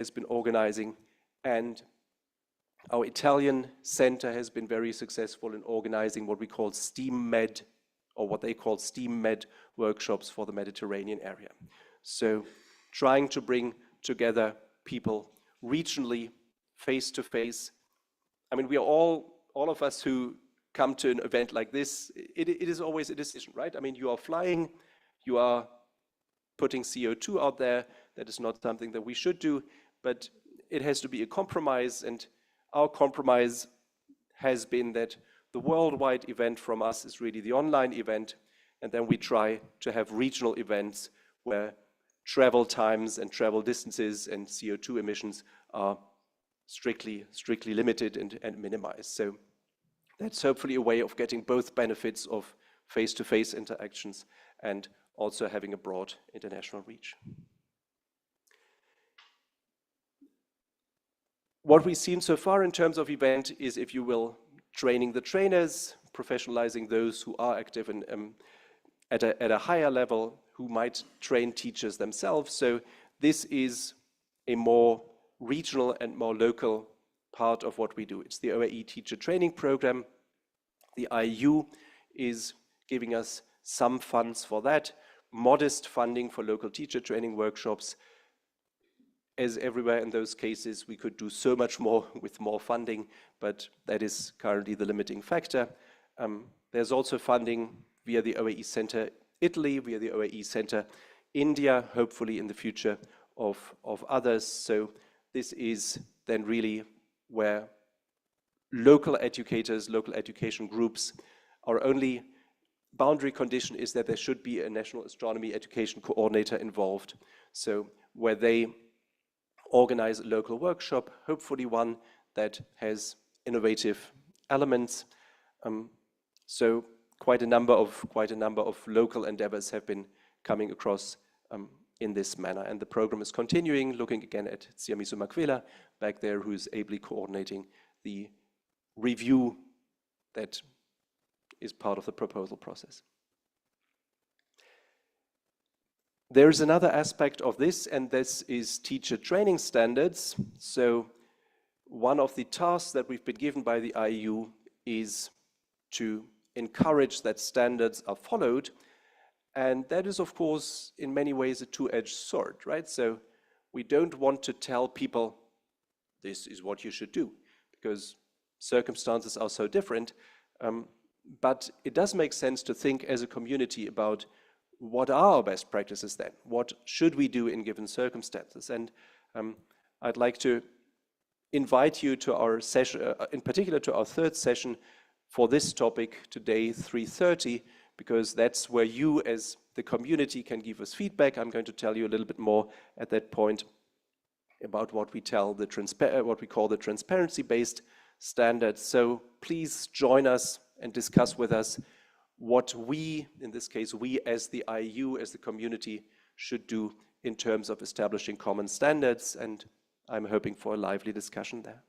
has been organizing, and our Italian center has been very successful in organizing what we call STEAM Med, or what they call STEAM Med workshops for the Mediterranean area. So trying to bring together people regionally, face to face. I mean, we are all of us who come to an event like this, it is always a decision, right? I mean, you are flying, you are putting CO2 out there. That is not something that we should do, but it has to be a compromise, and our compromise has been that the worldwide event from us is really the online event, and then we try to have regional events where travel times and travel distances and CO2 emissions are strictly limited and minimized. So that's hopefully a way of getting both benefits of face-to-face interactions and also having a broad international reach. What we've seen so far in terms of event is, if you will, training the trainers, professionalizing those who are active at a higher level, who might train teachers themselves. So this is a more regional and more local part of what we do. It's the OAE teacher training program. The IAU is giving us some funds for that, modest funding for local teacher training workshops. As everywhere in those cases, we could do so much more with more funding, but that is currently the limiting factor. There's also funding via the OAE Center Italy, via the OAE Center India, hopefully in the future of others. So this is then really where local educators, local education groups, our only boundary condition is that there should be a National Astronomy Education Coordinator involved. So where they organize a local workshop, hopefully one that has innovative elements. So quite a number of local endeavors have been coming across in this manner, and the program is continuing. Looking again at Siamiso Makwela back there, who is ably coordinating the review that is part of the proposal process. There is another aspect of this, and this is teacher training standards. So one of the tasks that we've been given by the IAU is to encourage that standards are followed. And that is, of course, in many ways a two-edged sword, right? So we don't want to tell people, this is what you should do, because circumstances are so different. But it does make sense to think as a community about what are our best practices then? What should we do in given circumstances? And I'd like to invite you to our session, in particular to our third session for this topic today, 3:30, because that's where you as the community can give us feedback. I'm going to tell you a little bit more at that point about what we call the transparency-based standards. So please join us and discuss with us what we, in this case, we as the IAU, as the community, should do in terms of establishing common standards, and I'm hoping for a lively discussion there.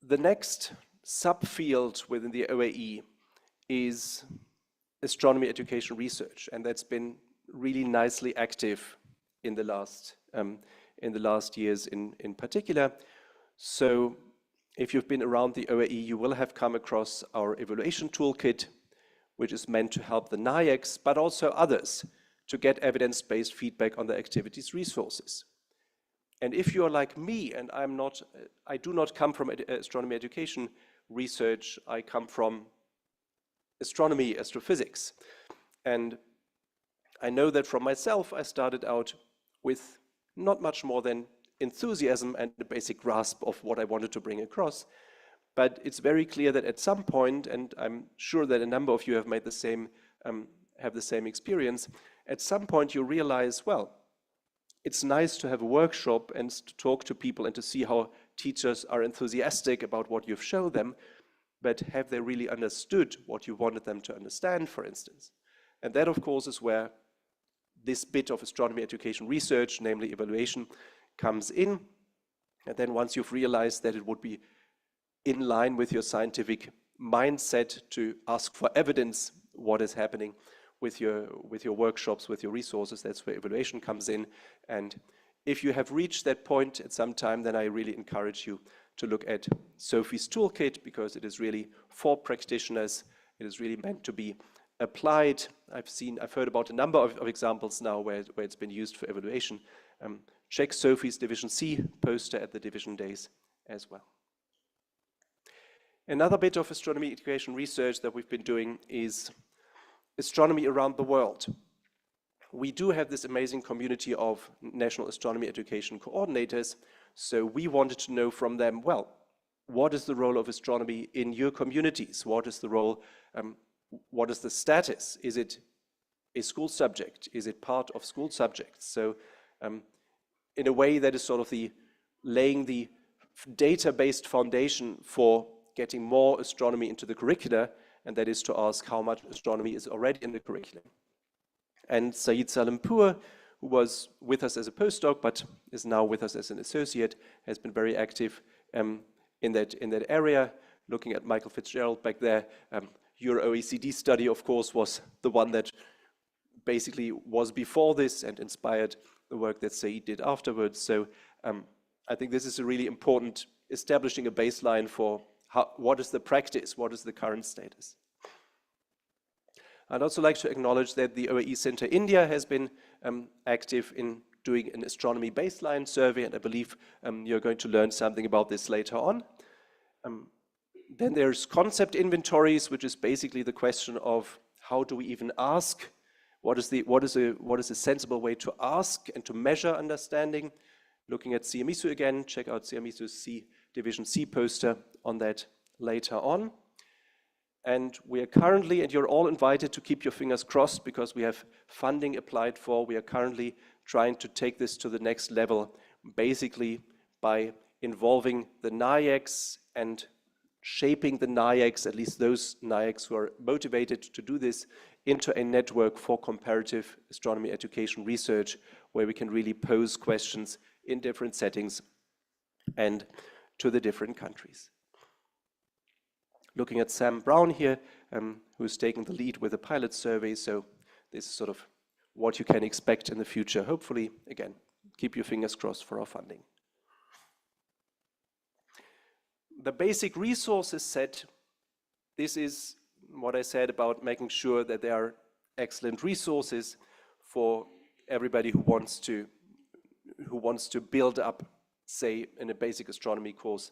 The next subfield within the OAE is astronomy education research, and that's been really nicely active in the last years in particular. So if you've been around the OAE, you will have come across our evaluation toolkit, which is meant to help the NIACs, but also others, to get evidence-based feedback on their activities resources. And if you're like me, and I do not come from astronomy education research, I come from astronomy, astrophysics. And I know that from myself, I started out with not much more than enthusiasm and the basic grasp of what I wanted to bring across. But it's very clear that at some point, and I'm sure that a number of you have made the same, have the same experience, at some point you realize, well, it's nice to have a workshop and to talk to people and to see how teachers are enthusiastic about what you've shown them, but have they really understood what you wanted them to understand, for instance? And that, of course, is where this bit of astronomy education research, namely evaluation, comes in. And then once you've realized that it would be in line with your scientific mindset to ask for evidence what is happening, with your workshops, with your resources. That's where evaluation comes in. And if you have reached that point at some time, then I really encourage you to look at Sophie's toolkit, because it is really for practitioners. It is really meant to be applied. I've heard about a number of examples now where it's been used for evaluation. Check Sophie's Division C poster at the Division Days as well. Another bit of astronomy education research that we've been doing is astronomy around the world. We do have this amazing community of National Astronomy Education Coordinators, so we wanted to know from them, well, what is the role of astronomy in your communities? What is the role, what is the status? Is it a school subject? Is it part of school subjects? So in a way that is sort of laying the data-based foundation for getting more astronomy into the curricula, and that is to ask how much astronomy is already in the curriculum. And Saeed Salimpour, who was with us as a postdoc but is now with us as an associate, has been very active in that area. Looking at Michael Fitzgerald back there, your OECD study, of course, was the one that basically was before this and inspired the work that Saeed did afterwards. So I think this is a really important, establishing a baseline for what is the practice, what is the current status. I'd also like to acknowledge that the OAE Center India has been active in doing an astronomy baseline survey, and I believe you're going to learn something about this later on. Then there's concept inventories, which is basically the question of how do we even ask? What is a sensible way to ask and to measure understanding? Looking at CMISU again, check out CMISU's Division C poster on that later on. And we are currently, and you're all invited to keep your fingers crossed because we have funding applied for. We are currently trying to take this to the next level, basically by involving the NIACs and shaping the NIACs, at least those NIACs who are motivated to do this, into a network for comparative astronomy education research, where we can really pose questions in different settings and to the different countries. Looking at Sam Brown here, who's taking the lead with a pilot survey. So this is sort of what you can expect in the future. Hopefully, again, keep your fingers crossed for our funding. The basic resources set, this is what I said about making sure that there are excellent resources for everybody who wants to build up, say, in a basic astronomy course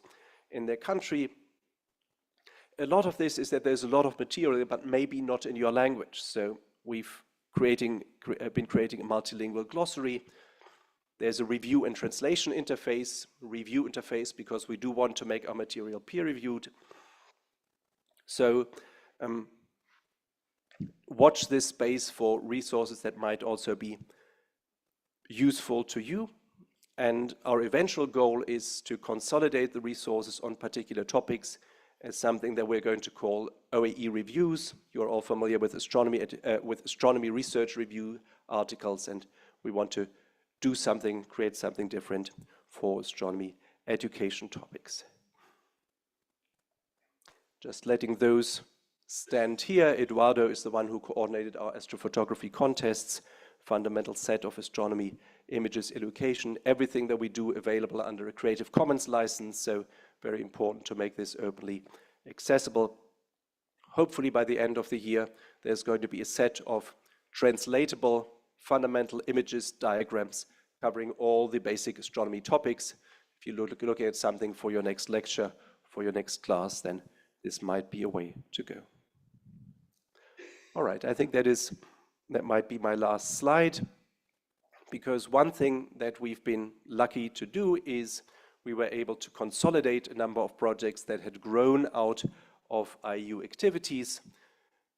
in their country. A lot of this is that there's a lot of material, but maybe not in your language. So we've been creating a multilingual glossary. There's a review and translation interface, because we do want to make our material peer-reviewed. So watch this space for resources that might also be useful to you. And our eventual goal is to consolidate the resources on particular topics as something that we're going to call OAE reviews. You're all familiar with astronomy research review articles, and we want to do something, create something different for astronomy education topics. Just letting those stand here. Eduardo is the one who coordinated our astrophotography contests, fundamental set of astronomy images education, everything that we do available under a Creative Commons license, so very important to make this openly accessible. Hopefully by the end of the year, there's going to be a set of translatable fundamental images, diagrams, covering all the basic astronomy topics. If you're looking at something for your next lecture, for your next class, then this might be a way to go. All right, I think that might be my last slide, because one thing that we've been lucky to do is we were able to consolidate a number of projects that had grown out of IAU activities.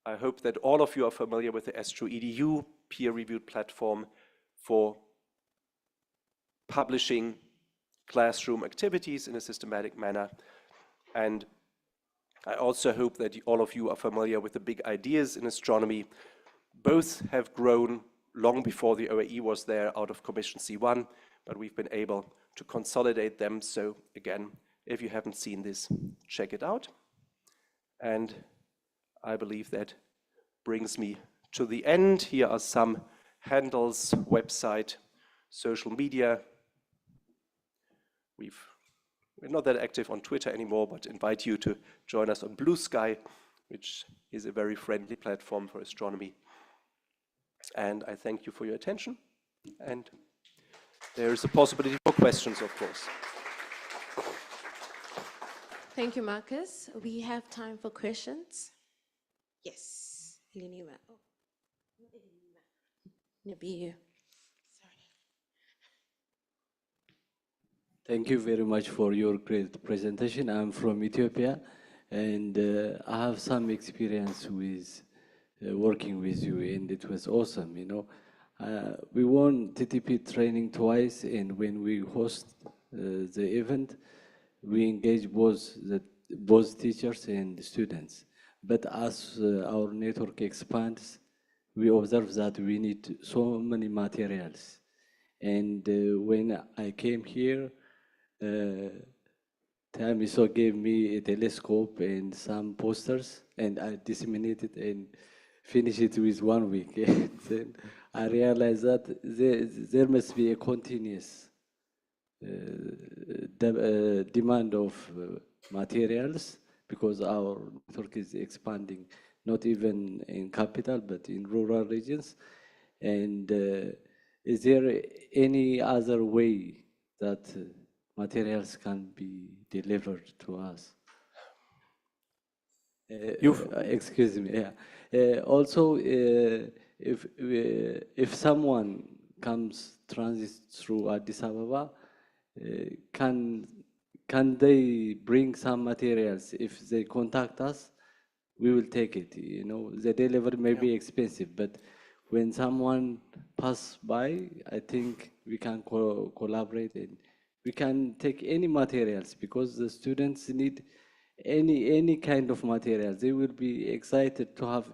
I hope that all of you are familiar with the AstroEDU peer-reviewed platform for publishing classroom activities in a systematic manner. And I also hope that all of you are familiar with the big ideas in astronomy. Both have grown long before the OAE was there out of Commission C1, but we've been able to consolidate them. So again, if you haven't seen this, check it out. And I believe that brings me to the end. Here are some handles, website, social media. We're not that active on Twitter anymore, but invite you to join us on Blue Sky, which is a very friendly platform for astronomy. And I thank you for your attention. And there is a possibility for questions, of course. Thank you, Marcus. We have time for questions. Yes, Elena. Oh, Nabil. Thank you very much for your great presentation. I'm from Ethiopia, and I have some experience with working with you, and it was awesome. You know, we won TTP training twice, and when we host the event, we engage both teachers and students. But as our network expands, we observe that we need so many materials. And when I came here, Tamiso gave me a telescope and some posters, and I disseminated and finished it with 1 week. Then I realized that there must be a continuous demand of materials, because our network is expanding, not even in capital, but in rural regions. And is there any other way that materials can be delivered to us? Excuse me. Yeah. Also, if someone comes transit through Addis Ababa, can they bring some materials? If they contact us, we will take it. You know, the delivery may be expensive, but when someone pass by, I think we can collaborate, and we can take any materials, because the students need any kind of material. They will be excited to have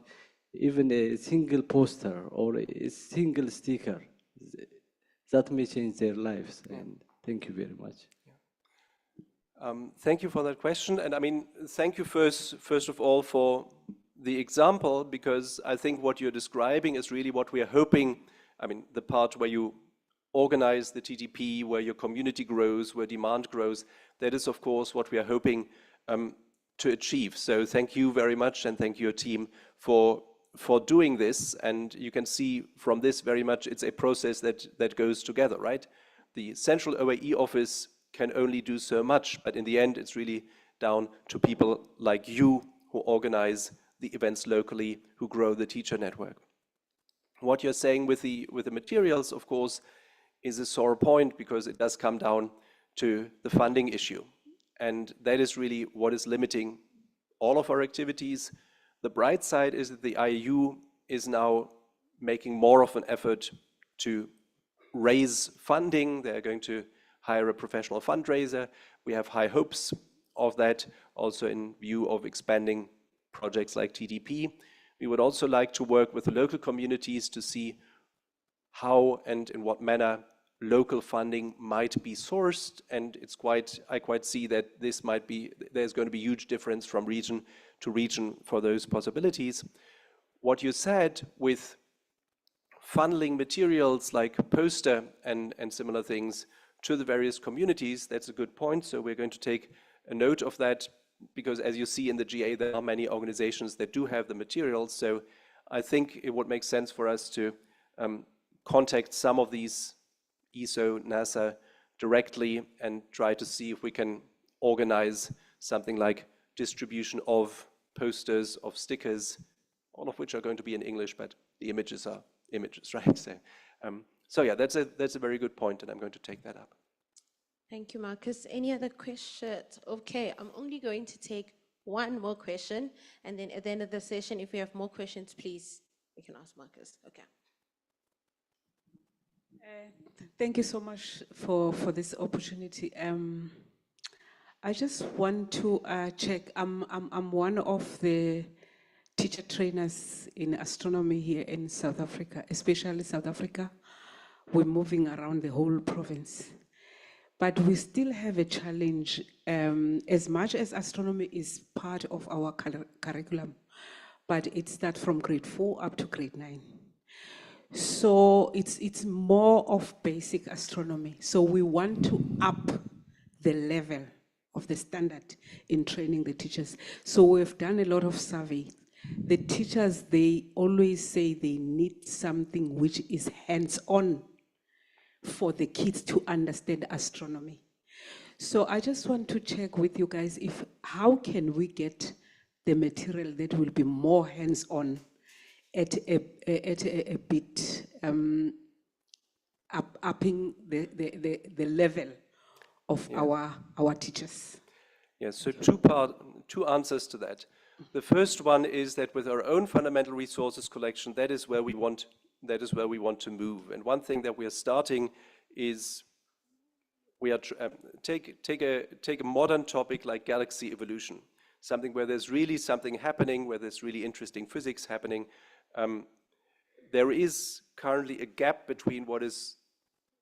even a single poster or a single sticker. That may change their lives. And thank you very much. Thank you for that question. And I mean, thank you first of all for the example, because I think what you're describing is really what we are hoping. I mean, the part where you organize the TTP, where your community grows, where demand grows, that is, of course, what we are hoping to achieve. So thank you very much, and thank your team for doing this. And you can see from this very much it's a process that goes together, right? The central OAE office can only do so much, but in the end it's really down to people like you who organize the events locally, who grow the teacher network. What you're saying with the materials, of course, is a sore point, because it does come down to the funding issue. And that is really what is limiting all of our activities. The bright side is that the IAU is now making more of an effort to raise funding. They're going to hire a professional fundraiser. We have high hopes of that, also in view of expanding projects like TTP. We would also like to work with the local communities to see how and in what manner local funding might be sourced, and I quite see that there's going to be huge difference from region to region for those possibilities. What you said with funneling materials like poster and similar things to the various communities, that's a good point. So we're going to take a note of that, because as you see in the GA, there are many organizations that do have the materials. So I think it would make sense for us to contact some of these ESO, NASA directly, and try to see if we can organize something like distribution of posters, of stickers, all of which are going to be in English, but the images are images, right? So yeah, that's a very good point, and I'm going to take that up. Thank you, Marcus. Any other questions? Okay, I'm only going to take one more question, and then at the end of the session, if we have more questions, please, we can ask Marcus. Okay. Thank you so much for this opportunity. I just want to check. I'm one of the teacher trainers in astronomy here in South Africa, especially South Africa. We're moving around the whole province, but we still have a challenge. As much as astronomy is part of our curriculum, but it starts from grade 4 up to grade 9. So it's more of basic astronomy. So we want to up the level of the standard in training the teachers. So we've done a lot of survey. The teachers, they always say they need something which is hands-on for the kids to understand astronomy. So I just want to check with you guys if how can we get the material that will be more hands-on at a bit upping the level of our teachers. Yes, so two answers to that. The first one is that with our own fundamental resources collection, that is where we want to move. And one thing that we are starting is we are take a modern topic like galaxy evolution, something where there's really something happening, where there's really interesting physics happening. There is currently a gap between what is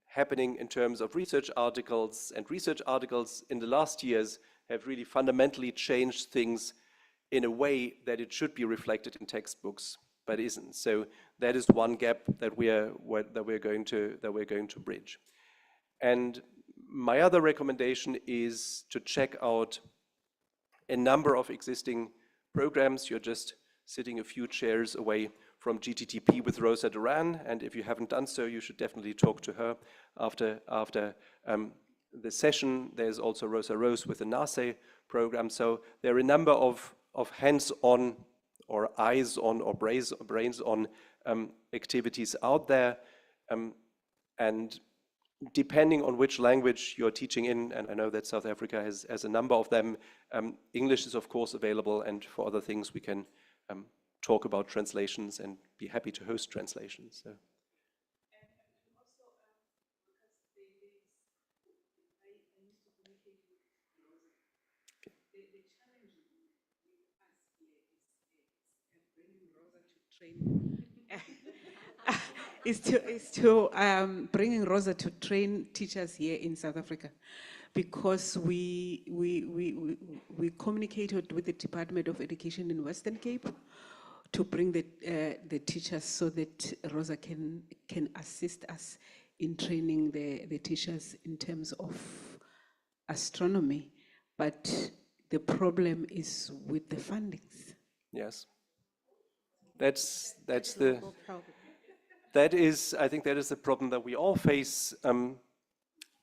happening in terms of research articles, and research articles in the last years have really fundamentally changed things in a way that it should be reflected in textbooks, but isn't. So that is one gap that we're going to bridge. And my other recommendation is to check out a number of existing programs. You're just sitting a few chairs away from GTTP with Rosa Duran, and if you haven't done so, you should definitely talk to her after the session. There's also Rosa Rose with the NASA program. So there are a number of hands-on or eyes-on or brains-on activities out there, and depending on which language you're teaching in, and I know that South Africa has a number of them, English is of course available, and for other things we can talk about translations and be happy to host translations. So. Is to bringing Rosa to train teachers here in South Africa, because we communicated with the Department of Education in Western Cape to bring the teachers so that Rosa can assist us in training the teachers in terms of astronomy, but the problem is with the fundings. Yes, I think that is the problem that we all face.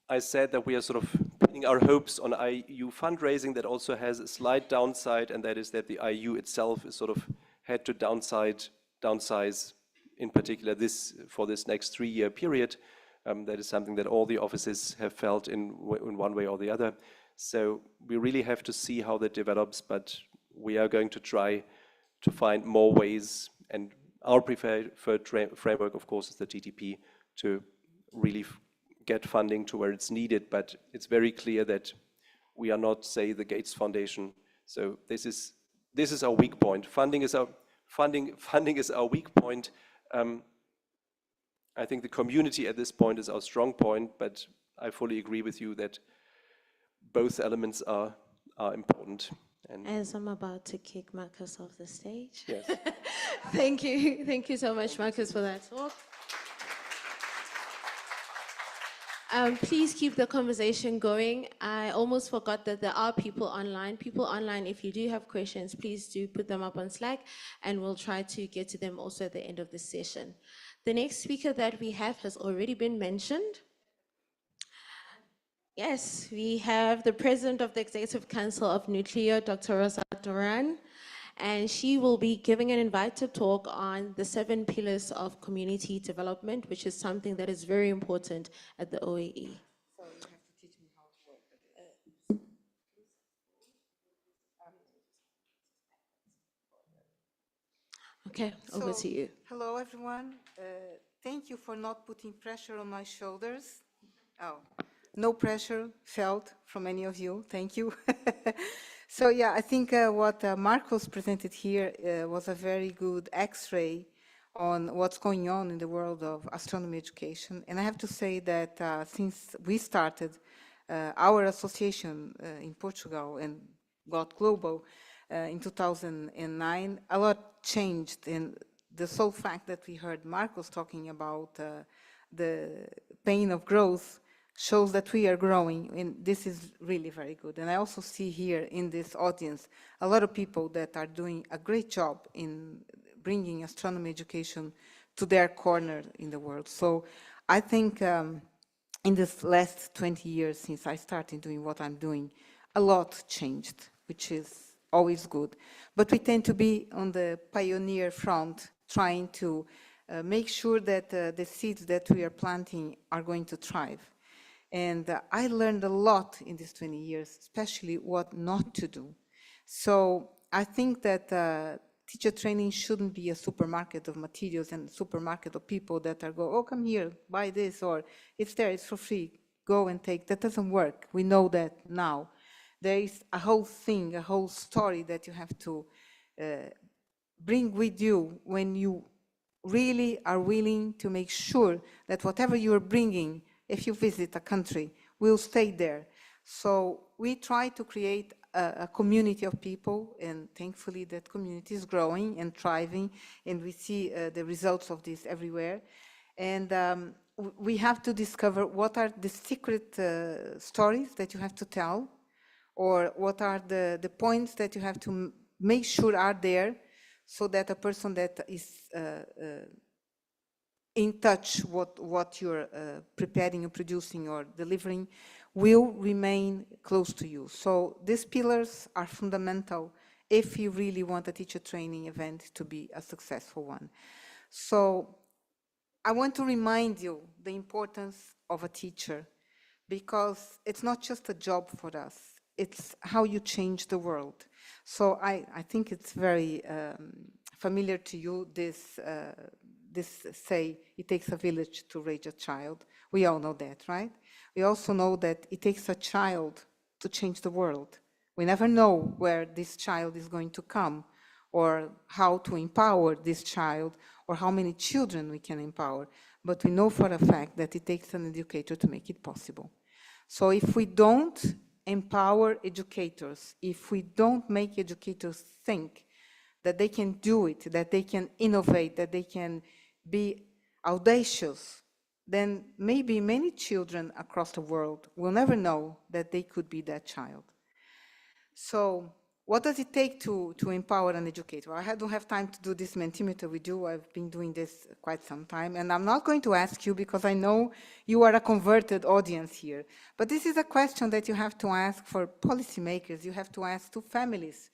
I said that we are sort of pinning our hopes on IAU fundraising. That also has a slight downside, and that is that the IAU itself is sort of had to downsize, in particular for this next 3-year period. That is something that all the offices have felt in one way or the other. So we really have to see how that develops, but we are going to try to find more ways, and our preferred framework, of course, is the TTP, to really get funding to where it's needed. But it's very clear that we are not, say, the Gates Foundation. So this is our weak point. Funding is our weak point. I think the community at this point is our strong point, but I fully agree with you that both elements are important. And as I'm about to kick Marcus off the stage. yes. Thank you so much, Marcus, for that talk. Please keep the conversation going. I almost forgot that there are people online. People online, if you do have questions, please do put them up on Slack, and we'll try to get to them also at the end of the session. The next speaker that we have has already been mentioned. Yes, we have the President of the Executive Council of Nuclear, Dr. Rosa Duran, and she will be giving an invited talk on the 7 pillars of community development, which is something that is very important at the OAE. So you have to teach me how to work. Okay, over to you. Hello, everyone. Thank you for not putting pressure on my shoulders. Oh, no pressure felt from any of you. Thank you. So yeah, I think what Marcos presented here was a very good X-ray on what's going on in the world of astronomy education. And I have to say that since we started our association in Portugal and got global, in 2009, a lot changed. And the sole fact that we heard Marcos talking about the pain of growth shows that we are growing, and this is really very good. And I also see here in this audience a lot of people that are doing a great job in bringing astronomy education to their corner in the world. So I think in this last 20 years since I started doing what I'm doing, a lot changed, which is always good. But we tend to be on the pioneer front, trying to make sure that the seeds that we are planting are going to thrive. And I learned a lot in these 20 years, especially what not to do. So I think that teacher training shouldn't be a supermarket of materials and a supermarket of people that are go, oh, come here, buy this, or it's there, it's for free, go and take. That doesn't work. We know that now. There is a whole thing, a whole story that you have to bring with you when you really are willing to make sure that whatever you are bringing, if you visit a country, will stay there. So we try to create a community of people, and thankfully that community is growing and thriving, and we see the results of this everywhere. And we have to discover what are the secret stories that you have to tell, or what are the points that you have to make sure are there, so that a person that is in touch what you're preparing or producing or delivering will remain close to you. So these pillars are fundamental if you really want a teacher training event to be a successful one. So I want to remind you the importance of a teacher, because it's not just a job for us, it's how you change the world. So I think it's very familiar to you, this say, it takes a village to raise a child. We all know that, right? We also know that it takes a child to change the world. We never know where this child is going to come, or how to empower this child, or how many children we can empower. But we know for a fact that it takes an educator to make it possible. So if we don't empower educators, if we don't make educators think that they can do it, that they can innovate, that they can be audacious, then maybe many children across the world will never know that they could be that child. So what does it take to empower an educator? I don't have time to do this Mentimeter with you. I've been doing this quite some time, and I'm not going to ask you because I know you are a converted audience here. But this is a question that you have to ask for policymakers. You have to ask to families.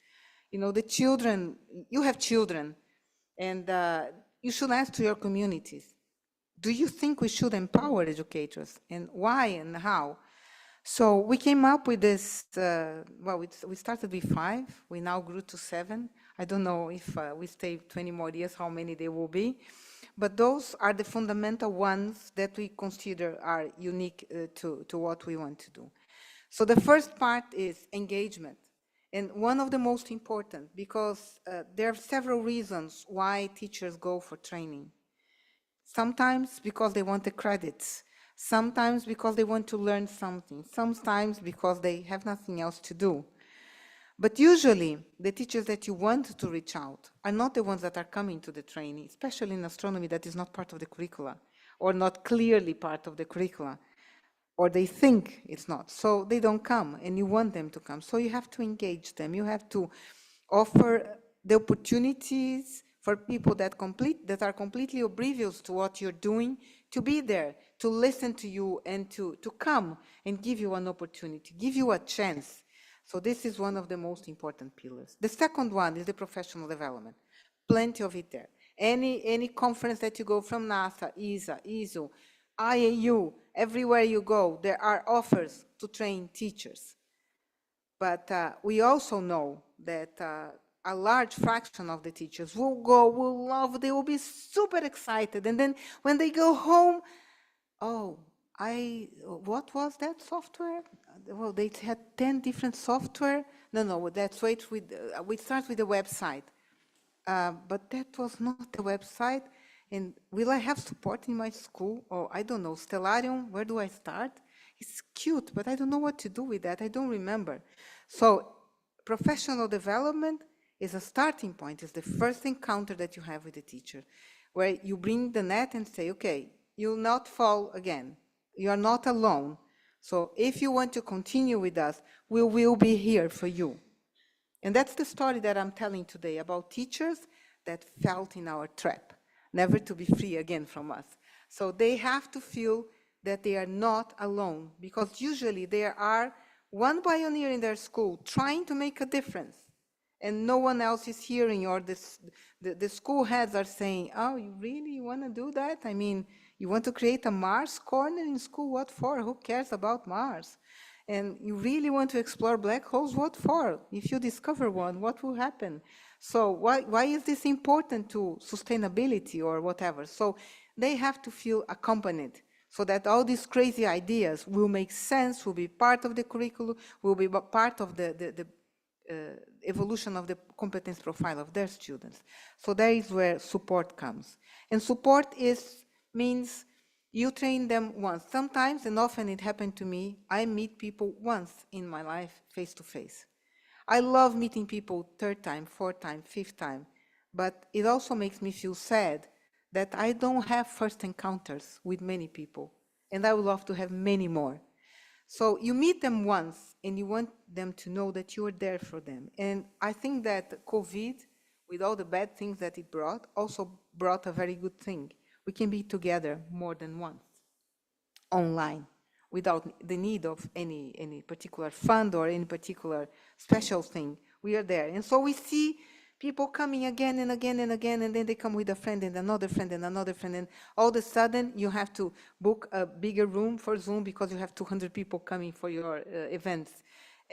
You know, the children, you have children, and you should ask to your communities. Do you think we should empower educators, and why and how? So we came up with this, well, we started with 5, we now grew to 7. I don't know if we stay 20 more years, how many there will be. But those are the fundamental ones that we consider are unique to what we want to do. So the first part is engagement. And one of the most important, because there are several reasons why teachers go for training. Sometimes because they want the credits. Sometimes because they want to learn something, sometimes because they have nothing else to do. But usually, the teachers that you want to reach out are not the ones that are coming to the training, especially in astronomy that is not part of the curricula, or not clearly part of the curricula, or they think it's not. So they don't come, and you want them to come. So you have to engage them. You have to offer the opportunities for people that are completely oblivious to what you're doing, to be there, to listen to you, and to come and give you an opportunity, give you a chance. So this is one of the most important pillars. The second one is the professional development. Plenty of it there. Any conference that you go, from NASA, ESA, ESO, IAU, everywhere you go, there are offers to train teachers. But we also know that a large fraction of the teachers will go, will love, they will be super excited. And then when they go home, oh, what was that software? Well, they had 10 different software. No, that's wait, we start with the website. But that was not the website. And will I have support in my school? Or I don't know, Stellarium, where do I start? It's cute, but I don't know what to do with that. I don't remember. So professional development is a starting point, is the first encounter that you have with the teacher, where you bring the net and say, okay, you'll not fall again. You are not alone. So if you want to continue with us, we will be here for you. And that's the story that I'm telling today about teachers that felt in our trap, never to be free again from us. So they have to feel that they are not alone, because usually there are one pioneer in their school trying to make a difference, and no one else is hearing, or the school heads are saying, oh, you really want to do that? I mean, you want to create a Mars corner in school? What for? Who cares about Mars? And you really want to explore black holes? What for? If you discover one, what will happen? So why is this important to sustainability or whatever? So they have to feel accompanied, so that all these crazy ideas will make sense, will be part of the curriculum, will be part of the evolution of the competence profile of their students. So that is where support comes. And support means you train them once. Sometimes, and often it happened to me, I meet people once in my life, face to face. I love meeting people third time, fourth time, fifth time, but it also makes me feel sad that I don't have first encounters with many people, and I would love to have many more. So you meet them once, and you want them to know that you are there for them. And I think that COVID, with all the bad things that it brought, also brought a very good thing. We can be together more than once, online, without the need of any particular fund or any particular special thing. We are there. And so we see people coming again and again and again, and then they come with a friend and another friend and another friend, and all of a sudden you have to book a bigger room for Zoom because you have 200 people coming for your events.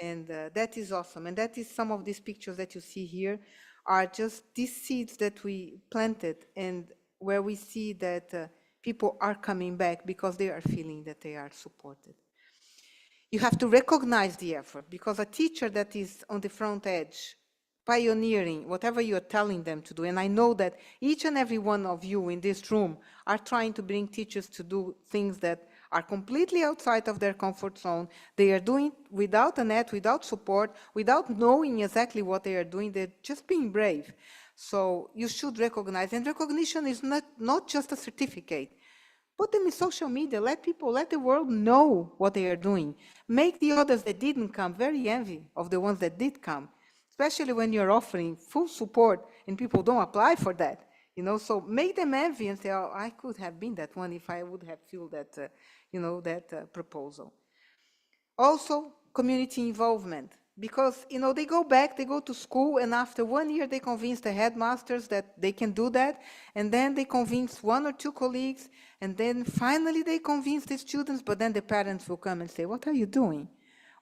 And that is awesome. And that is some of these pictures that you see here are just these seeds that we planted, and where we see that people are coming back because they are feeling that they are supported. You have to recognize the effort, because a teacher that is on the front edge, pioneering whatever you are telling them to do, and I know that each and every one of you in this room are trying to bring teachers to do things that are completely outside of their comfort zone. They are doing without a net, without support, without knowing exactly what they are doing. They're just being brave. So you should recognize, and recognition is not just a certificate. Put them in social media, let the world know what they are doing. Make the others that didn't come very envy of the ones that did come, especially when you're offering full support and people don't apply for that. So make them envy and say, oh, I could have been that one if I would have filled that, that proposal. Also, community involvement. Because, they go back, they go to school, and after 1 year, they convince the headmasters that they can do that, and then they convince one or two colleagues, and then finally they convince the students, but then the parents will come and say, what are you doing?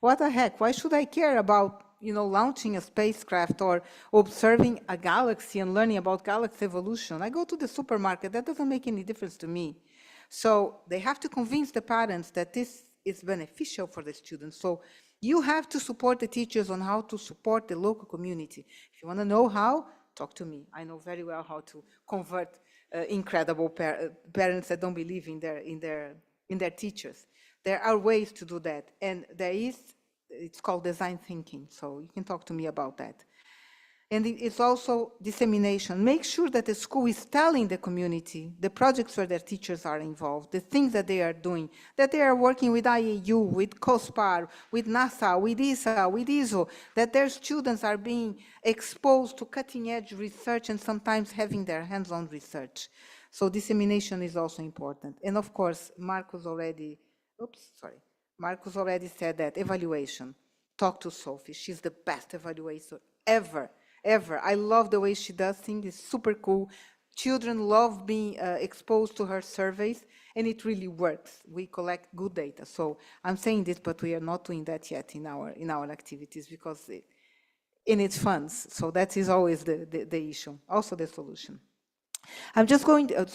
What the heck? Why should I care about, launching a spacecraft or observing a galaxy and learning about galaxy evolution? I go to the supermarket, that doesn't make any difference to me. So they have to convince the parents that this is beneficial for the students. So you have to support the teachers on how to support the local community. If you want to know how, talk to me. I know very well how to convert incredible parents that don't believe in their teachers. There are ways to do that, and it's called design thinking. So you can talk to me about that. And it's also dissemination. Make sure that the school is telling the community the projects where their teachers are involved, the things that they are doing, that they are working with IAU, with COSPAR, with NASA, with ESA, with ISO, that their students are being exposed to cutting-edge research and sometimes having their hands-on research. So dissemination is also important. And of course, Marcus already said that, evaluation. Talk to Sophie. She's the best evaluator ever. I love the way she does things. It's super cool. Children love being exposed to her surveys, and it really works. We collect good data. So I'm saying this, but we are not doing that yet in our activities because it needs funds. So that is always the issue, also the solution. I'm just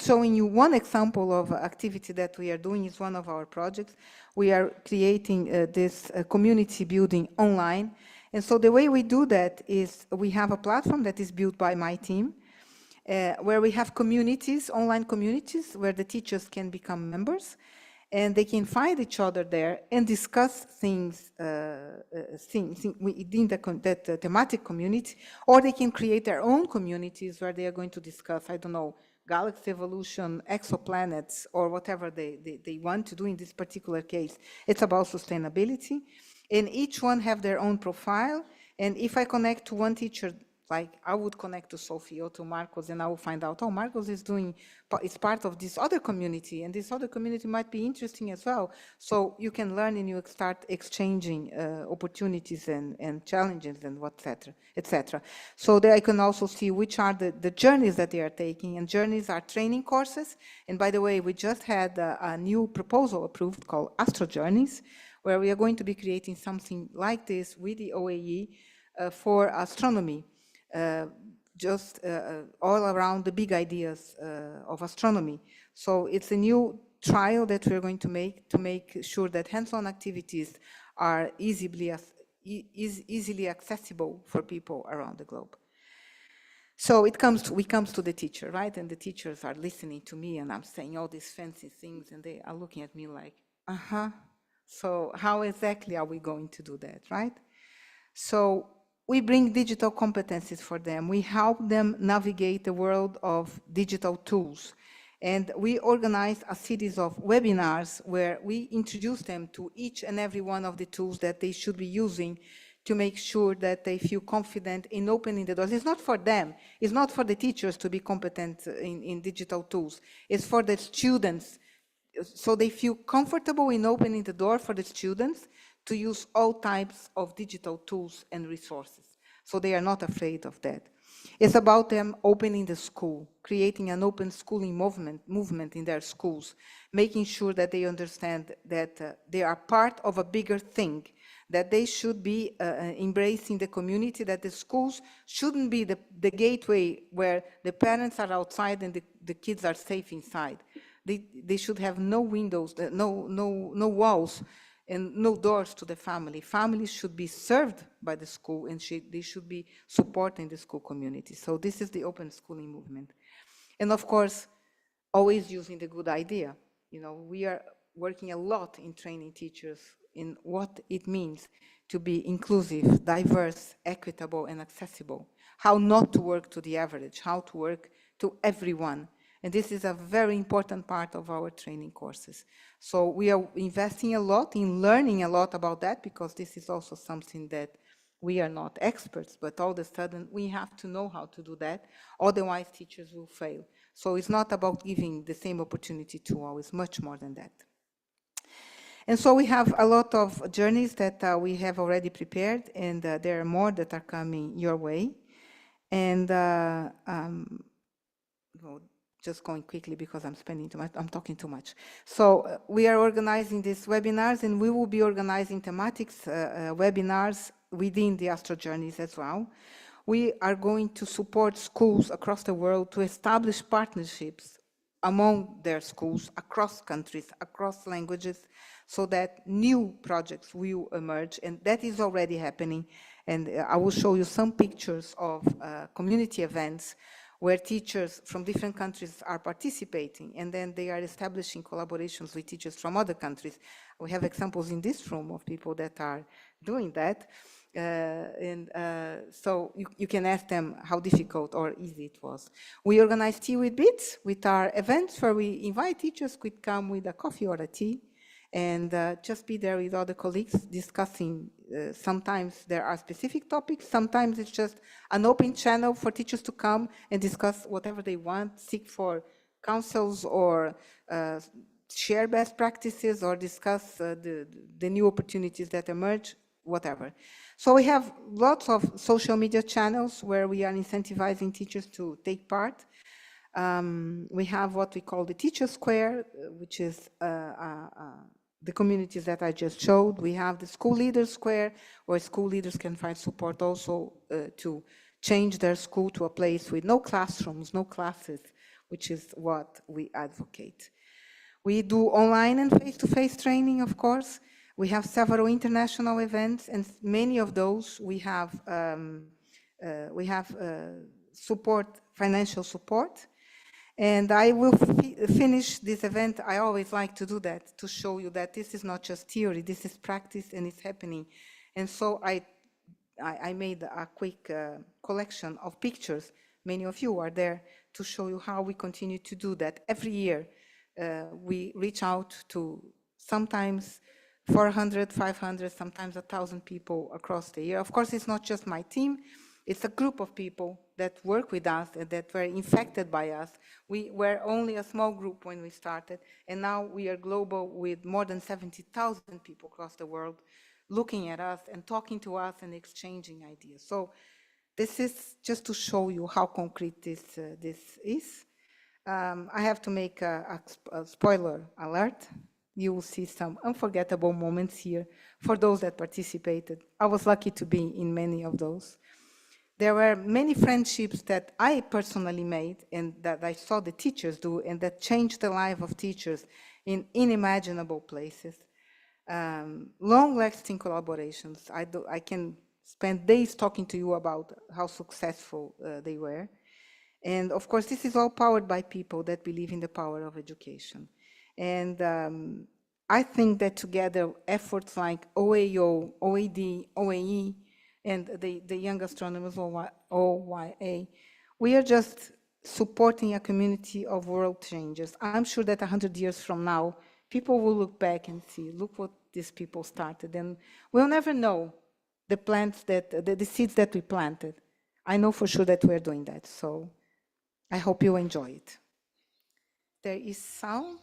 showing you one example of activity that we are doing. Is one of our projects. We are creating this community building online. And so the way we do that is we have a platform that is built by my team, where we have communities, online communities, where the teachers can become members. and they can find each other there and discuss things, within that thematic community, or they can create their own communities where they are going to discuss, I don't know, galaxy evolution, exoplanets, or whatever they want to do in this particular case. It's about sustainability, and each one have their own profile, and if I connect to one teacher, like I would connect to Sophie or to Marcos, and I will find out, oh, Marcos is part of this other community, and this other community might be interesting as well. So you can learn and you start exchanging opportunities and challenges and etc. So there I can also see which are the journeys that they are taking, and journeys are training courses. And by the way, we just had a new proposal approved called Astro Journeys, where we are going to be creating something like this with the OAE for astronomy. All around the big ideas of astronomy. So it's a new trial that we're going to make sure that hands-on activities are easily accessible for people around the globe. So we comes to the teacher, right? And the teachers are listening to me, and I'm saying all these fancy things, and they are looking at me like, so how exactly are we going to do that, right? So we bring digital competencies for them. We help them navigate the world of digital tools. And we organize a series of webinars where we introduce them to each and every one of the tools that they should be using to make sure that they feel confident in opening the doors. It's not for them. It's not for the teachers to be competent in digital tools. It's for the students. So they feel comfortable in opening the door for the students to use all types of digital tools and resources. So they are not afraid of that. It's about them opening the school, creating an open schooling movement in their schools, making sure that they understand that they are part of a bigger thing, that they should be embracing the community, that the schools shouldn't be the gateway where the parents are outside and the kids are safe inside. They should have no windows, no walls, and no doors to the family. Families should be served by the school, and they should be supporting the school community. So this is the open schooling movement. And of course, always using the good idea. You know, we are working a lot in training teachers in what it means to be inclusive, diverse, equitable, and accessible. How not to work to the average, how to work to everyone. And this is a very important part of our training courses. So we are investing a lot in learning a lot about that, because this is also something that we are not experts, but all of a sudden we have to know how to do that. Otherwise, teachers will fail. So it's not about giving the same opportunity to all, it's much more than that. And so we have a lot of journeys that we have already prepared, and there are more that are coming your way. And just going quickly because I'm spending too much, I'm talking too much. So we are organizing these webinars, and we will be organizing thematics webinars within the Astro Journeys as well. We are going to support schools across the world to establish partnerships among their schools, across countries, across languages, so that new projects will emerge, and that is already happening. And I will show you some pictures of community events where teachers from different countries are participating, and then they are establishing collaborations with teachers from other countries. We have examples in this room of people that are doing that. So you can ask them how difficult or easy it was. We organize Tea with Bits with our events where we invite teachers could come with a coffee or a tea and just be there with other colleagues discussing. Sometimes there are specific topics, sometimes it's just an open channel for teachers to come and discuss whatever they want, seek for counsels or share best practices or discuss the new opportunities that emerge, whatever. So we have lots of social media channels where we are incentivizing teachers to take part. We have what we call the Teacher Square, which is the communities that I just showed. We have the School Leaders Square, where school leaders can find support also to change their school to a place with no classrooms, no classes, which is what we advocate. We do online and face-to-face training, of course. We have several international events, and many of those we have support, financial support. And I will finish this event. I always like to do that, to show you that this is not just theory, this is practice and it's happening. And so I made a quick collection of pictures. Many of you are there to show you how we continue to do that. Every year, we reach out to sometimes 400, 500, sometimes 1,000 people across the year. Of course, it's not just my team. It's a group of people that work with us and that were infected by us. We were only a small group when we started, and now we are global with more than 70,000 people across the world looking at us and talking to us and exchanging ideas. So this is just to show you how concrete this is. I have to make a spoiler alert. You will see some unforgettable moments here for those that participated. I was lucky to be in many of those. There were many friendships that I personally made and that I saw the teachers do and that changed the life of teachers in unimaginable places. Long-lasting collaborations. I can spend days talking to you about how successful they were. And of course, this is all powered by people that believe in the power of education. And I think that together, efforts like OAO, OAD, OAE, and the Young Astronomers, OYA, we are just supporting a community of world changers. I'm sure that 100 years from now, people will look back and see, look what these people started. And we'll never know the plants that, the seeds that we planted. I know for sure that we're doing that. So I hope you enjoy it. There is sound.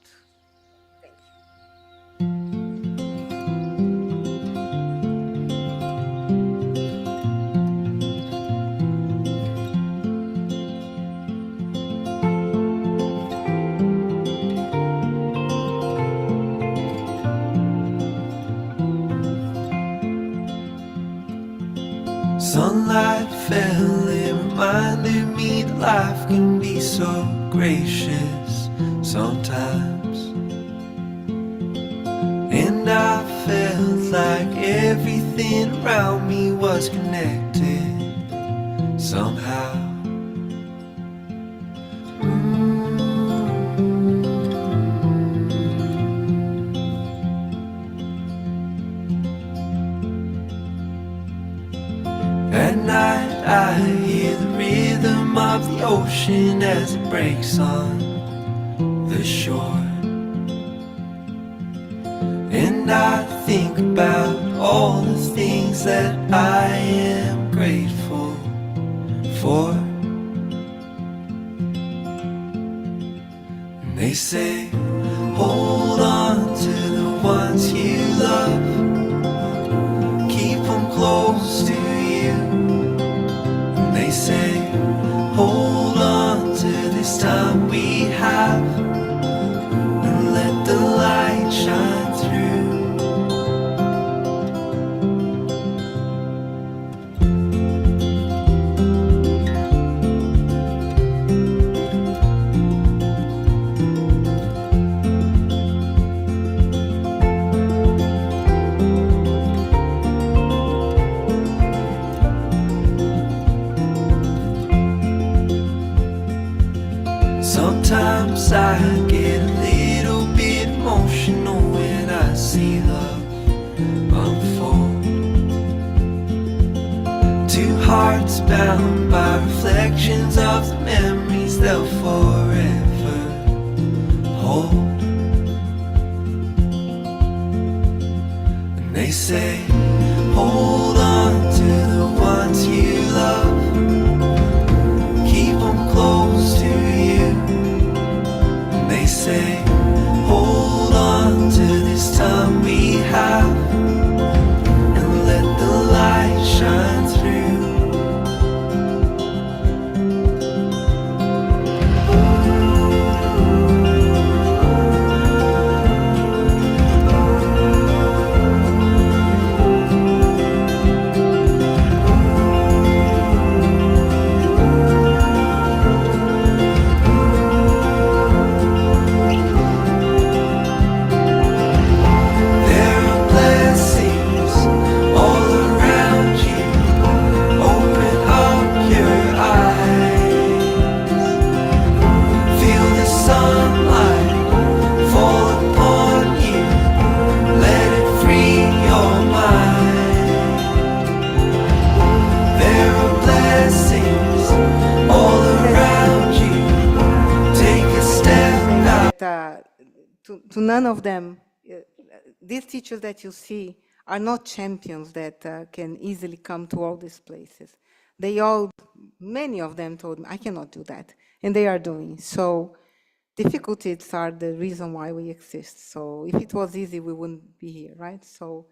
Sunlight fell, it reminded me that life can be so gracious sometimes. And I felt like everything around me was connected somehow. At night I hear the rhythm of the ocean as it breaks on the shore. And I think about all the things that I am grateful for. And they say, hold on to the ones you love, keep them close to you. And they say, hold on to this time we have, and let the light shine through. Sometimes I get a little bit emotional when I see love unfold. Two hearts bound by reflections of the memories they'll forever hold. And they say, hold on to the ones you love, keep them close to you. They say, hold on to this time we have, and let the light shine through. to none of them, these teachers that you see are not champions that can easily come to all these places. Many of them told me, I cannot do that, and they are doing. So difficulties are the reason why we exist. So if it was easy, we wouldn't be here, right? So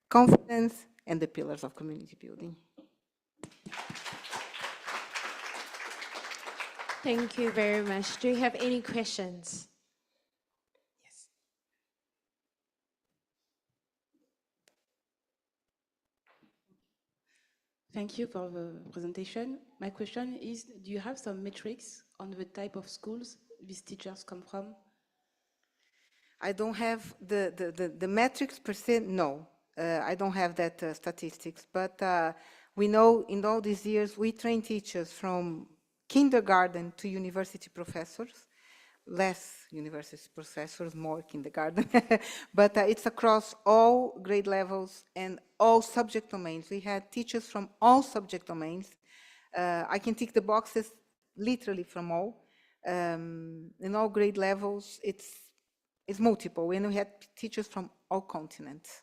confidence and the pillars of community building. Thank you very much. Do you have any questions? Yes. Thank you for the presentation. My question is, do you have some metrics on the type of schools these teachers come from? I don't have the metrics per se, no. I don't have that statistics, but we know in all these years we train teachers from kindergarten to university professors, less university professors, more kindergarten, but it's across all grade levels and all subject domains. We had teachers from all subject domains. I can tick the boxes literally from all. In all grade levels, it's multiple, and we had teachers from all continents.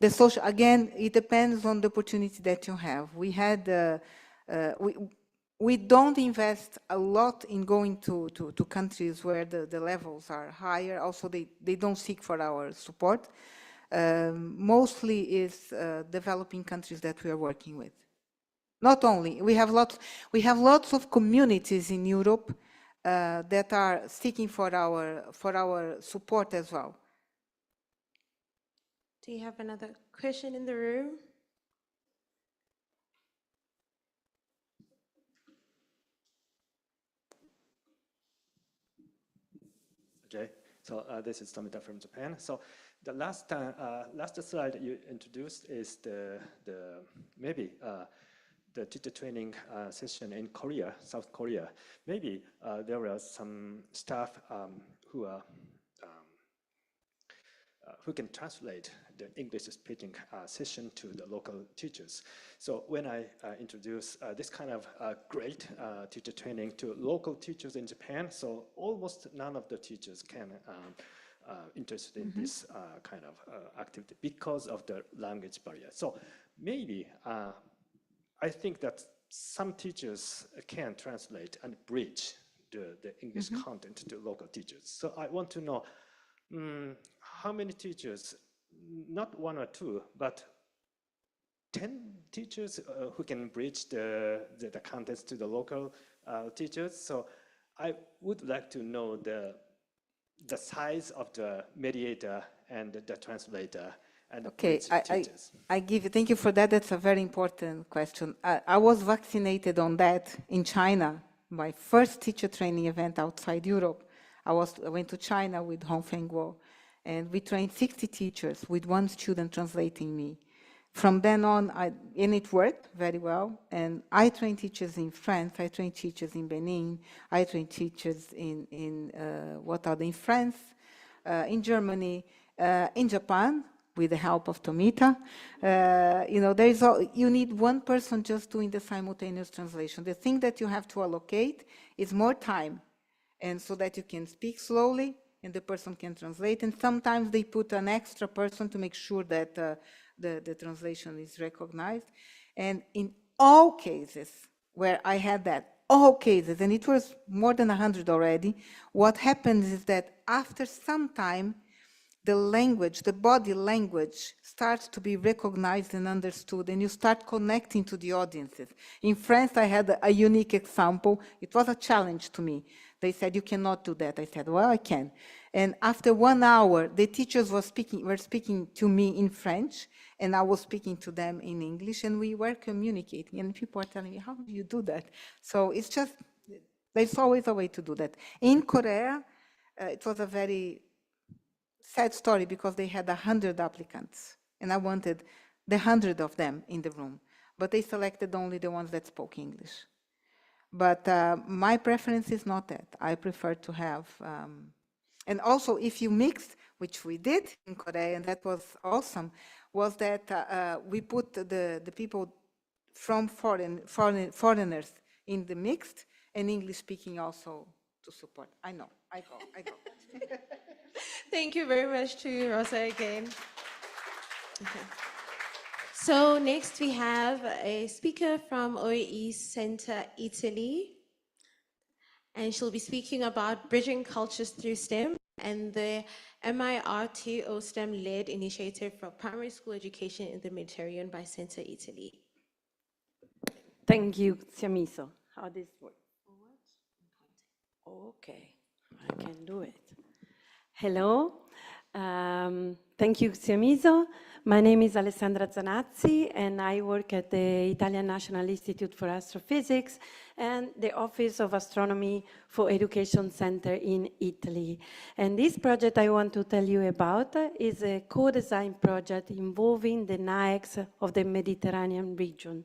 The social, again, it depends on the opportunity that you have. We had, we don't invest a lot in going to countries where the levels are higher. Also, they don't seek for our support. Mostly is developing countries that we are working with. Not only, we have lots of communities in Europe that are seeking for our support as well. Do you have another question in the room? Okay, so this is Tomita from Japan. So the last slide you introduced is the teacher training session in Korea, South Korea. Maybe there were some staff who can translate the English-speaking session to the local teachers. So when I introduce this kind of great teacher training to local teachers in Japan, so almost none of the teachers can interested in this kind of activity because of the language barrier. So maybe I think that some teachers can translate and bridge the English content to local teachers. So I want to know how many teachers, not one or two, but 10 teachers who can bridge the contents to the local teachers. So I would like to know the size of the mediator and the translator. And okay, thank you for that. That's a very important question. I was vaccinated on that in China. My first teacher training event outside Europe. I went to China with Hong Feng Guo, and we trained 60 teachers with one student translating me. From then on, and it worked very well. And I trained teachers in France, I trained teachers in Benin, I trained teachers in France, in Germany, in Japan, with the help of Tomita. You need one person just doing the simultaneous translation. The thing that you have to allocate is more time, and so that you can speak slowly and the person can translate. And sometimes they put an extra person to make sure that the translation is recognized. And in all cases where I had that, all cases, and it was more than 100 already, what happens is that after some time, the language, the body language starts to be recognized and understood, and you start connecting to the audiences. In France, I had a unique example. It was a challenge to me. They said, you cannot do that. I said, well, I can. And after 1 hour, the teachers were speaking to me in French, and I was speaking to them in English, and we were communicating. And people are telling me, how do you do that? So it's just, there's always a way to do that. In Korea, it was a very sad story because they had 100 applicants, and I wanted the 100 of them in the room, but they selected only the ones that spoke English. But my preference is not that. I prefer to have, and also if you mix, which we did in Korea, and that was awesome, was that we put the people from foreigners in the mixed, and English speaking also support. I know, I go. Thank you very much to you, Rosa, again. Okay. So next we have a speaker from OAE Center Italy, and she'll be speaking about bridging cultures through STEM and the MIRTO STEM-led initiative for primary school education in the Mediterranean by Center Italy. Thank you, Siamiso. How this work? Okay, I can do it. Hello, thank you, Siamiso. My name is Alessandra Zanazzi, and I work at the Italian National Institute for Astrophysics and the Office of Astronomy for Education Center in Italy. And this project I want to tell you about is a co-design project involving the NAECs of the Mediterranean region.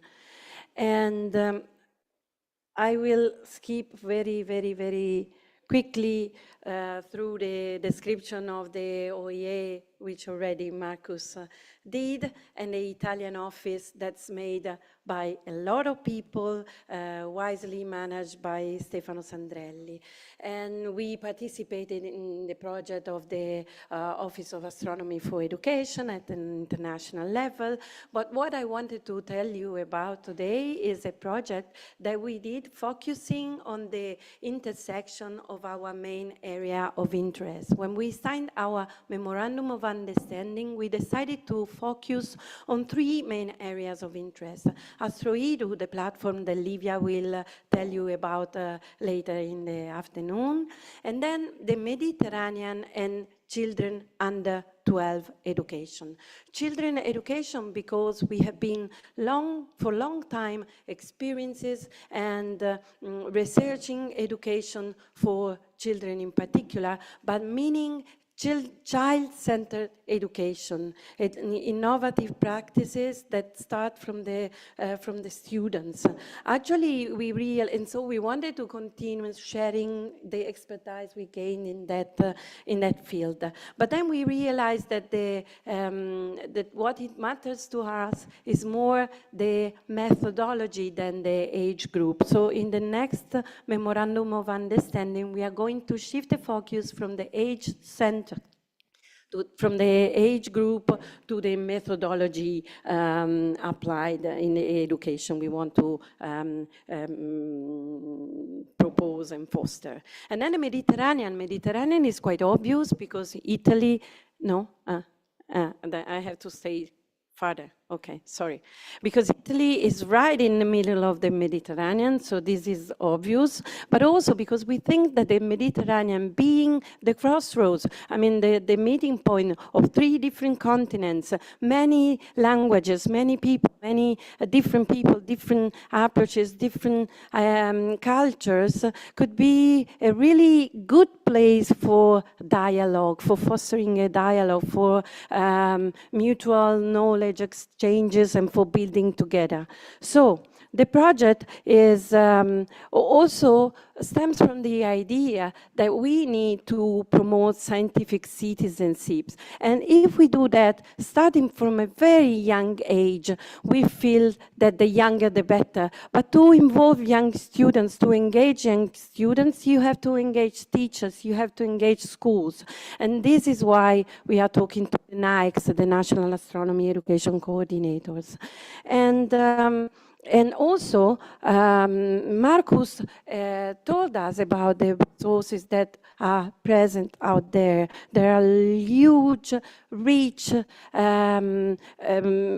And I will skip very quickly through the description of the OEA, which already Marcus did, and the Italian office that's made by a lot of people, wisely managed by Stefano Sandrelli. And we participated in the project of the Office of Astronomy for Education at an international level. But what I wanted to tell you about today is a project that we did focusing on the intersection of our main area of interest. When we signed our Memorandum of Understanding, we decided to focus on three main areas of interest. AstroEdu, the platform that Livia will tell you about later in the afternoon, and then the Mediterranean and children under 12 education. Children education because we have been for a long time experiences and researching education for children in particular, but meaning child-centered education, innovative practices that start from the students. Actually, and so we wanted to continue sharing the expertise we gained in that field. But then we realized that that what it matters to us is more the methodology than the age group. So in the next Memorandum of Understanding, we are going to shift the focus from the age center from the age group to the methodology applied in the education we want to propose and foster. And then the Mediterranean is quite obvious because Italy, I have to say farther. Okay, sorry. Because Italy is right in the middle of the Mediterranean, so this is obvious, but also because we think that the Mediterranean being the crossroads, I mean the meeting point of three different continents, many languages, many people, many different people, different approaches, different cultures, could be a really good place for dialogue, for fostering a dialogue, for mutual knowledge exchanges and for building together. So the project is also stems from the idea that we need to promote scientific citizenship. And if we do that, starting from a very young age, we feel that the younger the better. But to involve young students, to engage young students, you have to engage teachers, you have to engage schools. And this is why we are talking to the NAECs, the National Astronomy Education Coordinators. And also, Marcus told us about the resources that are present out there. There are huge, rich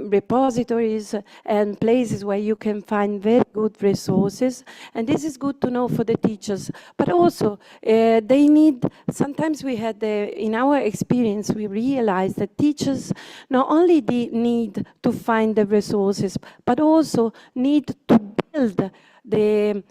repositories and places where you can find very good resources. And this is good to know for the teachers. But also, they need, sometimes we had, in our experience, we realized that teachers not only need to find the resources, but also need to build the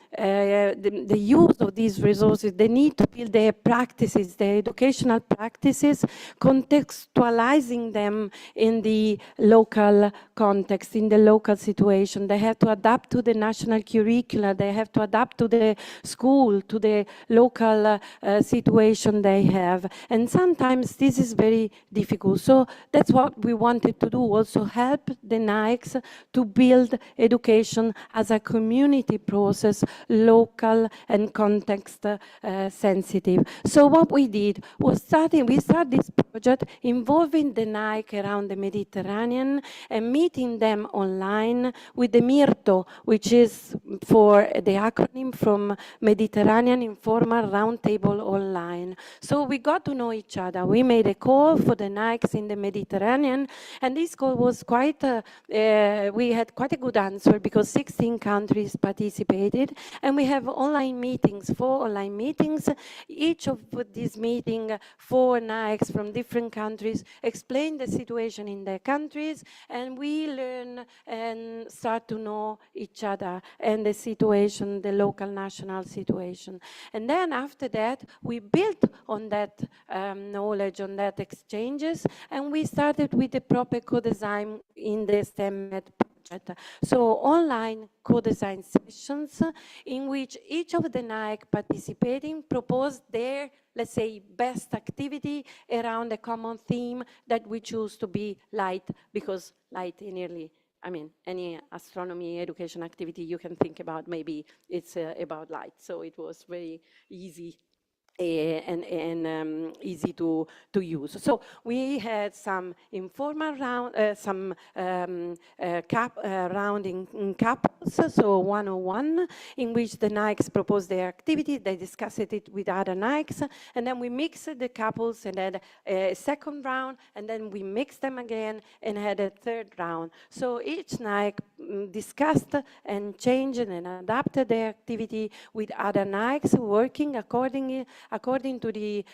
use of these resources. They need to build their practices, their educational practices, contextualizing them in the local context, in the local situation. They have to adapt to the national curricula. They have to adapt to the school, to the local situation they have. And sometimes this is very difficult. So that's what we wanted to do, also help the NAECs to build education as a community activity process, local and context sensitive. So what we did was we started this project involving the NAIC around the Mediterranean and meeting them online with the MIRTO, which is for the acronym from Mediterranean Informal Roundtable Online. So we got to know each other. We made a call for the NAICs in the Mediterranean, and this call was quite, we had quite a good answer because 16 countries participated, and we have online meetings, 4 online meetings. Each of these meetings, 4 NAICs from different countries explain the situation in their countries, and we learn and start to know each other and the situation, the local national situation. And then after that, we built on that knowledge, on that exchanges, and we started with the proper co-design in the STEMmed project. So online co-design sessions in which each of the NAIC participating proposed their, let's say, best activity around a common theme that we choose to be light, because light in nearly, I mean, any astronomy education activity you can think about, maybe it's about light. So it was very easy and easy to use. So we had some informal round, some round in couples, so 101, in which the NAICs proposed their activity, they discussed it with other NAICs, and then we mixed the couples and had a second round, and then we mixed them again and had a third round. So each NAIC discussed and changed and adapted their activity with other NAICs, working according to the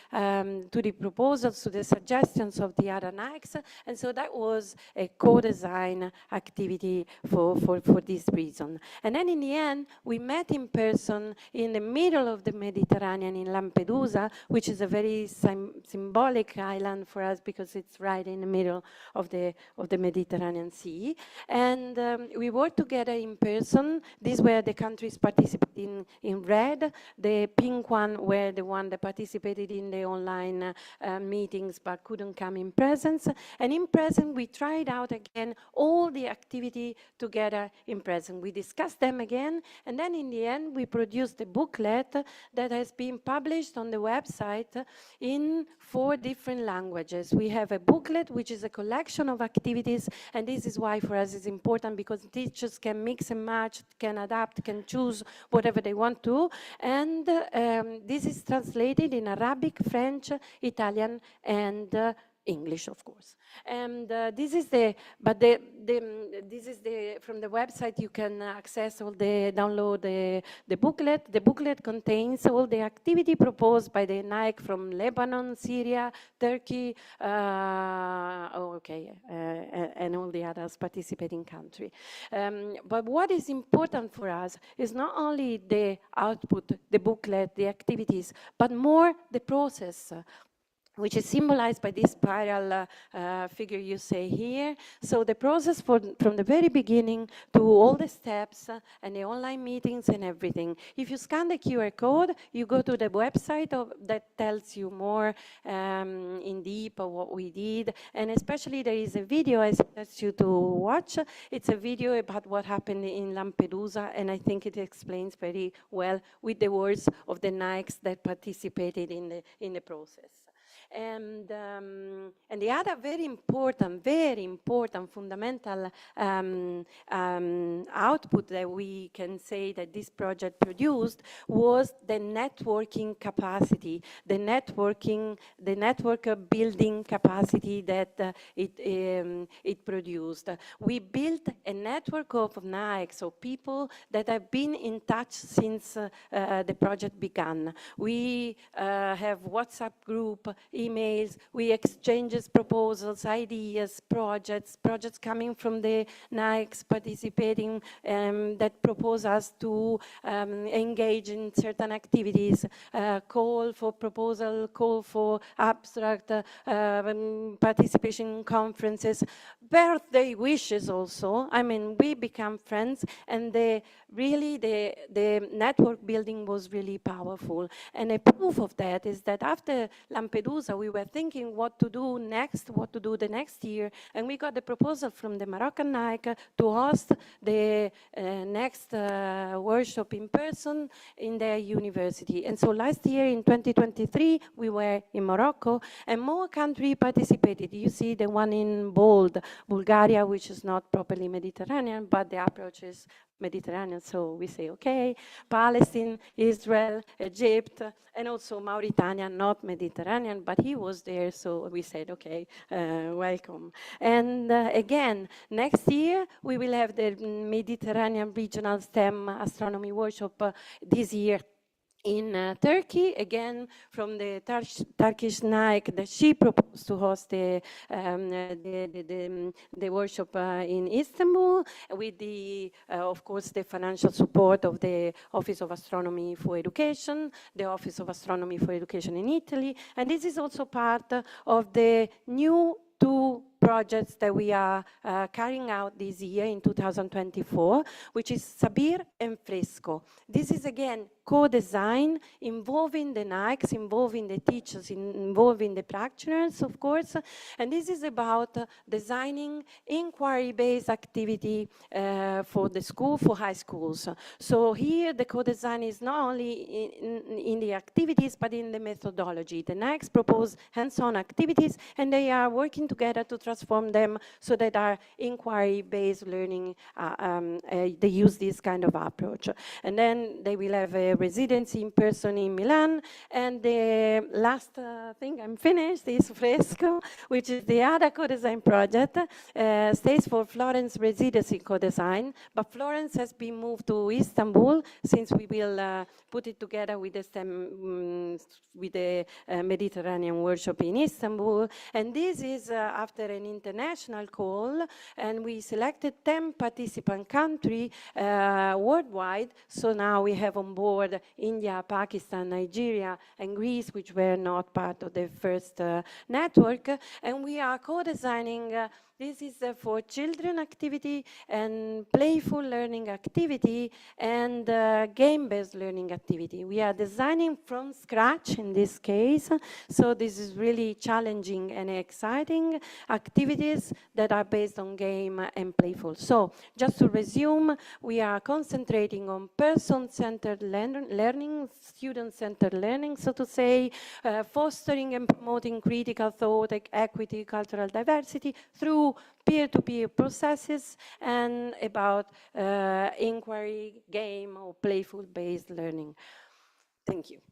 proposals, to the suggestions of the other NAICs, and so that was a co-design activity for this reason. And then in the end, we met in person in the middle of the Mediterranean in Lampedusa, which is a very symbolic island for us because it's right in the middle of the Mediterranean Sea. And we worked together in person. These were the countries participating in red. The pink one were the one that participated in the online meetings but couldn't come in presence. And in present, we tried out again all the activity together in present. We discussed them again, and then in the end, we produced a booklet that has been published on the website in 4 different languages. We have a booklet which is a collection of activities, and this is why for us it's important because teachers can mix and match, can adapt, can choose whatever they want to, and this is translated in Arabic, French, Italian, and English, of course. And this is from the website you can access download the booklet. The booklet contains all the activity proposed by the NAIC from Lebanon, Syria, Turkey, and all the others participating country. But what is important for us is not only the output, the booklet, the activities, but more the process, which is symbolized by this spiral figure you see here. So the process from the very beginning to all the steps and the online meetings and everything. If you scan the QR code, you go to the website that tells you more in deep of what we did. And especially there is a video I suggest you to watch. It's a video about what happened in Lampedusa, and I think it explains very well with the words of the NAICs that participated in the process. And the other very important, fundamental output that we can say that this project produced was the networking capacity, the network building capacity that it produced. We built a network of NAICs, so people that have been in touch since the project began. We have WhatsApp group, emails, we exchanges proposals, ideas, projects coming from the NAICs participating that propose us to engage in certain activities, call for proposal, call for abstract, participation in conferences, birthday wishes also. I mean, we become friends, and the network building was really powerful. And a proof of that is that after Lampedusa Lampedusa, we were thinking what to do next, what to do the next year, and we got the proposal from the Moroccan NIC to host the next workshop in person in their university. And so last year in 2023, we were in Morocco, and more countries participated. You see the one in bold, Bulgaria, which is not properly Mediterranean, but the approach is Mediterranean, so we say, okay, Palestine, Israel, Egypt, and also Mauritania, not Mediterranean, but he was there, so we said, okay, welcome. And again, next year, we will have the Mediterranean Regional STEM Astronomy Workshop this year in Turkey, again from the Turkish NIC, that she proposed to host the workshop in Istanbul with the, of course, the financial support of the Office of Astronomy for Education, the Office of Astronomy for Education in Italy, and this is also part of the new two projects that we are carrying out this year in 2024, which is Sabir and Fresco. This is again co-design involving the NICs, involving the teachers, involving the practitioners, of course, and this is about designing inquiry-based activity for the school, for high schools. So here the co-design is not only in the activities, but in the methodology. The NICs propose hands-on activities, and they are working together to transform them so that our inquiry-based learning, they use this kind of approach. And then they will have a residency in person in Milan. And the last thing, I'm finished, is Fresco, which is the other co-design project, stays for Florence Residency co-design. But Florence has been moved to Istanbul, since we will put it together with the STEM, with the Mediterranean workshop in Istanbul. And this is after an international call, and we selected 10 participant countries worldwide. So now we have on board India, Pakistan, Nigeria, and Greece, which were not part of the first network. And we are co-designing this is for children activity and playful learning activity and game-based learning activity. We are designing from scratch in this case, so this is really challenging and exciting activities that are based on game and playful. So just to resume, we are concentrating on person-centered learning, student-centered learning, so to say, fostering and promoting critical thought, equity, cultural diversity through peer-to-peer processes, and about inquiry, game, or playful-based learning. Thank you.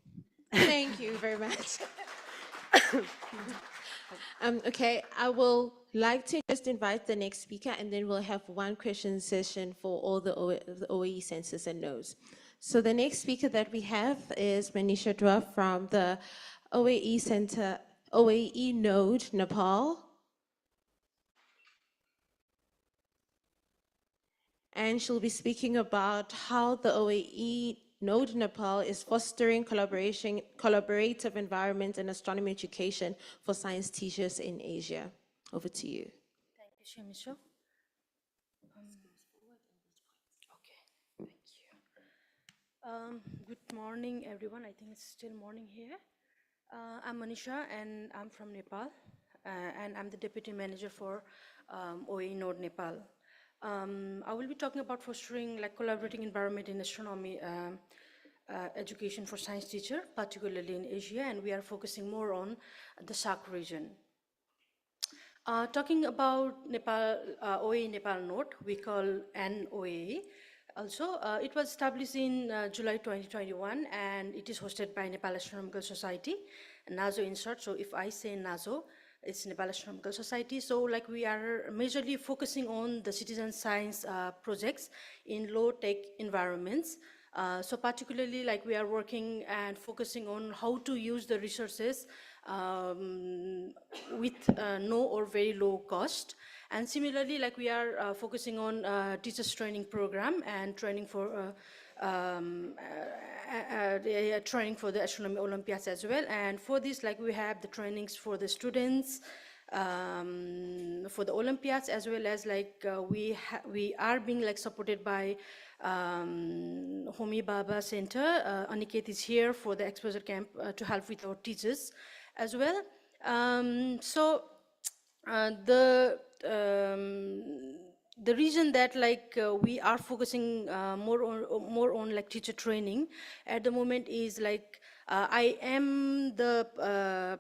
Thank you very much. Okay, I will like to just invite the next speaker, and then we'll have one question session for all the OAE census and nodes. So the next speaker that we have is Manisha Dua from the OAE Center, OAE Node, Nepal. And she'll be speaking about how the OAE Node Nepal is fostering collaborative environment and astronomy education for science teachers in Asia. Over to you. Thank you, Shemisho. Okay, thank you. Good morning, everyone. I think it's still morning here. I'm Manisha, and I'm from Nepal, and I'm the Deputy Manager for OAE Node Nepal. I will be talking about fostering collaborating environment in astronomy education for science teacher, particularly in Asia, and we are focusing more on the SAARC region. Talking about Nepal, OAE Nepal Node, we call NOAE. Also, it was established in July 2021, and it is hosted by Nepal Astronomical Society, NASO in short. So if I say NASO, it's Nepal Astronomical Society. So we are majorly focusing on the citizen science projects in low-tech environments. So particularly we are working and focusing on how to use the resources with no or very low cost. And similarly, we are focusing on teachers training program and training for training for the astronomy Olympiads as well. And for this, we have the trainings for the students, for the Olympiads, as well as we are being supported by Homi Baba Center. Aniket is here for the exposure camp to help with our teachers as well. So the reason that like we are focusing more on like teacher training at the moment is like I am the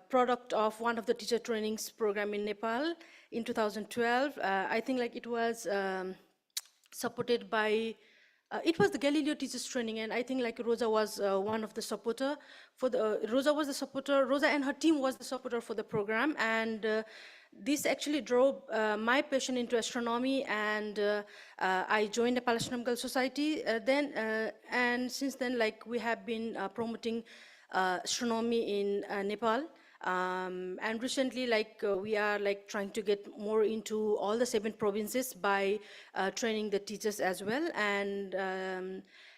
product of one of the teacher trainings program in Nepal in 2012. I think like it was supported by it was the Galileo Teachers Training, and I think like Rosa was one of the supporter for the. Rosa was the supporter. Rosa and her team was the supporter for the program, and this actually drove my passion into astronomy. And I joined the Nepal Astronomical Society. And since then, like we have been promoting astronomy in Nepal. And recently, like we are like trying to get more into all the 7 provinces by training the teachers as well, and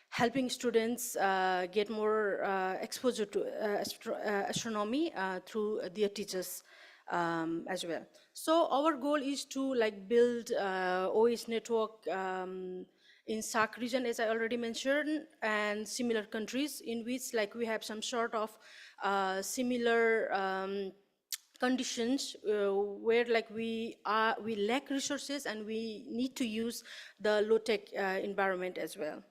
helping students get more exposure to astronomy through their teachers as well. So our goal is to like build OS network in SAARC region, as I already mentioned, and similar countries in which like we have some sort of similar conditions where like we lack resources and we need to use the low-tech environment as well.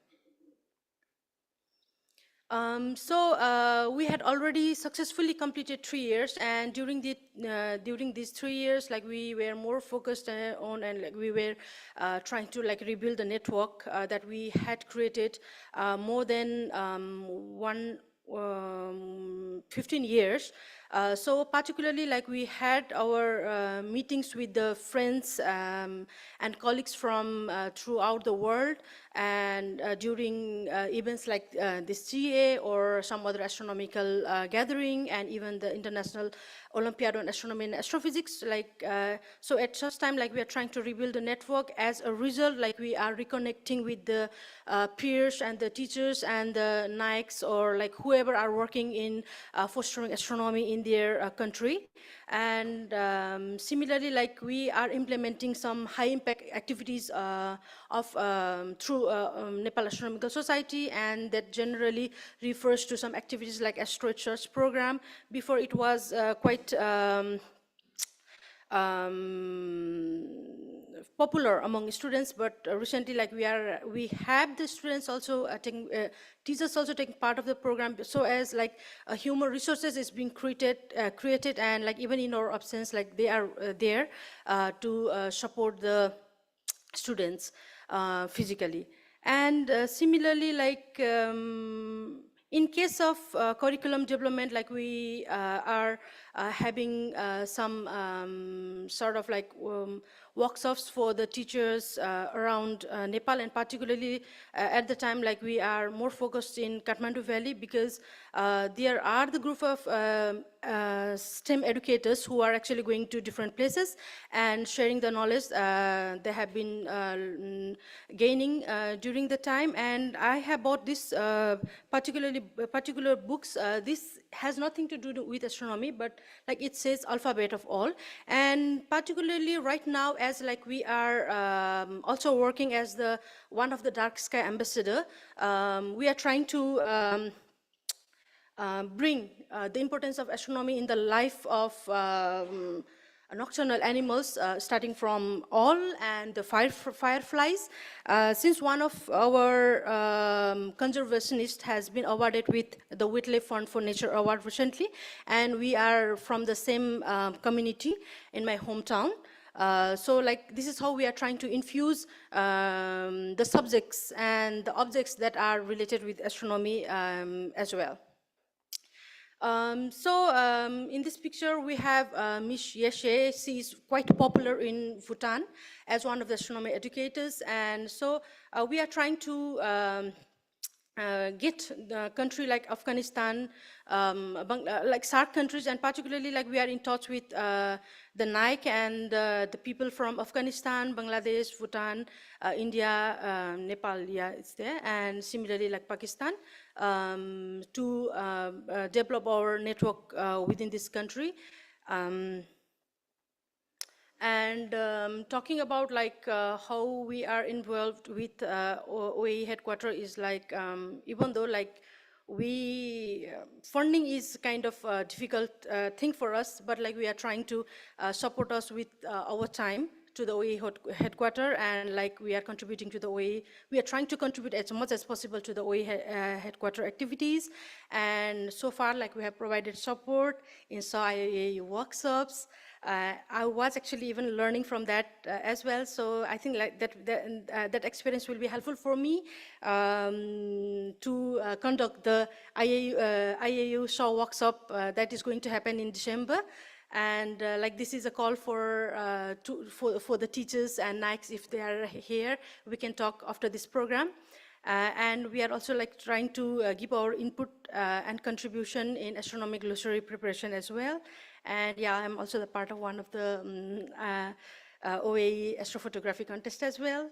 So we had already successfully completed 3 years, and during these 3 years, like we were more focused on, and like we were trying to like rebuild the network that we had created more than 15 years. So particularly like we had our meetings with the friends and colleagues from throughout the world, and during events like this GA or some other astronomical gathering, and even the International Olympiad on Astronomy and Astrophysics. Like so at such time, like we are trying to rebuild a network. As a result, like we are reconnecting with the peers and the teachers and the NICs, or like whoever are working in fostering astronomy in their country. And similarly, like we are implementing some high impact activities through Nepal Astronomical Society, and that generally refers to some activities like Asteroid Search program. Before it was quite popular among students, but recently like we have the students also teachers also taking part of the program, so as like human resources is being created, and like even in our absence, like they are there to support the students physically. And similarly, like in case of curriculum development, like we are having some sort of like workshops for the teachers around Nepal, and particularly at the time, like we are more focused in Kathmandu Valley, because there are the group of STEM educators who are actually going to different places and sharing the knowledge they have been gaining during the time. And I have bought this particular books. This has nothing to do with astronomy, but like it says alphabet of all. And particularly right now, as like we are also working as the one of the dark sky ambassador, we are trying to bring the importance of astronomy in the life of nocturnal animals, starting from owl and the fireflies. Since one of our conservationists has been awarded with the Whitley Fund for Nature Award recently, and we are from the same community in my hometown. So like this is how we are trying to infuse the subjects and the objects that are related with astronomy as well. In this picture, we have Miss Yeshe. She is quite popular in Bhutan as one of the astronomy educators. And so we are trying to get the country like Afghanistan, like SAARC countries, and particularly like we are in touch with the NIC and the people from Afghanistan, Bangladesh, Bhutan, India, Nepal, yeah, it's there, and similarly like Pakistan, to develop our network within this country. Talking about like how we are involved with OAE headquarters is like, even though like we funding is kind of a difficult thing for us, but like we are trying to support us with our time to the OAE headquarters, and like we are contributing to the OAE. We are trying to contribute as much as possible to the OAE headquarter activities, and so far like we have provided support in IAU workshops. I was actually even learning from that as well, so I think like that experience will be helpful for me to conduct the IAU SHAW workshop that is going to happen in December. And like this is a call for the teachers and NAICS, if they are here, we can talk after this program. And we are also like trying to give our input and contribution in astronomic glossary preparation as well. And yeah, I'm also the part of one of the OAE astrophotography contest as well.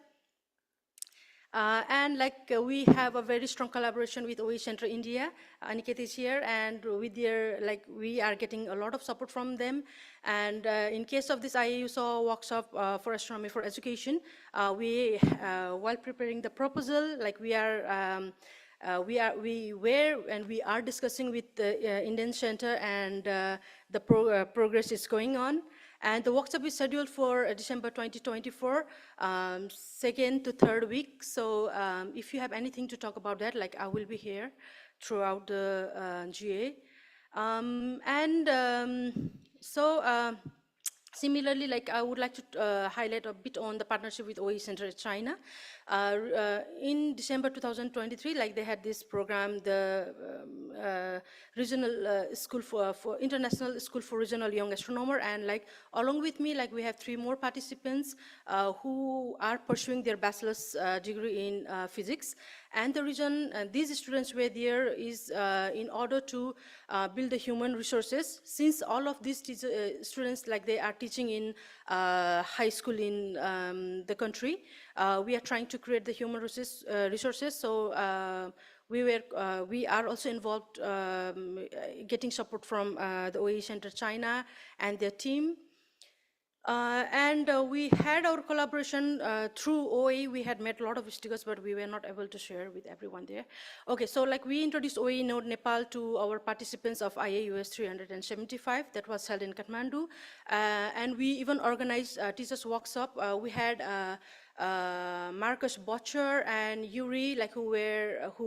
And like we have a very strong collaboration with OAE Center India. Aniket is here, and with their, like we are getting a lot of support from them. And in case of this IAU SAW workshop for astronomy for education, while preparing the proposal, like we are discussing with the Indian Center, and the progress is going on. And the workshop is scheduled for December 2024, second to third week. So if you have anything to talk about that, like I will be here throughout the GA. Similarly, like I would like to highlight a bit on the partnership with OAE Center in China. In December 2023, like they had this program, the regional school for International School for Regional Young Astronomer, and like along with me, like we have 3 more participants who are pursuing their bachelor's degree in physics. And the reason these students were there is in order to build the human resources. Since all of these students, like they are teaching in high school in the country, we are trying to create the human resources. So we are also involved getting support from the OAE Center China and their team. We had our collaboration through OAE. We had met a lot of stickers, but we were not able to share with everyone there. Okay, so like we introduced OAE Node Nepal to our participants of IAUS 375 that was held in Kathmandu. And we even organized a teachers workshop. We had Marcus Botcher and Yuri, like who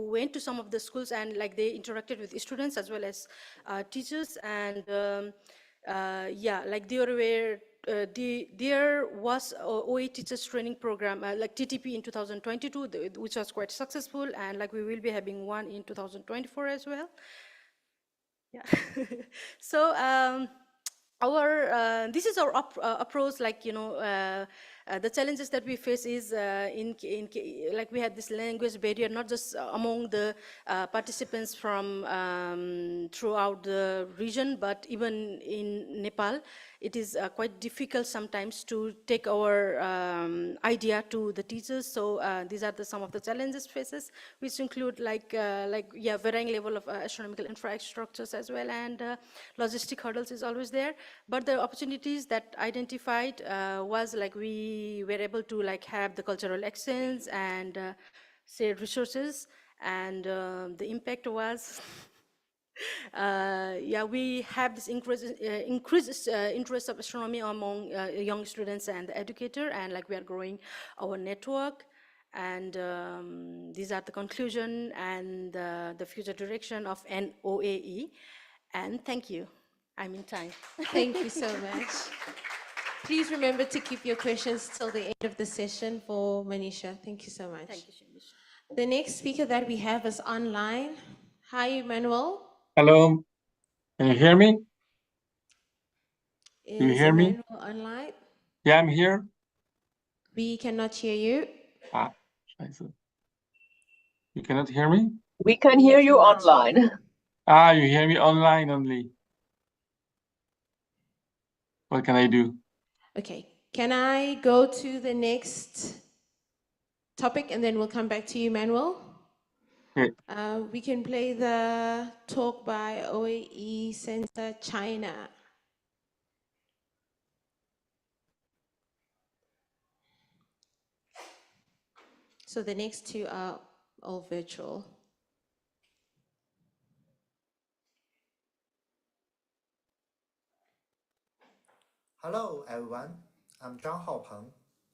went to some of the schools, and like they interacted with students as well as teachers. And yeah, like there was a OAE teachers training program, like TTP in 2022, which was quite successful, and like we will be having one in 2024 as well. Yeah. So this is our approach, like, you know, the challenges that we face is like we had this language barrier, not just among the participants from throughout the region, but even in Nepal. It is quite difficult sometimes to take our idea to the teachers. So these are some of the challenges faces, which include like varying level of astronomical infrastructures as well, and logistic hurdles is always there. But the opportunities that identified was like we were able to like have the cultural exchange and shared resources, and the impact was yeah, we have this increased interest of astronomy among young students and the educator, and like we are growing our network. And these are the conclusion and the future direction of NOAE. And thank you. I'm in time. Thank you so much. Please remember to keep your questions till the end of the session for Manisha. Thank you so much. Thank you, Shamisha. The next speaker that we have is online. Hi, Emmanuel. Hello, can you hear me? Do you hear me? Emmanuel online? Yeah, I'm here. We cannot hear you. Scheiße. You cannot hear me? We can hear you online. You hear me online only. What can I do? Okay, can I go to the next topic and then we'll come back to you, Manuel? Okay. We can play the talk by OAE Center China. So the next two are all virtual. Hello everyone, I'm Zhang Haopeng.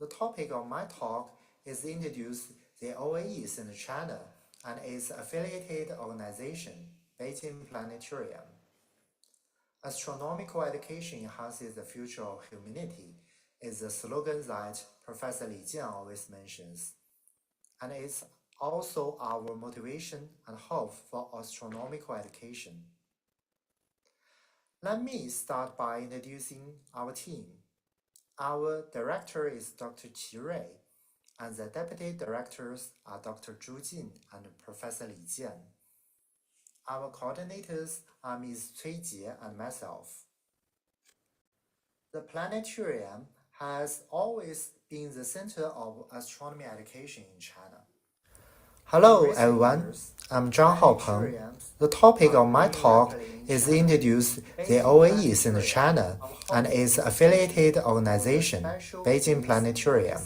The topic of my talk is to introduce the OAEs in China and its affiliated organization, Beijing Planetarium. Astronomical education enhances the future of humanity is the slogan that Professor Li Jian always mentions, and it's also our motivation and hope for astronomical education. Let me start by introducing our team. Our director is Dr. Qi Rui, and the deputy directors are Dr. Zhu Jin and Professor Li Jian. Our coordinators are Ms. Cui Jie and myself. The planetarium has always been the center of astronomy education in China. Hello everyone, I'm Zhang Haopeng. The topic of my talk is to introduce the OAEs in China and its affiliated organization, Beijing Planetarium.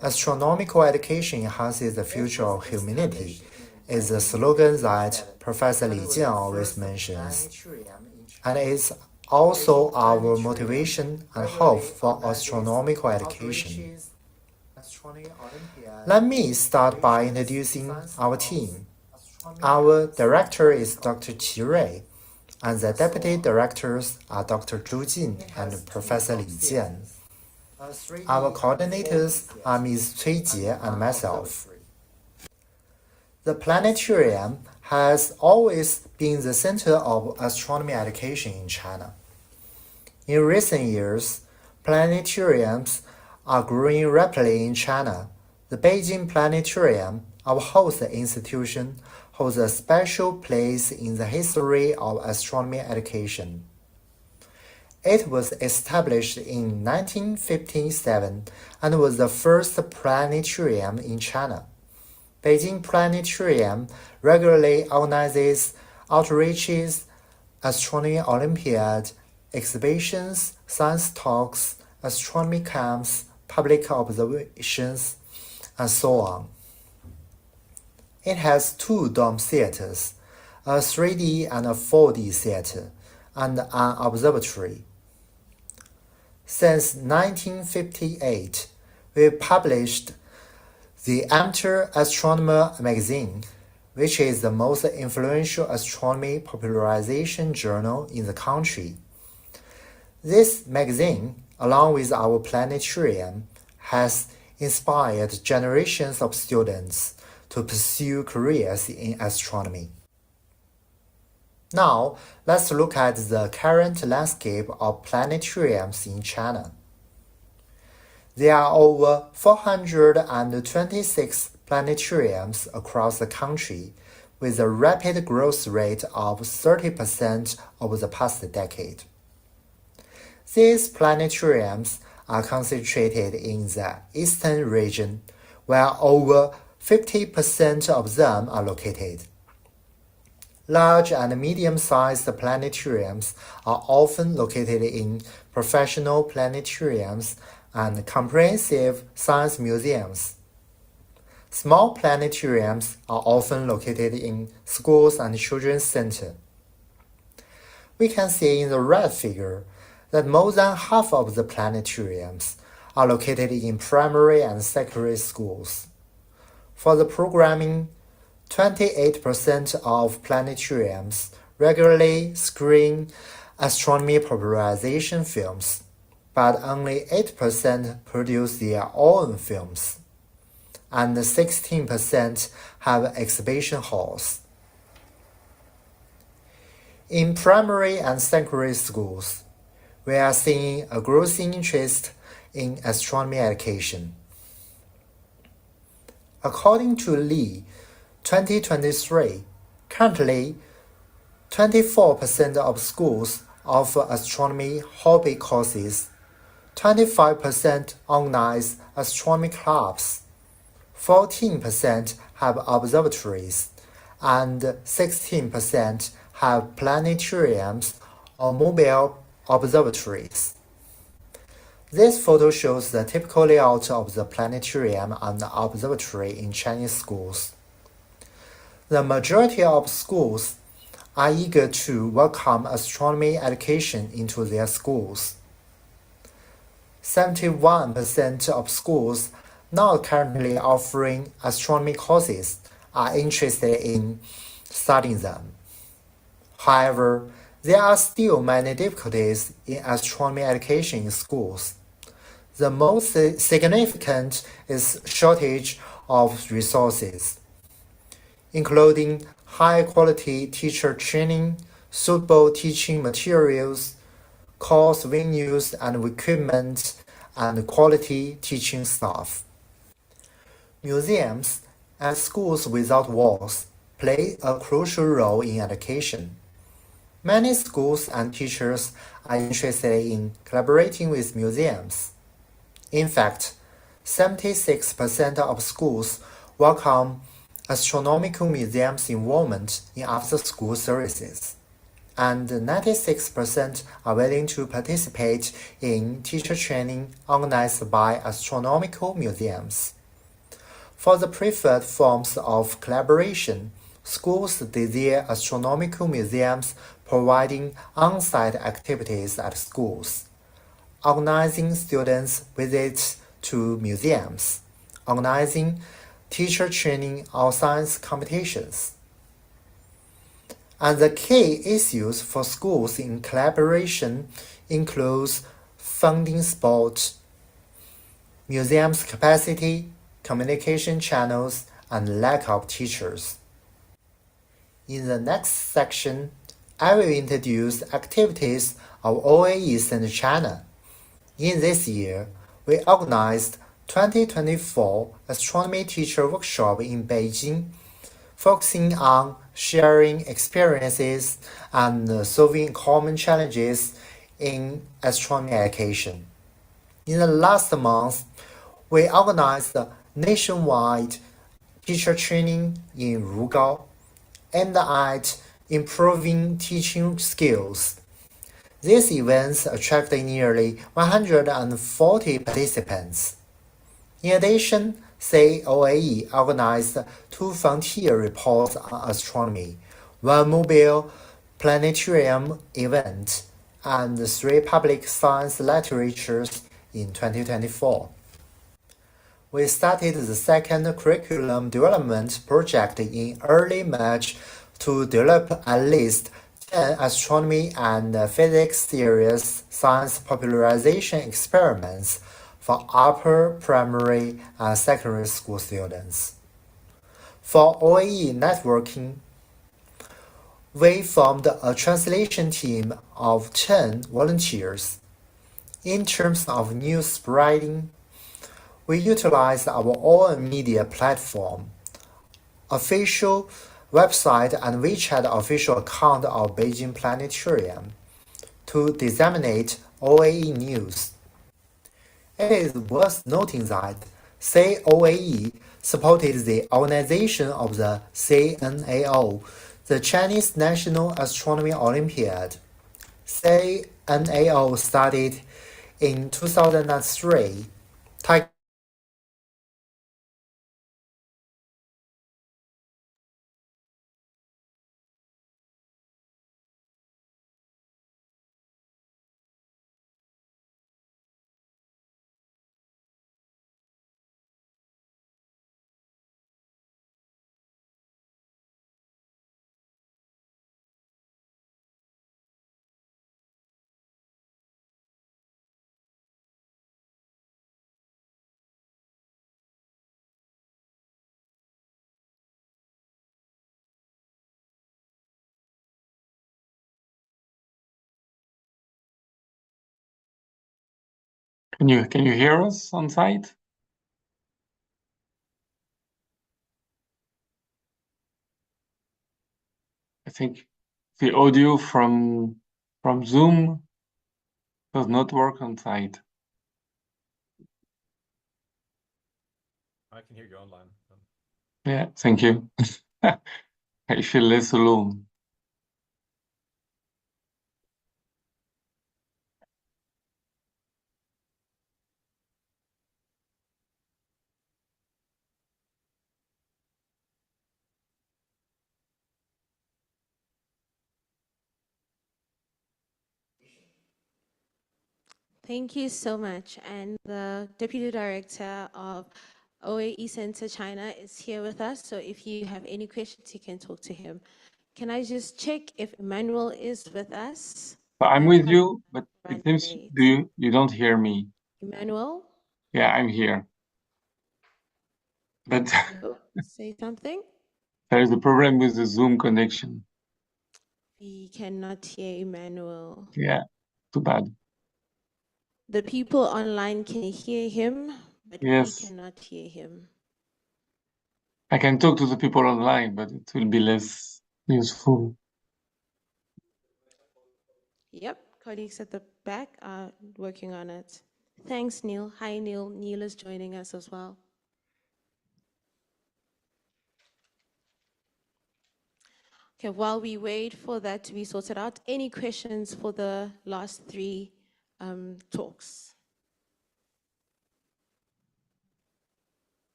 Astronomical education enhances the future of humanity is the slogan that Professor Li Jian always mentions, and it's also our motivation and hope for astronomical education. Let me start by introducing our team. Our director is Dr. Qi Rui, and the deputy directors are Dr. Zhu Jin and Professor Li Jian. Our coordinators are Ms. Cui Jie and myself. The planetarium has always been the center of astronomy education in China. In recent years, planetariums are growing rapidly in China. The Beijing Planetarium, our host institution, holds a special place in the history of astronomy education. It was established in 1957 and was the first planetarium in China. Beijing Planetarium regularly organizes outreaches, astronomy Olympiad, exhibitions, science talks, astronomy camps, public observations, and so on. It has two dome theaters, a 3D and a 4D theater, and an observatory. Since 1958, we published the Amateur Astronomer magazine, which is the most influential astronomy popularization journal in the country. This magazine, along with our planetarium, has inspired generations of students to pursue careers in astronomy. Now, let's look at the current landscape of planetariums in China. There are over 426 planetariums across the country, with a rapid growth rate of 30% over the past decade. These planetariums are concentrated in the eastern region, where over 50% of them are located. Large and medium-sized planetariums are often located in professional planetariums and comprehensive science museums. Small planetariums are often located in schools and children's centers. We can see in the red figure that more than half of the planetariums are located in primary and secondary schools. For the programming, 28% of planetariums regularly screen astronomy popularization films, but only 8% produce their own films, and 16% have exhibition halls. In primary and secondary schools, we are seeing a growing interest in astronomy education. According to Lee, 2023, currently 24% of schools offer astronomy hobby courses, 25% organize astronomy clubs, 14% have observatories, and 16% have planetariums or mobile observatories. This photo shows the typical layout of the planetarium and the observatory in Chinese schools. The majority of schools are eager to welcome astronomy education into their schools. 71% of schools not currently offering astronomy courses are interested in studying them. However, there are still many difficulties in astronomy education in schools. The most significant is shortage of resources, including high-quality teacher training, suitable teaching materials, course venues and equipment, and quality teaching staff. Museums and schools without walls play a crucial role in education. Many schools and teachers are interested in collaborating with museums. In fact, 76% of schools welcome astronomical museums' involvement in after-school services, and 96% are willing to participate in teacher training organized by astronomical museums. For the preferred forms of collaboration, schools desire astronomical museums providing on-site activities at schools, organizing students' visits to museums, organizing teacher training or science competitions. And the key issues for schools in collaboration includes funding support, museums' capacity, communication channels, and lack of teachers. In the next section, I will introduce activities of OAE Center China. In this year, we organized 2024 Astronomy Teacher Workshop in Beijing, focusing on sharing experiences and solving common challenges in astronomy education. In the last month, we organized nationwide teacher training in Rugao, aimed at improving teaching skills. These events attracted nearly 140 participants. In addition, COAE organized 2 frontier reports on astronomy, 1 mobile planetarium event, and 3 public science lectures in 2024. We started the second curriculum development project in early March to develop at least 10 astronomy and physics serious science popularization experiments for upper primary and secondary school students. For OAE networking, we formed a translation team of 10 volunteers. In terms of news spreading, we utilized our own media platform, official website and WeChat official account of Beijing Planetarium to disseminate OAE news. It is worth noting that COAE supported the organization of the CNAO, the Chinese National Astronomy Olympiad. CNAO started in 2003. Can you hear us on site? I think the audio from Zoom does not work on site. I can hear you online. Yeah, thank you. I feel less alone. Thank you so much. And the Deputy Director of OAE Center China is here with us. So if you have any questions, you can talk to him. Can I just check if Emmanuel is with us? I'm with you, but it seems late. you don't hear me. Emmanuel, Yeah, I'm here. But say something. there is a problem with the Zoom connection. We cannot hear Emmanuel. Yeah, too bad. The people online can hear him, but Yes. we cannot hear him. I can talk to the people online, but it will be less useful. Yep, colleagues at the back are working on it. Thanks, Neil. Hi, Neil. Neil is joining us as well. Okay, while we wait for that to be sorted out, any questions for the last three talks?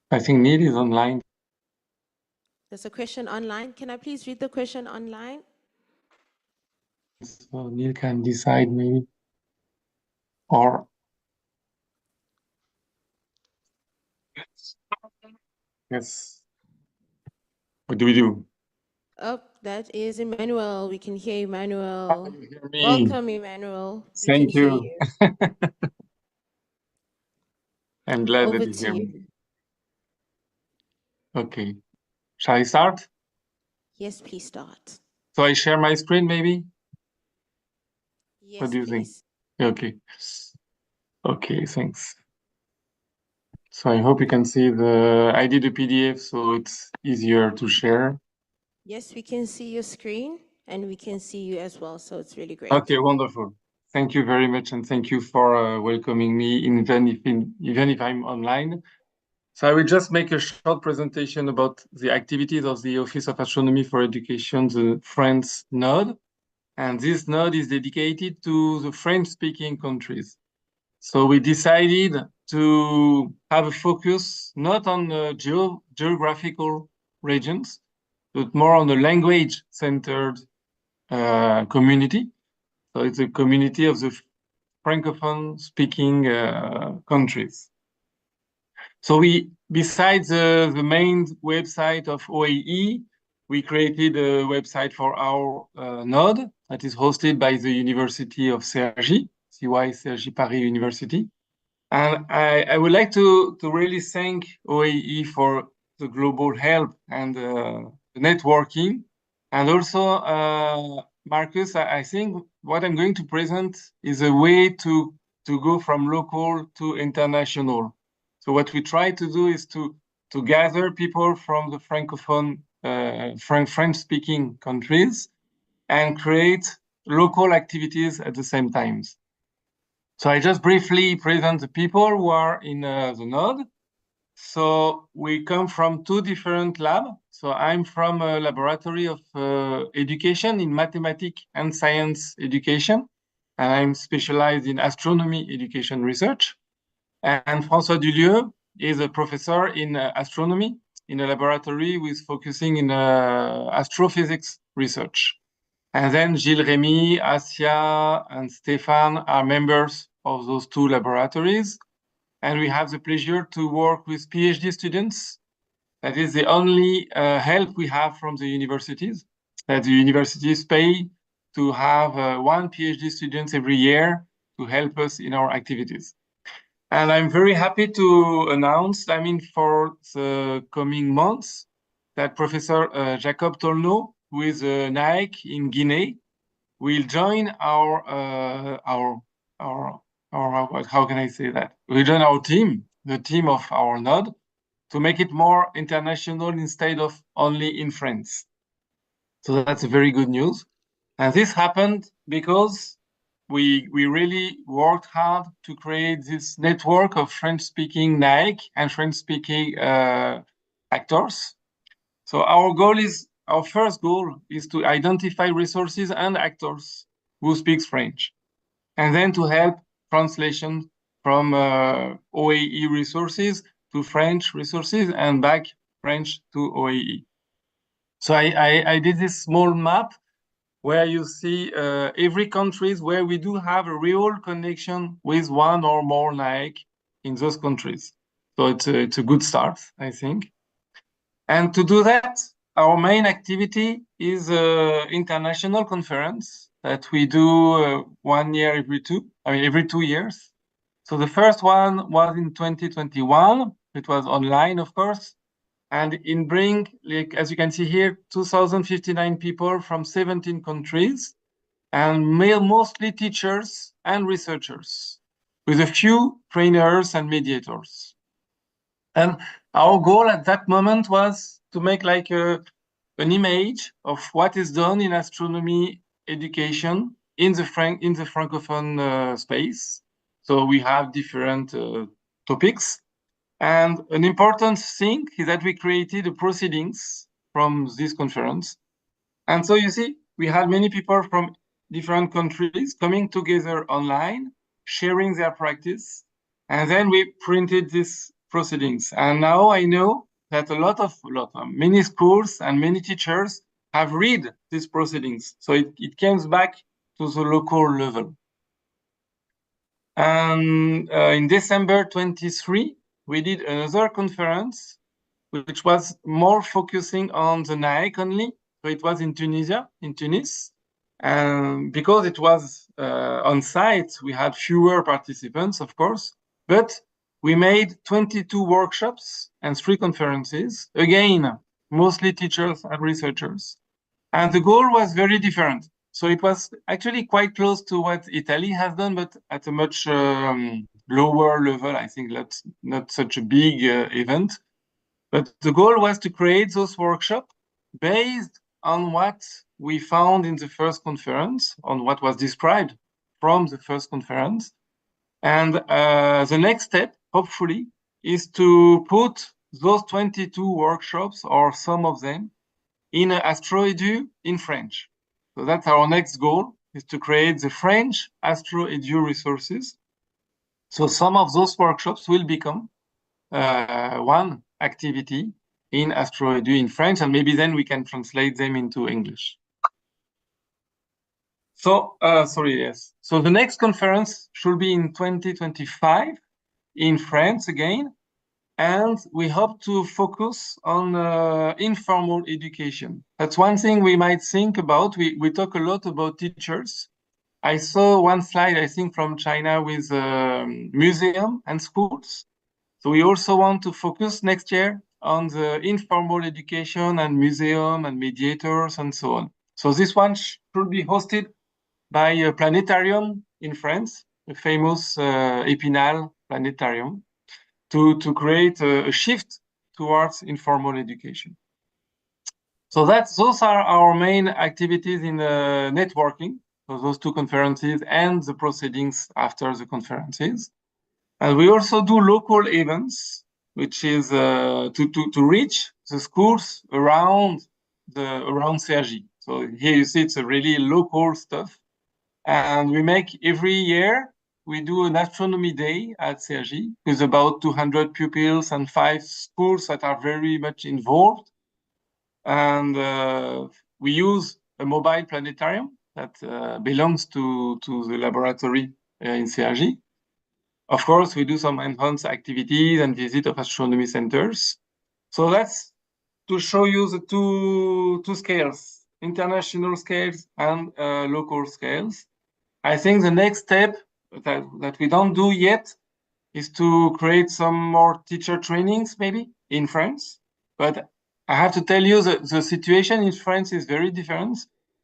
I think Neil is online. There's a question online. Can I please read the question online? So Neil can decide maybe. Or yes. What do we do? Oh, that is Emmanuel. We can hear Emmanuel. You hear me? Welcome, Emmanuel. We Thank can hear you. you. I'm glad Over that you to hear you. me. Okay. Shall I start? Yes, please start. So I share my screen maybe? Yes, What do you please. think? Okay. Okay, thanks. So I hope you can see I did a PDF, so it's easier to share. Yes, we can see your screen and we can see you as well, so it's really great. Okay, wonderful. Thank you very much, and thank you for welcoming me, even if I'm online. So I will just make a short presentation about the activities of the Office of Astronomy for Education, the France node. And this node is dedicated to the French-speaking countries. So we decided to have a focus not on geographical regions, but more on the language-centered community. So it's a community of the Francophone-speaking countries. So besides the main website of OAE, we created a website for our node that is hosted by the University of Cergy, CY Cergy Paris University. And I would like to really thank OAE for the global help and the networking. And also, Marcus, I think what I'm going to present is a way to go from local to international. So what we try to do is to gather people from the Francophone, French-speaking countries and create local activities at the same time. So I just briefly present the people who are in the node. So we come from two different labs. So I'm from a laboratory of education in mathematics and science education. And I'm specialized in astronomy education research. And François Dulieu is a professor in astronomy in a laboratory with focusing in astrophysics research. And then Gilles Rémy, Asia, and Stéphane are members of those two laboratories. And we have the pleasure to work with PhD students. That is the only help we have from the universities, that the universities pay to have one PhD student every year to help us in our activities. And I'm very happy to announce, for the coming months, that Professor Jacob Tolno, who is a NAEC in Guinea, will join how can I say that? Will join our team, the team of our node, to make it more international instead of only in France. So that's very good news. And this happened because we really worked hard to create this network of French-speaking NAEC and French-speaking actors. So our first goal is to identify resources and actors who speak French, and then to help translation from OAE resources to French resources and back French to OAE. So I did this small map where you see every countries where we do have a real connection with one or more NAEC in those countries. So it's a good start, I think. And to do that, our main activity is international conference that we do 1 year every 2 years. So the first one was in 2021. It was online, of course. And in bring, like, as you can see here, 2,059 people from 17 countries, and mostly teachers and researchers, with a few trainers and mediators. And our goal at that moment was to make like an image of what is done in astronomy education in the Francophone space. So we have different topics. And an important thing is that we created the proceedings from this conference. And so you see, we had many people from different countries coming together online, sharing their practice. And then we printed these proceedings. And now I know that many schools and many teachers have read these proceedings. So it comes back to the local level. And in December 23, we did another conference, which was more focusing on the NAEC only. So it was in Tunisia, in Tunis. And because it was on site, we had fewer participants, of course, but we made 22 workshops and 3 conferences, again, mostly teachers and researchers. And the goal was very different. So it was actually quite close to what Italy has done, but at a much lower level. I think that's not such a big event. But the goal was to create those workshops based on what we found in the first conference, on what was described from the first conference. And the next step, hopefully, is to put those 22 workshops, or some of them, in AstroEdu in French. So that's our next goal, is to create the French AstroEdu resources. So some of those workshops will become one activity in AstroEdu in French, and maybe then we can translate them into English. So, yes. So the next conference should be in 2025 in France again. And we hope to focus on informal education. That's one thing we might think about. We talk a lot about teachers. I saw one slide, I think, from China with museum and schools. So we also want to focus next year on the informal education and museum and mediators and so on. So this one should be hosted by a planetarium in France, a famous Épinal planetarium, to create a shift towards informal education. So those are our main activities in networking, so those 2 conferences and the proceedings after the conferences. And we also do local events, which is to reach the schools around Cergy. So here you see it's a really local stuff. And we make every year, we do an astronomy day at Cergy with about 200 pupils and 5 schools that are very much involved. And we use a mobile planetarium that belongs to the laboratory in Cergy. Of course, we do some enhanced activities and visit of astronomy centers. So that's to show you the two scales, international scales and local scales. I think the next step that we don't do yet is to create some more teacher trainings, maybe in France. But I have to tell you that the situation in France is very different,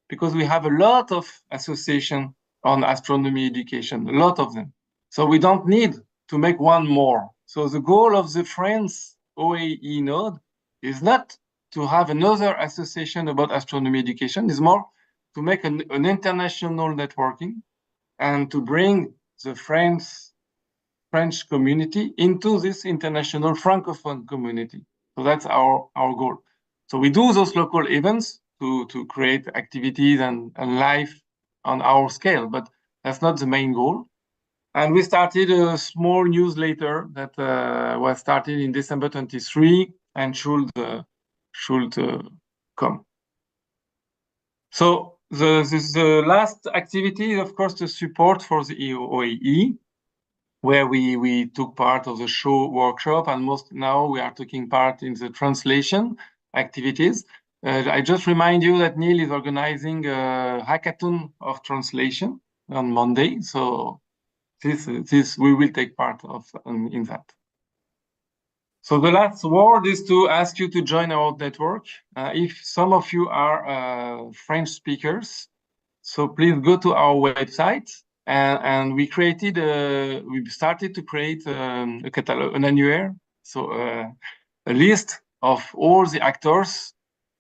because we have a lot of associations on astronomy education, a lot of them. So we don't need to make one more. So the goal of the France OAE node is not to have another association about astronomy education, it's more to make an international networking and to bring the French community into this international Francophone community. So that's our goal. So we do those local events to create activities and life on our scale, but that's not the main goal. And we started a small newsletter that was started in December 23 and should come. So The last activity is, of course, the support for the OAE, where we took part of the show workshop, and now we are taking part in the translation activities. I just remind you that Neil is organizing a hackathon of translation on Monday, so this we will take part of in that. So the last word is to ask you to join our network. If some of you are French speakers, so please go to our website, and we started to create a catalog, an annuaire, so a list of all the actors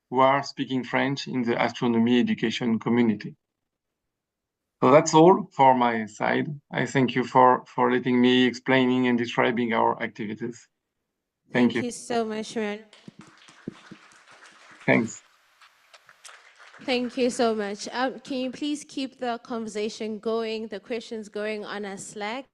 who are speaking French in the astronomy education community. So that's all for my side. I thank you for letting me explaining and describing our activities. Thank you. Thank you so much, man. Thanks. Thank you so much. Can you please keep the conversation going, the questions going on our Slack?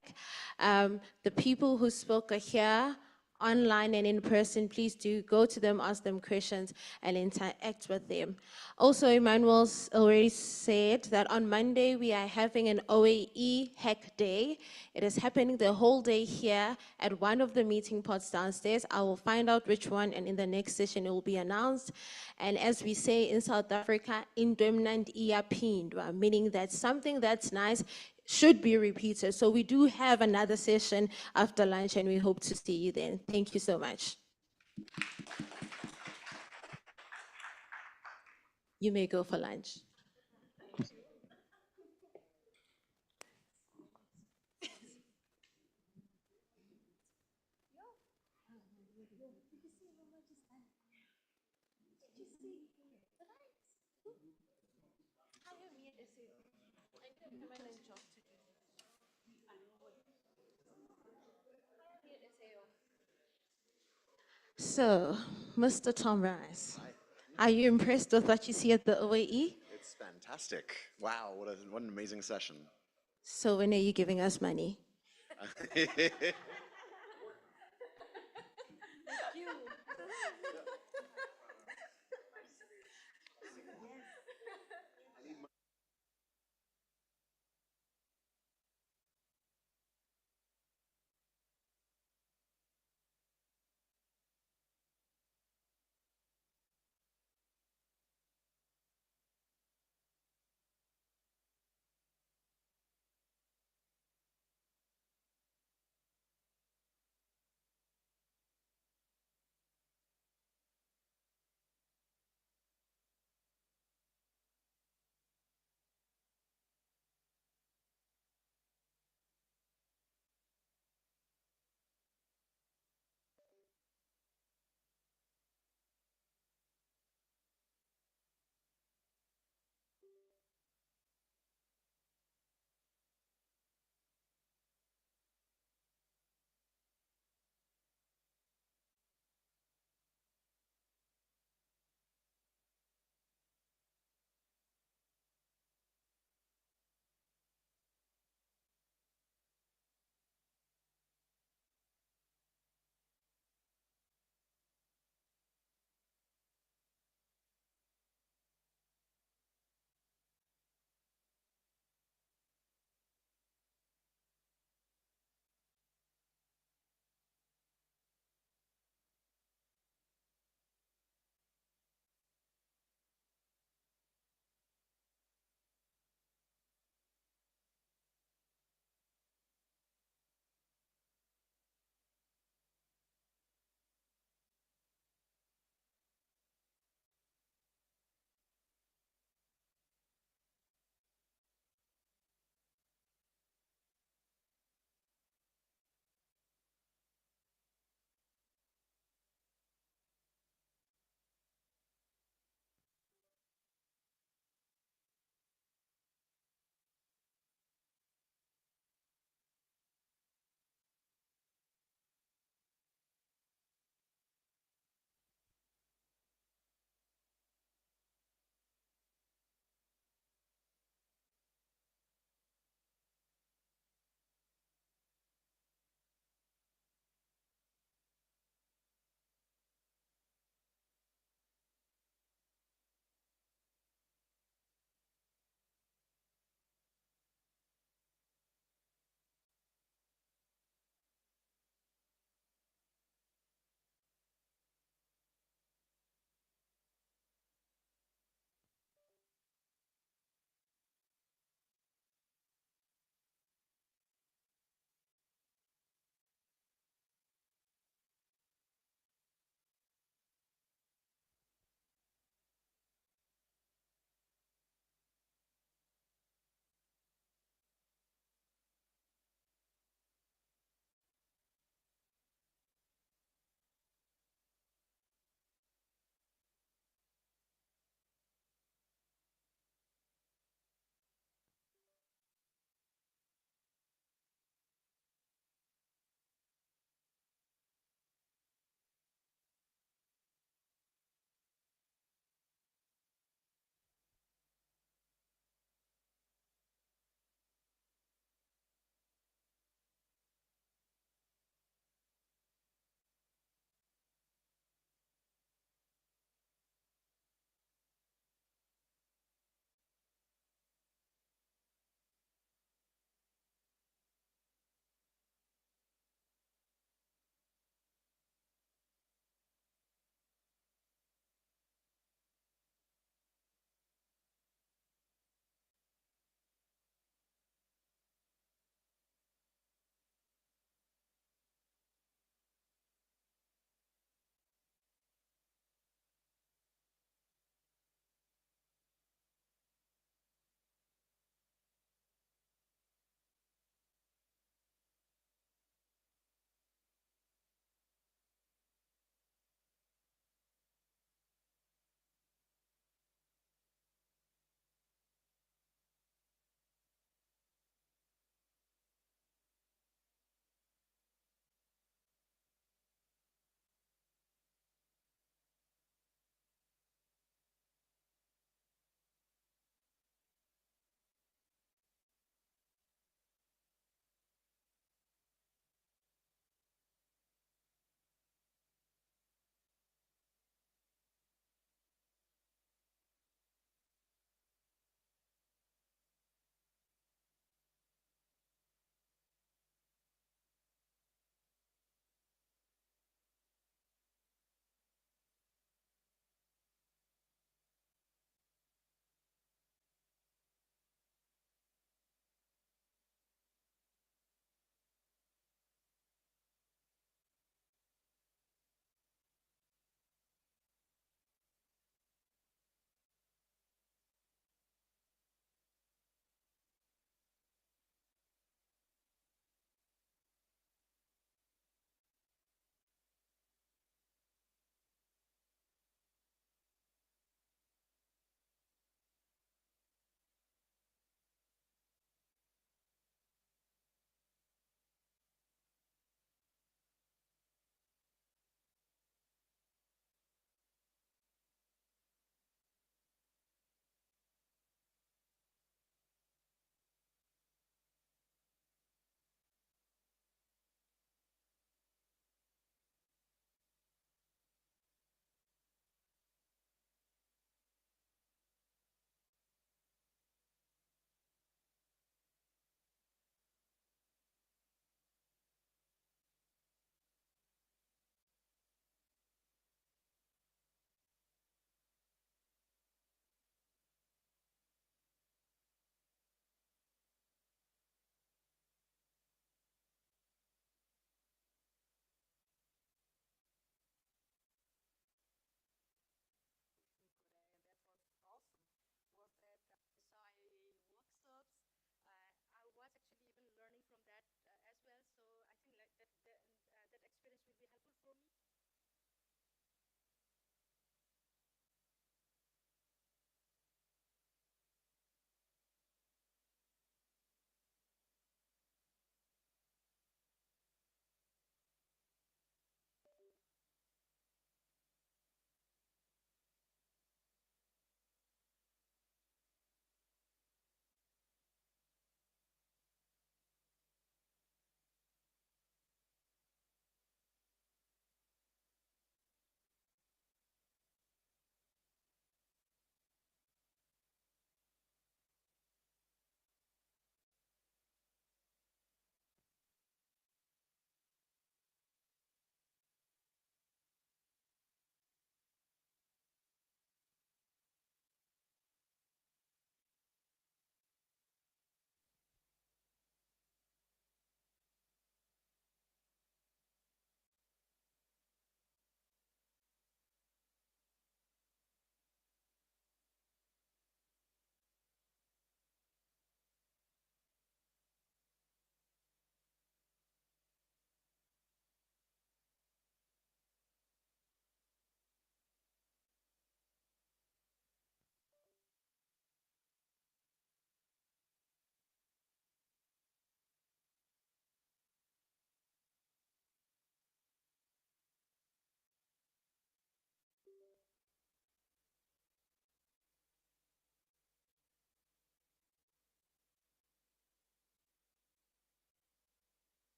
The people who spoke are here, online and in person. Please do go to them, ask them questions, and interact with them. Also, Emmanuel's already said that on Monday we are having an OAE Hack Day. It is happening the whole day here at one of the meeting pots downstairs. I will find out which one, and in the next session it will be announced. And as we say in South Africa, indwemnant iyapindwa, meaning that something that's nice should be repeated. So we do have another session after lunch, and we hope to see you then. Thank you so much. You may go for lunch. So, Mr. Tom Rice, are you impressed with what you see at the OAE? It's fantastic. Wow, what an amazing session. So when are you giving us money?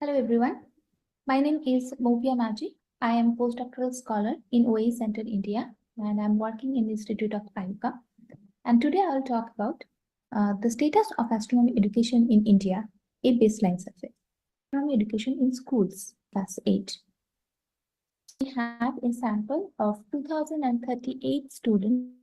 Hello everyone. My name is Movia Maji. I am postdoctoral scholar in OAE Center, India, and I'm working in the Institute of IUCA. And today I'll talk about the status of astronomy education in India, a baseline survey. Astronomy education in schools, class 8. We have a sample of 2,038 students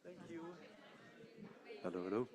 Thank you. Hello, hello.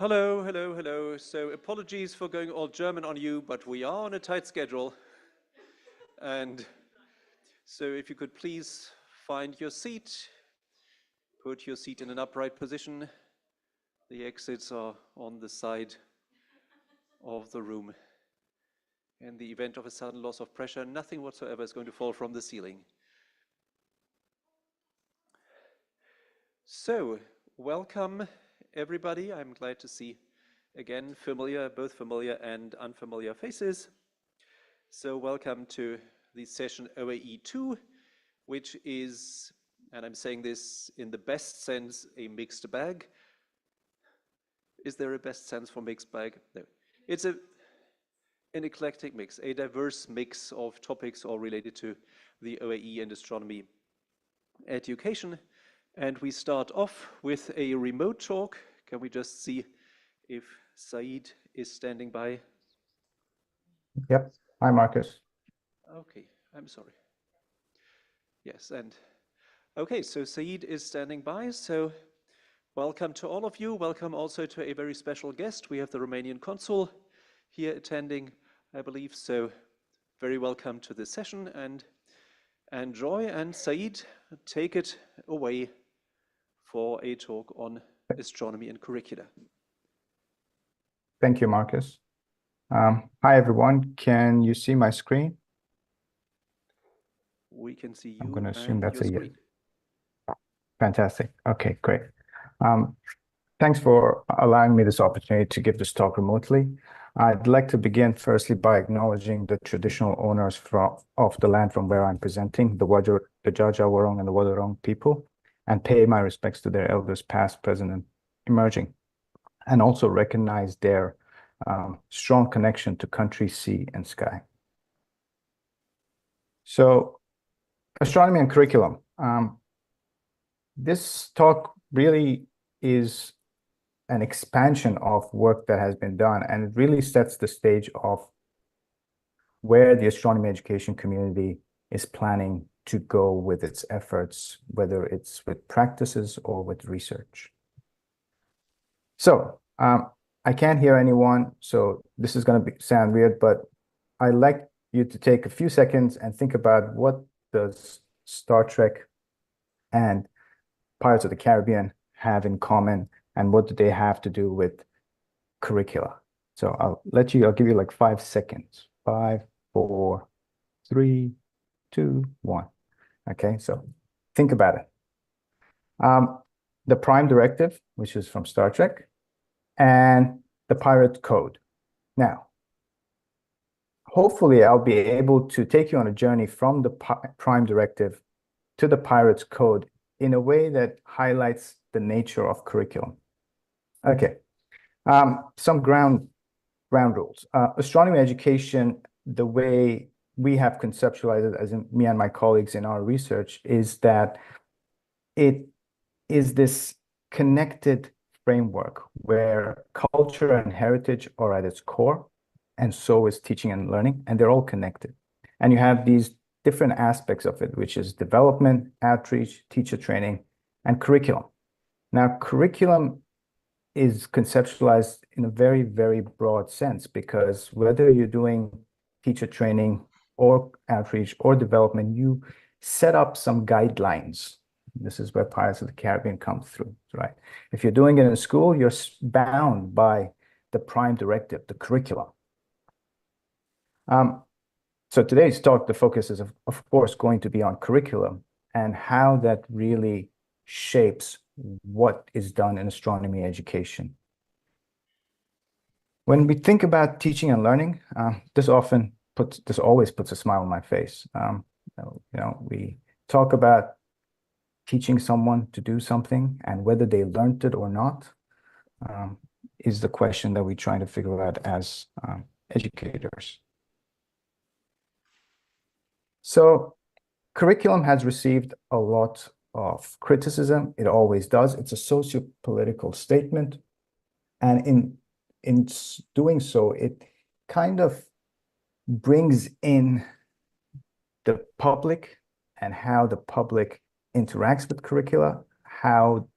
Hello, hello, hello. So apologies for going all German on you, but we are on a tight schedule. And so if you could please find your seat, put your seat in an upright position. The exits are on the side of the room. In the event of a sudden loss of pressure, nothing whatsoever is going to fall from the ceiling. So, welcome everybody. I'm glad to see again both familiar and unfamiliar faces. So welcome to the session OAE 2, which is, and I'm saying this in the best sense, a mixed bag. Is there a best sense for mixed bag? No. It's an eclectic mix, a diverse mix of topics all related to the OAE and astronomy education. And we start off with a remote talk. Can we just see if Said is standing by? Yep. Hi, Marcus. Okay, I'm sorry. Yes, and okay, so Said is standing by. So welcome to all of you. Welcome also to a very special guest. We have the Romanian consul here attending, I believe. So very welcome to this session and enjoy. And Said, take it away for a talk on astronomy and curricula. Thank you, Marcus. Hi, everyone. Can you see my screen? We can see you. I'm going to assume that's your a screen. yes. Fantastic. Okay, great. Thanks for allowing me this opportunity to give this talk remotely. I'd like to begin firstly by acknowledging the traditional owners of the land from where I'm presenting, the Jaja Wurrung and the Wadawurrung people, and pay my respects to their elders past, present, and emerging, and also recognize their strong connection to country, sea, and sky. So, astronomy and curriculum. This talk really is an expansion of work that has been done, and it really sets the stage of where the astronomy education community is planning to go with its efforts, whether it's with practices or with research. So, I can't hear anyone, so this is going to sound weird, but I'd like you to take a few seconds and think about what does Star Trek and Pirates of the Caribbean have in common, and what do they have to do with curricula? So I'll give you like 5 seconds. 5, 4, 3, 2, 1. Okay, so think about it. The Prime Directive, which is from Star Trek, and the Pirate Code. Now, hopefully I'll be able to take you on a journey from the Prime Directive to the Pirates Code in a way that highlights the nature of curriculum. Okay, some ground rules. Astronomy education, the way we have conceptualized it, as in me and my colleagues in our research, is that it is this connected framework where culture and heritage are at its core, and so is teaching and learning, and they're all connected. And you have these different aspects of it, which is development, outreach, teacher training, and curriculum. Now, curriculum is conceptualized in a very, very broad sense, because whether you're doing teacher training or outreach or development, you set up some guidelines. This is where Pirates of the Caribbean comes through, right? If you're doing it in school, you're bound by the prime directive, the curriculum. So today's talk, the focus is, of course, going to be on curriculum and how that really shapes what is done in astronomy education. When we think about teaching and learning, this always puts a smile on my face. We talk about teaching someone to do something, and whether they learned it or not is the question that we're trying to figure out as educators. So curriculum has received a lot of criticism. It always does. It's a socio-political statement. And in doing so, it kind of brings in the public and how the public interacts with curricula, how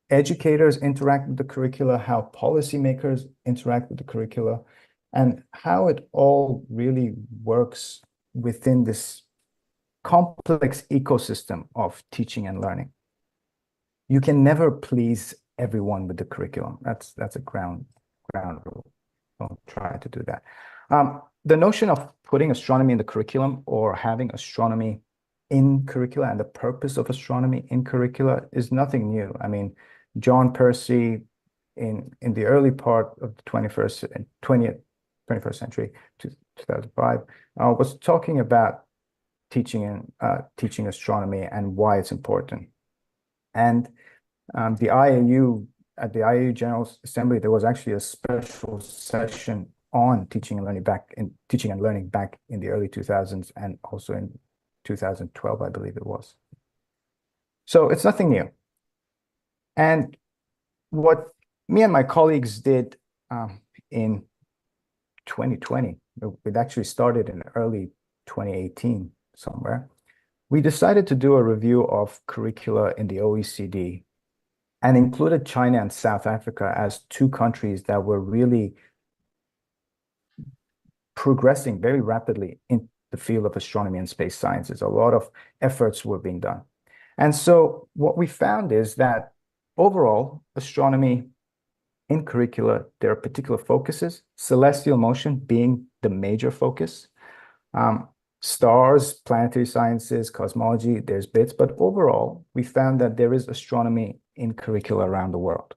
educators interact with the curricula, how policymakers interact with the curricula, and how it all really works within this complex ecosystem of teaching and learning. You can never please everyone with the curriculum. That's a ground rule. Don't try to do that. The notion of putting astronomy in the curriculum or having astronomy in curricula and the purpose of astronomy in curricula is nothing new. I mean, John Percy in the early part of the 21st century, 2005, was talking about teaching astronomy and why it's important. And at the IAU General Assembly, there was actually a special session on teaching and learning back in the early 2000s, and also in 2012, I believe it was. So it's nothing new. And what me and my colleagues did in 2020, it actually started in early 2018 somewhere, we decided to do a review of curricula in the OECD and included China and South Africa as two countries that were really progressing very rapidly in the field of astronomy and space sciences. A lot of efforts were being done. And so what we found is that overall, astronomy in curricula, there are particular focuses, celestial motion being the major focus. Stars, planetary sciences, cosmology, there's bits, but overall, we found that there is astronomy in curricula around the world.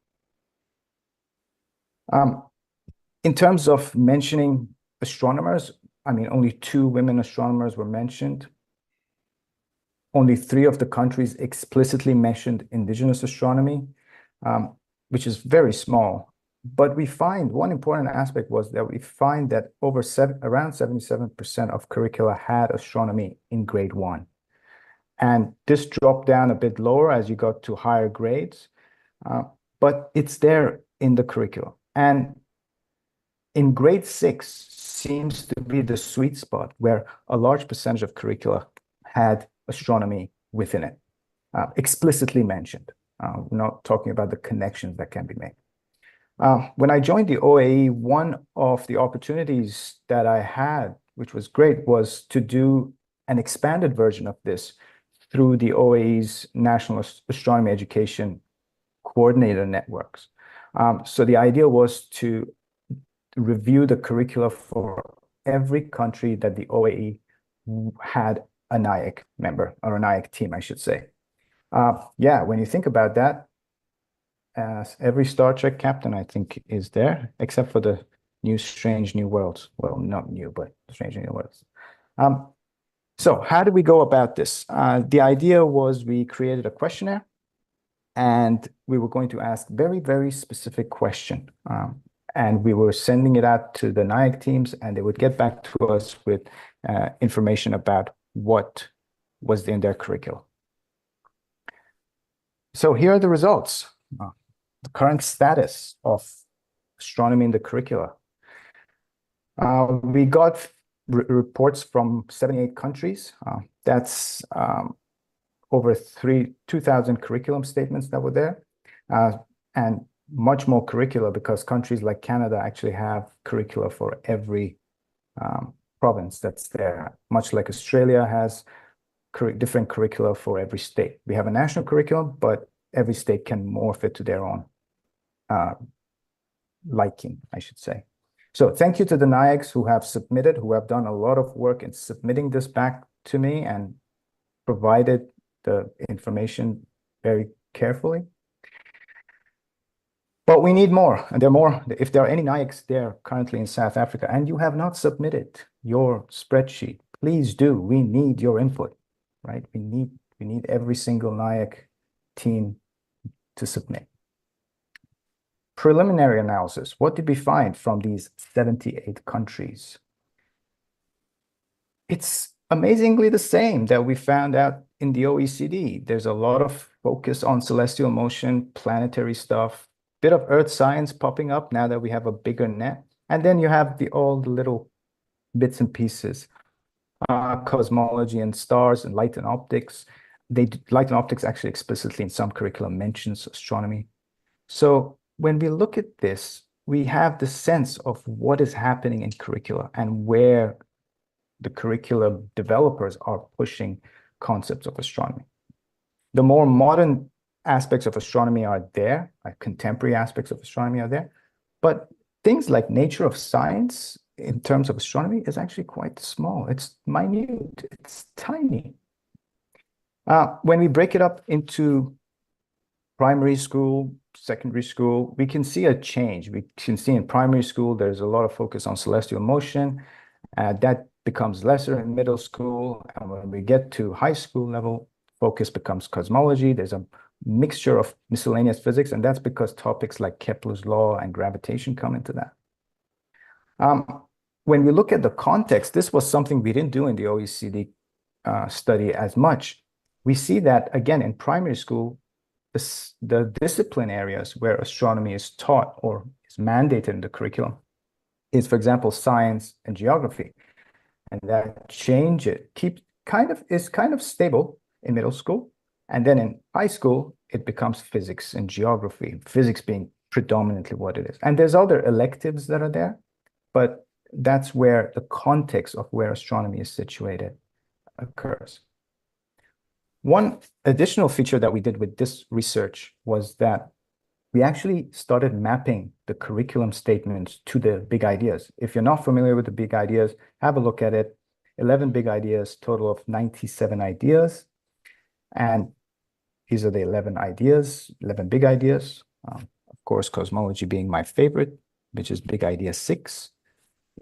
In terms of mentioning astronomers, I mean, only 2 women astronomers were mentioned. Only 3 of the countries explicitly mentioned indigenous astronomy, which is very small. But we find one important aspect was that we find that around 77% of curricula had astronomy in grade 1. And this dropped down a bit lower as you got to higher grades, but it's there in the curriculum. And in grade 6 seems to be the sweet spot where a large percentage of curricula had astronomy within it, explicitly mentioned. We're not talking about the connections that can be made. When I joined the OAE, one of the opportunities that I had, which was great, was to do an expanded version of this through the OAE's National Astronomy Education Coordinator networks. So the idea was to review the curricula for every country that the OAE had a NIAC member, or a NIAC team, I should say. Yeah, when you think about that, every Star Trek captain, I think, is there, except for the new Strange New Worlds. Well, not new, but Strange New Worlds. So how did we go about this? The idea was we created a questionnaire, and we were going to ask very, very specific question. And we were sending it out to the NIAC teams, and they would get back to us with information about what was in their curriculum. So here are the results. The current status of astronomy in the curricula. We got reports from 78 countries. That's over 2,000 curriculum statements that were there, and much more curricula because countries like Canada actually have curricula for every province that's there, much like Australia has different curricula for every state. We have a national curriculum, but every state can morph it to their own liking, I should say. So thank you to the NIACs who have submitted, who have done a lot of work in submitting this back to me and provided the information very carefully. But we need more, and there are more. If there are any NIACs there currently in South Africa, and you have not submitted your spreadsheet, please do. We need your input, right? We need every single NIAC team to submit. Preliminary analysis. What did we find from these 78 countries? It's amazingly the same that we found out in the OECD. There's a lot of focus on celestial motion, planetary stuff, bit of earth science popping up now that we have a bigger net. And then you have all the little bits and pieces, cosmology and stars and light and optics. Light and optics actually explicitly in some curriculum mentions astronomy. So when we look at this, we have the sense of what is happening in curricula and where the curriculum developers are pushing concepts of astronomy. The more modern aspects of astronomy are there, like contemporary aspects of astronomy are there, but things like nature of science in terms of astronomy is actually quite small. It's minute, it's tiny. When we break it up into primary school, secondary school, we can see a change. We can see in primary school, there's a lot of focus on celestial motion. That becomes lesser in middle school. And when we get to high school level, focus becomes cosmology. There's a mixture of miscellaneous physics, and that's because topics like Kepler's law and gravitation come into that. When we look at the context, this was something we didn't do in the OECD study as much. We see that, again, in primary school, the discipline areas where astronomy is taught or is mandated in the curriculum is, for example, science and geography. And that change is kind of stable in middle school. And then in high school, it becomes physics and geography, physics being predominantly what it is. And there's other electives that are there, but that's where the context of where astronomy is situated occurs. One additional feature that we did with this research was that we actually started mapping the curriculum statements to the big ideas. If you're not familiar with the big ideas, have a look at it. 11 big ideas, total of 97 ideas. And these are the 11 ideas, 11 big ideas. Of course, cosmology being my favorite, which is big idea 6.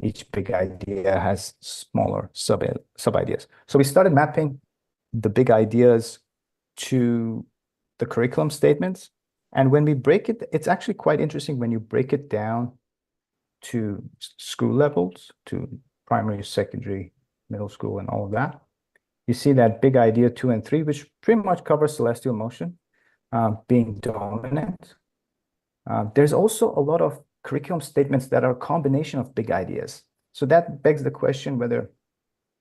Each big idea has smaller sub-ideas. So we started mapping the big ideas to the curriculum statements. And when we break it, it's actually quite interesting when you break it down to school levels, to primary, secondary, middle school, and all of that. You see that big idea 2 and 3, which pretty much covers celestial motion, being dominant. There's also a lot of curriculum statements that are a combination of big ideas. So that begs the question whether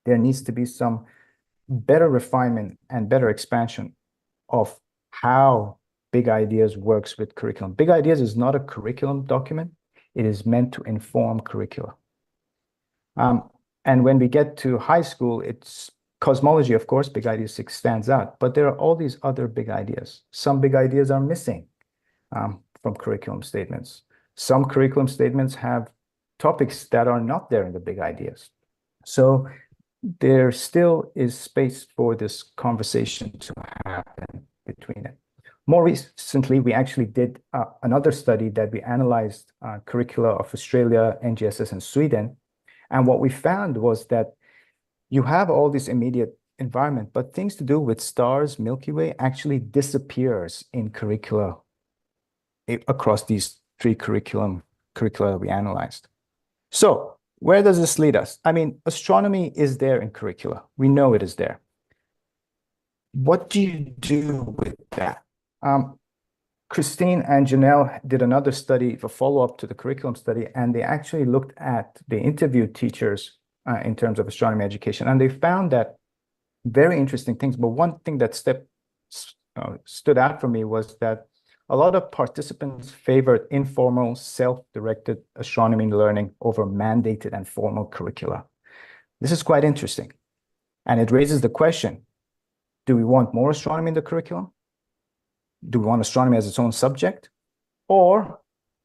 there needs to be some better refinement and better expansion of how big ideas works with curriculum. Big ideas is not a curriculum document. It is meant to inform curricula. And when we get to high school, it's cosmology, of course, big idea 6 stands out, but there are all these other big ideas. Some big ideas are missing from curriculum statements. Some curriculum statements have topics that are not there in the big ideas. So there still is space for this conversation to happen between it. More recently, we actually did another study that we analyzed curricula of Australia, NGSS, and Sweden. And what we found was that you have all this immediate environment, but things to do with stars, Milky Way, actually disappears in curricula across these 3 curricula we analyzed. So where does this lead us? I mean, astronomy is there in curricula. We know it is there. What do you do with that? Christine and Janelle did another study, a follow-up to the curriculum study, and they actually looked at the interviewed teachers in terms of astronomy education, and they found that very interesting things. But one thing that stood out for me was that a lot of participants favored informal, self-directed astronomy learning over mandated and formal curricula. This is quite interesting. And it raises the question, do we want more astronomy in the curriculum? Do we want astronomy as its own subject? Or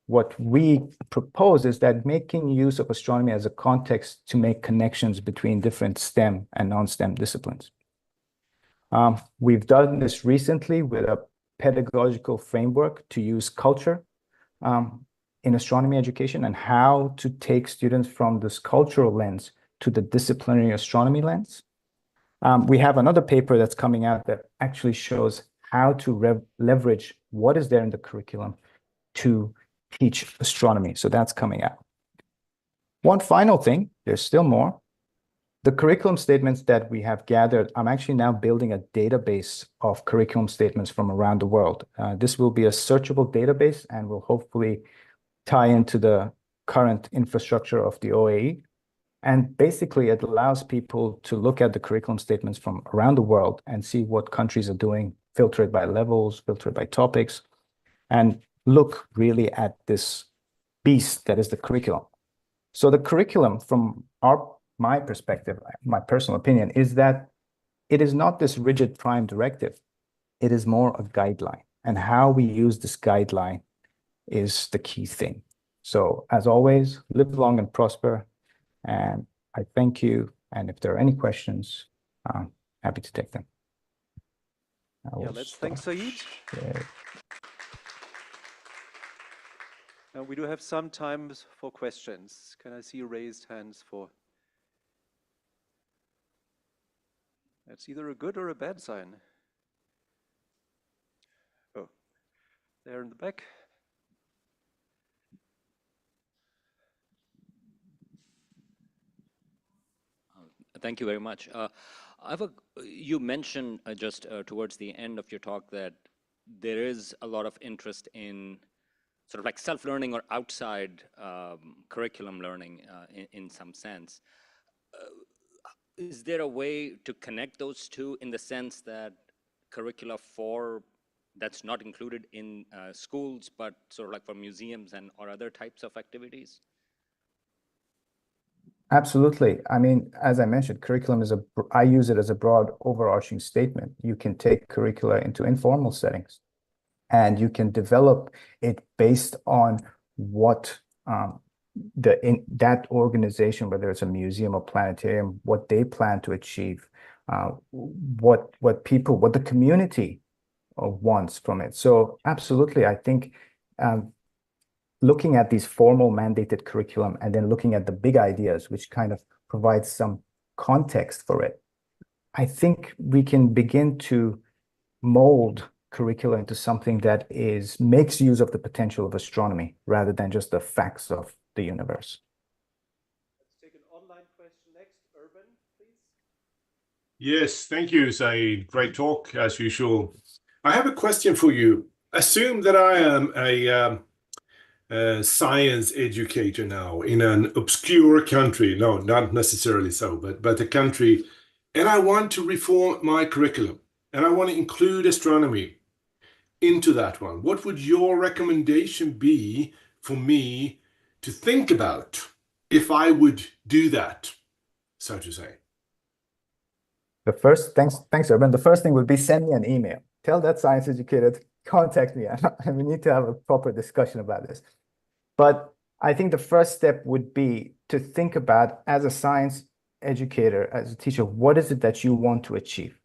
what we propose is that making use of astronomy as a context to make connections between different STEM and non-STEM disciplines. We've done this recently with a pedagogical framework to use culture in astronomy education and how to take students from this cultural lens to the disciplinary astronomy lens. We have another paper that's coming out that actually shows how to leverage what is there in the curriculum to teach astronomy. So that's coming out. One final thing, there's still more. The curriculum statements that we have gathered, I'm actually now building a database of curriculum statements from around the world. This will be a searchable database and will hopefully tie into the current infrastructure of the OAE. And basically, it allows people to look at the curriculum statements from around the world and see what countries are doing, filter it by levels, filter it by topics, and look really at this beast that is the curriculum. So the curriculum, from my perspective, my personal opinion, is that it is not this rigid prime directive. It is more a guideline. And how we use this guideline is the key thing. So as always, live long and prosper. And I thank you. And if there are any questions, I'm happy to take them. Yeah, let's thank Saeed. Yeah. We do have some time for questions. Can I see raised hands for? That's either a good or a bad sign. Oh, there in the back. Thank you very much. You mentioned just towards the end of your talk that there is a lot of interest in sort of like self-learning or outside curriculum learning in some sense. Is there a way to connect those two in the sense that curricula that's not included in schools, but sort of like for museums and or other types of activities? Absolutely. I mean, as I mentioned, curriculum is I use it as a broad overarching statement. You can take curricula into informal settings and you can develop it based on what that organization, whether it's a museum or planetarium, what they plan to achieve, what the community wants from it. So absolutely, I think looking at these formal mandated curriculum and then looking at the big ideas, which kind of provides some context for it, I think we can begin to mold curricula into something that makes use of the potential of astronomy rather than just the facts of the universe. Let's take an online question next. Urban, please. Yes, thank you, Saeed. Great talk, as usual. I have a question for you. Assume that I am a science educator now in an obscure country. No, not necessarily so, but a country, and I want to reform my curriculum, and I want to include astronomy into that one. What would your recommendation be for me to think about if I would do that, so to say? Thanks, Urban. The first thing would be send me an email. Tell that science educator to contact me, and we need to have a proper discussion about this. But I think the first step would be to think about, as a science educator, as a teacher, what is it that you want to achieve?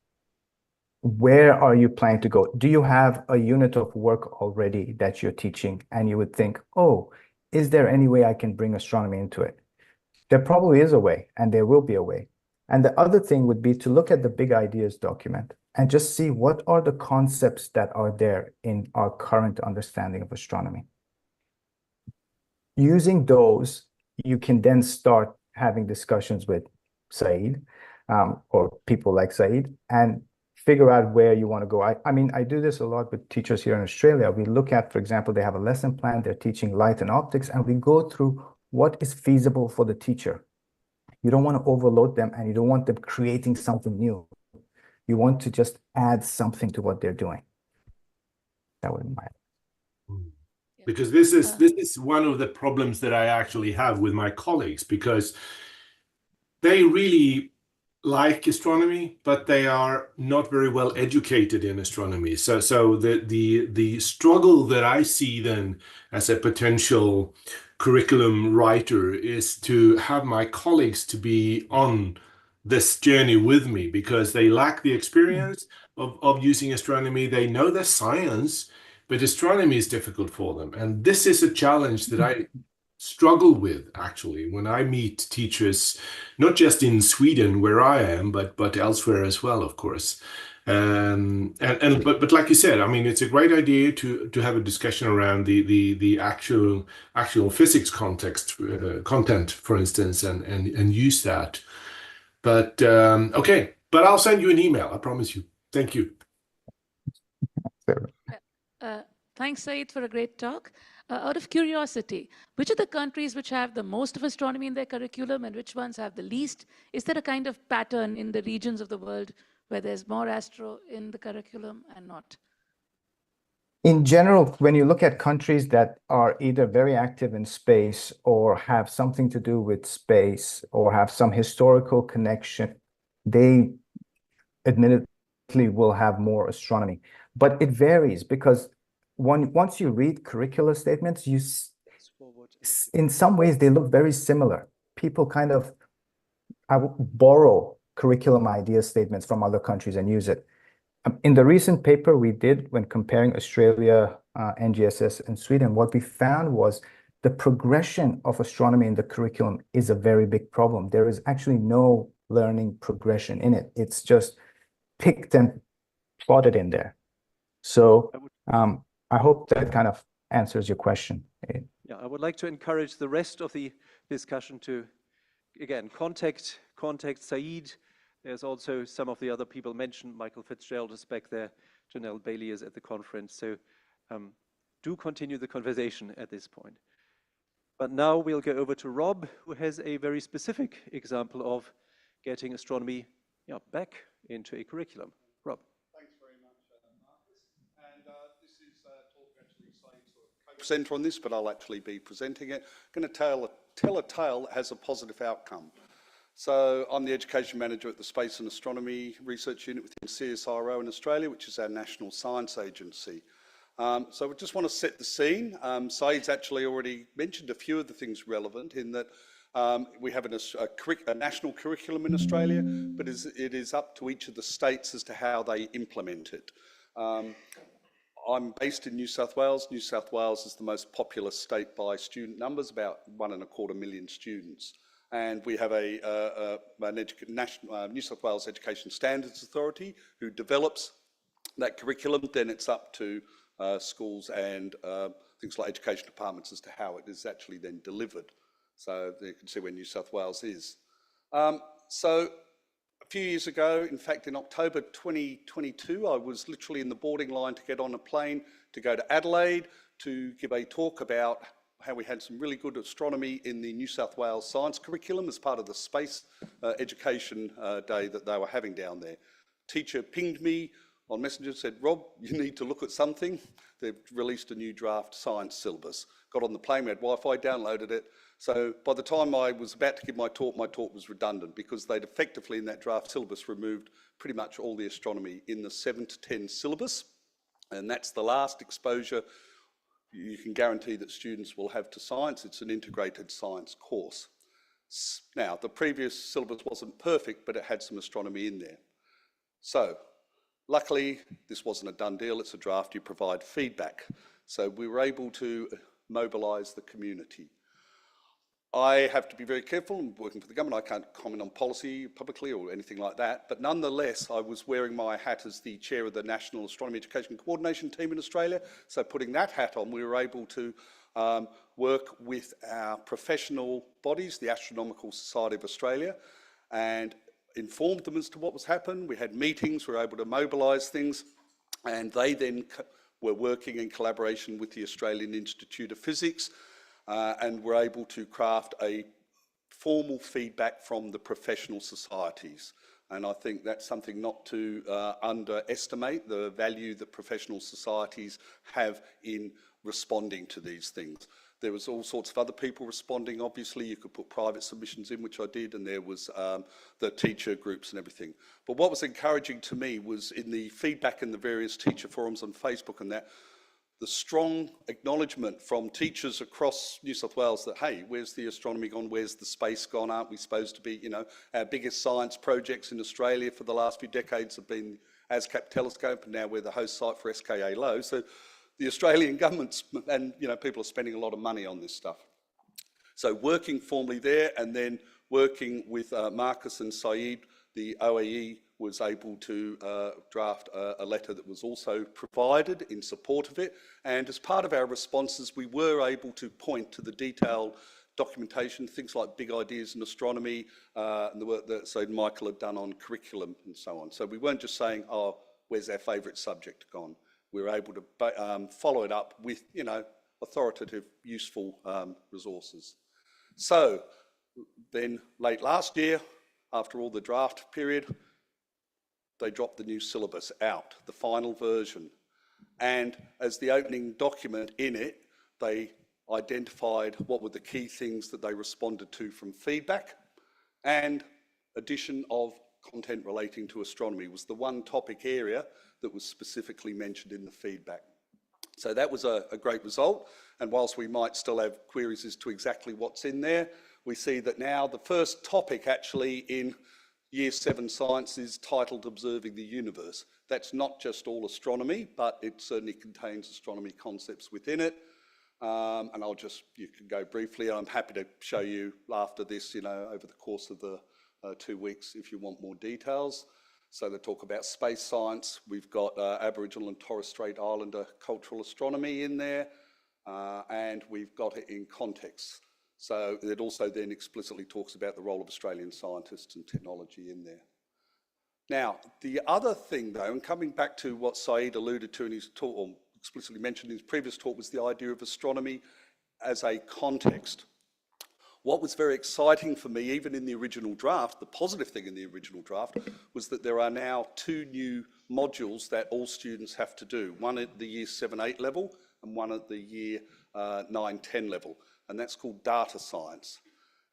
Where are you planning to go? Do you have a unit of work already that you're teaching and you would think, oh, is there any way I can bring astronomy into it? There probably is a way, and there will be a way. And the other thing would be to look at the big ideas document and just see what are the concepts that are there in our current understanding of astronomy. Using those, you can then start having discussions with Saeed or people like Saeed and figure out where you want to go. I mean, I do this a lot with teachers here in Australia. We look at, for example, they have a lesson plan, they're teaching light and optics, and we go through what is feasible for the teacher. You don't want to overload them and you don't want them creating something new. You want to just add something to what they're doing. That would be my. Because this is one of the problems that I actually have with my colleagues, because they really like astronomy, but they are not very well educated in astronomy. So the struggle that I see then as a potential curriculum writer is to have my colleagues to be on this journey with me, because they lack the experience of using astronomy. They know the science, but astronomy is difficult for them. And this is a challenge that I struggle with, actually, when I meet teachers, not just in Sweden where I am, but elsewhere as well, of course. But like you said, I mean, it's a great idea to have a discussion around the actual physics content, for instance, and use that. But okay, but I'll send you an email, I promise you. Thank you. Thanks, Saeed, for a great talk. Out of curiosity, which are the countries which have the most of astronomy in their curriculum and which ones have the least? Is there a kind of pattern in the regions of the world where there's more astro in the curriculum and not? In general, when you look at countries that are either very active in space or have something to do with space or have some historical connection, they admittedly will have more astronomy. But it varies, because once you read curricula statements, in some ways they look very similar. People kind of borrow curriculum idea statements from other countries and use it. In the recent paper we did when comparing Australia, NGSS, and Sweden, what we found was the progression of astronomy in the curriculum is a very big problem. There is actually no learning progression in it. It's just picked and plotted in there. So I hope that kind of answers your question. Yeah, I would like to encourage the rest of the discussion to, again, contact Saeed. There's also some of the other people mentioned. Michael Fitzgerald is back there. Janelle Bailey is at the conference. So do continue the conversation at this point. But now we'll go over to Rob, who has a very specific example of getting astronomy back into a curriculum. Rob. Thanks very much, Marcus. And this is a talk actually Saeed sort of co-presenter on this, but I'll actually be presenting it. I'm going to tell a tale that has a positive outcome. So I'm the education manager at the Space and Astronomy Research Unit within CSIRO in Australia, which is our national science agency. So we just want to set the scene. Saeed's actually already mentioned a few of the things relevant in that we have a national curriculum in Australia, but it is up to each of the states as to how they implement it. I'm based in New South Wales. New South Wales is the most populous state by student numbers, about 1.25 million students. And we have a New South Wales Education Standards Authority who develops that curriculum. Then it's up to schools and things like education departments as to how it is actually then delivered. So you can see where New South Wales is. So a few years ago, in fact, in October 2022, I was literally in the boarding line to get on a plane to go to Adelaide to give a talk about how we had some really good astronomy in the New South Wales science curriculum as part of the space education day that they were having down there. Teacher pinged me on Messenger, said, Rob, you need to look at something. They've released a new draft science syllabus. Got on the plane, we had Wi-Fi, downloaded it. So by the time I was about to give my talk was redundant because they'd effectively in that draft syllabus removed pretty much all the astronomy in the 7 to 10 syllabus. And that's the last exposure you can guarantee that students will have to science. It's an integrated science course. Now, the previous syllabus wasn't perfect, but it had some astronomy in there. So, luckily, this wasn't a done deal. It's a draft. You provide feedback. So we were able to mobilise the community. I have to be very careful. I'm working for the government. I can't comment on policy publicly or anything like that. But nonetheless, I was wearing my hat as the chair of the National Astronomy Education Coordination Team in Australia. So putting that hat on, we were able to work with our professional bodies, the Astronomical Society of Australia, and informed them as to what was happening. We had meetings, we were able to mobilise things, and they then were working in collaboration with the Australian Institute of Physics, and were able to craft a formal feedback from the professional societies. And I think that's something not to underestimate, the value that professional societies have in responding to these things. There was all sorts of other people responding, obviously. You could put private submissions in, which I did, and there was the teacher groups and everything. But what was encouraging to me was in the feedback in the various teacher forums on Facebook and that, the strong acknowledgement from teachers across New South Wales that, hey, where's the astronomy gone? Where's the space gone? Aren't we supposed to be, you know, our biggest science projects in Australia for the last few decades have been ASCAP telescope, and now we're the host site for SKA Low. So the Australian governments and, you know, people are spending a lot of money on this stuff. So working formally there, and then working with Marcus and Saeed, the OAE was able to draft a letter that was also provided in support of it. And as part of our responses, we were able to point to the detailed documentation, things like big ideas in astronomy, and the work that Saeed and Michael had done on curriculum and so on. So we weren't just saying, oh, where's our favourite subject gone? We were able to follow it up with, you know, authoritative, useful resources. So then late last year, after all the draft period, they dropped the new syllabus out, the final version. And as the opening document in it, they identified what were the key things that they responded to from feedback, and addition of content relating to astronomy was the one topic area that was specifically mentioned in the feedback. So that was a great result. And whilst we might still have queries as to exactly what's in there, we see that now the first topic actually in Year 7 Science is titled Observing the Universe. That's not just all astronomy, but it certainly contains astronomy concepts within it. And you can go briefly. I'm happy to show you after this, you know, over the course of the 2 weeks if you want more details. So they talk about space science. We've got Aboriginal and Torres Strait Islander cultural astronomy in there, and we've got it in context. So it also then explicitly talks about the role of Australian scientists and technology in there. Now, the other thing though, and coming back to what Saeed alluded to in his talk, or explicitly mentioned in his previous talk, was the idea of astronomy as a context. What was very exciting for me, even in the original draft, the positive thing in the original draft, was that there are now 2 new modules that all students have to do, one at the Year 7-8 level and one at the Year 9-10 level. And that's called data science.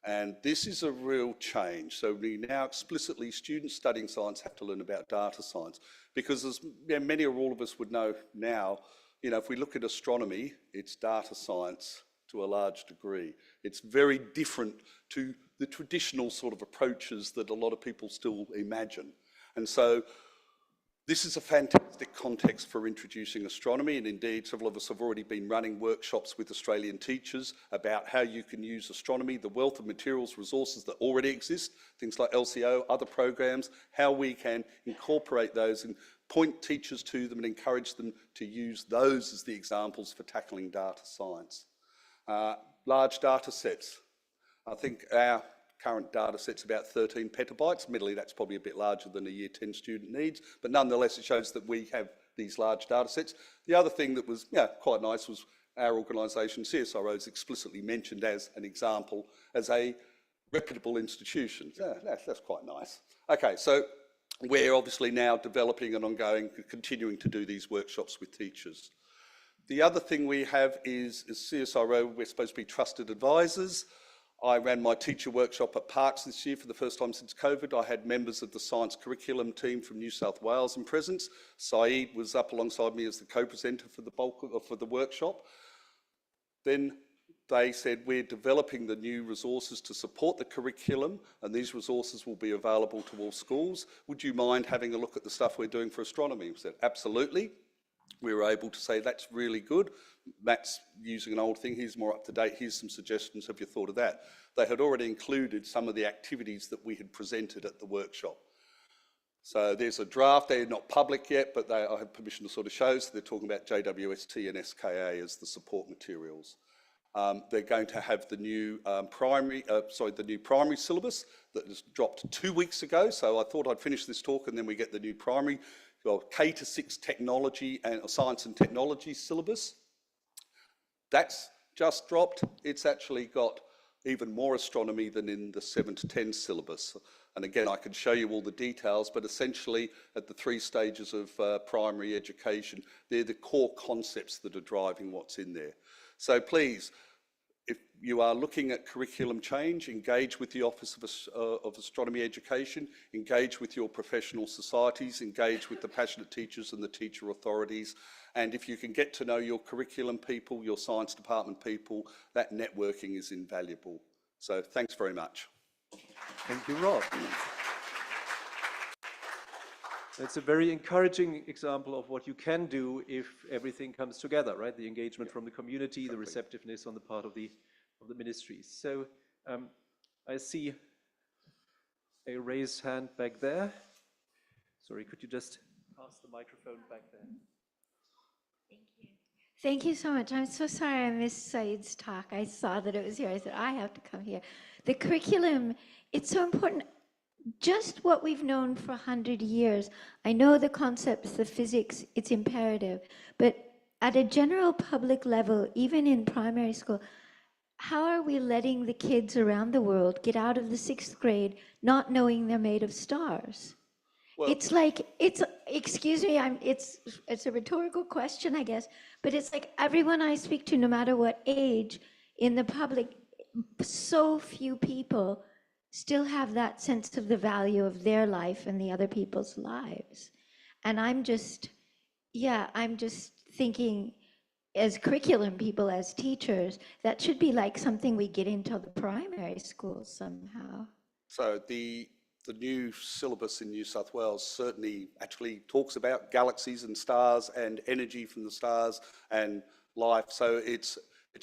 And this is a real change. So we now explicitly, students studying science have to learn about data science, because as many or all of us would know now, you know, if we look at astronomy, it's data science to a large degree. It's very different to the traditional sort of approaches that a lot of people still imagine. And so this is a fantastic context for introducing astronomy, and indeed several of us have already been running workshops with Australian teachers about how you can use astronomy, the wealth of materials, resources that already exist, things like LCO, other programs, how we can incorporate those and point teachers to them and encourage them to use those as the examples for tackling data science. Large data sets. I think our current data set's about 13 petabytes. Admittedly, that's probably a bit larger than a Year 10 student needs, but nonetheless, it shows that we have these large data sets. The other thing that was quite nice was our organisation, CSIRO, is explicitly mentioned as an example, as a reputable institution. Yeah, that's quite nice. Okay, so we're obviously now developing and ongoing, continuing to do these workshops with teachers. The other thing we have is CSIRO, we're supposed to be trusted advisors. I ran my teacher workshop at Parkes this year for the first time since COVID. I had members of the science curriculum team from New South Wales in presence. Saeed was up alongside me as the co-presenter for the workshop. Then they said, we're developing the new resources to support the curriculum, and these resources will be available to all schools. Would you mind having a look at the stuff we're doing for astronomy? We said, absolutely. We were able to say, that's really good. Matt's using an old thing, here's more up to date, here's some suggestions, have you thought of that? They had already included some of the activities that we had presented at the workshop. So there's a draft, they're not public yet, but I have permission to sort of show, so they're talking about JWST and SKA as the support materials. They're going to have the new primary syllabus that was dropped 2 weeks ago, so I thought I'd finish this talk and then we get the new primary, well, K-6 technology and science and technology syllabus. That's just dropped. It's actually got even more astronomy than in the 7-10 syllabus. And again, I can show you all the details, but essentially at the 3 stages of primary education, they're the core concepts that are driving what's in there. So please, if you are looking at curriculum change, engage with the Office of Astronomy Education, engage with your professional societies, engage with the passionate teachers and the teacher authorities. And if you can get to know your curriculum people, your science department people, that networking is invaluable. So thanks very much. Thank you, Rob. It's a very encouraging example of what you can do if everything comes together, right? The engagement from the community, the receptiveness on the part of the ministries. So I see a raised hand back there. Sorry, could you just pass the microphone back there? Thank you so much. I'm so sorry I missed Saeed's talk. I saw that it was here. I said, I have to come here. The curriculum, it's so important. Just what we've known for 100 years. I know the concepts, the physics, it's imperative. But at a general public level, even in primary school, how are we letting the kids around the world get out of the 6th grade not knowing they're made of stars? Well, it's like, excuse me, it's a rhetorical question, I guess, but it's like everyone I speak to, no matter what age, in the public, so few people still have that sense of the value of their life and the other people's lives. And I'm just thinking, as curriculum people, as teachers, that should be like something we get into the primary schools somehow. So the new syllabus in New South Wales certainly actually talks about galaxies and stars and energy from the stars and life. So it's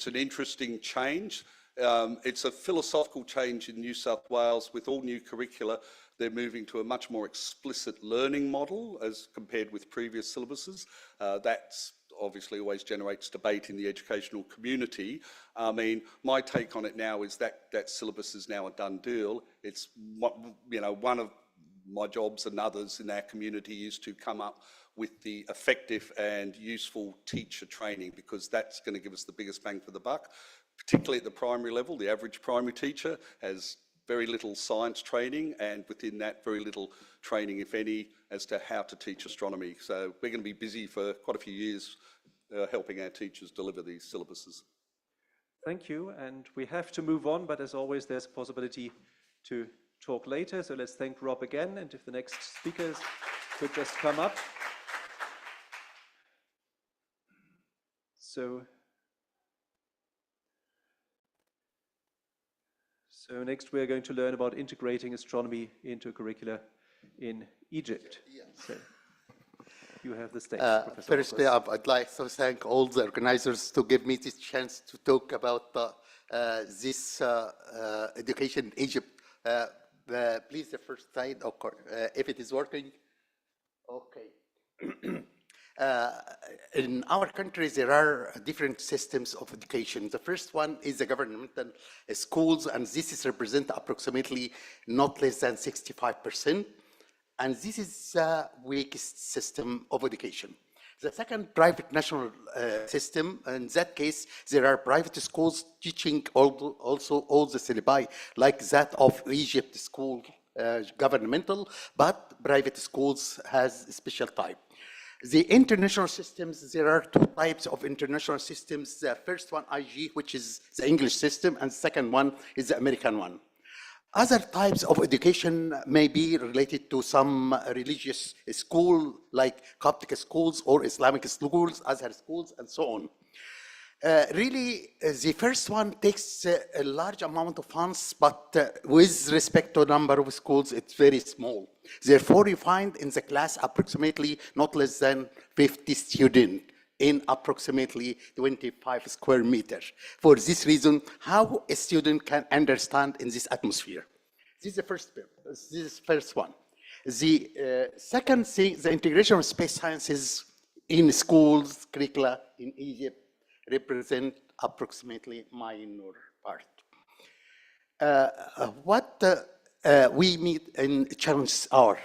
an interesting change. It's a philosophical change in New South Wales. With all new curricula, they're moving to a much more explicit learning model as compared with previous syllabuses. That's obviously always generates debate in the educational community. I mean, my take on it now is that syllabus is now a done deal. It's, one of my jobs and others in our community is to come up with the effective and useful teacher training, because that's going to give us the biggest bang for the buck, particularly at the primary level. The average primary teacher has very little science training, and within that, very little training, if any, as to how to teach astronomy. So we're going to be busy for quite a few years helping our teachers deliver these syllabuses. Thank you, and we have to move on, but as always, there's a possibility to talk later. So let's thank Rob again, and if the next speakers could just come up. So next we're going to learn about integrating astronomy into curricula in Egypt. Yes. So you have the stage, Professor. Firstly, I'd like to thank all the organizers to give me this chance to talk about this education in Egypt. Please, the first slide, if it is working. Okay. In our country, there are different systems of education. The first one is the governmental schools, and this is represent approximately not less than 65%. And this is the weakest system of education. The second, private national system. In that case, there are private schools teaching also all the syllabi, like that of Egypt school, governmental, but private schools has a special type. The international systems, there are 2 types of international systems. The first one, IG, which is the English system, and the second one is the American one. Other types of education may be related to some religious school, like Coptic schools or Islamic schools, Azhar schools, and so on. Really, the first one takes a large amount of funds, but with respect to number of schools, it's very small. Therefore, you find in the class approximately not less than 50 students in approximately 25 square meters. For this reason, how a student can understand in this atmosphere. This is the first bit. This is the first one. The second thing, the integration of space sciences in schools, curricula in Egypt, represent approximately minor part. What we meet in challenges are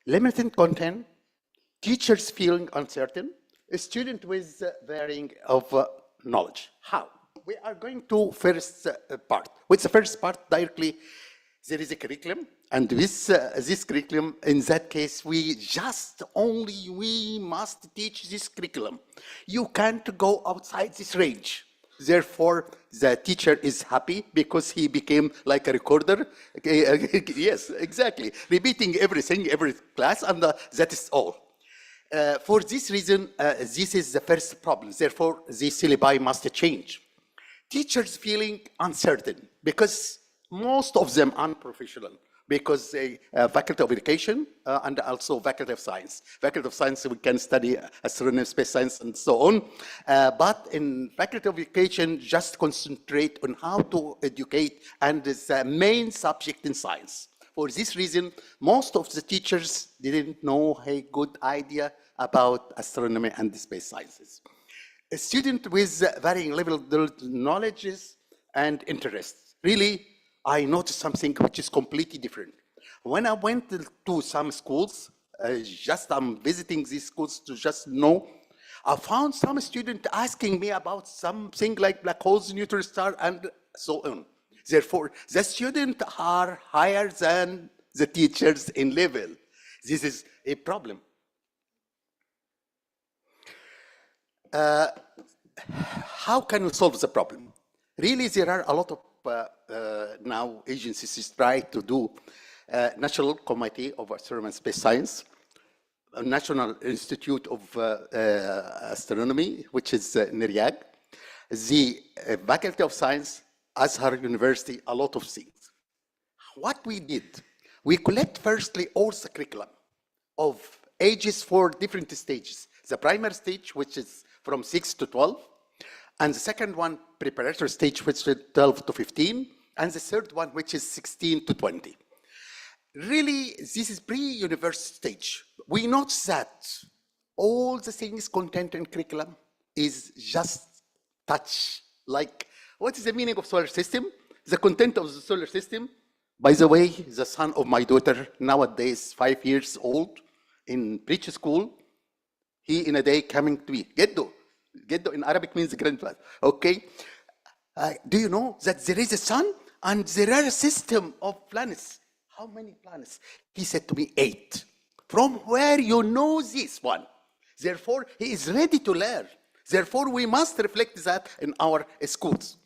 limited content, teachers feeling uncertain, a student with varying of knowledge. How? We are going to first part. With the first part directly, there is a curriculum, and with this curriculum, in that case, we must teach this curriculum. You can't go outside this range. Therefore, the teacher is happy because he became like a recorder. Yes, exactly. Repeating everything, every class, and that is all. For this reason, this is the first problem. Therefore, the syllabi must change. Teachers feeling uncertain because most of them unprofessional because they faculty of education and also faculty of science. Faculty of science, we can study astronomy, space science, and so on. But in faculty of education, just concentrate on how to educate, and it's the main subject in science. For this reason, most of the teachers didn't know a good idea about astronomy and the space sciences. A student with varying level of knowledges and interests. Really, I noticed something which is completely different. When I went to some schools, I'm visiting these schools to just know, I found some student asking me about something like black holes, neutron star, and so on. Therefore, the students are higher than the teachers in level. This is a problem. How can we solve the problem? Really, there are a lot of now agencies try to do National Committee of Astronomy and Space Science, National Institute of Astronomy, which is NIRIAG, the Faculty of Science, Azhar University, a lot of things. What we did, we collect firstly all the curriculum of ages for different stages. The primary stage, which is from 6 to 12, and the second one, preparatory stage, which is 12 to 15, and the third one, which is 16 to 20. Really, this is pre-university stage. We note that all the things content in curriculum is just touch. Like, what is the meaning of solar system? The content of the solar system. By the way, the son of my daughter, nowadays 5 years old, in preschool, he in a day coming to me, Geddo. Geddo in Arabic means grandfather. Okay. Do you know that there is a sun and there are a system of planets? How many planets? He said to me, 8. From where you know this one? Therefore, he is ready to learn. Therefore, we must reflect that in our schools.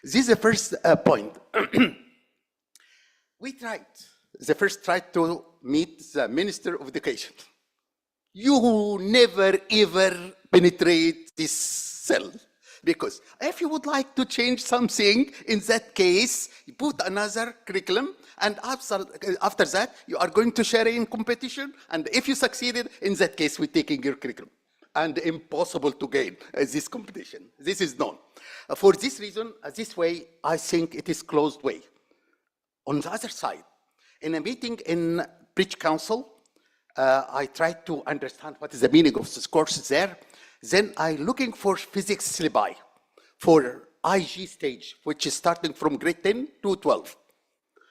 This is the first point. We tried to meet the Minister of Education. You never ever penetrate this cell. Because if you would like to change something, in that case, you put another curriculum, and after that, you are going to share in competition, and if you succeeded, in that case, we're taking your curriculum. And impossible to gain this competition. This is known. For this reason, this way, I think it is closed way. On the other side, in a meeting in Bridge Council, I tried to understand what is the meaning of this course there. Then I looking for physics syllabi for IG stage, which is starting from grade 10 to 12.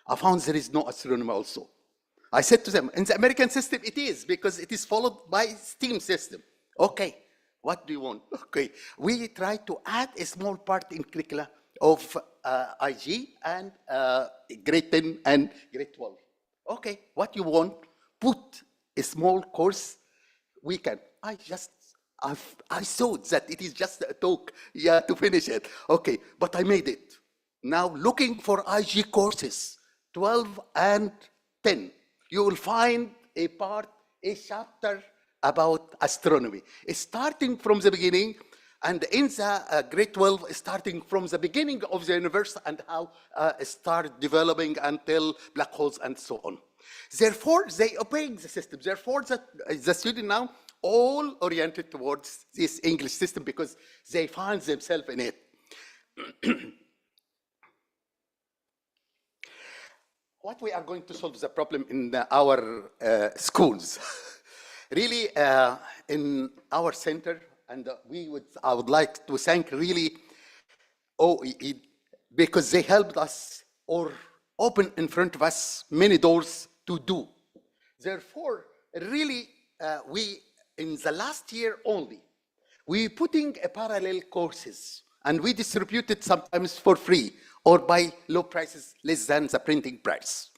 I found there is no astronomy also. I said to them, in the American system it is, because it is followed by STEAM system. Okay, what do you want? Okay, we try to add a small part in curricula of IG and grade 10 and grade 12. Okay, what you want? Put a small course. We can. I thought that it is just a talk, to finish it. Okay, but I made it. Now looking for IG courses, 12 and 10, you will find a chapter about astronomy. Starting from the beginning, and in the grade 12, starting from the beginning of the universe and how start developing until black holes and so on. Therefore, they obey the system. Therefore, the student now all oriented towards this English system because they find themselves in it. What we are going to solve the problem in our schools? Really, in our center, and I would like to thank really OEE because they helped us or open in front of us many doors to do. Therefore, really, we in the last year only, we putting a parallel courses and we distribute it sometimes for free or by low prices less than the printing price.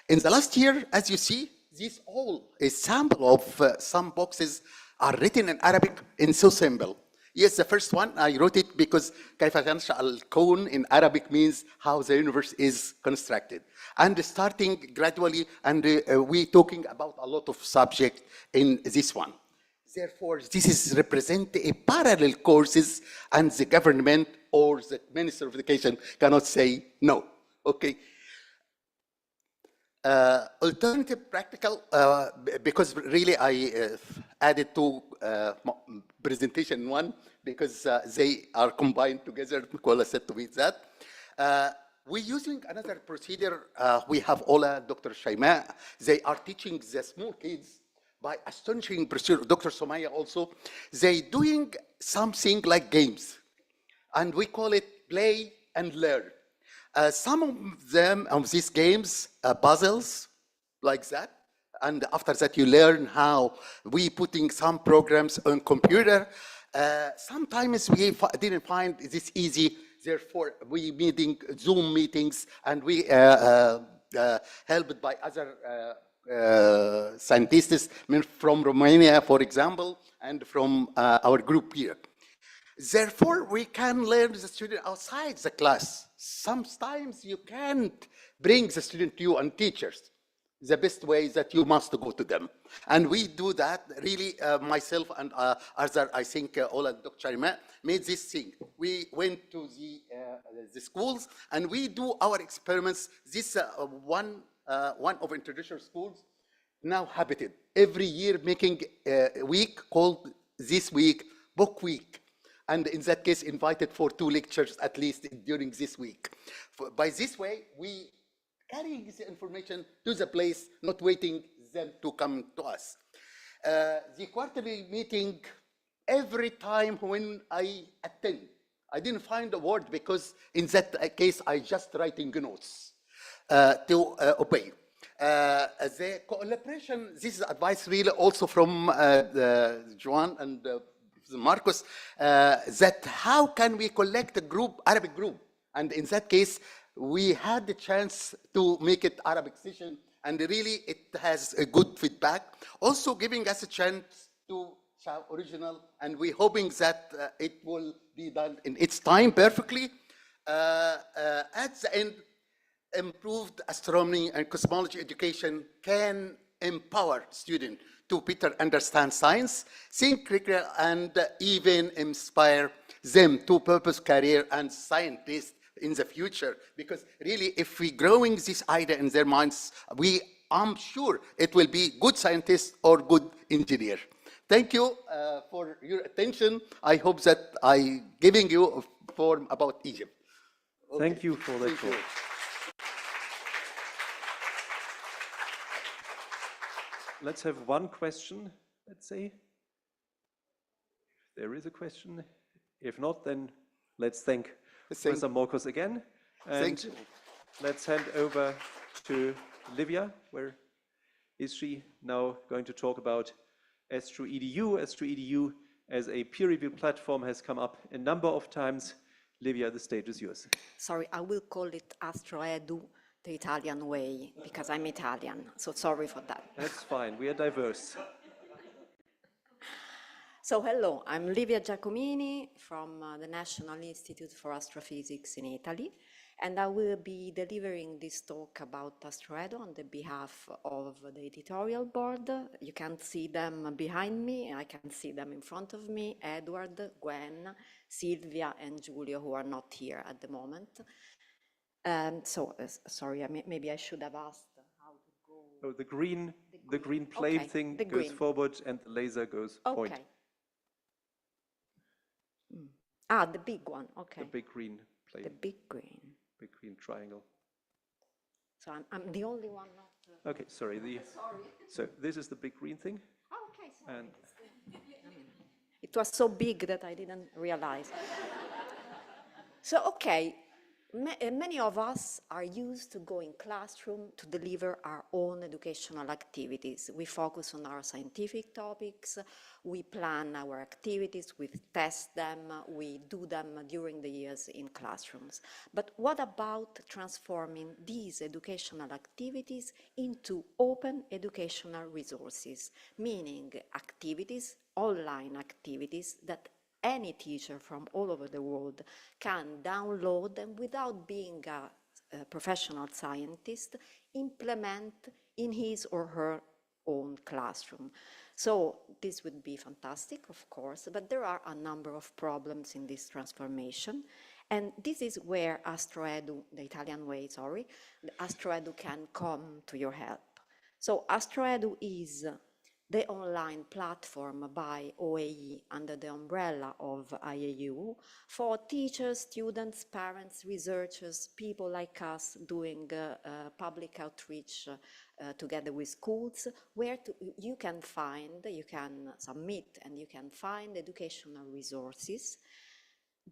In the last year, as you see, this all a sample of some boxes are written in Arabic in so simple. Yes, the first one, I wrote it because كيف ينشأ الكون in Arabic means how the universe is constructed. And starting gradually, and we talking about a lot of subject in this one. Therefore, this is represent a parallel courses, and the government or the Minister of Education cannot say no. Okay. Alternative practical, because really I added two presentation one, because they are combined together. Nicola said to me that. We're using another procedure. We have Ola, Dr. Shaima. They are teaching the small kids by astonishing procedure. Dr. Somaya also. They doing something like games, and we call it play and learn. Some of them, of these games, puzzles like that. And after that, you learn how we putting some programs on computer. Sometimes we didn't find this easy. Therefore, we meeting Zoom meetings, and we helped by other scientists from Romania, for example, and from our group here. Therefore, we can learn the student outside the class. Sometimes you can't bring the student to you and teachers. The best way is that you must go to them. And we do that, really, myself and other, I think, Ola Dr. Charima made this thing. We went to the schools, and we do our experiments. This one of international schools now habited. Every year making a week called This Week, Book Week. And in that case, invited for 2 lectures at least during this week. By this way, we carrying the information to the place, not waiting them to come to us. The quarterly meeting, every time when I attend, I didn't find a word because in that case, I just writing notes to obey. The collaboration, this is advice really also from Joan and Marcus, that how can we collect a group, Arabic group? And in that case, we had the chance to make it Arabic session, and really it has a good feedback. Also giving us a chance to show original, and we're hoping that it will be done in its time perfectly. At the end, improved astronomy and cosmology education can empower students to better understand science, think critically, and even inspire them to purpose career and scientists in the future. Because really, if we growing this idea in their minds, I'm sure it will be good scientists or good engineer. Thank you for your attention. I hope that I giving you a form about Egypt. Okay. Thank you for that talk. Let's have one question, let's say. If there is a question. If not, then let's thank Professor Morcos again. And let's hand over to Livia. Where is she now going to talk about AstroEDU? AstroEDU as a peer-reviewed platform has come up a number of times. Livia, the stage is yours. Sorry, I will call it AstroEDU the Italian way, because I'm Italian, so sorry for that. That's fine, we are diverse. So hello, I'm Livia Giacomini from the National Institute for Astrophysics in Italy, and I will be delivering this talk about AstroEDU on the behalf of the editorial board. You can see them behind me, I can see them in front of me, Edward, Gwen, Silvia, and Giulio, who are not here at the moment. Sorry, maybe I should have asked how to go. Oh, the green plane okay, thing goes forward and the laser goes point. Okay. Ah, the big one, okay. The big green plane. The big green. Big green triangle. So I'm the only one not... Okay, sorry. Sorry. So this is the big green thing. Oh, okay, sorry. And it was so big that I didn't realize. So, okay. Many of us are used to go in classroom to deliver our own educational activities. We focus on our scientific topics, we plan our activities, we test them, we do them during the years in classrooms. But what about transforming these educational activities into open educational resources, meaning activities, online activities that any teacher from all over the world can download and without being a professional scientist, implement in his or her own classroom. So this would be fantastic, of course, but there are a number of problems in this transformation. And this is where Astroedu, the Italian way, sorry, Astroedu can come to your help. So Astroedu is the online platform by OAE under the umbrella of IAU for teachers, students, parents, researchers, people like us doing public outreach together with schools, where you can submit and you can find educational resources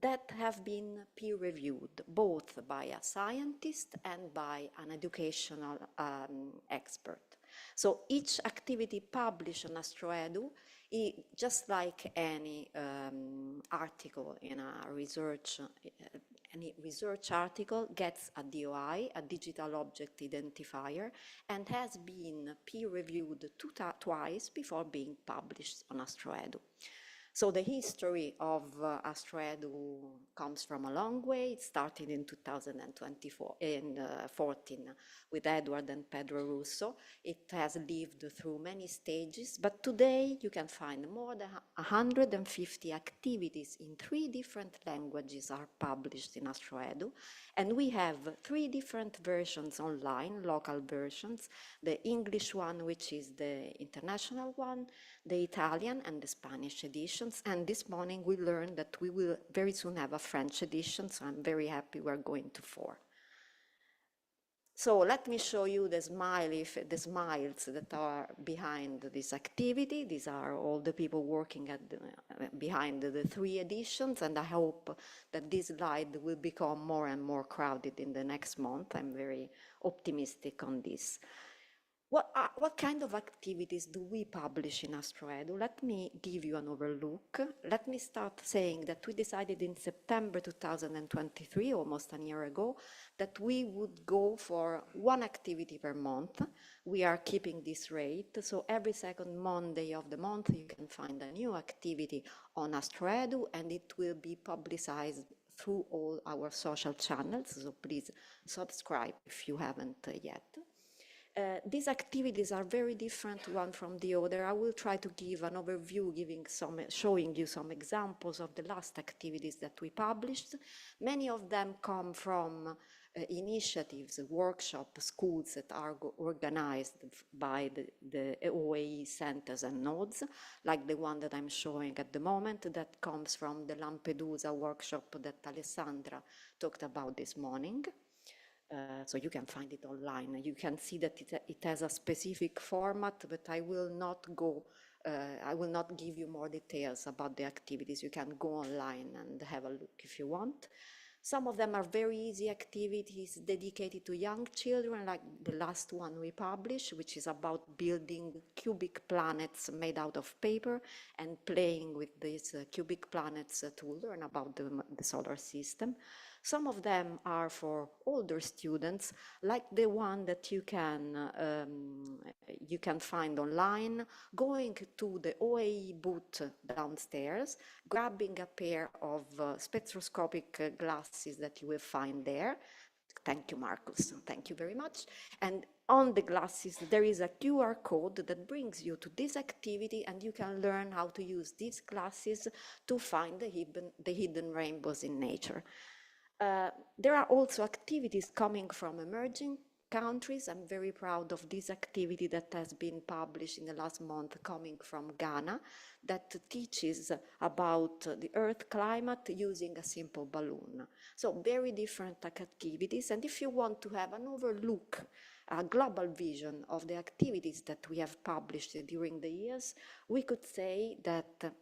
that have been peer-reviewed, both by a scientist and by an educational expert. So each activity published on Astroedu, just like any article in a research, any research article gets a DOI, a digital object identifier, and has been peer-reviewed twice before being published on Astroedu. So the history of Astroedu comes from a long way. It started in 2014 with Edward and Pedro Russo. It has lived through many stages, but today you can find more than 150 activities in 3 different languages are published in Astroedu. And we have 3 different versions online, local versions, the English one, which is the international one, the Italian and the Spanish editions. And this morning we learned that we will very soon have a French edition, so I'm very happy we're going to 4. So let me show you the smiles that are behind this activity. These are all the people working behind the 3 editions, and I hope that this slide will become more and more crowded in the next month. I'm very optimistic on this. What kind of activities do we publish in Astroedu? Let me give you an overlook. Let me start saying that we decided in September 2023, almost a year ago, that we would go for 1 activity per month. We are keeping this rate, so every second Monday of the month you can find a new activity on Astroedu, and it will be publicized through all our social channels, so please subscribe if you haven't yet. These activities are very different one from the other. I will try to give an overview, showing you some examples of the last activities that we published. Many of them come from initiatives, workshops, schools that are organized by the OAE centers and nodes, like the one that I'm showing at the moment, that comes from the Lampedusa workshop that Alessandra talked about this morning. So you can find it online. You can see that it has a specific format, but I will not give you more details about the activities. You can go online and have a look if you want. Some of them are very easy activities dedicated to young children, like the last one we published, which is about building cubic planets made out of paper and playing with these cubic planets to learn about the solar system. Some of them are for older students, like the one that you can find online, going to the OAE booth downstairs, grabbing a pair of spectroscopic glasses that you will find there. Thank you, Marcus. Thank you very much. And on the glasses, there is a QR code that brings you to this activity, and you can learn how to use these glasses to find the hidden rainbows in nature. There are also activities coming from emerging countries. I'm very proud of this activity that has been published in the last month coming from Ghana that teaches about the Earth climate using a simple balloon. So very different activities. And if you want to have an overlook, a global vision of the activities that we have published during the years, we could say that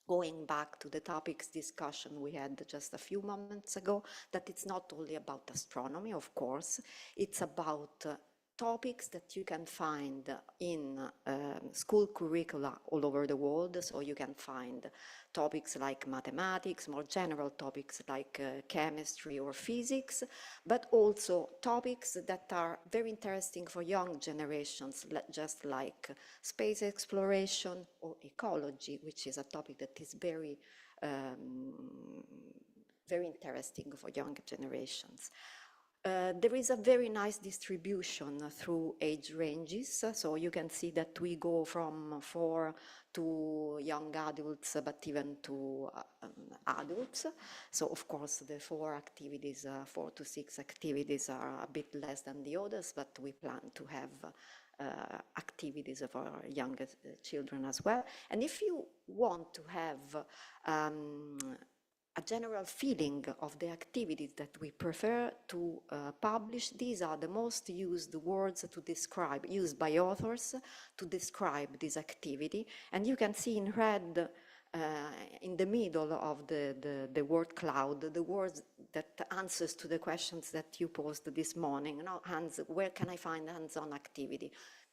going back to the topics discussion we had just a few moments ago, that it's not only about astronomy, of course, it's about topics that you can find in school curricula all over the world. So you can find topics like mathematics, more general topics like chemistry or physics, but also topics that are very interesting for young generations, just like space exploration or ecology, which is a topic that is very interesting for young generations. There is a very nice distribution through age ranges, so you can see that we go from 4 to young adults, but even to adults. So of course the 4 to 6 activities are a bit less than the others, but we plan to have activities for our youngest children as well. And if you want to have a general feeling of the activities that we prefer to publish, these are the most used words to describe, used by authors to describe this activity. And you can see in red in the middle of the word cloud, the words that answers to the questions that you posed this morning. Now, where can I find hands-on activity?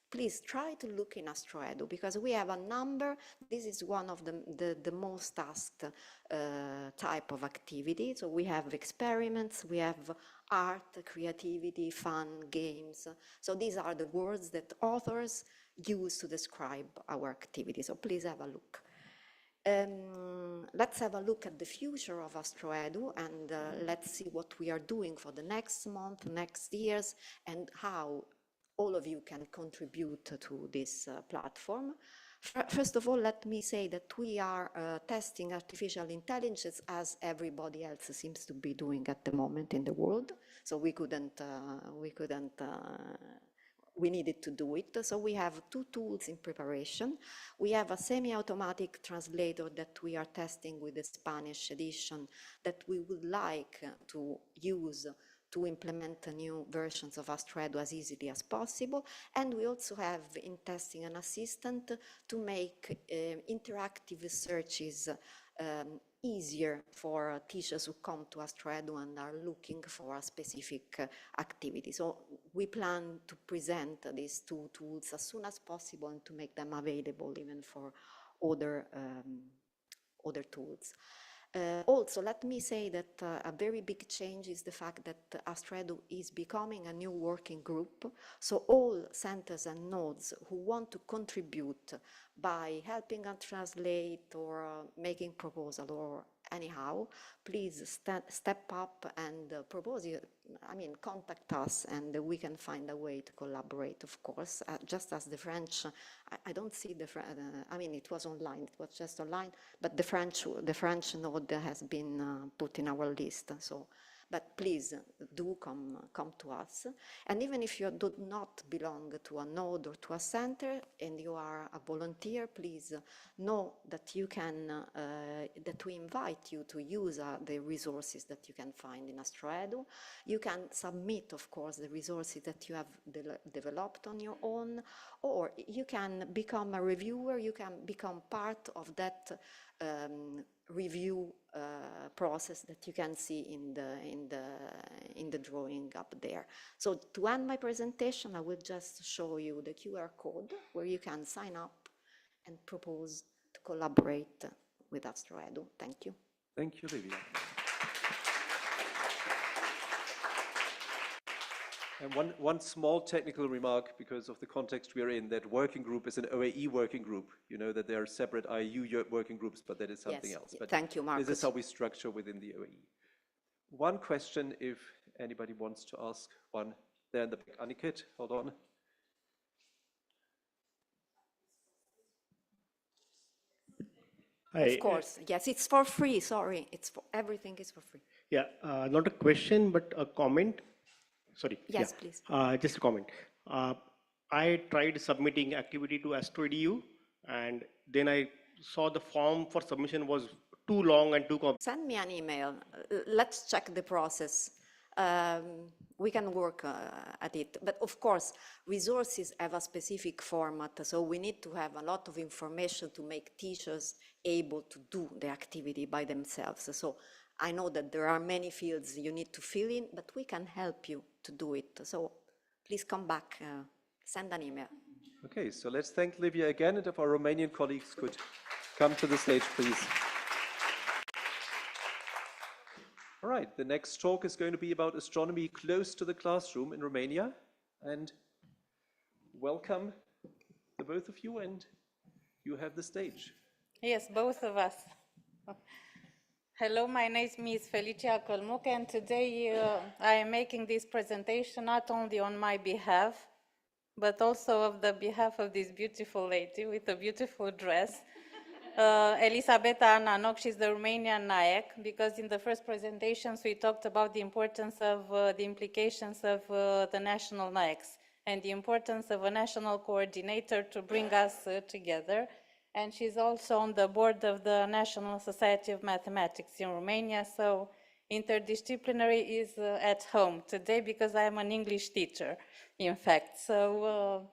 Please try to look in AstroEdu, because we have a number. This is one of the most asked type of activity. So we have experiments, we have art, creativity, fun, games. So these are the words that authors use to describe our activity. So please have a look. Let's have a look at the future of AstroEdu, and let's see what we are doing for the next month, next years, and how all of you can contribute to this platform. First of all, let me say that we are testing artificial intelligence as everybody else seems to be doing at the moment in the world. So we needed to do it. So we have 2 tools in preparation. We have a semi-automatic translator that we are testing with the Spanish edition that we would like to use to implement new versions of AstroEdu as easily as possible. And we also have in testing an assistant to make interactive searches easier for teachers who come to AstroEdu and are looking for a specific activity. So we plan to present these 2 tools as soon as possible and to make them available even for other tools. Also, let me say that a very big change is the fact that AstroEdu is becoming a new working group. So all centers and nodes who want to contribute by helping us translate or making proposal or anyhow, please step up and propose, contact us, and we can find a way to collaborate, of course. Just as the French, I don't see the French, it was online, it was just online, but the French node has been put in our list. So, but please do come to us. And even if you do not belong to a node or to a center and you are a volunteer, please know that you can, that we invite you to use the resources that you can find in AstroEdu. You can submit, of course, the resources that you have developed on your own, or you can become a reviewer, you can become part of that review process that you can see in the drawing up there. So to end my presentation, I will just show you the QR code where you can sign up and propose to collaborate with AstroEdu. Thank you. Thank you, Livia. And one small technical remark, because of the context we are in, that working group is an OAE working group. You know that there are separate IAU working groups, but that is something else. But thank you, Marcus. This is how we structure within the OAE. One question, if anybody wants to ask one, there in the back. Aniket, hold on. Hi, of course, yes, it's for free, sorry. Everything is for free. Yeah, not a question, but a comment. Sorry. Yes, please. Just a comment. I tried submitting activity to AstroEdu, and then I saw the form for submission was too long and too complex. Send me an email. Let's check the process. we can work at it. But of course, resources have a specific format, so we need to have a lot of information to make teachers able to do the activity by themselves. So I know that there are many fields you need to fill in, but we can help you to do it. So please come back, send an email. Okay, so let's thank Livia again, and if our Romanian colleagues could come to the stage, please. All right, the next talk is going to be about astronomy close to the classroom in Romania. And welcome, the both of you, and you have the stage. Yes, both of us. Hello, my name is Felicia Călmuc, and today I am making this presentation not only on my behalf, but also of the behalf of this beautiful lady with a beautiful dress. Elisabeta Ananoc, she's the Romanian NAEC, because in the first presentations we talked about the importance of the implications of the national NAECs and the importance of a national coordinator to bring us together. And she's also on the board of the National Society of Mathematics in Romania, so interdisciplinary is at home today because I'm an English teacher, in fact. So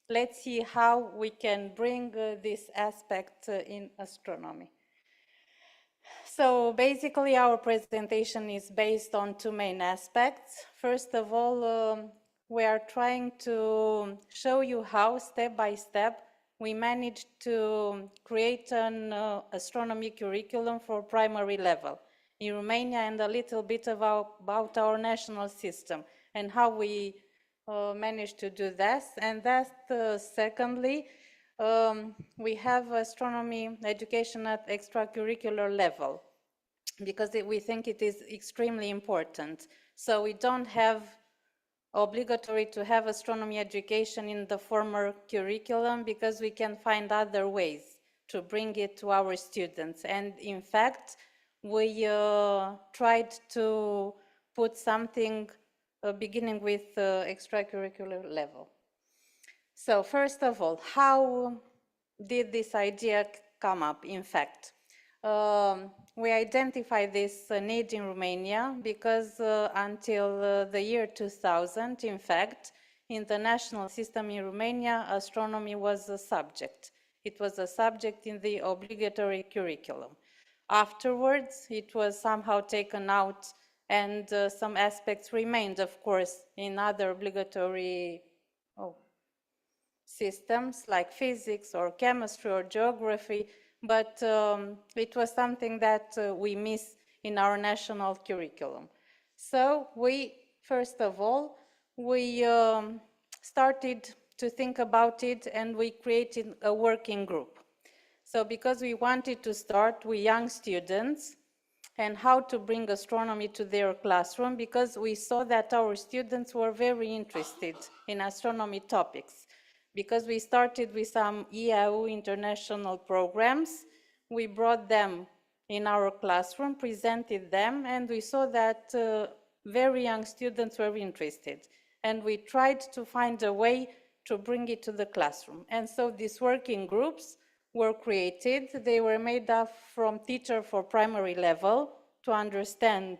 let's see how we can bring this aspect in astronomy. So basically our presentation is based on two main aspects. First of all, we are trying to show you how, step by step, we managed to create an astronomy curriculum for primary level in Romania, and a little bit about our national system and how we managed to do this. And that, secondly, we have astronomy education at extracurricular level because we think it is extremely important. So we don't have obligatory to have astronomy education in the former curriculum because we can find other ways to bring it to our students. And in fact, we tried to put something beginning with extracurricular level. So first of all, how did this idea come up? In fact, we identified this need in Romania because until the year 2000, in fact, in the national system in Romania, astronomy was a subject. It was a subject in the obligatory curriculum. Afterwards, it was somehow taken out, and some aspects remained, of course, in other obligatory systems like physics or chemistry or geography, but it was something that we miss in our national curriculum. So we, first of all, we started to think about it, and we created a working group. So because we wanted to start with young students and how to bring astronomy to their classroom, because we saw that our students were very interested in astronomy topics. Because we started with some IAU international programs, we brought them in our classroom, presented them, and we saw that very young students were interested. And we tried to find a way to bring it to the classroom. And so these working groups were created. They were made up from teachers for primary level to understand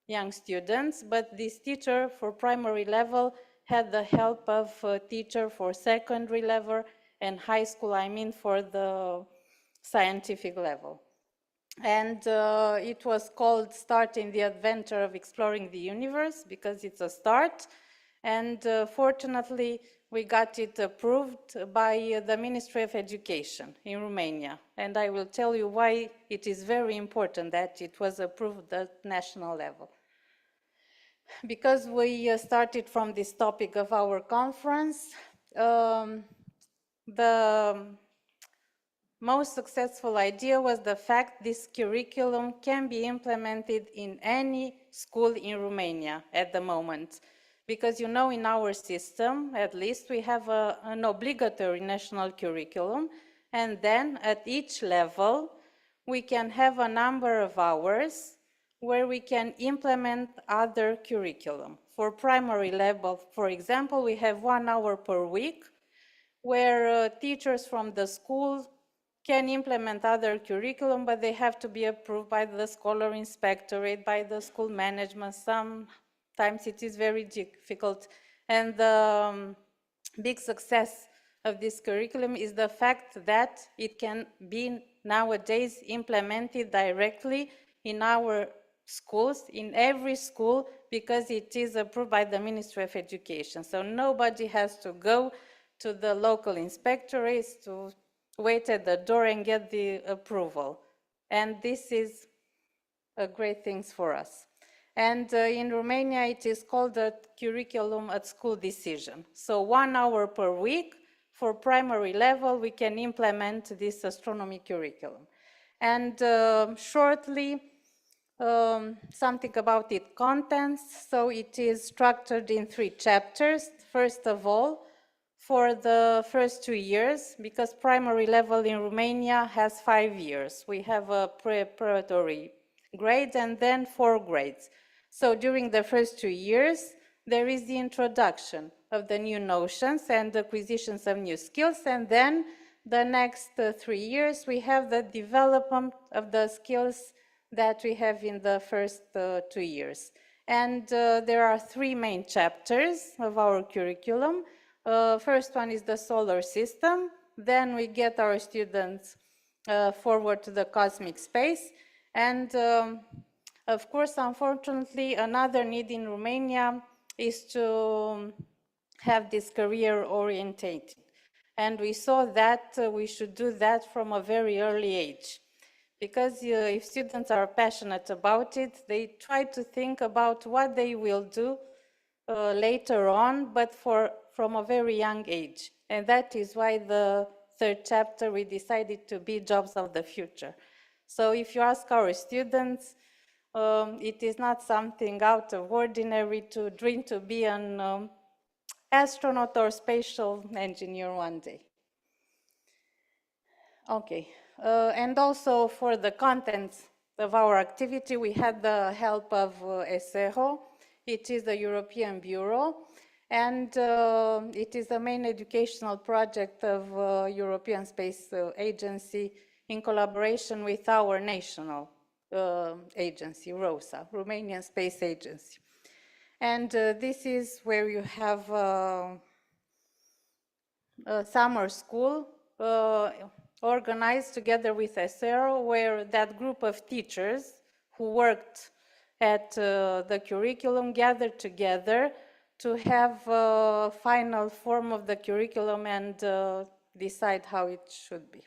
young students, but this teacher for primary level had the help of a teacher for secondary level and high school, I mean for the scientific level. And it was called Starting the Adventure of Exploring the Universe because it's a start. And fortunately, we got it approved by the Ministry of Education in Romania. And I will tell you why it is very important that it was approved at national level. Because we started from this topic of our conference, the most successful idea was the fact this curriculum can be implemented in any school in Romania at the moment. Because you know, in our system, at least, we have an obligatory national curriculum, and then at each level, we can have a number of hours where we can implement other curriculum. For primary level, for example, we have 1 hour per week where teachers from the school can implement other curriculum, but they have to be approved by the scholar inspectorate, by the school management, some times it is very difficult. And the big success of this curriculum is the fact that it can be nowadays implemented directly in our schools, in every school, because it is approved by the Ministry of Education. So nobody has to go to the local inspectorates to wait at the door and get the approval. And this is a great thing for us. And in Romania, it is called the curriculum at school decision. So 1 hour per week for primary level, we can implement this astronomy curriculum. And shortly, something about its contents. So it is structured in 3 chapters. First of all, for the first 2 years, because primary level in Romania has 5 years. We have a preparatory grade and then 4 grades. So during the first 2 years, there is the introduction of the new notions and the acquisitions of new skills, and then the next 3 years, we have the development of the skills that we have in the first 2 years. And there are 3 main chapters of our curriculum. First one is the solar system. Then we get our students forward to the cosmic space. And of course, unfortunately, another need in Romania is to have this career orientated. And we saw that we should do that from a very early age. Because if students are passionate about it, they try to think about what they will do later on, but from a very young age. And that is why the 3rd chapter we decided to be jobs of the future. So if you ask our students, it is not something out of ordinary to dream to be an astronaut or spatial engineer one day. Okay, and also for the contents of our activity, we had the help of ESERO. It is the European Bureau, and it is the main educational project of European Space Agency in collaboration with our national agency, ROSA, Romanian Space Agency. And this is where you have a summer school organized together with ESERO, where that group of teachers who worked at the curriculum gathered together to have a final form of the curriculum and decide how it should be.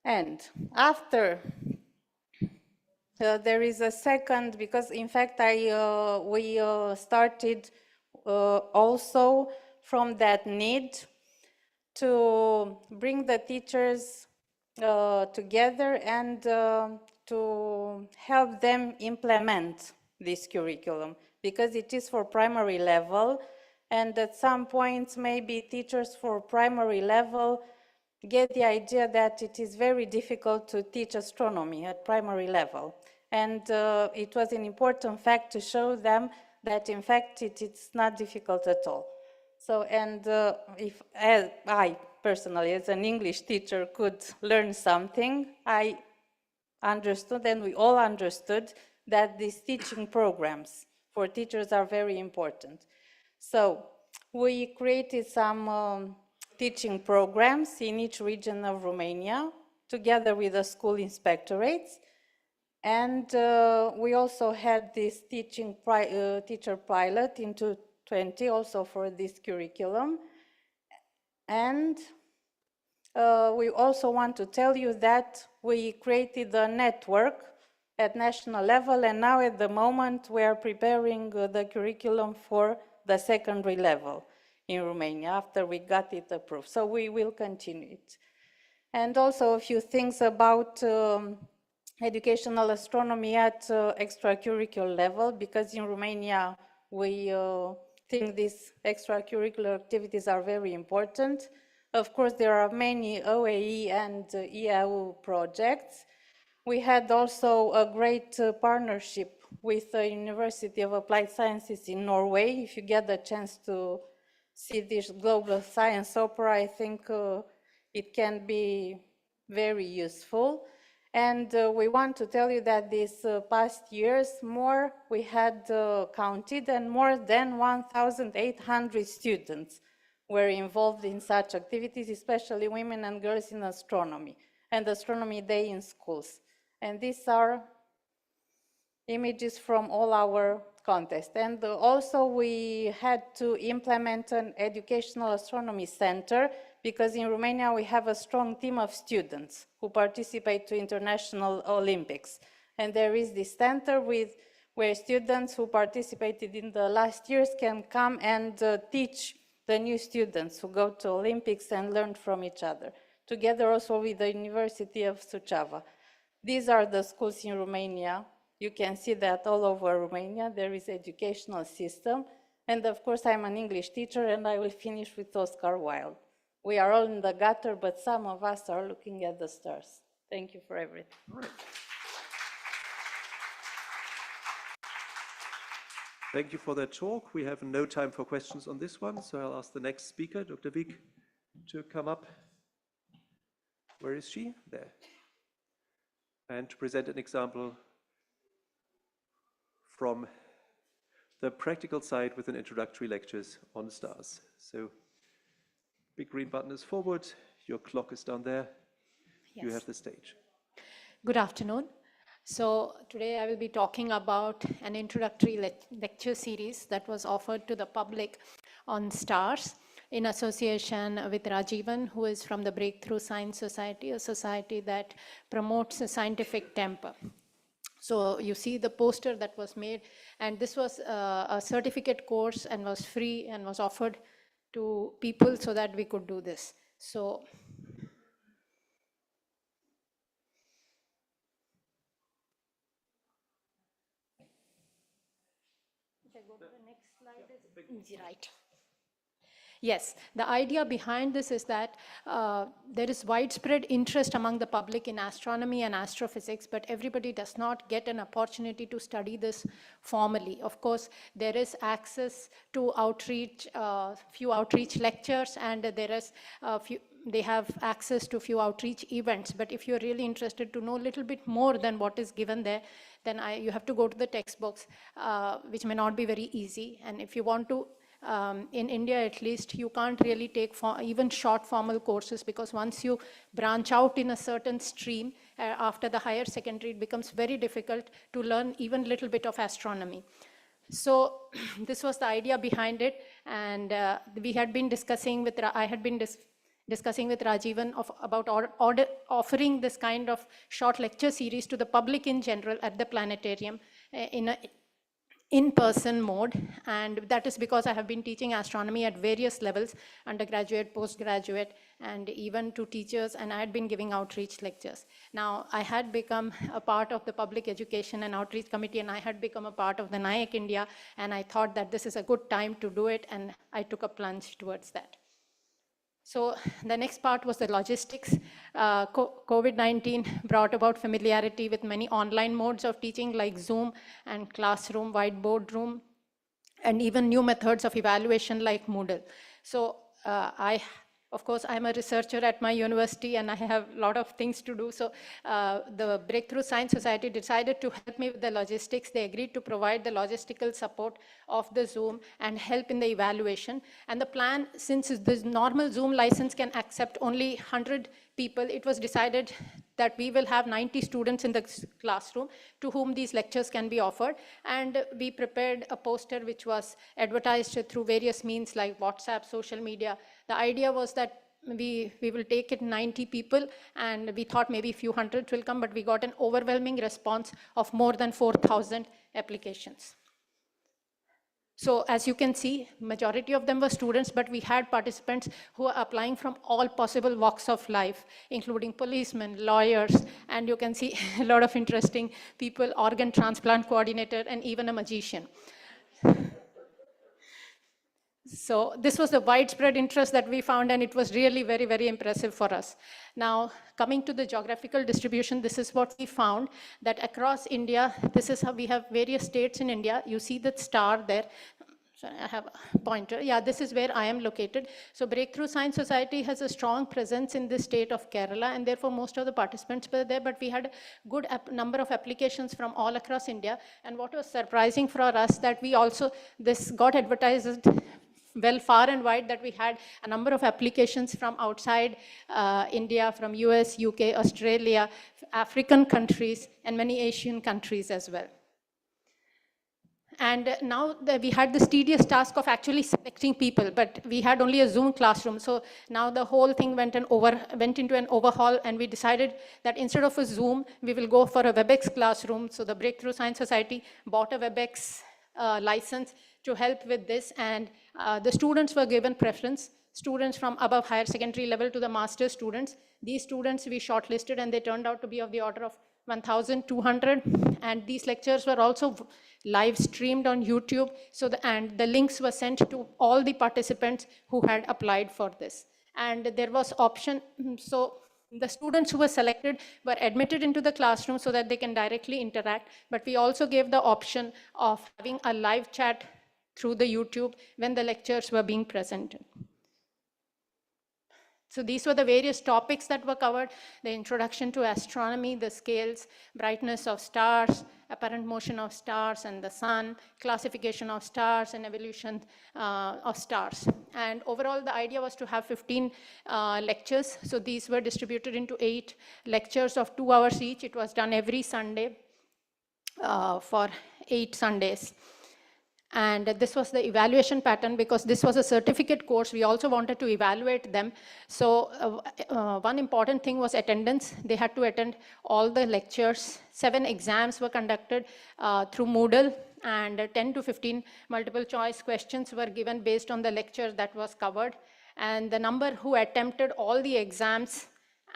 And after there is a second, because in fact we started also from that need to bring the teachers together and to help them implement this curriculum, because it is for primary level, and at some points maybe teachers for primary level get the idea that it is very difficult to teach astronomy at primary level. And it was an important fact to show them that in fact it's not difficult at all. So, and if I personally, as an English teacher, could learn something, I understood, and we all understood, that these teaching programs for teachers are very important. So, we created some teaching programs in each region of Romania, together with the school inspectorates. And we also had this teacher pilot in 2020, also for this curriculum. And we also want to tell you that we created a network at national level, and now at the moment we are preparing the curriculum for the secondary level in Romania after we got it approved. So we will continue it. And also a few things about educational astronomy at extracurricular level, because in Romania we think these extracurricular activities are very important. Of course, there are many OAE and IAU projects. We had also a great partnership with the University of Applied Sciences in Norway. If you get the chance to see this global science opera, I think it can be very useful. And we want to tell you that these past years, we had counted, and more than 1,800 students were involved in such activities, especially women and girls in astronomy, and Astronomy Day in schools. And these are images from all our contests. And also we had to implement an educational astronomy center, because in Romania we have a strong team of students who participate to international Olympics. And there is this center where students who participated in the last years can come and teach the new students who go to Olympics and learn from each other, together also with the University of Suceava. These are the schools in Romania. You can see that all over Romania there is educational system. And of course I'm an English teacher, and I will finish with Oscar Wilde. We are all in the gutter, but some of us are looking at the stars. Thank you for everything. Thank you for that talk. We have no time for questions on this one, so I'll ask the next speaker, Dr. Wiek, to come up. Where is she? There. And to present an example from the practical side with an introductory lectures on stars. So, big green button is forward, your clock is down there, you have the stage. Good afternoon. So today I will be talking about an introductory lecture series that was offered to the public on stars in association with Rajivan, who is from the Breakthrough Science Society, a society that promotes a scientific temper. So you see the poster that was made, and this was a certificate course and was free and was offered to people so that we could do this. So if I go to the next slide, is easy, right? Yes, the idea behind this is that there is widespread interest among the public in astronomy and astrophysics, but everybody does not get an opportunity to study this formally. Of course, there is access to outreach, few outreach lectures, and there is they have access to few outreach events. But if you're really interested to know a little bit more than what is given there, then you have to go to the textbooks, which may not be very easy. And if you want to, in India at least, you can't really take even short formal courses, because once you branch out in a certain stream, after the higher secondary, it becomes very difficult to learn even a little bit of astronomy. So this was the idea behind it, and we had been discussing with, I had been discussing with Rajivan about offering this kind of short lecture series to the public in general at the planetarium in a in-person mode, and that is because I have been teaching astronomy at various levels, undergraduate, postgraduate, and even to teachers, and I had been giving outreach lectures. Now, I had become a part of the Public Education and Outreach Committee, and I had become a part of the NIAC India, and I thought that this is a good time to do it, and I took a plunge towards that. So the next part was the logistics. COVID-19 brought about familiarity with many online modes of teaching like Zoom and Classroom, Whiteboard Room, and even new methods of evaluation like Moodle. So of course, I'm a researcher at my university and I have a lot of things to do. So the Breakthrough Science Society decided to help me with the logistics. They agreed to provide the logistical support of the Zoom and help in the evaluation. And the plan, since the normal Zoom license can accept only 100 people, it was decided that we will have 90 students in the classroom to whom these lectures can be offered. And we prepared a poster which was advertised through various means like WhatsApp, social media. The idea was that we will take it 90 people, and we thought maybe a few hundred will come, but we got an overwhelming response of more than 4,000 applications. So as you can see, majority of them were students, but we had participants who are applying from all possible walks of life, including policemen, lawyers, and you can see a lot of interesting people, organ transplant coordinator, and even a magician. So this was the widespread interest that we found, and it was really very, very impressive for us. Now, coming to the geographical distribution, this is what we found, that across India, this is how we have various states in India. You see that star there. sorry, I have a pointer. Yeah, this is where I am located. So Breakthrough Science Society has a strong presence in the state of Kerala, and therefore most of the participants were there, but we had a good number of applications from all across India. And what was surprising for us that we also, this got advertised well far and wide, that we had a number of applications from outside India, from US, UK, Australia, African countries, and many Asian countries as well. And now we had this tedious task of actually selecting people, but we had only a Zoom classroom. So now the whole thing went into an overhaul, and we decided that instead of a Zoom, we will go for a WebEx classroom. So the Breakthrough Science Society bought a WebEx license to help with this, and the students were given preference. Students from above higher secondary level to the master's students. These students we shortlisted, and they turned out to be of the order of 1,200, and these lectures were also live streamed on YouTube. So and the links were sent to all the participants who had applied for this. And there was option, so the students who were selected were admitted into the classroom so that they can directly interact, but we also gave the option of having a live chat through the YouTube when the lectures were being presented. So these were the various topics that were covered: the introduction to astronomy, the scales, brightness of stars, apparent motion of stars and the sun, classification of stars, and evolution of stars. And overall, the idea was to have 15 lectures. So these were distributed into 8 lectures of 2 hours each. It was done every Sunday for 8 Sundays. And this was the evaluation pattern, because this was a certificate course. We also wanted to evaluate them. So one important thing was attendance. They had to attend all the lectures. 7 exams were conducted through Moodle, and 10 to 15 multiple choice questions were given based on the lecture that was covered. And the number who attempted all the exams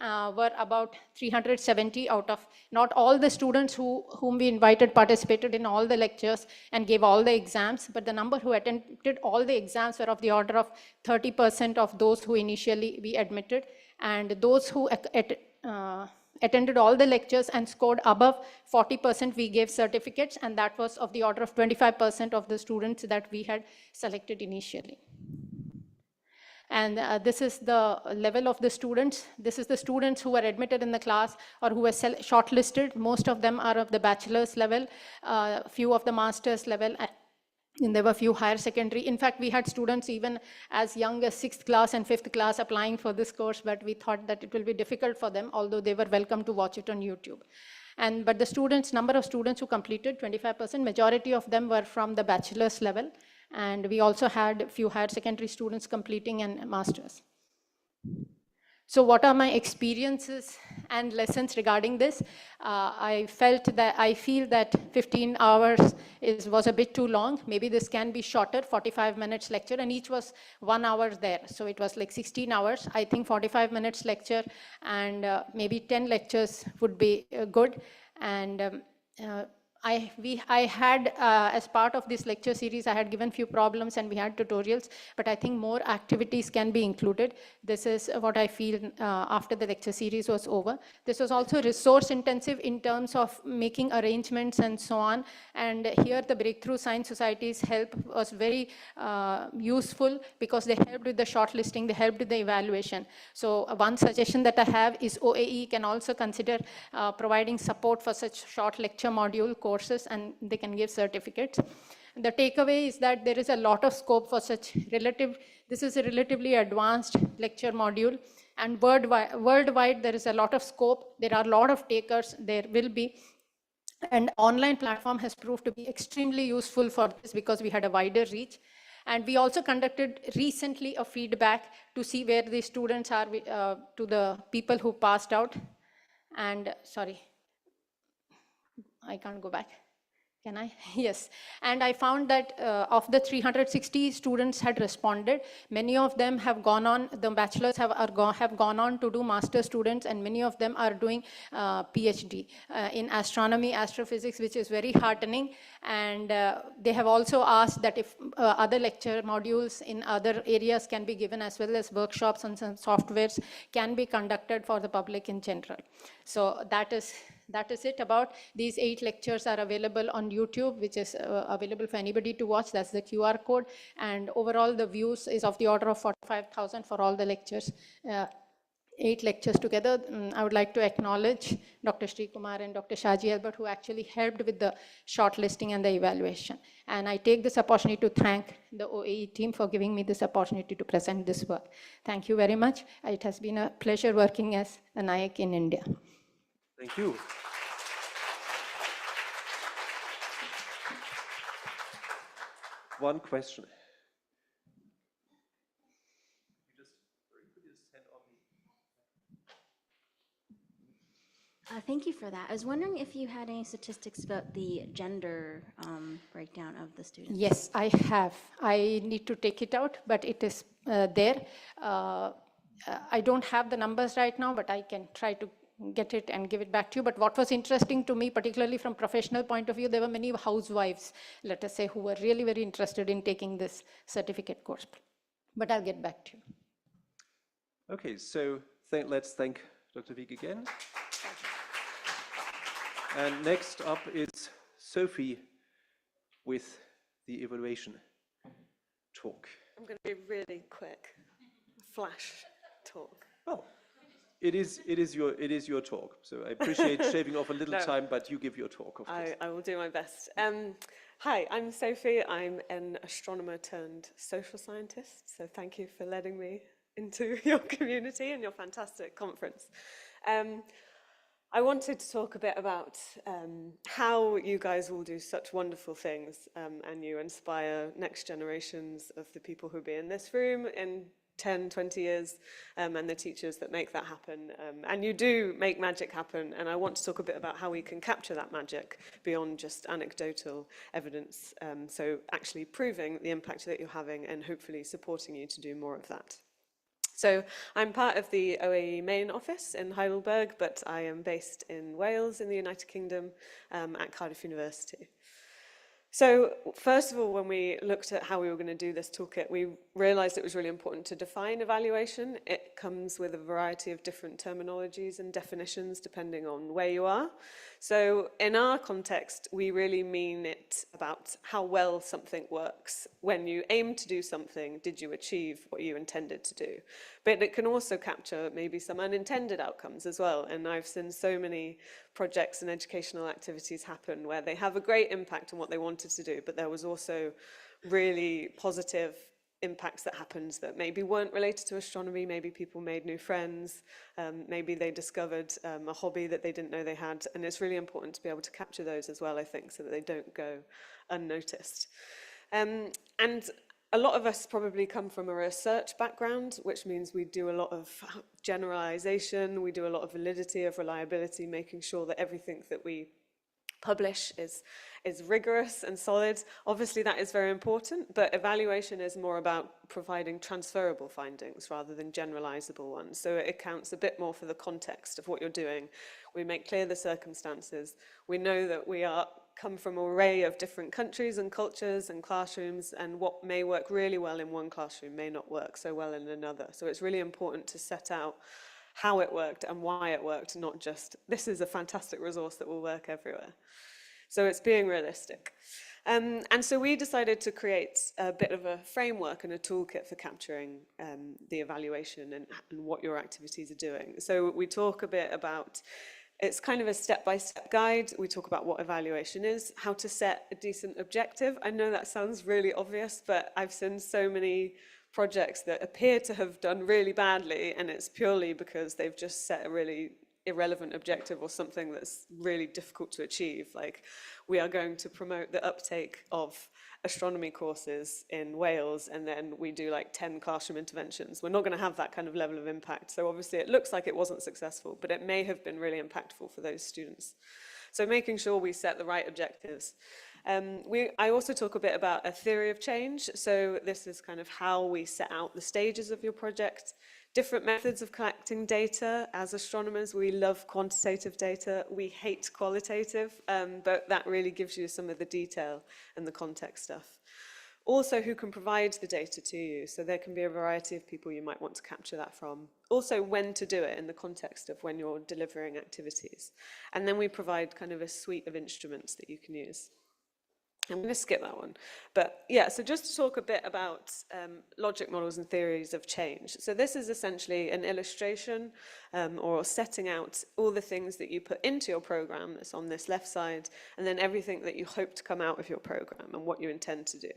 were about 370 out of, not all the students whom we invited participated in all the lectures and gave all the exams, but the number who attended all the exams were of the order of 30% of those who initially we admitted. And those who attended all the lectures and scored above 40%, we gave certificates, and that was of the order of 25% of the students that we had selected initially. And this is the level of the students. This is the students who were admitted in the class or who were shortlisted. Most of them are of the bachelor's level, few of the master's level, and there were few higher secondary. In fact, we had students even as young as 6th class and 5th class applying for this course, but we thought that it will be difficult for them, although they were welcome to watch it on YouTube. But the students, number of students who completed, 25%, majority of them were from the bachelor's level. And we also had a few higher secondary students completing and masters. So what are my experiences and lessons regarding this? I feel that 15 hours was a bit too long. Maybe this can be shorter, 45 minutes lecture, and each was 1 hour there. So it was like 16 hours. I think 45 minutes lecture and maybe 10 lectures would be good. And I had, as part of this lecture series, I had given few problems and we had tutorials, but I think more activities can be included. This is what I feel after the lecture series was over. This was also resource intensive in terms of making arrangements and so on. And here the Breakthrough Science Society's help was very useful, because they helped with the shortlisting, they helped with the evaluation. So one suggestion that I have is OAE can also consider providing support for such short lecture module courses, and they can give certificates. The takeaway is that there is a lot of scope for such this is a relatively advanced lecture module, and worldwide there is a lot of scope. There are a lot of takers, there will be. And online platform has proved to be extremely useful for this, because we had a wider reach. And we also conducted recently a feedback to see where the students are to the people who passed out. And sorry, I can't go back. Can I? Yes. And I found that of the 360 students had responded, many of them have gone on, the bachelors have gone on to do master students, and many of them are doing PhD in astronomy, astrophysics, which is very heartening. And they have also asked that if other lecture modules in other areas can be given, as well as workshops on some softwares can be conducted for the public in general. So that is That is it about these 8 lectures are available on YouTube, which is available for anybody to watch. That's the QR code. And overall, the views is of the order of 45,000 for all the lectures. 8 lectures together. I would like to acknowledge Dr. Sri Kumar and Dr. Shaji Albert, who actually helped with the shortlisting and the evaluation. And I take this opportunity to thank the OAE team for giving me this opportunity to present this work. Thank you very much. It has been a pleasure working as an IAC in India. Thank you. One question. Thank you for that. I was wondering if you had any statistics about the gender breakdown of the students. Yes, I have. I need to take it out, but it is there. I don't have the numbers right now, but I can try to get it and give it back to you. But what was interesting to me, particularly from professional point of view, there were many housewives, let us say, who were really very interested in taking this certificate course. But I'll get back to you. Okay, so let's thank Dr. Wieg again. And next up is Sophie with the evaluation talk. I'm going to be really quick, flash talk. Well, it is your talk. So I appreciate shaving off a little time, but you give your talk, of course. I will do my best. Hi, I'm Sophie. I'm an astronomer turned social scientist. So thank you for letting me into your community and your fantastic conference. I wanted to talk a bit about how you guys all do such wonderful things and you inspire next generations of the people who'll be in this room in 10, 20 years and the teachers that make that happen. And you do make magic happen, and I want to talk a bit about how we can capture that magic beyond just anecdotal evidence. So actually proving the impact that you're having and hopefully supporting you to do more of that. So I'm part of the OAE main office in Heidelberg, but I am based in Wales in the United Kingdom at Cardiff University. So first of all, when we looked at how we were going to do this toolkit, we realized it was really important to define evaluation. It comes with a variety of different terminologies and definitions depending on where you are. So in our context, we really mean it about how well something works. When you aim to do something, did you achieve what you intended to do? But it can also capture maybe some unintended outcomes as well. And I've seen so many projects and educational activities happen where they have a great impact on what they wanted to do, but there was also really positive impacts that happened that maybe weren't related to astronomy. Maybe people made new friends, maybe they discovered a hobby that they didn't know they had, and it's really important to be able to capture those as well, I think, so that they don't go unnoticed. And a lot of us probably come from a research background, which means we do a lot of generalization, we do a lot of validity, of reliability, making sure that everything that we publish is rigorous and solid. Obviously that is very important, but evaluation is more about providing transferable findings rather than generalizable ones. So it accounts a bit more for the context of what you're doing. We make clear the circumstances. We know that we come from an array of different countries and cultures and classrooms, and what may work really well in one classroom may not work so well in another. So it's really important to set out how it worked and why it worked, not just, this is a fantastic resource that will work everywhere. So it's being realistic. And so we decided to create a bit of a framework and a toolkit for capturing the evaluation and what your activities are doing. So we talk a bit about, it's kind of a step-by-step guide. We talk about what evaluation is, how to set a decent objective. I know that sounds really obvious, but I've seen so many projects that appear to have done really badly, and it's purely because they've just set a really irrelevant objective or something that's really difficult to achieve. Like, we are going to promote the uptake of astronomy courses in Wales, and then we do like 10 classroom interventions. We're not going to have that kind of level of impact. So obviously it looks like it wasn't successful, but it may have been really impactful for those students. So making sure we set the right objectives. I also talk a bit about a theory of change. So this is kind of how we set out the stages of your project, different methods of collecting data. As astronomers, we love quantitative data. We hate qualitative, but that really gives you some of the detail and the context stuff. Also, who can provide the data to you. So there can be a variety of people you might want to capture that from. Also, when to do it in the context of when you're delivering activities. And then we provide kind of a suite of instruments that you can use. I'm going to skip that one. But yeah, so just to talk a bit about logic models and theories of change. So this is essentially an illustration or setting out all the things that you put into your program that's on this left side, and then everything that you hope to come out of your program and what you intend to do.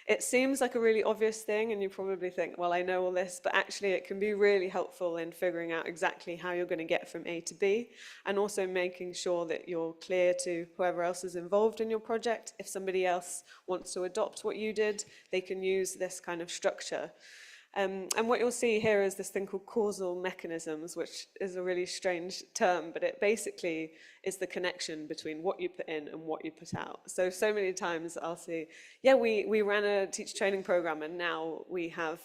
It seems like a really obvious thing, and you probably think, well, I know all this, but actually it can be really helpful in figuring out exactly how you're going to get from A to B, and also making sure that you're clear to whoever else is involved in your project. If somebody else wants to adopt what you did, they can use this kind of structure. And what you'll see here is this thing called causal mechanisms, which is a really strange term, but it basically is the connection between what you put in and what you put out. So many times I'll see, yeah, we ran a teacher training program and now we have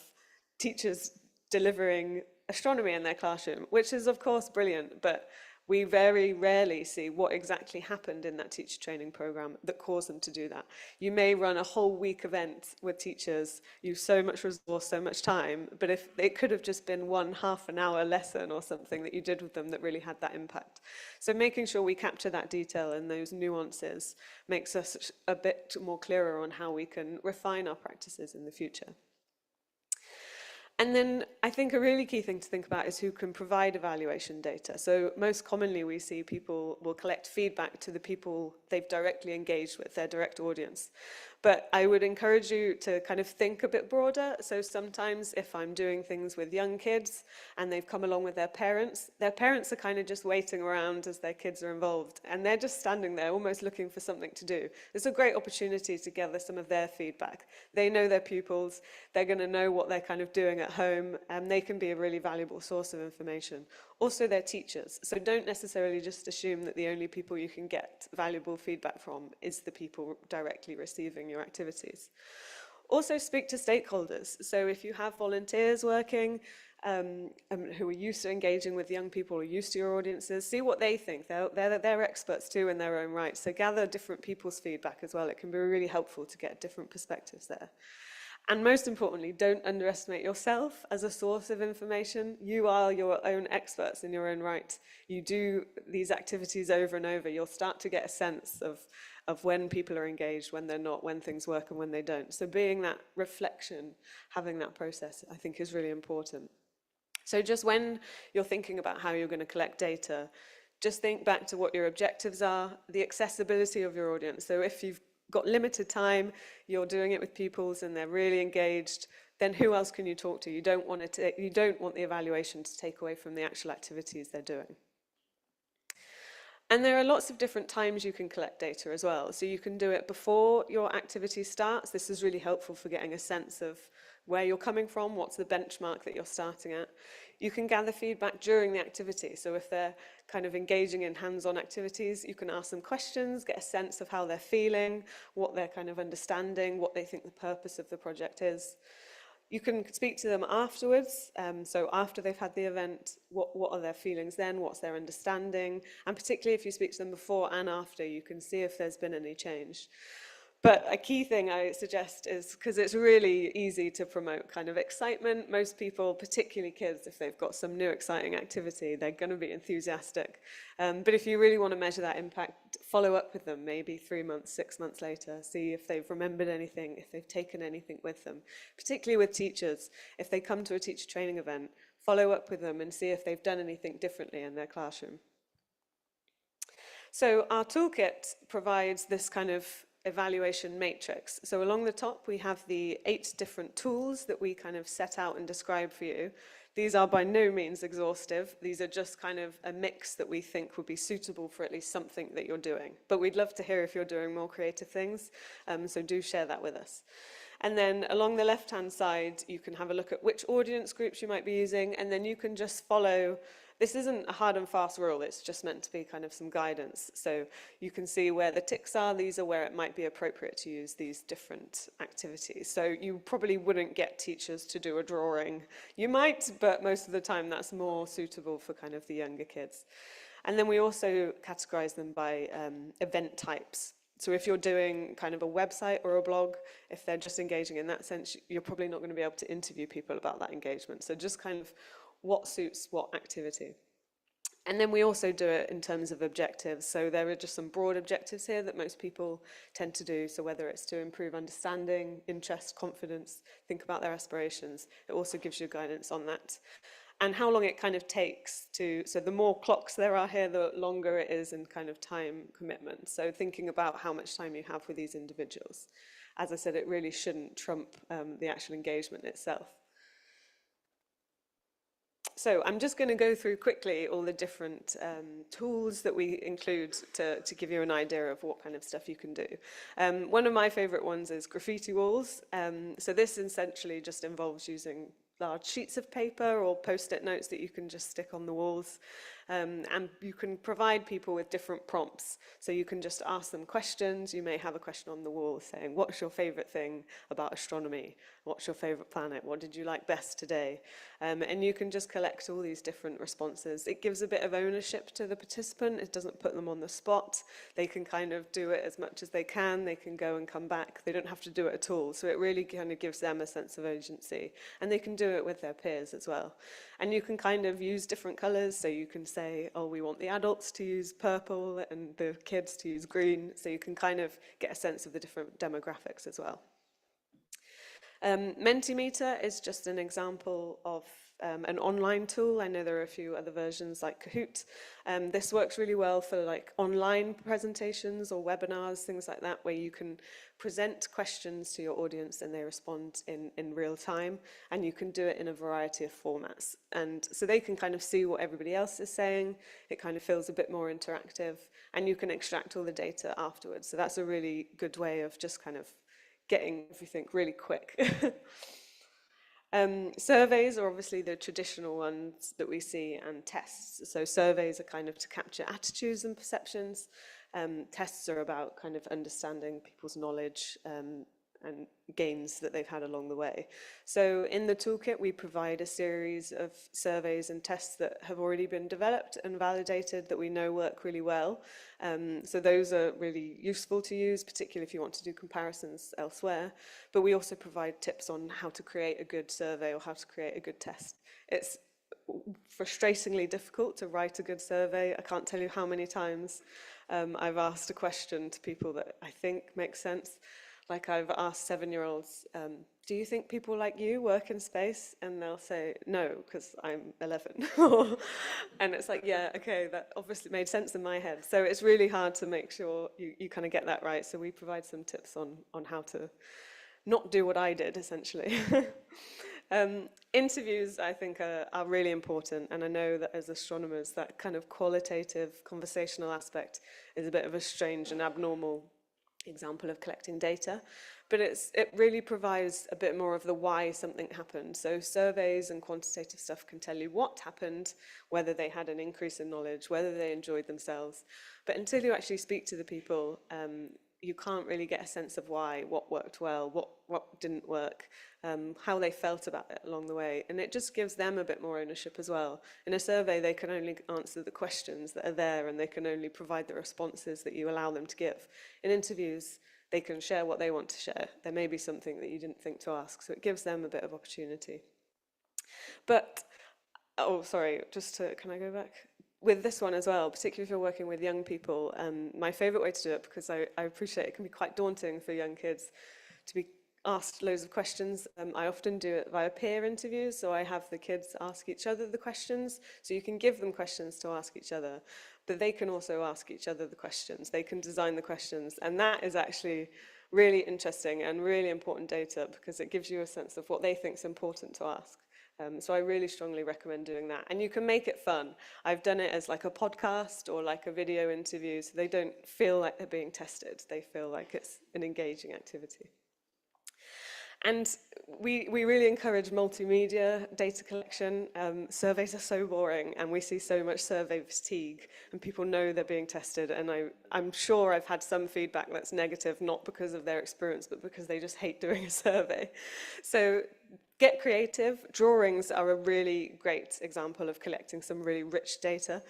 teachers delivering astronomy in their classroom, which is of course brilliant, but we very rarely see what exactly happened in that teacher training program that caused them to do that. You may run a whole week event with teachers, use so much resource, so much time, but if it could have just been one half-an-hour lesson or something that you did with them that really had that impact. So making sure we capture that detail and those nuances makes us a bit more clearer on how we can refine our practices in the future. And then I think a really key thing to think about is who can provide evaluation data. So most commonly we see people will collect feedback to the people they've directly engaged with, their direct audience. But I would encourage you to kind of think a bit broader. So sometimes if I'm doing things with young kids and they've come along with their parents are kind of just waiting around as their kids are involved. And they're just standing there almost looking for something to do. It's a great opportunity to gather some of their feedback. They know their pupils, they're going to know what they're kind of doing at home, and they can be a really valuable source of information. Also, they're teachers, so don't necessarily just assume that the only people you can get valuable feedback from is the people directly receiving your activities. Also, speak to stakeholders. So if you have volunteers working who are used to engaging with young people or used to your audiences, see what they think. They're experts too in their own right, so gather different people's feedback as well. It can be really helpful to get different perspectives there. And most importantly, don't underestimate yourself as a source of information. You are your own experts in your own right. You do these activities over and over. You'll start to get a sense of when people are engaged, when they're not, when things work and when they don't. So being that reflection, having that process, I think is really important. So just when you're thinking about how you're going to collect data, just think back to what your objectives are, the accessibility of your audience. So if you've got limited time, you're doing it with pupils and they're really engaged, then who else can you talk to? You don't want the evaluation to take away from the actual activities they're doing. And there are lots of different times you can collect data as well. So you can do it before your activity starts. This is really helpful for getting a sense of where you're coming from, what's the benchmark that you're starting at. You can gather feedback during the activity. So if they're kind of engaging in hands-on activities, you can ask them questions, get a sense of how they're feeling, what they're kind of understanding, what they think the purpose of the project is. You can speak to them afterwards, so after they've had the event, what are their feelings then, what's their understanding, and particularly if you speak to them before and after, you can see if there's been any change. But a key thing I suggest is, because it's really easy to promote kind of excitement, most people, particularly kids, if they've got some new exciting activity, they're going to be enthusiastic. But if you really want to measure that impact, follow up with them maybe 3 months, 6 months later, see if they've remembered anything, if they've taken anything with them. Particularly with teachers, if they come to a teacher training event, follow up with them and see if they've done anything differently in their classroom. So our toolkit provides this kind of evaluation matrix. So along the top, we have the 8 different tools that we kind of set out and describe for you. These are by no means exhaustive. These are just kind of a mix that we think would be suitable for at least something that you're doing. But we'd love to hear if you're doing more creative things, so do share that with us. And then along the left-hand side, you can have a look at which audience groups you might be using, and then you can just follow. This isn't a hard and fast rule, it's just meant to be kind of some guidance. So you can see where the ticks are, these are where it might be appropriate to use these different activities. So you probably wouldn't get teachers to do a drawing. You might, but most of the time that's more suitable for kind of the younger kids. And then we also categorize them by event types. So if you're doing kind of a website or a blog, if they're just engaging in that sense, you're probably not going to be able to interview people about that engagement. So just kind of what suits what activity. And then we also do it in terms of objectives. So there are just some broad objectives here that most people tend to do. So whether it's to improve understanding, interest, confidence, think about their aspirations, it also gives you guidance on that. And how long it kind of takes to, so the more clocks there are here, the longer it is in kind of time commitment. So thinking about how much time you have with these individuals. As I said, it really shouldn't trump the actual engagement itself. So I'm just going to go through quickly all the different tools that we include to give you an idea of what kind of stuff you can do. One of my favorite ones is graffiti walls. So this essentially just involves using large sheets of paper or post-it notes that you can just stick on the walls. And you can provide people with different prompts. So you can just ask them questions. You may have a question on the wall saying, what's your favorite thing about astronomy? What's your favorite planet? What did you like best today? And you can just collect all these different responses. It gives a bit of ownership to the participant. It doesn't put them on the spot. They can kind of do it as much as they can. They can go and come back. They don't have to do it at all. So it really kind of gives them a sense of agency. And they can do it with their peers as well. And you can kind of use different colors. So you can say, oh, we want the adults to use purple and the kids to use green. So you can kind of get a sense of the different demographics as well. Mentimeter is just an example of an online tool. I know there are a few other versions like Kahoot. This works really well for like online presentations or webinars, things like that, where you can present questions to your audience and they respond in real time, and you can do it in a variety of formats. And so they can kind of see what everybody else is saying. It kind of feels a bit more interactive, and you can extract all the data afterwards. So that's a really good way of just kind of getting everything really quick. Surveys are obviously the traditional ones that we see, and tests. So surveys are kind of to capture attitudes and perceptions. Tests are about kind of understanding people's knowledge and gains that they've had along the way. So in the toolkit, we provide a series of surveys and tests that have already been developed and validated that we know work really well. So those are really useful to use, particularly if you want to do comparisons elsewhere. But we also provide tips on how to create a good survey or how to create a good test. It's frustratingly difficult to write a good survey. I can't tell you how many times I've asked a question to people that I think makes sense. Like I've asked 7-year-olds, do you think people like you work in space? And they'll say, no, because I'm 11. And it's like, yeah, okay, that obviously made sense in my head. So it's really hard to make sure you kind of get that right. So we provide some tips on how to not do what I did, essentially. Interviews, I think, are really important. And I know that as astronomers, that kind of qualitative, conversational aspect is a bit of a strange and abnormal example of collecting data, but it really provides a bit more of the why something happened. So surveys and quantitative stuff can tell you what happened, whether they had an increase in knowledge, whether they enjoyed themselves. But until you actually speak to the people, you can't really get a sense of why, what worked well, what didn't work, how they felt about it along the way. And it just gives them a bit more ownership as well. In a survey, they can only answer the questions that are there, and they can only provide the responses that you allow them to give. In interviews, they can share what they want to share. There may be something that you didn't think to ask, so it gives them a bit of opportunity. But, oh, sorry, can I go back? With this one as well, particularly if you're working with young people, my favorite way to do it, because I appreciate it can be quite daunting for young kids to be asked loads of questions. I often do it via peer interviews, so I have the kids ask each other the questions. So you can give them questions to ask each other, but they can also ask each other the questions. They can design the questions, and that is actually really interesting and really important data, because it gives you a sense of what they think is important to ask. So I really strongly recommend doing that. And you can make it fun. I've done it as like a podcast or like a video interview, so they don't feel like they're being tested. They feel like it's an engaging activity. And we really encourage multimedia data collection. Surveys are so boring, and we see so much survey fatigue, and people know they're being tested. And I'm sure I've had some feedback that's negative, not because of their experience, but because they just hate doing a survey. So get creative. Drawings are a really great example of collecting some really rich data.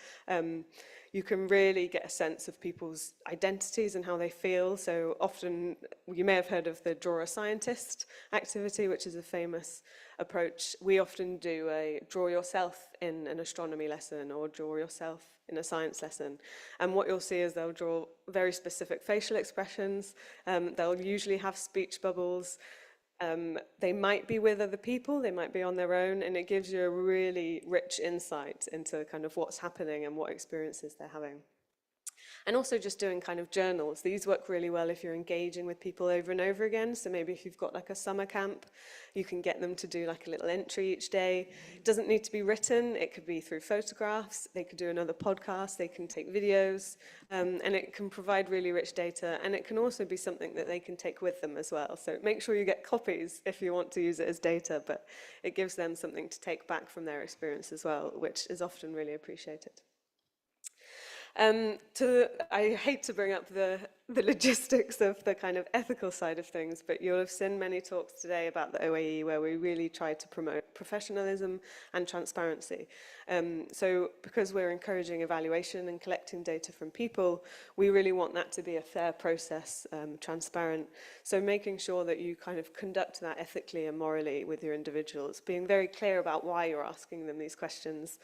You can really get a sense of people's identities and how they feel. So often, you may have heard of the Draw a Scientist activity, which is a famous approach. We often do a draw yourself in an astronomy lesson or draw yourself in a science lesson. And what you'll see is they'll draw very specific facial expressions. They'll usually have speech bubbles. They might be with other people, they might be on their own, and it gives you a really rich insight into kind of what's happening and what experiences they're having. And also just doing kind of journals. These work really well if you're engaging with people over and over again. So maybe if you've got like a summer camp, you can get them to do like a little entry each day. It doesn't need to be written. It could be through photographs. They could do another podcast. They can take videos. And it can provide really rich data. And it can also be something that they can take with them as well. So make sure you get copies if you want to use it as data, but it gives them something to take back from their experience as well, which is often really appreciated. I hate to bring up the logistics of the kind of ethical side of things, but you'll have seen many talks today about the OAE where we really try to promote professionalism and transparency. So because we're encouraging evaluation and collecting data from people, we really want that to be a fair process, transparent. So making sure that you kind of conduct that ethically and morally with your individuals, being very clear about why you're asking them these questions,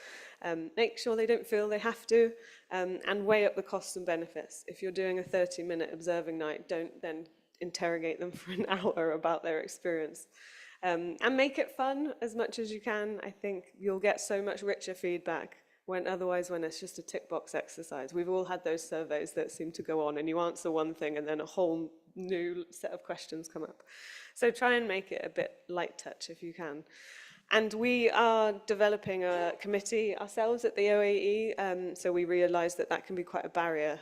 make sure they don't feel they have to, and weigh up the costs and benefits. If you're doing a 30-minute observing night, don't then interrogate them for an hour about their experience. And make it fun as much as you can. I think you'll get so much richer feedback when it's just a tick box exercise. We've all had those surveys that seem to go on and you answer one thing and then a whole new set of questions come up. So try and make it a bit light touch if you can. And we are developing a committee ourselves at the OAE, so we realise that that can be quite a barrier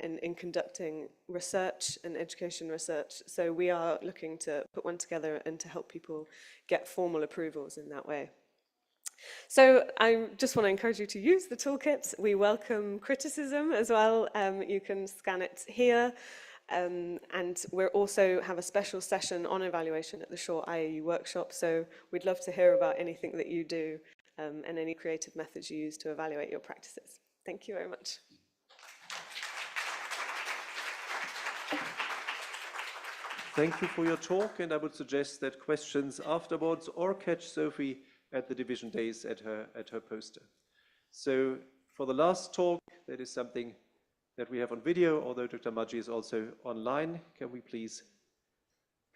in conducting research and education research. So we are looking to put one together and to help people get formal approvals in that way. So I just want to encourage you to use the toolkit. We welcome criticism as well. You can scan it here. And we also have a special session on evaluation at the short IAU workshop, so we'd love to hear about anything that you do and any creative methods you use to evaluate your practices. Thank you very much. Thank you for your talk, and I would suggest that questions afterwards or catch Sophie at the division days at her poster. So for the last talk, that is something that we have on video, although Dr. Maggi is also online. Can we please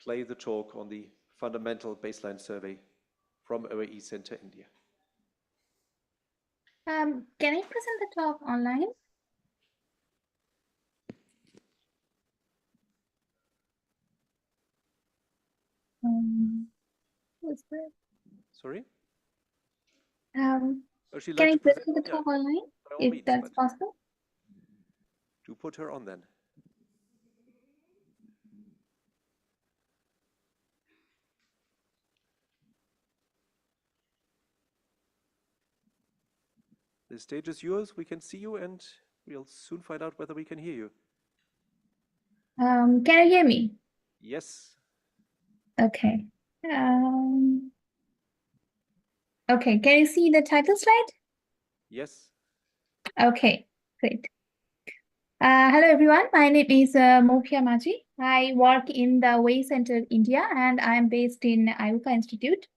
play the talk on the fundamental baseline survey from OAE Center, India? Can I present the talk online? What's that? Sorry? Can I present the talk online, if that's possible? Do put her on then. The stage is yours. We can see you, and we'll soon find out whether we can hear you. Can you hear me? Yes. Okay. Okay, can you see the title slide? Yes. Okay, great. Hello everyone, my name is Mopia Maji. I work in the Way Center, India, and I'm based in IAU GA Institute.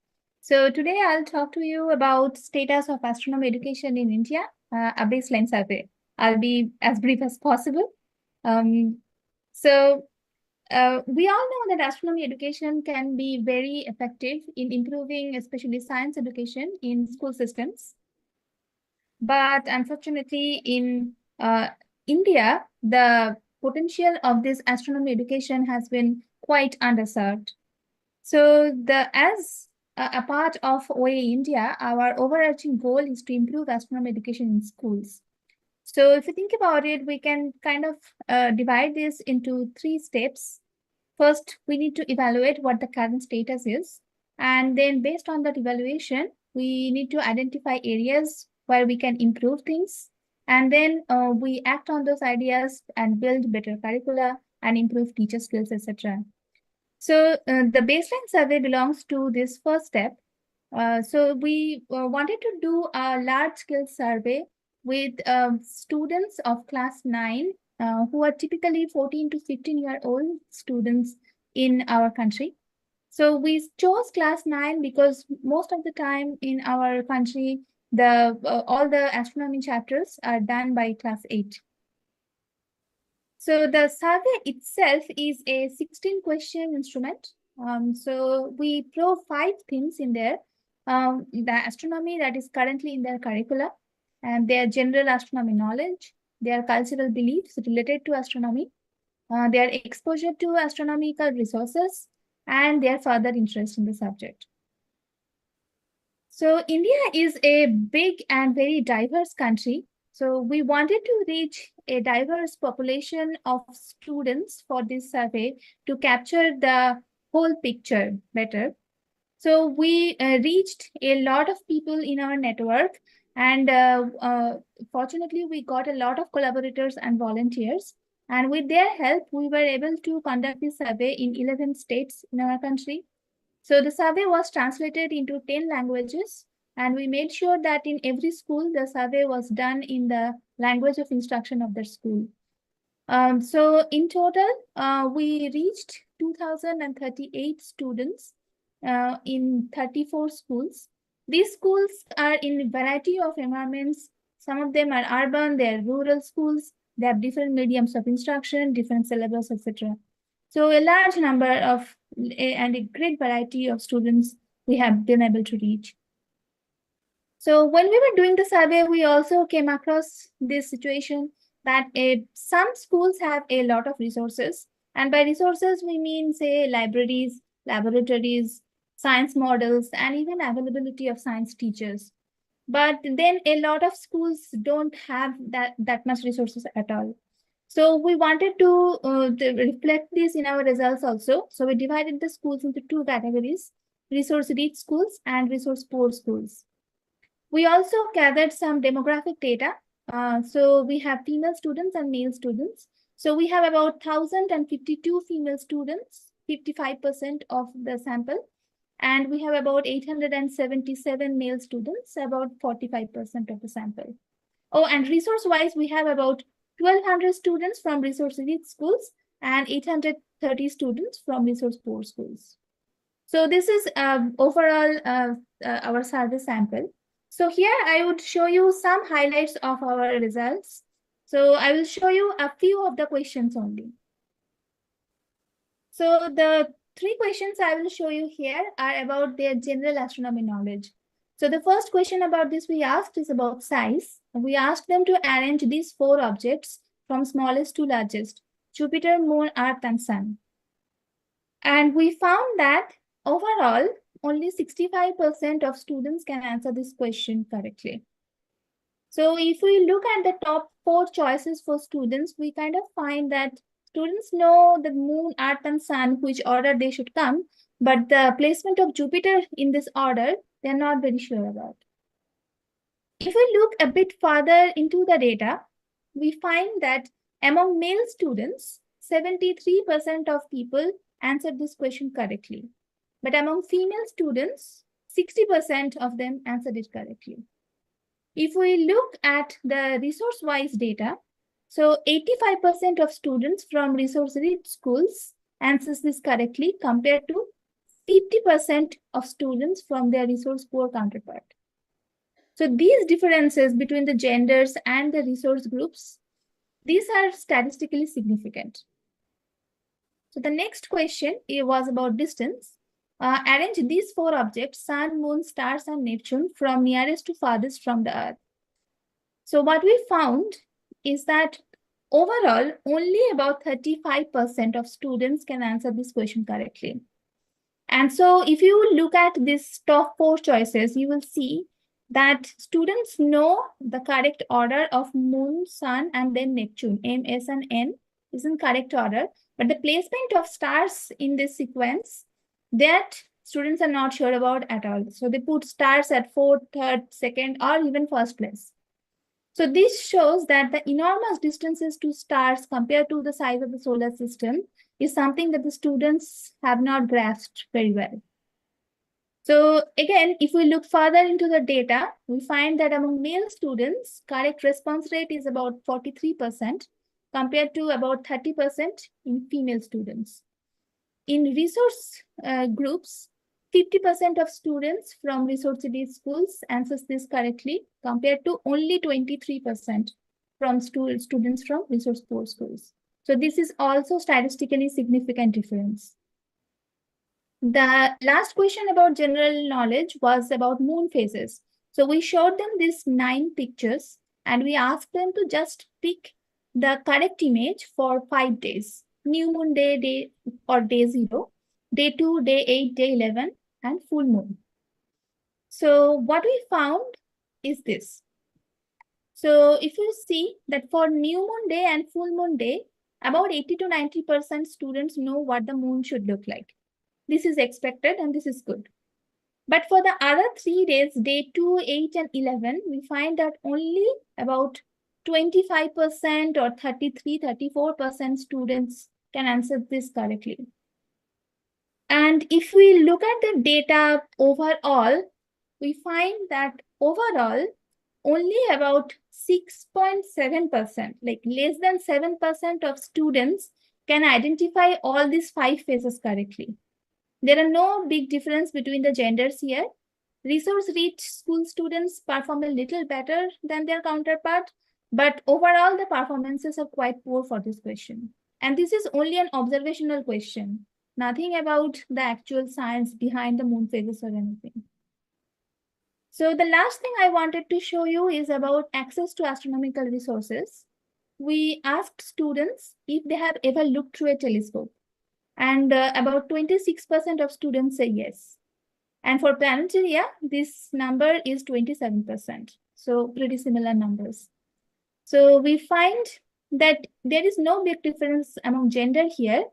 So today I'll talk to you about status of astronomy education in India, a baseline survey. I'll be as brief as possible. We all know that astronomy education can be very effective in improving especially science education in school systems. But unfortunately in India, the potential of this astronomy education has been quite underserved. So as a part of OAE India, our overarching goal is to improve astronomy education in schools. So if you think about it, we can kind of divide this into 3 steps. First, we need to evaluate what the current status is. And then based on that evaluation, we need to identify areas where we can improve things. And then we act on those ideas and build better curricula and improve teacher skills, etc. So the baseline survey belongs to this first step. So we wanted to do a large-scale survey with students of class 9 who are typically 14 to 15-year-old students in our country. So we chose class 9 because most of the time in our country, all the astronomy chapters are done by class 8. So the survey itself is a 16-question instrument. So we probe 5 themes in there. The astronomy that is currently in their curricula, and their general astronomy knowledge, their cultural beliefs related to astronomy, their exposure to astronomical resources, and their further interest in the subject. So India is a big and very diverse country. So we wanted to reach a diverse population of students for this survey to capture the whole picture better. So we reached a lot of people in our network, and fortunately we got a lot of collaborators and volunteers. And with their help, we were able to conduct this survey in 11 states in our country. So the survey was translated into 10 languages, and we made sure that in every school, the survey was done in the language of instruction of their school. So in total, we reached 2,038 students in 34 schools. These schools are in a variety of environments. Some of them are urban, they're rural schools, they have different mediums of instruction, different syllabus, etc. So a large number of and a great variety of students we have been able to reach. So when we were doing the survey, we also came across this situation that some schools have a lot of resources. And by resources, we mean, say, libraries, laboratories, science models, and even availability of science teachers. But then a lot of schools don't have that much resources at all. So we wanted to reflect this in our results also. So we divided the schools into 2 categories: resource-rich schools and resource-poor schools. We also gathered some demographic data. So we have female students and male students. So we have about 1,052 female students, 55% of the sample. And we have about 877 male students, about 45% of the sample. Oh, and resource-wise, we have about 1,200 students from resource-rich schools and 830 students from resource-poor schools. So this is overall our survey sample. So here I would show you some highlights of our results. So I will show you a few of the questions only. So the 3 questions I will show you here are about their general astronomy knowledge. So the first question about this we asked is about size. We asked them to arrange these 4 objects from smallest to largest: Jupiter, Moon, Earth, and Sun. And we found that overall, only 65% of students can answer this question correctly. So if we look at the top 4 choices for students, we kind of find that students know the Moon, Earth, and Sun, which order they should come, but the placement of Jupiter in this order, they're not very sure about. If we look a bit further into the data, we find that among male students, 73% of people answered this question correctly. But among female students, 60% of them answered it correctly. If we look at the resource-wise data, so 85% of students from resource-rich schools answers this correctly compared to 50% of students from their resource-poor counterpart. So these differences between the genders and the resource groups, these are statistically significant. So the next question was about distance. Arrange these 4 objects, Sun, Moon, stars, and Neptune, from nearest to farthest from the Earth. So what we found is that overall, only about 35% of students can answer this question correctly. And so if you look at these top 4 choices, you will see that students know the correct order of Moon, Sun, and then Neptune. M, S, and N is in correct order. But the placement of stars in this sequence, that students are not sure about at all. So they put stars at 4th, 3rd, 2nd, or even 1st place. So this shows that the enormous distances to stars compared to the size of the solar system, is something that the students have not grasped very well. So again, if we look further into the data, we find that among male students, correct response rate is about 43% compared to about 30% in female students. In resource groups, 50% of students from resource-rich schools answers this correctly compared to only 23% from students from resource-poor schools. So this is also statistically significant difference. The last question about general knowledge was about moon phases. So we showed them these 9 pictures and we asked them to just pick the correct image for 5 days. New moon day, day 0, day 2, day 8, day 11, and full moon. So what we found is this. So if you see that for new moon day and full moon day, about 80 to 90% students know what the moon should look like. This is expected and this is good. But for the other 3 days, day 2, 8, and 11, we find that only about 25% or 33, 34% students can answer this correctly. And if we look at the data overall, we find that overall, only about 6.7%, like less than 7% of students can identify all these 5 phases correctly. There are no big difference between the genders here. Resource-rich school students perform a little better than their counterpart, but overall the performances are quite poor for this question. And this is only an observational question, nothing about the actual science behind the moon phases or anything. So the last thing I wanted to show you is about access to astronomical resources. We asked students if they have ever looked through a telescope. And about 26% of students say yes. And for planetaria, this number is 27%. So pretty similar numbers. So we find that there is no big difference among gender here.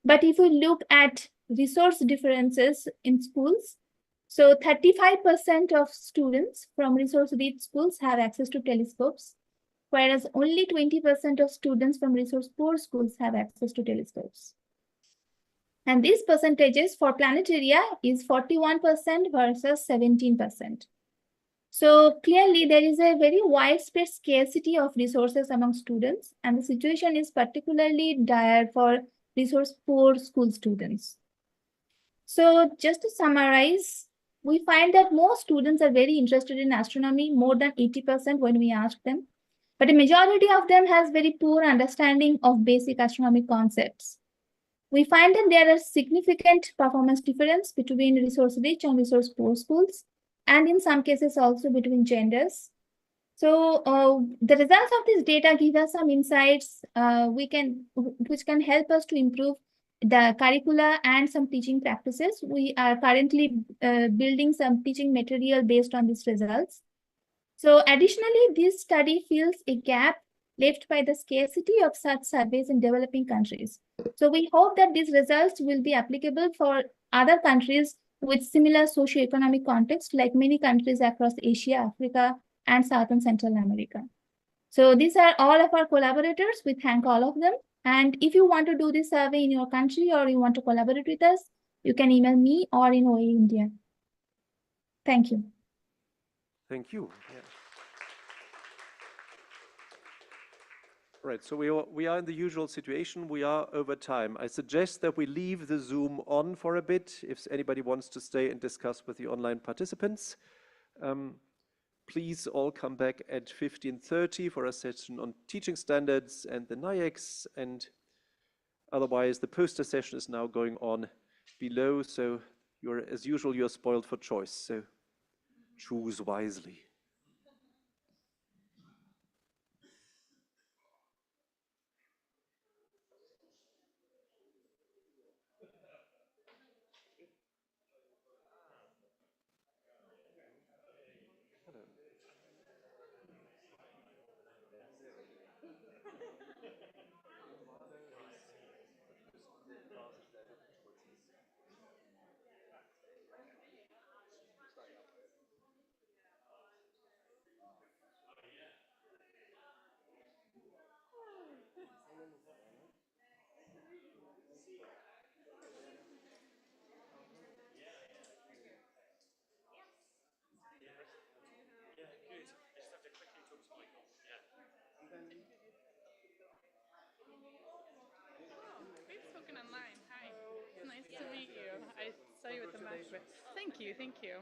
But if we look at resource differences in schools, so 35% of students from resource-rich schools have access to telescopes, whereas only 20% of students from resource-poor schools have access to telescopes. And these percentages for planetaria is 41% versus 17%. So clearly there is a very widespread scarcity of resources among students, and the situation is particularly dire for resource-poor school students. So just to summarize, we find that most students are very interested in astronomy, more than 80% when we ask them. But a majority of them has very poor understanding of basic astronomic concepts. We find that there are significant performance difference between resource-rich and resource-poor schools, and in some cases also between genders. So the results of this data give us some insights which can help us to improve the curricula and some teaching practices. We are currently building some teaching material based on these results. So additionally, this study fills a gap left by the scarcity of such surveys in developing countries. So we hope that these results will be applicable for other countries with similar socio-economic context, like many countries across Asia, Africa, and South and Central America. So these are all of our collaborators. We thank all of them. And if you want to do this survey in your country or you want to collaborate with us, you can email me or in OA India. Thank you. Thank you. Yeah. Right, so we are in the usual situation. We are over time. I suggest that we leave the Zoom on for a bit if anybody wants to stay and discuss with the online participants. Please all come back at 15:30 for a session on teaching standards and the NIACs, and otherwise the poster session is now going on below, so as usual, you're spoiled for choice, so choose wisely. We've spoken online. Hi. It's nice to meet you. I saw you at the match. Thank you. Thank you.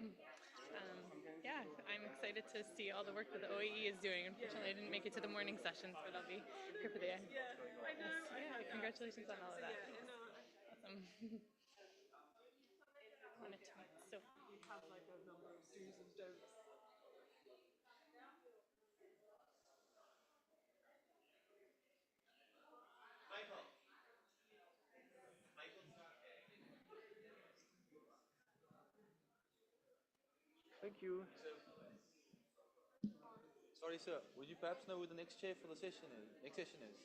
Yeah, I'm excited to see all the work that the OAE is doing. Unfortunately, I didn't make it to the morning sessions, but I'll be here for the end. Yeah, I know. Yeah, congratulations on all of that. Awesome. Wanted to meet Sophie. We have like a number of do's and don'ts. Thank you. Sorry, sir. Would you perhaps know who the next chair for the session is? Next session is?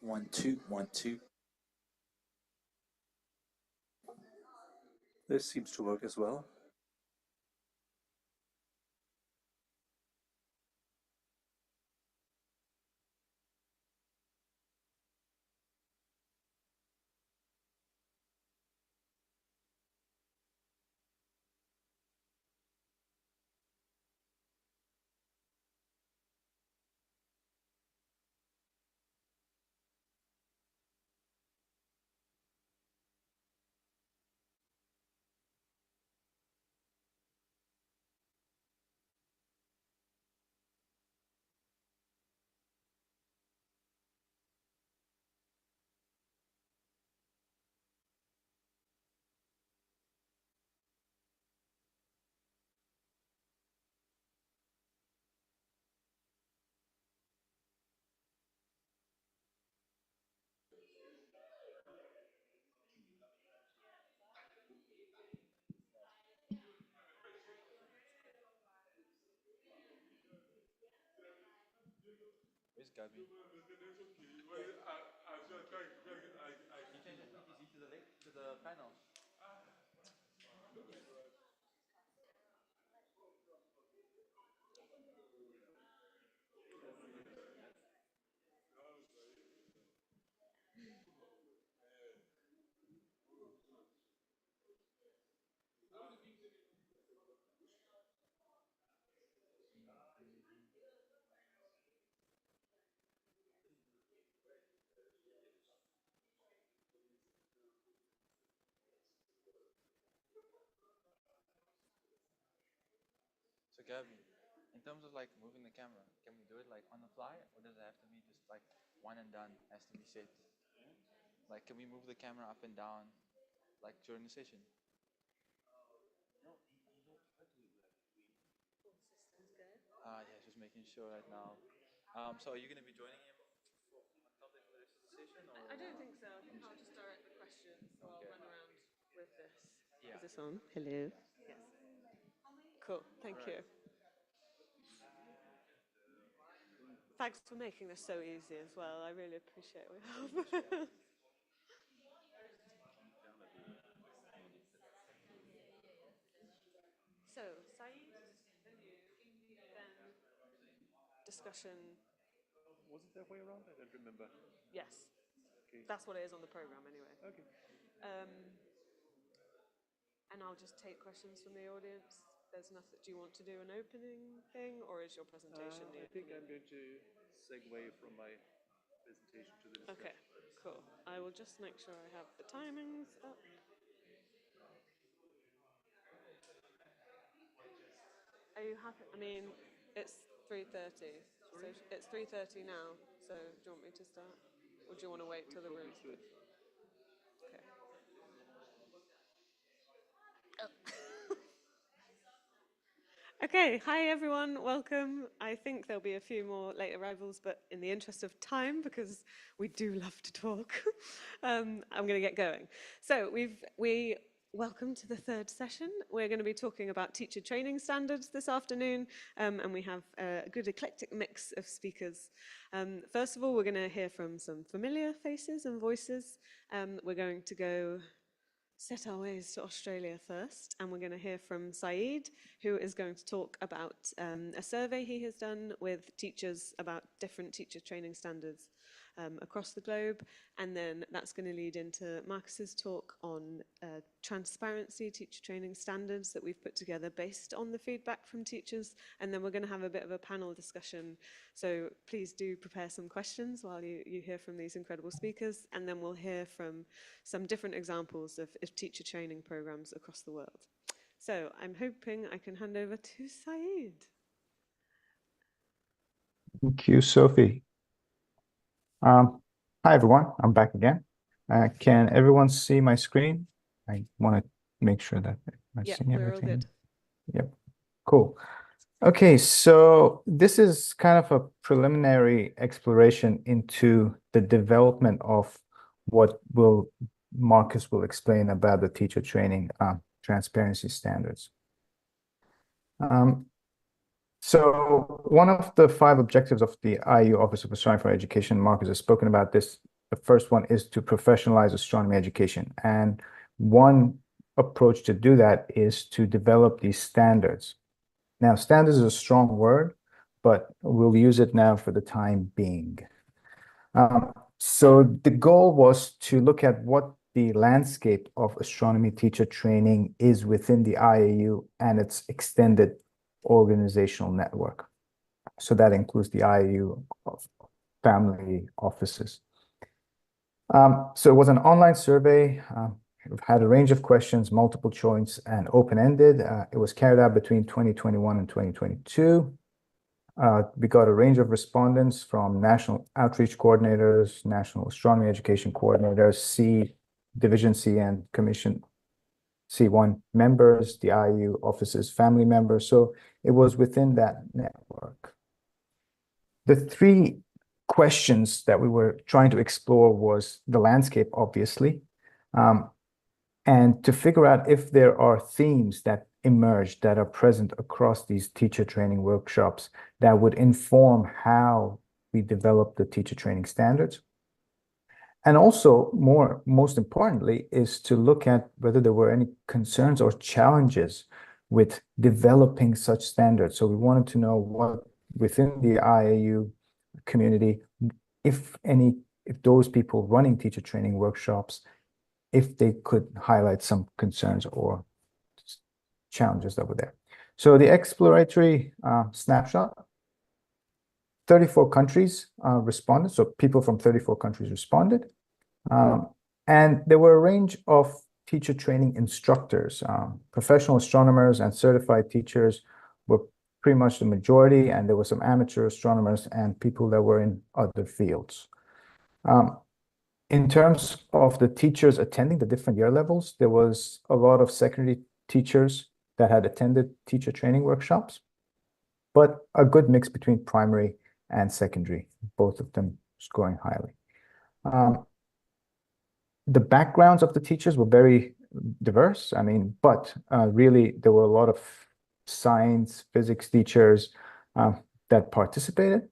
1, 2, 1, 2. This seems to work as well. Where's Gabi? You change the PPZ to the panel. So Gabby, in terms of like moving the camera, can we do it like on the fly, or does it have to be just like one and done, has to be set? Like, can we move the camera up and down, like during the session? Yeah, just making sure right now. So are you going to be joining him on topic for the rest of the session? Or? I don't think so. I think I'll just direct the questions, so I'll run around with this. Yeah. Is this on? Hello? Yes. Cool, thank you. Thanks for making this so easy as well. I really appreciate your help. So, Saeed, then you, then discussion. Was it that way around? I don't remember. Yes. Okay. That's what it is on the program anyway. Okay. And I'll just take questions from the audience. There's nothing. Do you want to do an opening thing, or is your presentation? I think I'm going to segue from my presentation to the discussion. Okay, cool. I will just make sure I have the timings up. Are you happy? I mean, it's 3:30. So it's 3:30 now. So do you want me to start, or do you want to wait till the room? Okay. Okay, hi everyone, welcome. I think there'll be a few more late arrivals, but in the interest of time, because we do love to talk, I'm going to get going. So we welcome to the third session. We're going to be talking about teacher training standards this afternoon, and we have a good eclectic mix of speakers. First of all, we're going to hear from some familiar faces and voices. We're going to go set our ways to Australia first, and we're going to hear from Saeed, who is going to talk about a survey he has done with teachers about different teacher training standards across the globe, and then that's going to lead into Marcus's talk on transparency teacher training standards that we've put together based on the feedback from teachers, and then we're going to have a bit of a panel discussion, so please do prepare some questions while you hear from these incredible speakers, and then we'll hear from some different examples of teacher training programs across the world. So I'm hoping I can hand over to Saeed. Thank you, Sophie. Hi, everyone. I'm back again. Can everyone see my screen? I want to make sure that I'm seeing everything. We're all good. Yep, cool. Okay, so this is kind of a preliminary exploration into the development of what Marcus will explain about the teacher training transparency standards. So one of the 5 objectives of the IAU Office of Astronomy for Education, Marcus has spoken about this. The first one is to professionalize astronomy education. And one approach to do that is to develop these standards. Now, standards is a strong word, but we'll use it now for the time being. So the goal was to look at what the landscape of astronomy teacher training is within the IAU and its extended organizational network. So that includes the IAU family offices. So it was an online survey. It had a range of questions, multiple choice and open-ended. It was carried out between 2021 and 2022. We got a range of respondents from national outreach coordinators, national astronomy education coordinators, Division C and Commission C1 members, the IAU offices family members. So it was within that network. The 3 questions that we were trying to explore was the landscape, obviously, and to figure out if there are themes that emerge that are present across these teacher training workshops that would inform how we develop the teacher training standards. And also, most importantly, is to look at whether there were any concerns or challenges with developing such standards. So we wanted to know what within the IAU community, if those people running teacher training workshops, if they could highlight some concerns or challenges that were there. So the exploratory snapshot, 34 countries responded. So people from 34 countries responded. And there were a range of teacher training instructors, professional astronomers and certified teachers were pretty much the majority, and there were some amateur astronomers and people that were in other fields. In terms of the teachers attending the different year levels, there was a lot of secondary teachers that had attended teacher training workshops, but a good mix between primary and secondary, both of them scoring highly. The backgrounds of the teachers were very diverse. I mean, but really there were a lot of science, physics teachers that participated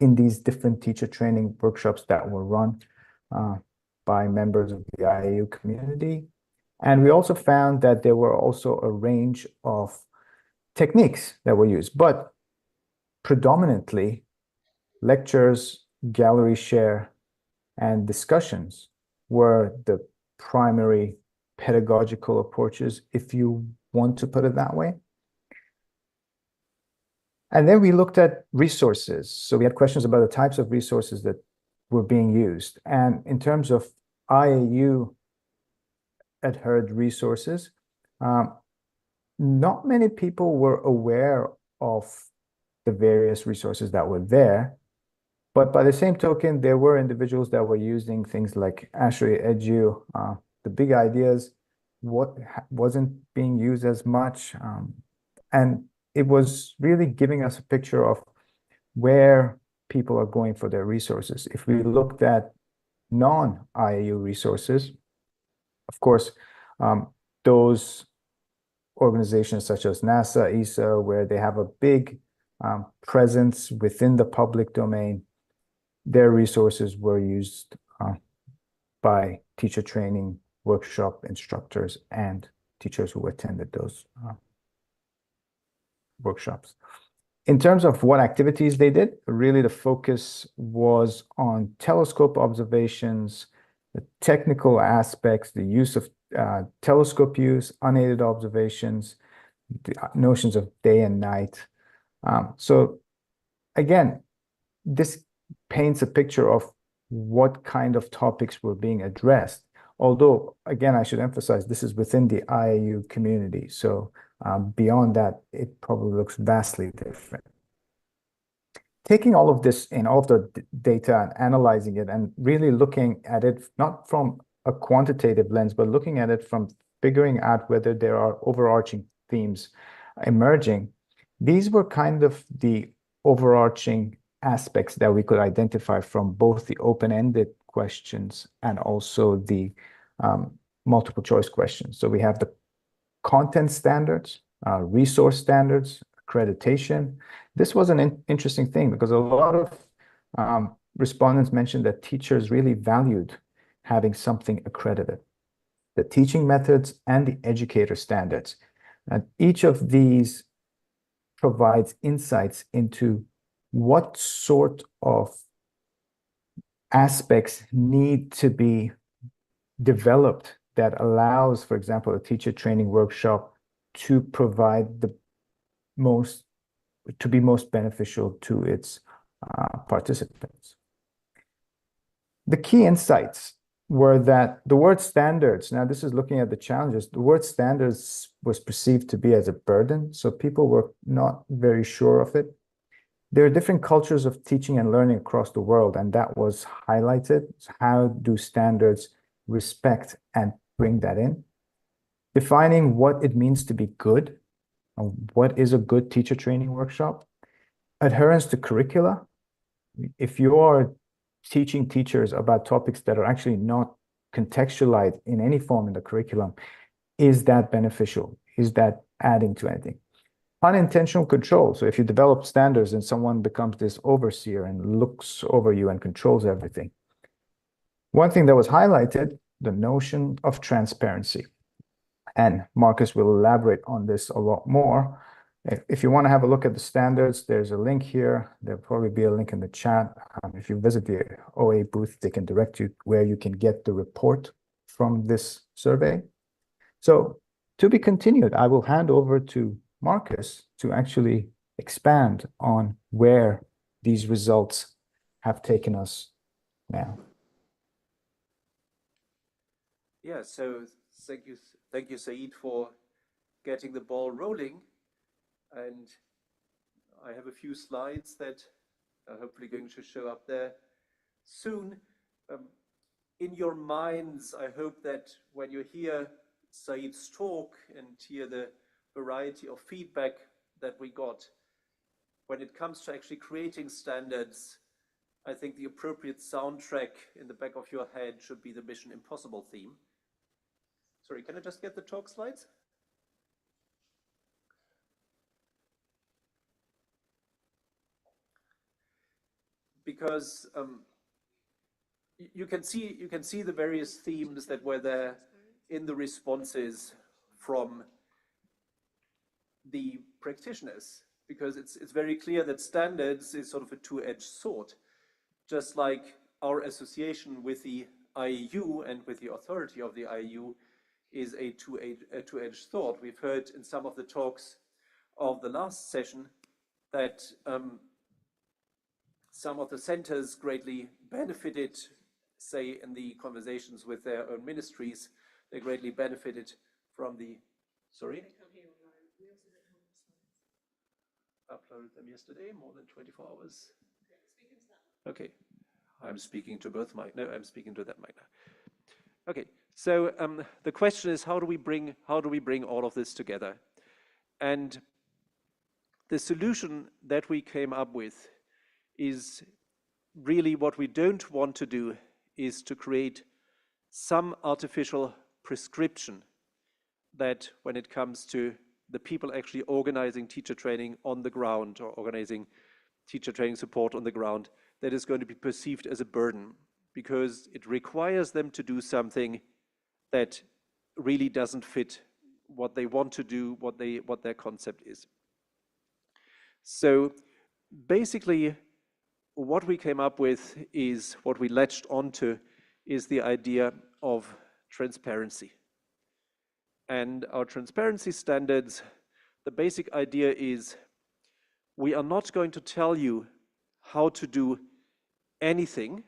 in these different teacher training workshops that were run by members of the IAU community. And we also found that there were also a range of techniques that were used, but predominantly lectures, gallery share, and discussions were the primary pedagogical approaches, if you want to put it that way. And then we looked at resources. So we had questions about the types of resources that were being used. And in terms of IAU adhered resources, not many people were aware of the various resources that were there. But by the same token, there were individuals that were using things like Ashray Edu, the big ideas, what wasn't being used as much. And it was really giving us a picture of where people are going for their resources. If we looked at non-IAU resources, of course, those organizations such as NASA, ESA, where they have a big presence within the public domain, their resources were used by teacher training workshop instructors and teachers who attended those workshops. In terms of what activities they did, really the focus was on telescope observations, the technical aspects, the use of telescope use, unaided observations, the notions of day and night. So again, this paints a picture of what kind of topics were being addressed. Although, again, I should emphasize this is within the IAU community. So beyond that, it probably looks vastly different. Taking all of this in, all of the data and analyzing it and really looking at it, not from a quantitative lens, but looking at it from figuring out whether there are overarching themes emerging. These were kind of the overarching aspects that we could identify from both the open-ended questions and also the multiple choice questions. So we have the content standards, resource standards, accreditation. This was an interesting thing because a lot of respondents mentioned that teachers really valued having something accredited. The teaching methods and the educator standards. And each of these provides insights into what sort of aspects need to be developed that allows, for example, a teacher training workshop to provide the most, to be most beneficial to its participants. The key insights were that the word standards, now this is looking at the challenges, the word standards was perceived to be as a burden, so people were not very sure of it. There are different cultures of teaching and learning across the world, and that was highlighted. How do standards respect and bring that in? Defining what it means to be good, and what is a good teacher training workshop? Adherence to curricula. If you are teaching teachers about topics that are actually not contextualized in any form in the curriculum, is that beneficial? Is that adding to anything? Unintentional control. So if you develop standards and someone becomes this overseer and looks over you and controls everything. One thing that was highlighted, the notion of transparency. And Marcus will elaborate on this a lot more. If you want to have a look at the standards, there's a link here. There'll probably be a link in the chat. If you visit the OA booth, they can direct you where you can get the report from this survey. So to be continued, I will hand over to Marcus to actually expand on where these results have taken us now. Yeah, so thank you, Saeed, for getting the ball rolling. And I have a few slides that are hopefully going to show up there soon. In your minds, I hope that when you hear Saeed's talk and hear the variety of feedback that we got, when it comes to actually creating standards, I think the appropriate soundtrack in the back of your head should be the Mission Impossible theme. Sorry, can I just get the talk slides? Because you can see the various themes that were there in the responses from the practitioners, because it's very clear that standards is sort of a two-edged sword. Just like our association with the IAU and with the authority of the IAU is a two-edged sword. We've heard in some of the talks of the last session that some of the centers greatly benefited, say in the conversations with their own ministries, they greatly benefited from the, sorry? Uploaded them yesterday, more than 24 hours. Okay, I'm speaking to both mic. No, I'm speaking to that mic now. Okay, so the question is, how do we bring all of this together? And the solution that we came up with is really what we don't want to do is to create some artificial prescription that when it comes to the people actually organizing teacher training on the ground or organizing teacher training support on the ground, that is going to be perceived as a burden because it requires them to do something that really doesn't fit what they want to do, what their concept is. So basically, what we came up with is, what we latched onto is the idea of transparency. And our transparency standards, the basic idea is we are not going to tell you how to do anything,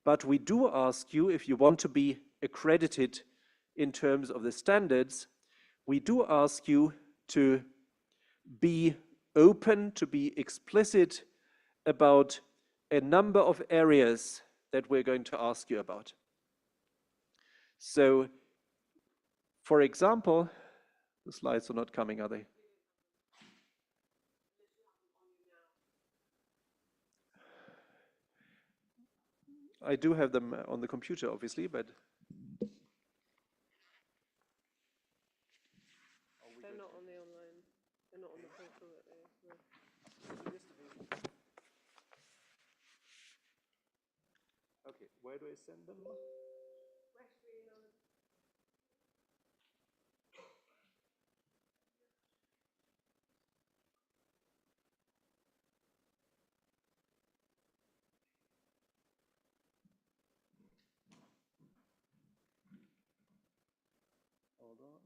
but we do ask you, if you want to be accredited in terms of the standards, we do ask you to be open, to be explicit about a number of areas that we're going to ask you about. So, for example, the slides are not coming, are they? I do have them on the computer, obviously, but they're not on the online. They're not on the portal. Okay, where do I send them? Hold on.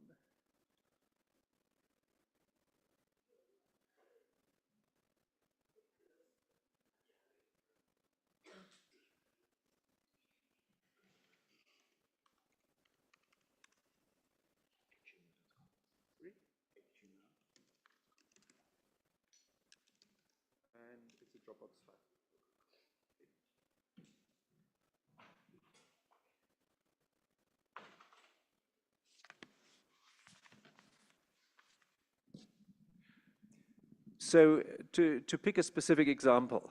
And it's a Dropbox file. So to pick a specific example,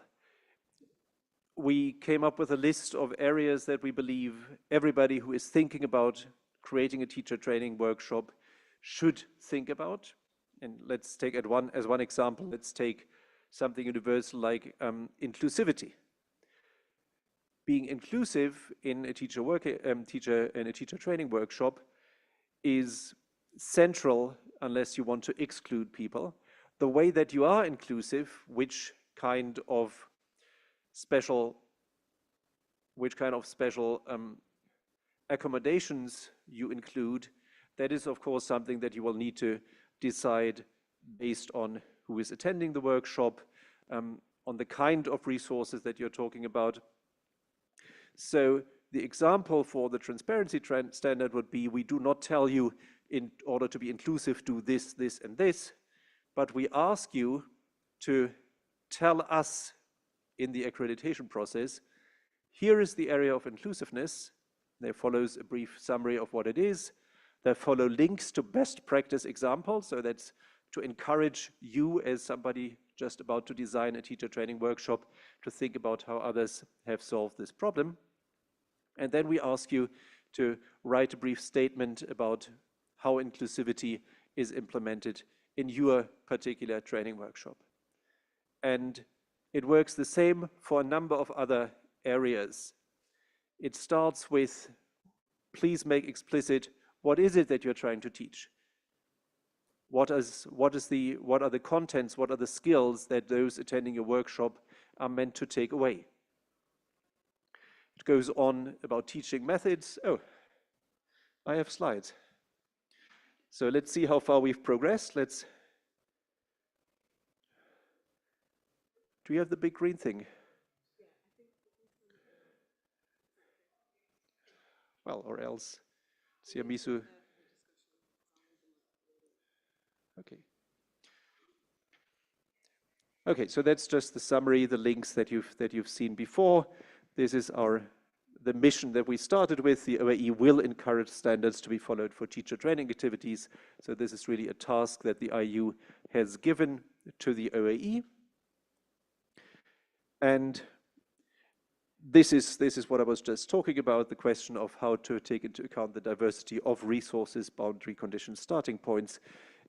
we came up with a list of areas that we believe everybody who is thinking about creating a teacher training workshop should think about. And let's take as one example, let's take something universal like inclusivity. Being inclusive in a teacher training workshop is central unless you want to exclude people. The way that you are inclusive, which kind of special accommodations you include, that is of course something that you will need to decide based on who is attending the workshop, on the kind of resources that you're talking about. So the example for the transparency standard would be, we do not tell you in order to be inclusive, do this, this, and this, but we ask you to tell us in the accreditation process, here is the area of inclusiveness. There follows a brief summary of what it is. There follow links to best practice examples, so that's to encourage you as somebody just about to design a teacher training workshop to think about how others have solved this problem. And then we ask you to write a brief statement about how inclusivity is implemented in your particular training workshop. And it works the same for a number of other areas. It starts with, please make explicit, what is it that you're trying to teach? What are the contents, what are the skills that those attending your workshop are meant to take away? It goes on about teaching methods. Oh, I have slides. So let's see how far we've progressed. Do we have the big green thing? Well, or else, Siamisu. Okay. Okay, so that's just the summary, the links that you've seen before. This is the mission that we started with. The OAE will encourage standards to be followed for teacher training activities. So this is really a task that the IAU has given to the OAE. And this is what I was just talking about, the question of how to take into account the diversity of resources, boundary conditions, starting points.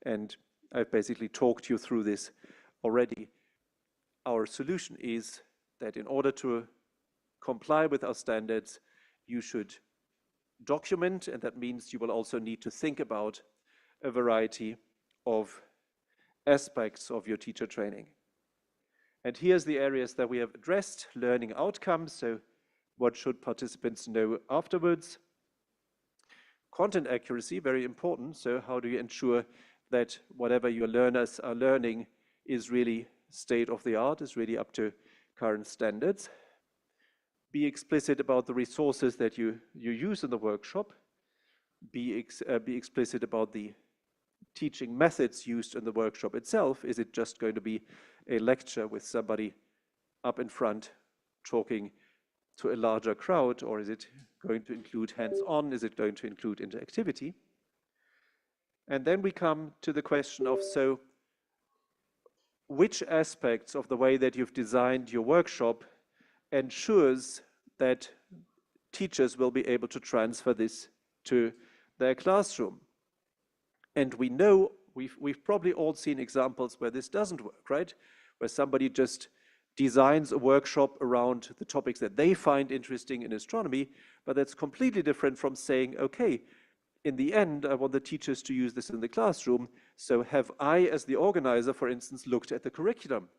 And I've basically talked you through this already. Our solution is that in order to comply with our standards, you should document, and that means you will also need to think about a variety of aspects of your teacher training. And here's the areas that we have addressed: learning outcomes, so what should participants know afterwards? Content accuracy, very important, so how do you ensure that whatever your learners are learning is really state of the art, is really up to current standards? Be explicit about the resources that you use in the workshop. Be explicit about the teaching methods used in the workshop itself. Is it just going to be a lecture with somebody up in front talking to a larger crowd, or is it going to include hands-on? Is it going to include interactivity? And then we come to the question of, so which aspects of the way that you've designed your workshop ensures that teachers will be able to transfer this to their classroom? And we know We've probably all seen examples where this doesn't work, right? Where somebody just designs a workshop around the topics that they find interesting in astronomy, but that's completely different from saying, okay, in the end, I want the teachers to use this in the classroom. So have I, as the organizer, for instance, looked at the curriculum?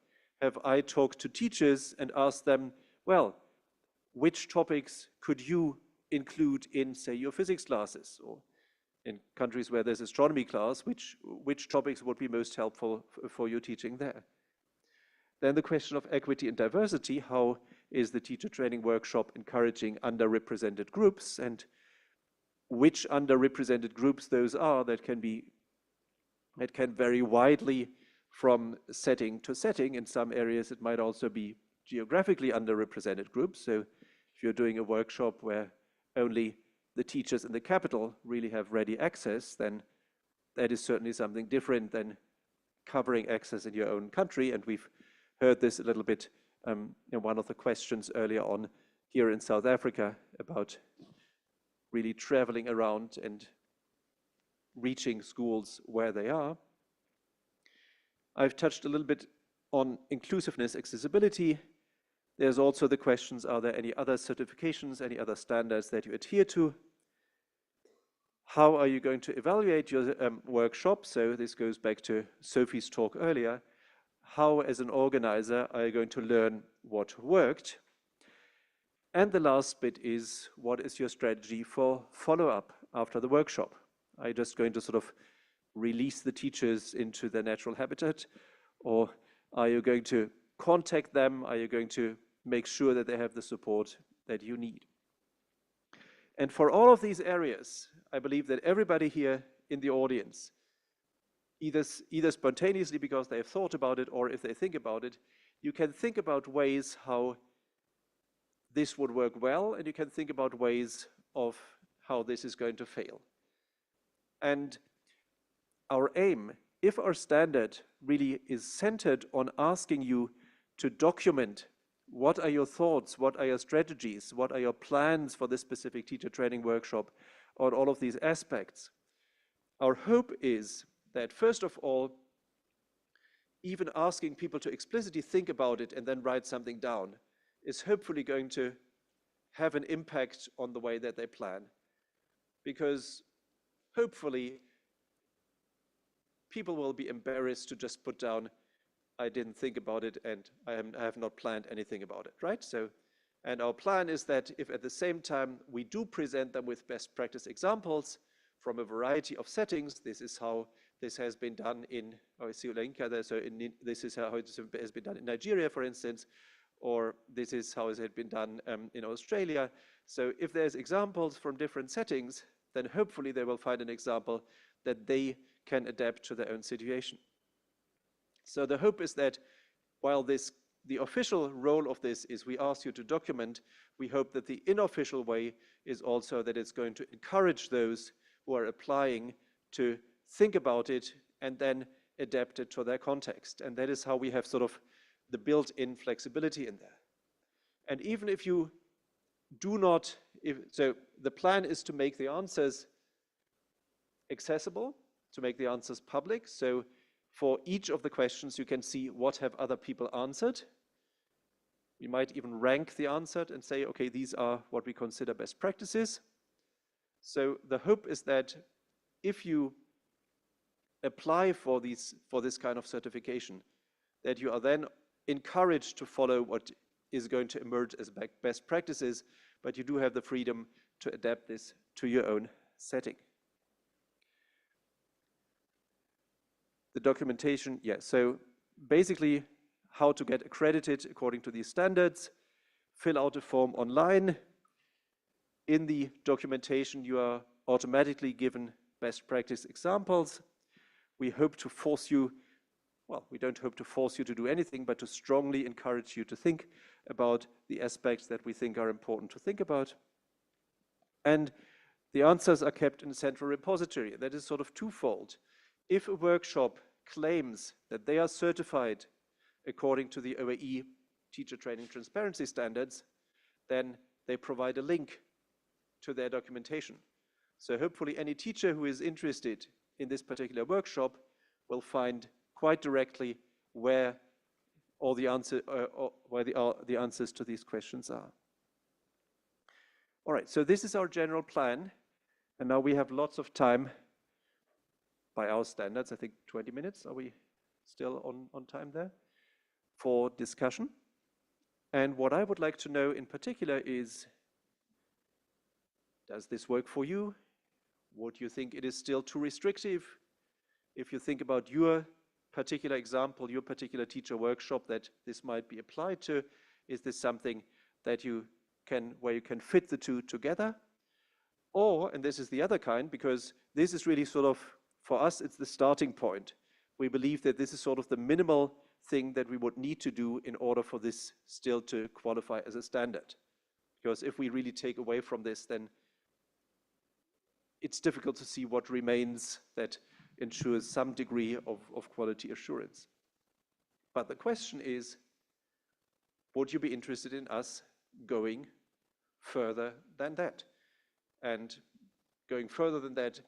Have I talked to teachers and asked them, well, which topics could you include in, say, your physics classes? Or in countries where there's astronomy class, which topics would be most helpful for your teaching there? Then the question of equity and diversity, how is the teacher training workshop encouraging underrepresented groups, and which underrepresented groups those are? That can vary widely from setting to setting. In some areas, it might also be geographically underrepresented groups. So if you're doing a workshop where only the teachers in the capital really have ready access, then that is certainly something different than covering access in your own country. And we've heard this a little bit in one of the questions earlier on here in South Africa about really traveling around and reaching schools where they are. I've touched a little bit on inclusiveness, accessibility. There's also the questions, are there any other certifications, any other standards that you adhere to? How are you going to evaluate your workshop? So this goes back to Sophie's talk earlier. How, as an organizer, are you going to learn what worked? And the last bit is, what is your strategy for follow-up after the workshop? Are you just going to sort of release the teachers into their natural habitat? Or are you going to contact them? Are you going to make sure that they have the support that you need? And for all of these areas, I believe that everybody here in the audience, either spontaneously because they have thought about it, or if they think about it, you can think about ways how this would work well, and you can think about ways of how this is going to fail. And our aim, if our standard really is centered on asking you to document what are your thoughts, what are your strategies, what are your plans for this specific teacher training workshop on all of these aspects, our hope is that, first of all, even asking people to explicitly think about it and then write something down is hopefully going to have an impact on the way that they plan. Because hopefully people will be embarrassed to just put down, I didn't think about it and I have not planned anything about it, right? So, and our plan is that if at the same time we do present them with best practice examples from a variety of settings, this is how this has been done in, this is how it has been done in Nigeria, for instance, or this is how it had been done in Australia. So if there's examples from different settings, then hopefully they will find an example that they can adapt to their own situation. So the hope is that while the official role of this is we ask you to document, we hope that the unofficial way is also that it's going to encourage those who are applying to think about it and then adapt it to their context. And that is how we have sort of the built-in flexibility in there. And even if you do not, so the plan is to make the answers accessible, to make the answers public. So for each of the questions, you can see what have other people answered. We might even rank the answered and say, okay, these are what we consider best practices. So the hope is that if you apply for this kind of certification, that you are then encouraged to follow what is going to emerge as best practices, but you do have the freedom to adapt this to your own setting. The documentation, yeah, so basically how to get accredited according to these standards, fill out a form online. In the documentation, you are automatically given best practice examples. We hope to force you, well, we don't hope to force you to do anything, but to strongly encourage you to think about the aspects that we think are important to think about. And the answers are kept in a central repository. That is sort of twofold. If a workshop claims that they are certified according to the OAE teacher training transparency standards, then they provide a link to their documentation. So hopefully any teacher who is interested in this particular workshop will find quite directly where all the the answers to these questions are. All right, so this is our general plan, and now we have lots of time by our standards. I think 20 minutes. Are we still on time there for discussion? And what I would like to know in particular is, does this work for you? Would you think it is still too restrictive? If you think about your particular example, your particular teacher workshop that this might be applied to, is this something that where you can fit the two together? Or, and this is the other kind, because this is really sort of, for us, it's the starting point. We believe that this is sort of the minimal thing that we would need to do in order for this still to qualify as a standard. Because if we really take away from this, then it's difficult to see what remains that ensures some degree of quality assurance. But the question is, would you be interested in us going further than that? And going further than that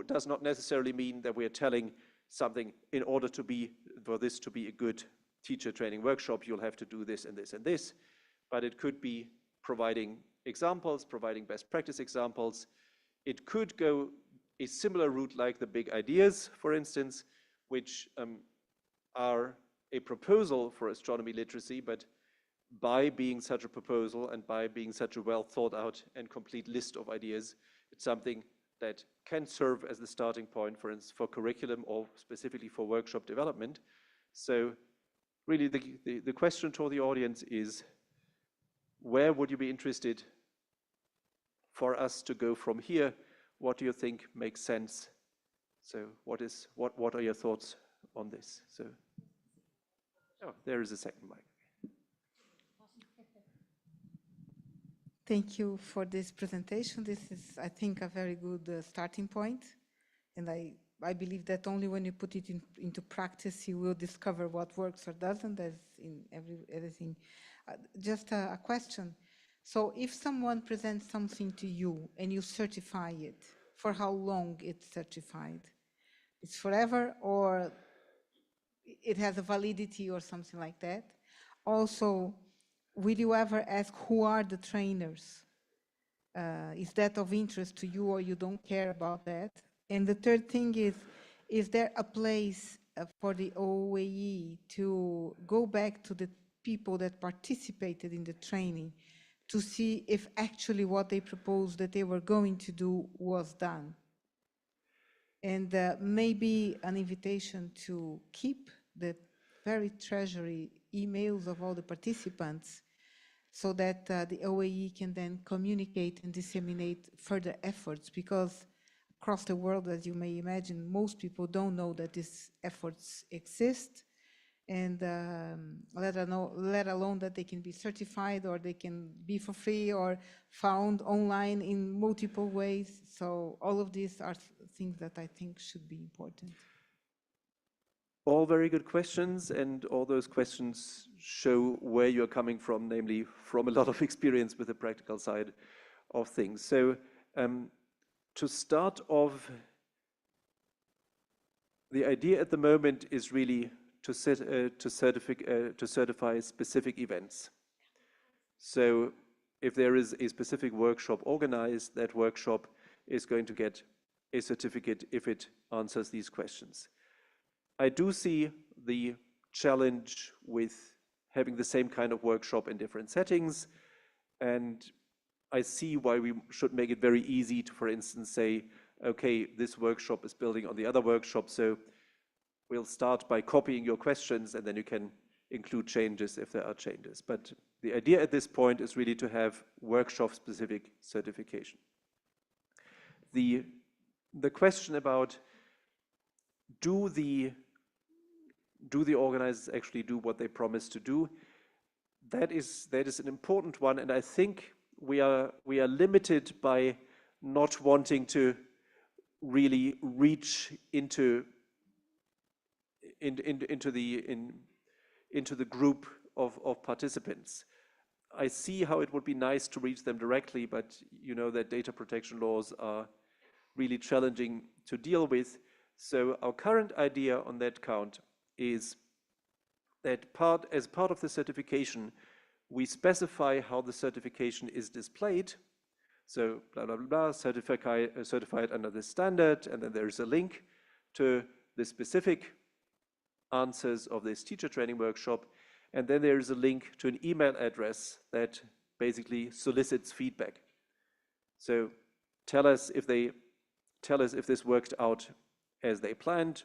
does not necessarily mean that we are telling something in order for this to be a good teacher training workshop, you'll have to do this and this and this. But it could be providing examples, providing best practice examples. It could go a similar route like the big ideas, for instance, which are a proposal for astronomy literacy, but by being such a proposal and by being such a well thought out and complete list of ideas, it's something that can serve as the starting point, for instance, for curriculum or specifically for workshop development. So really the question to the audience is, where would you be interested for us to go from here? What do you think makes sense? So what are your thoughts on this? So, oh, there is a second mic. Thank you for this presentation. This is, I think, a very good starting point. And I believe that only when you put it into practice, you will discover what works or doesn't, as in everything. Just a question. So if someone presents something to you and you certify it, for how long it's certified? It's forever, or it has a validity or something like that? Also, will you ever ask who are the trainers? Is that of interest to you, or you don't care about that? And the third thing is there a place for the OAE to go back to the people that participated in the training to see if actually what they proposed that they were going to do was done? And maybe an invitation to keep the very treasury emails of all the participants so that the OAE can then communicate and disseminate further efforts, because across the world, as you may imagine, most people don't know that these efforts exist, and let alone that they can be certified, or they can be for free or found online in multiple ways. So all of these are things that I think should be important. All very good questions, and all those questions show where you're coming from, namely from a lot of experience with the practical side of things. So to start off, the idea at the moment is really to certify specific events. So if there is a specific workshop organized, that workshop is going to get a certificate if it answers these questions. I do see the challenge with having the same kind of workshop in different settings, and I see why we should make it very easy to, for instance, say, okay, this workshop is building on the other workshop, so we'll start by copying your questions, and then you can include changes if there are changes. But the idea at this point is really to have workshop-specific certification. The question about do the organizers actually do what they promise to do? That is an important one, and I think we are limited by not wanting to really reach into the group of participants. I see how it would be nice to reach them directly, but you know that data protection laws are really challenging to deal with. So our current idea on that count is that as part of the certification, we specify how the certification is displayed. So blah, blah, blah, certified under this standard, and then there's a link to the specific answers of this teacher training workshop. And then there is a link to an email address that basically solicits feedback. So tell us if this worked out as they planned.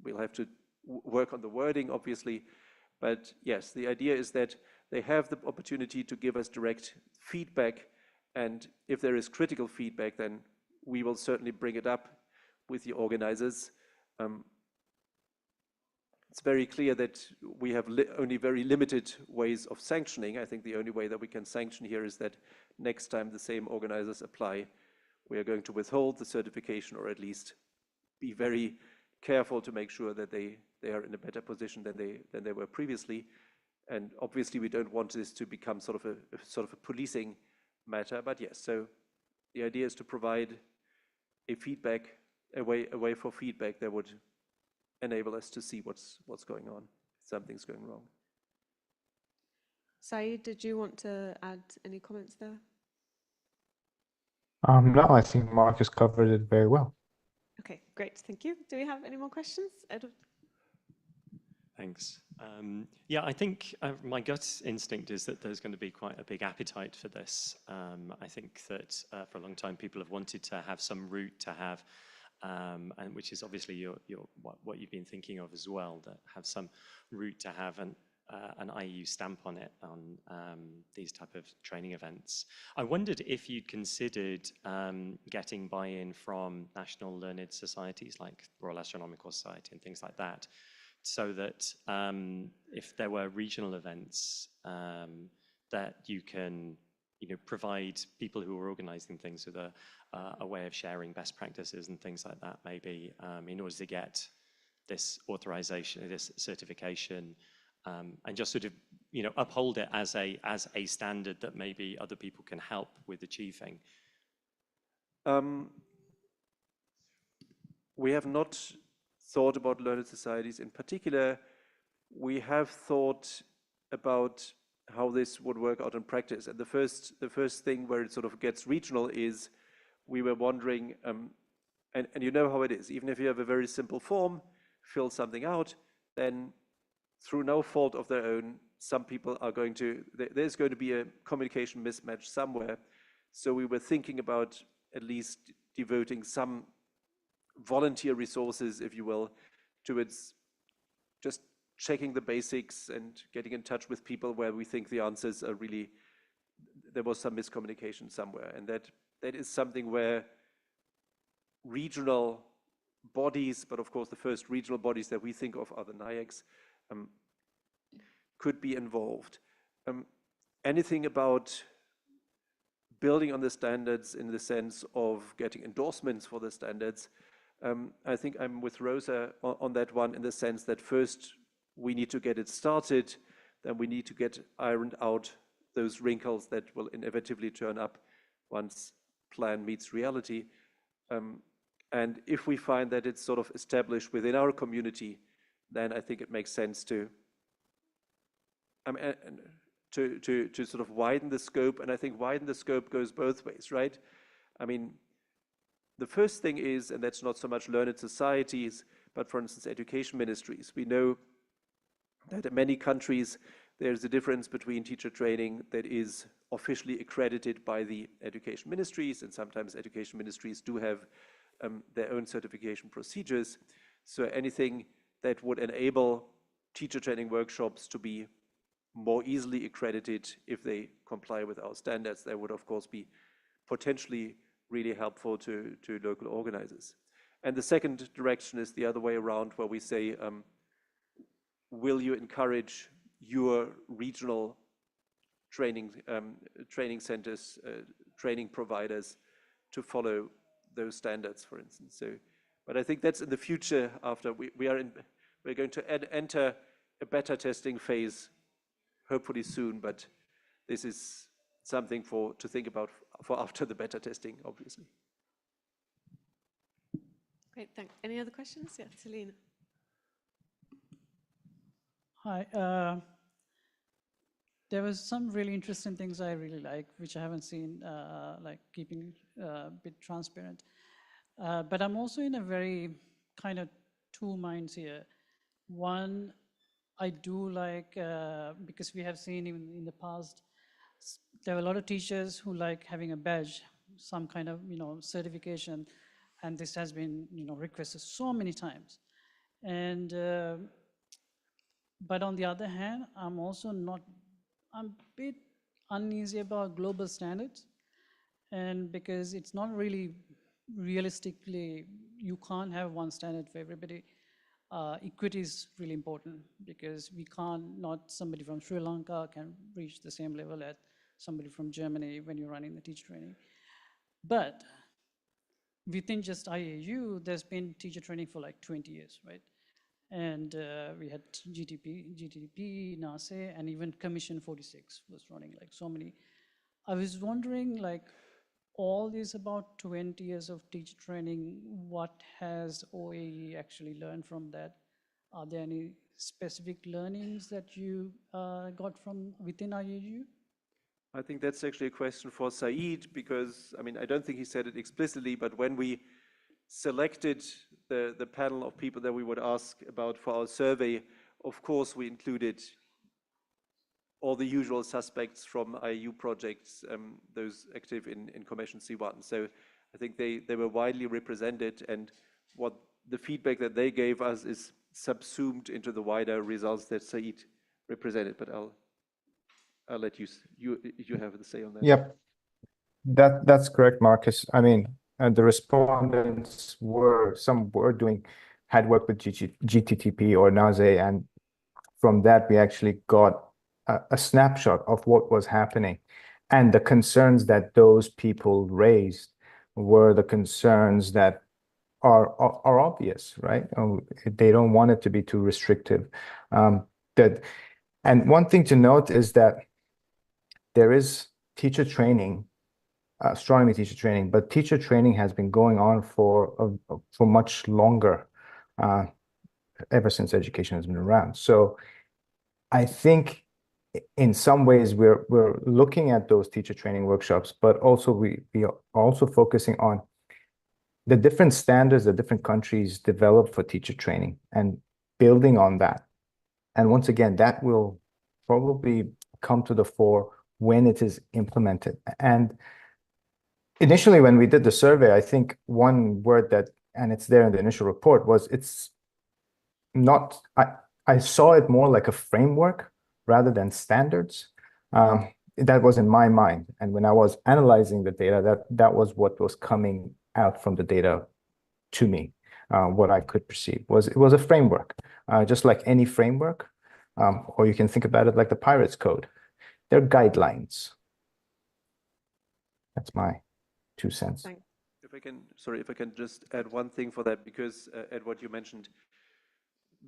We'll have to work on the wording, obviously. But yes, the idea is that they have the opportunity to give us direct feedback. And if there is critical feedback, then we will certainly bring it up with the organizers. It's very clear that we have only very limited ways of sanctioning. I think the only way that we can sanction here is that next time the same organizers apply, we are going to withhold the certification, or at least be very careful to make sure that they are in a better position than they were previously. And obviously we don't want this to become sort of a policing matter, but yes, so the idea is to provide a way for feedback that would enable us to see what's going on, if something's going wrong. Saeed, did you want to add any comments there? No, I think Marcus covered it very well. Okay, great, thank you. Do we have any more questions? Edward? Thanks. Yeah, I think my gut instinct is that there's going to be quite a big appetite for this. I think that for a long time people have wanted to have some route to have, and which is obviously what you've been thinking of as well, that have some route to have an IAU stamp on it on these type of training events. I wondered if you'd considered getting buy-in from national learned societies like Royal Astronomical Society and things like that, so that if there were regional events that you can provide people who are organizing things with a way of sharing best practices and things like that, maybe in order to get this authorization, this certification, and just sort of uphold it as a standard that maybe other people can help with achieving. We have not thought about learned societies in particular. We have thought about how this would work out in practice. And the first thing where it sort of gets regional is we were wondering, and you know how it is, even if you have a very simple form, fill something out, then through no fault of their own, some people are there's going to be a communication mismatch somewhere. So we were thinking about at least devoting some volunteer resources, if you will, towards just checking the basics and getting in touch with people where we think the answers are really, there was some miscommunication somewhere. And that is something where regional bodies, but of course the first regional bodies that we think of are the NIACs, could be involved. Anything about building on the standards in the sense of getting endorsements for the standards, I think I'm with Rosa on that one, in the sense that first we need to get it started, then we need to get ironed out those wrinkles that will inevitably turn up once plan meets reality. And if we find that it's sort of established within our community, then I think it makes sense to sort of widen the scope. And I think widen the scope goes both ways, right? I mean, the first thing is, and that's not so much learned societies, but for instance, education ministries. We know that in many countries, there's a difference between teacher training that is officially accredited by the education ministries, and sometimes education ministries do have their own certification procedures. So anything that would enable teacher training workshops to be more easily accredited if they comply with our standards, that would of course be potentially really helpful to local organizers. And the second direction is the other way around, where we say, will you encourage your regional training centers, training providers to follow those standards, for instance? So, but I think that's in the future. After we're going to enter a beta testing phase, hopefully soon. But this is something to think about for after the beta testing, obviously. Great, thanks. Any other questions? Yeah, Selena. Hi. There was some really interesting things I really like, which I haven't seen, like keeping a bit transparent. But I'm also in a very kind of two minds here. One, I do like, because we have seen even in the past, there are a lot of teachers who like having a badge, some kind of, certification, and this has been, requested so many times. And, but on the other hand, I'm a bit uneasy about global standards, and because it's not really realistically, you can't have one standard for everybody. Equity is really important because not somebody from Sri Lanka can reach the same level as somebody from Germany when you're running the teacher training. But within just IAU, there's been teacher training for like 20 years, right? And we had GTP, NASE, and even Commission 46 was running like so many. I was wondering, like, all these about 20 years of teacher training, what has OAE actually learned from that? Are there any specific learnings that you got from within IAU? I think that's actually a question for Said, because, I mean, I don't think he said it explicitly, but when we selected the panel of people that we would ask about for our survey, of course, we included all the usual suspects from IAU projects, those active in Commission C1. So I think they were widely represented, and what the feedback that they gave us is subsumed into the wider results that Said represented. But I'll let you have the say on that. Yep, that's correct, Marcus. I mean, the respondents had worked with GTTP or NASE, and from that we actually got a snapshot of what was happening. And the concerns that those people raised were the concerns that are obvious, right? They don't want it to be too restrictive. And one thing to note is that there is teacher training, astronomy teacher training, but teacher training has been going on for much longer, ever since education has been around. So I think in some ways we're looking at those teacher training workshops, but also we are also focusing on the different standards that different countries develop for teacher training and building on that. And once again, that will probably come to the fore when it is implemented. And initially, when we did the survey, I think one word that, and it's there in the initial report, was it's not, I saw it more like a framework rather than standards. That was in my mind. And when I was analyzing the data, that was what was coming out from the data to me. What I could perceive was it was a framework, just like any framework, or you can think about it like the Pirates Code. They're guidelines. That's my 2 cents. If I can just add one thing for that, because Edward, you mentioned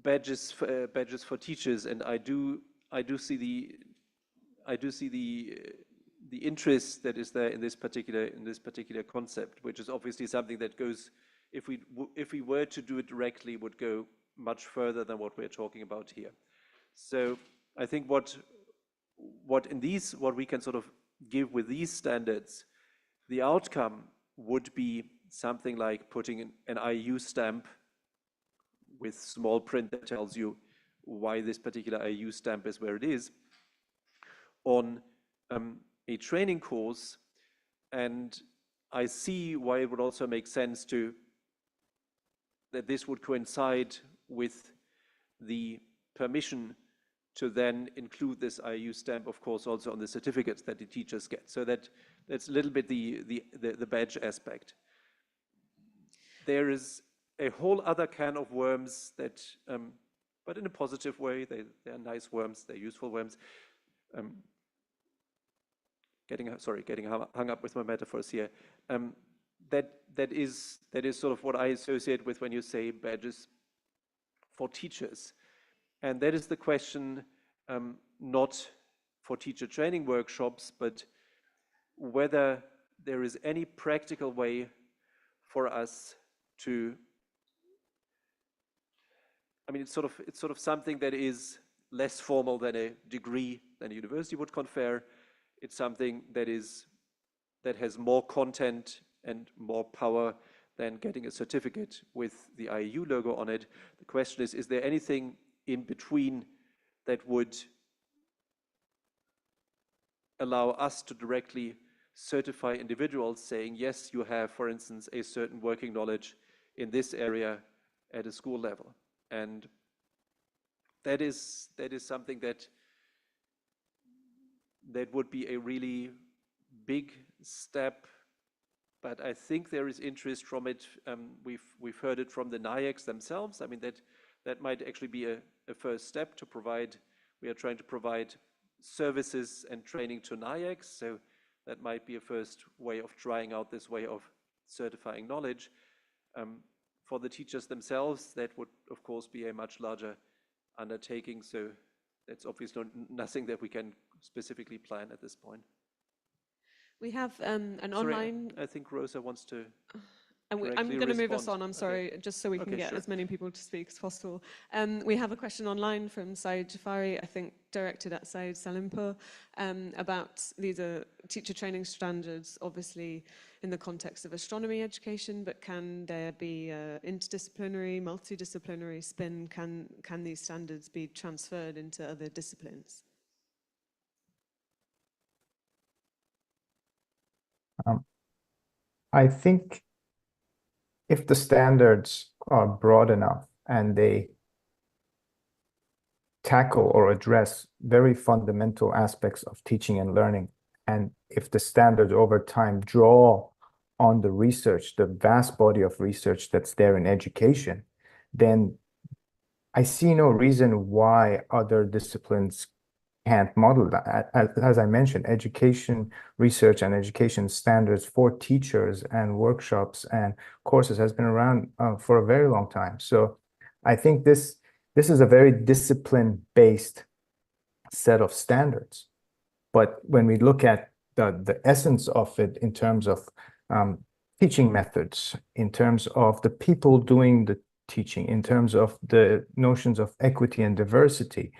badges for teachers, and I do see the interest that is there in this particular concept, which is obviously something that goes, if we were to do it directly, would go much further than what we're talking about here. So I think what we can sort of give with these standards, the outcome would be something like putting an IAU stamp with small print that tells you why this particular IAU stamp is where it is on a training course. And I see why it would also make sense that this would coincide with the permission to then include this IAU stamp, of course, also on the certificates that the teachers get. So that's a little bit the badge aspect. There is a whole other can of worms that, but in a positive way, they're nice worms, they're useful worms. Getting hung up with my metaphors here. That is sort of what I associate with when you say badges for teachers. And that is the question, not for teacher training workshops, but whether there is any practical way for us to I mean, it's sort of something that is less formal than a degree than a university would confer. It's something that has more content and more power than getting a certificate with the IAU logo on it. The question is there anything in between that would allow us to directly certify individuals saying, yes, you have, for instance, a certain working knowledge in this area at a school level? And that is something that would be a really big step, but I think there is interest from it. We've heard it from the NIACs themselves. I mean, that might actually be a first step to provide. We are trying to provide services and training to NIACs, so that might be a first way of trying out this way of certifying knowledge. For the teachers themselves, that would of course be a much larger undertaking, so that's obviously nothing that we can specifically plan at this point. We have an online. I think Rosa wants to. I'm going to move us on, I'm sorry, just so we can get as many people to speak as possible. We have a question online from Saeed Jafari, I think directed at Saeed Salimpur, about these are teacher training standards, obviously in the context of astronomy education, but can there be interdisciplinary, multidisciplinary spin? Can these standards be transferred into other disciplines? I think if the standards are broad enough and they tackle or address very fundamental aspects of teaching and learning, and if the standards over time draw on the research, the vast body of research that's there in education, then I see no reason why other disciplines can't model that. As I mentioned, education research and education standards for teachers and workshops and courses has been around for a very long time. So I think this is a very discipline-based set of standards. But when we look at the essence of it in terms of teaching methods, in terms of the people doing the teaching, in terms of the notions of equity and diversity,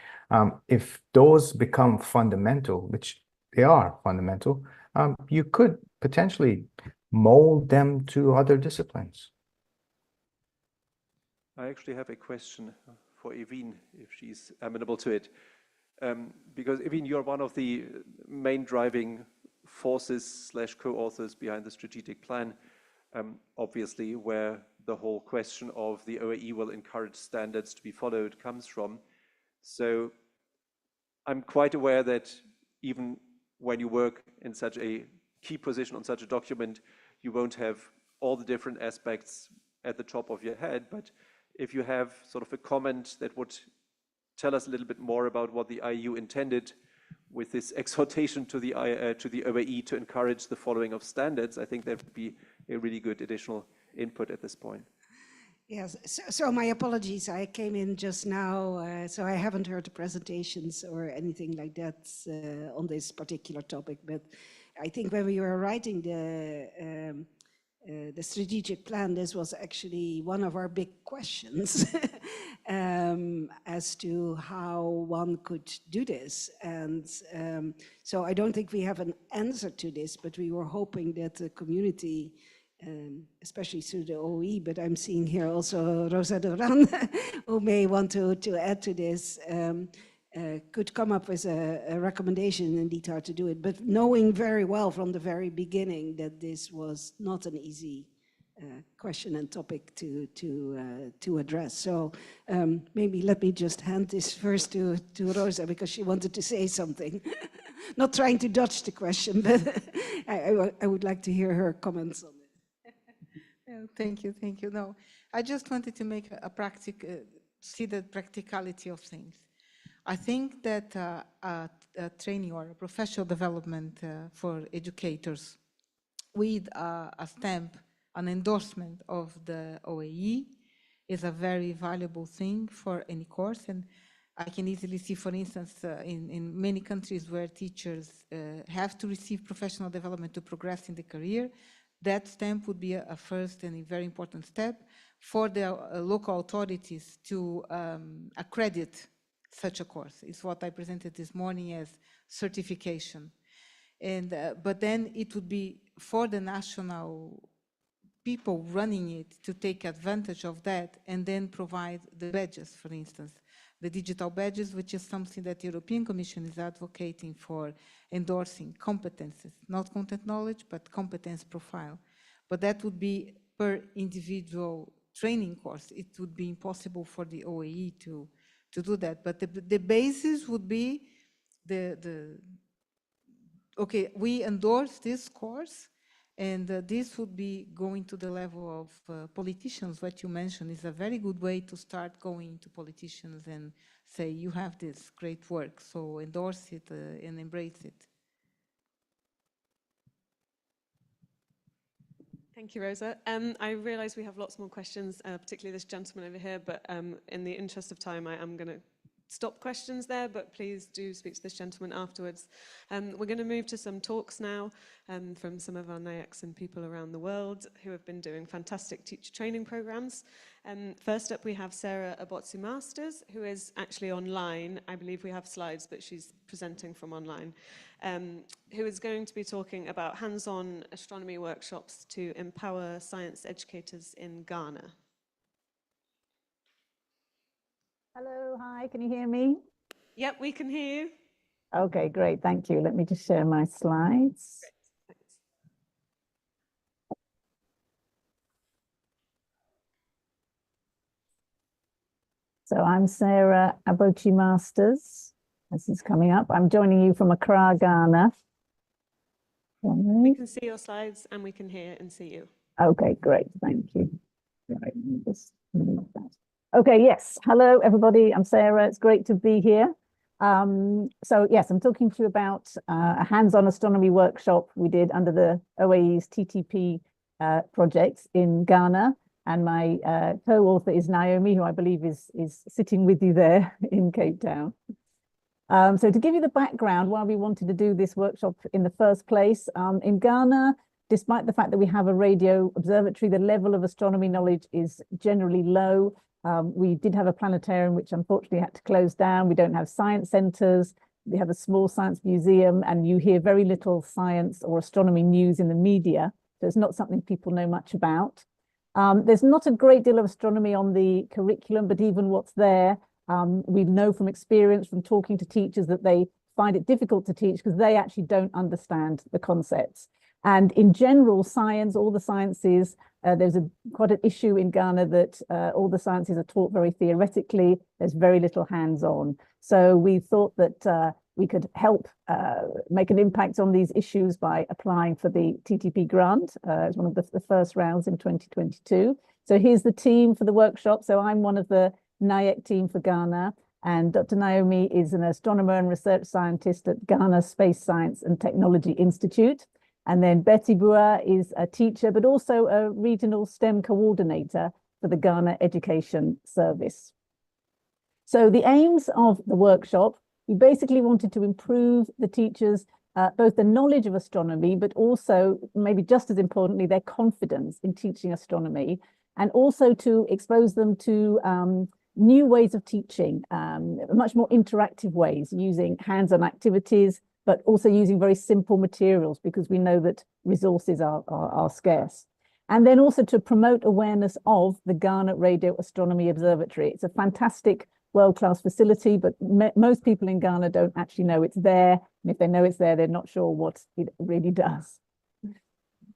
if those become fundamental, which they are fundamental, you could potentially mold them to other disciplines. I actually have a question for Evine, if she's amenable to it. Because Evine, you're one of the main driving forces / co-authors behind the strategic plan, obviously, where the whole question of the OAE will encourage standards to be followed comes from. So I'm quite aware that even when you work in such a key position on such a document, you won't have all the different aspects at the top of your head, but if you have sort of a comment that would tell us a little bit more about what the IAU intended with this exhortation to the OAE to encourage the following of standards, I think that would be a really good additional input at this point. Yes, so my apologies, I came in just now, so I haven't heard the presentations or anything like that on this particular topic, but I think when we were writing the strategic plan, this was actually one of our big questions as to how one could do this. And so I don't think we have an answer to this, but we were hoping that the community, especially through the OE, but I'm seeing here also Rosa Duran, who may want to add to this, could come up with a recommendation indeed how to do it, but knowing very well from the very beginning that this was not an easy question and topic to address. So maybe let me just hand this first to Rosa, because she wanted to say something. Not trying to dodge the question, but I would like to hear her comments on it. Thank you, thank you. No, I just wanted to make see the practicality of things. I think that a training or a professional development for educators with a stamp, an endorsement of the OAE is a very valuable thing for any course. And I can easily see, for instance, in many countries where teachers have to receive professional development to progress in the career, that stamp would be a first and a very important step. for the local authorities to accredit such a course. It's what I presented this morning as certification. And, but then it would be for the national people running it to take advantage of that and then provide the badges, for instance, the digital badges, which is something that the European Commission is advocating for, endorsing competences, not content knowledge, but competence profile. But that would be per individual training course. It would be impossible for the OAE to do that. But the basis would be okay, we endorse this course, and this would be going to the level of politicians. What you mentioned is a very good way to start going to politicians and say, you have this great work, so endorse it and embrace it. Thank you, Rosa. I realise we have lots more questions, particularly this gentleman over here, but in the interest of time, I am going to stop questions there, but please do speak to this gentleman afterwards. We're going to move to some talks now from some of our NIACs and people around the world who have been doing fantastic teacher training programs. First up, we have Sarah Abotsi-Masters, who is actually online. I believe we have slides, but she's presenting from online, who is going to be talking about hands-on astronomy workshops to empower science educators in Ghana. Hello, hi, can you hear me? Yep, we can hear you. Okay, great, thank you. Let me just share my slides. So I'm Sarah Abochi-Masters. This is coming up. I'm joining you from Accra, Ghana. We can see your slides and we can hear and see you. Okay, great, thank you. Right, let me just move that. Okay, yes. Hello, everybody. I'm Sarah. It's great to be here. So yes, I'm talking to you about a hands-on astronomy workshop we did under the OAE's TTP project in Ghana. And my co-author is Naomi, who I believe is sitting with you there in Cape Town. So to give you the background, why we wanted to do this workshop in the first place, in Ghana, despite the fact that we have a radio observatory, the level of astronomy knowledge is generally low. We did have a planetarium, which unfortunately had to close down. We don't have science centers. We have a small science museum, and you hear very little science or astronomy news in the media. So it's not something people know much about. There's not a great deal of astronomy on the curriculum, but even what's there, we know from experience, from talking to teachers, that they find it difficult to teach because they actually don't understand the concepts. And in general, science, all the sciences, there's quite an issue in Ghana that all the sciences are taught very theoretically. There's very little hands-on. So we thought that we could help make an impact on these issues by applying for the TTP grant. It's one of the first rounds in 2022. So here's the team for the workshop. So I'm one of the NIAC team for Ghana, and Dr. Naomi is an astronomer and research scientist at Ghana Space Science and Technology Institute. And then Betty Bua is a teacher, but also a regional STEM coordinator for the Ghana Education Service. So the aims of the workshop, we basically wanted to improve the teachers, both the knowledge of astronomy, but also, maybe just as importantly, their confidence in teaching astronomy, and also to expose them to new ways of teaching, much more interactive ways, using hands-on activities, but also using very simple materials, because we know that resources are scarce. And then also to promote awareness of the Ghana Radio Astronomy Observatory. It's a fantastic world-class facility, but most people in Ghana don't actually know it's there. And if they know it's there, they're not sure what it really does.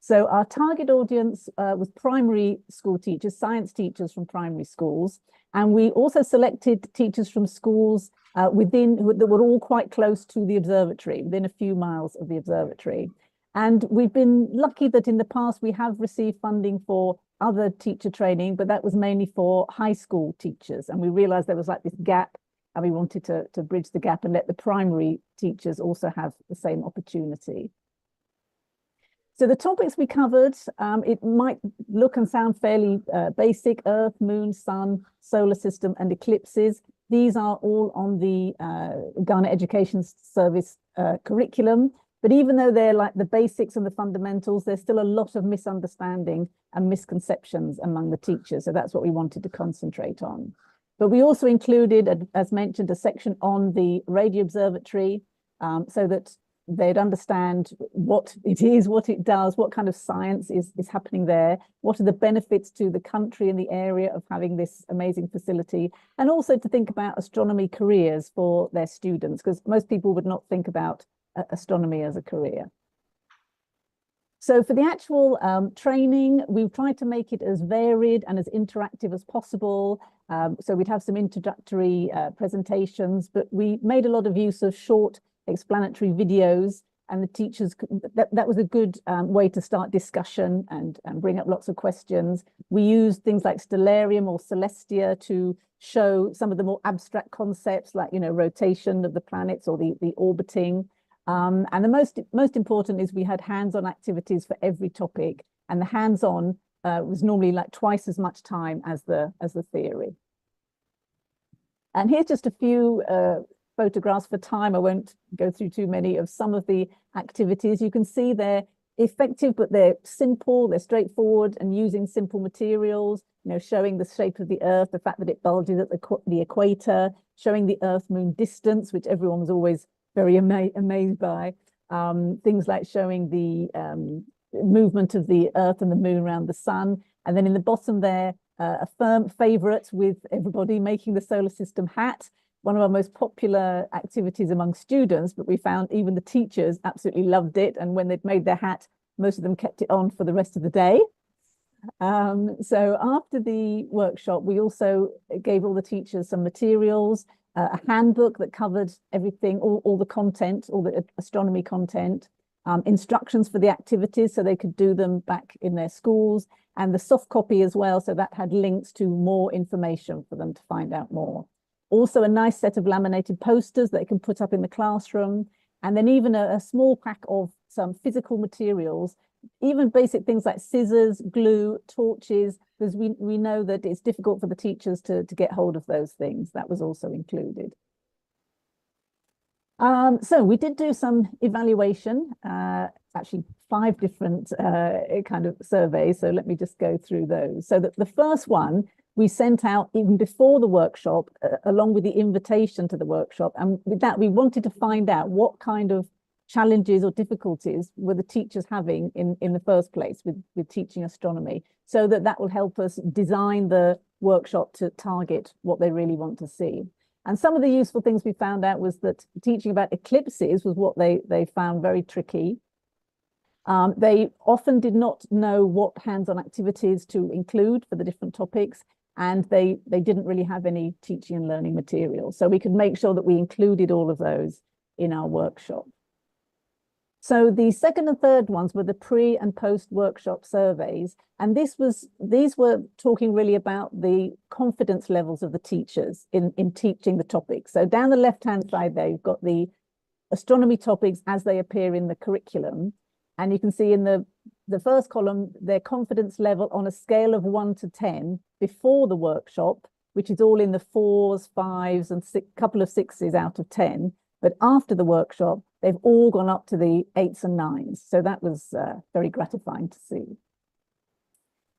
So our target audience was primary school teachers, science teachers from primary schools. And we also selected teachers from schools that were all quite close to the observatory, within a few miles of the observatory. And we've been lucky that in the past we have received funding for other teacher training, but that was mainly for high school teachers. And we realized there was like this gap, and we wanted to bridge the gap and let the primary teachers also have the same opportunity. So the topics we covered, it might look and sound fairly basic: Earth, Moon, Sun, solar system, and eclipses. These are all on the Ghana Education Service curriculum. But even though they're like the basics and the fundamentals, there's still a lot of misunderstanding and misconceptions among the teachers. So that's what we wanted to concentrate on. But we also included, as mentioned, a section on the radio observatory, so that they'd understand what it is, what it does, what kind of science is happening there, what are the benefits to the country and the area of having this amazing facility, and also to think about astronomy careers for their students, because most people would not think about astronomy as a career. So for the actual training, we've tried to make it as varied and as interactive as possible. So we'd have some introductory presentations, but we made a lot of use of short explanatory videos, and the teachers, that was a good way to start discussion and bring up lots of questions. We used things like stellarium or celestia to show some of the more abstract concepts, like, rotation of the planets or the orbiting. And the most important is we had hands-on activities for every topic, and the hands-on was normally like twice as much time as the theory. And here's just a few photographs for time. I won't go through too many of some of the activities. You can see they're effective, but they're simple, they're straightforward, and using simple materials, showing the shape of the Earth, the fact that it bulges at the equator, showing the Earth-Moon distance, which everyone was always very amazed by. Things like showing the movement of the Earth and the Moon around the Sun. And then in the bottom there, a firm favorite with everybody, making the solar system hat, one of our most popular activities among students, but we found even the teachers absolutely loved it. And when they'd made their hat, most of them kept it on for the rest of the day. So after the workshop, we also gave all the teachers some materials, a handbook that covered everything, all the content, all the astronomy content, instructions for the activities so they could do them back in their schools, and the soft copy as well, so that had links to more information for them to find out more. Also a nice set of laminated posters that they can put up in the classroom, and then even a small pack of some physical materials, even basic things like scissors, glue, torches, because we know that it's difficult for the teachers to get hold of those things. That was also included. So we did do some evaluation, actually 5 different kind of surveys. So let me just go through those. So the first one we sent out even before the workshop, along with the invitation to the workshop. And with that, we wanted to find out what kind of challenges or difficulties were the teachers having in the first place with teaching astronomy, so that will help us design the workshop to target what they really want to see. And some of the useful things we found out was that teaching about eclipses was what they found very tricky. They often did not know what hands-on activities to include for the different topics, and they didn't really have any teaching and learning material. So we could make sure that we included all of those in our workshop. So the second and third ones were the pre and post workshop surveys. And these were talking really about the confidence levels of the teachers in teaching the topics. So down the left-hand side there, you've got the astronomy topics as they appear in the curriculum. And you can see in the first column, their confidence level on a scale of 1 to 10 before the workshop, which is all in the 4s, 5s, and couple of 6s out of 10. But after the workshop, they've all gone up to the 8s and 9s. So that was very gratifying to see.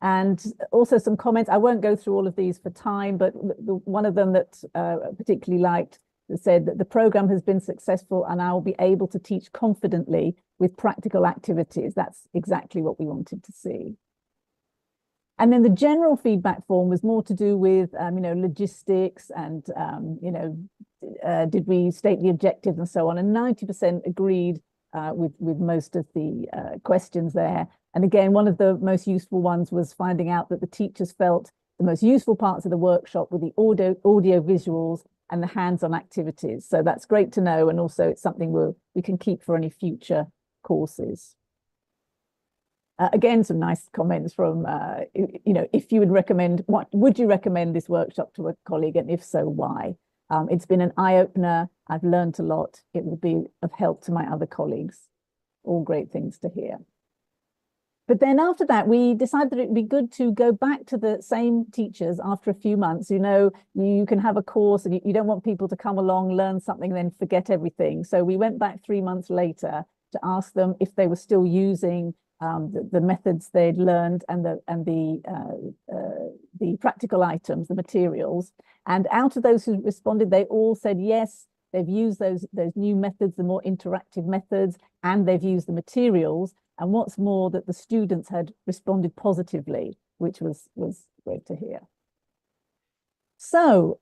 And also some comments. I won't go through all of these for time, but one of them that particularly liked said that the program has been successful and I will be able to teach confidently with practical activities. That's exactly what we wanted to see. And then the general feedback form was more to do with, logistics and, did we state the objectives and so on. And 90% agreed with most of the questions there. And again, one of the most useful ones was finding out that the teachers felt the most useful parts of the workshop were the audio visuals and the hands-on activities. So that's great to know. And also it's something we can keep for any future courses. Again, some nice comments from, if you would recommend, would you recommend this workshop to a colleague, and if so, why? It's been an eye-opener. I've learned a lot. It will be of help to my other colleagues. All great things to hear. But then after that, we decided that it'd be good to go back to the same teachers after a few months. You can have a course and you don't want people to come along, learn something, and then forget everything. So we went back 3 months later to ask them if they were still using the methods they'd learned and the practical items, the materials. And out of those who responded, they all said yes, they've used those new methods, the more interactive methods, and they've used the materials. And what's more, that the students had responded positively, which was great to hear. So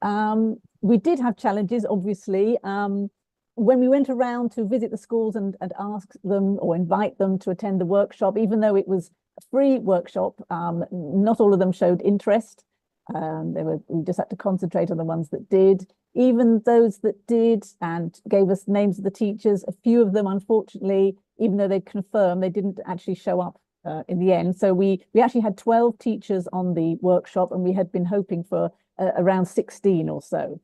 we did have challenges, obviously. When we went around to visit the schools and ask them or invite them to attend the workshop, even though it was a free workshop, not all of them showed interest. We just had to concentrate on the ones that did. Even those that did and gave us names of the teachers, a few of them, unfortunately, even though they confirmed, they didn't actually show up in the end. So we actually had 12 teachers on the workshop, and we had been hoping for around 16 or so.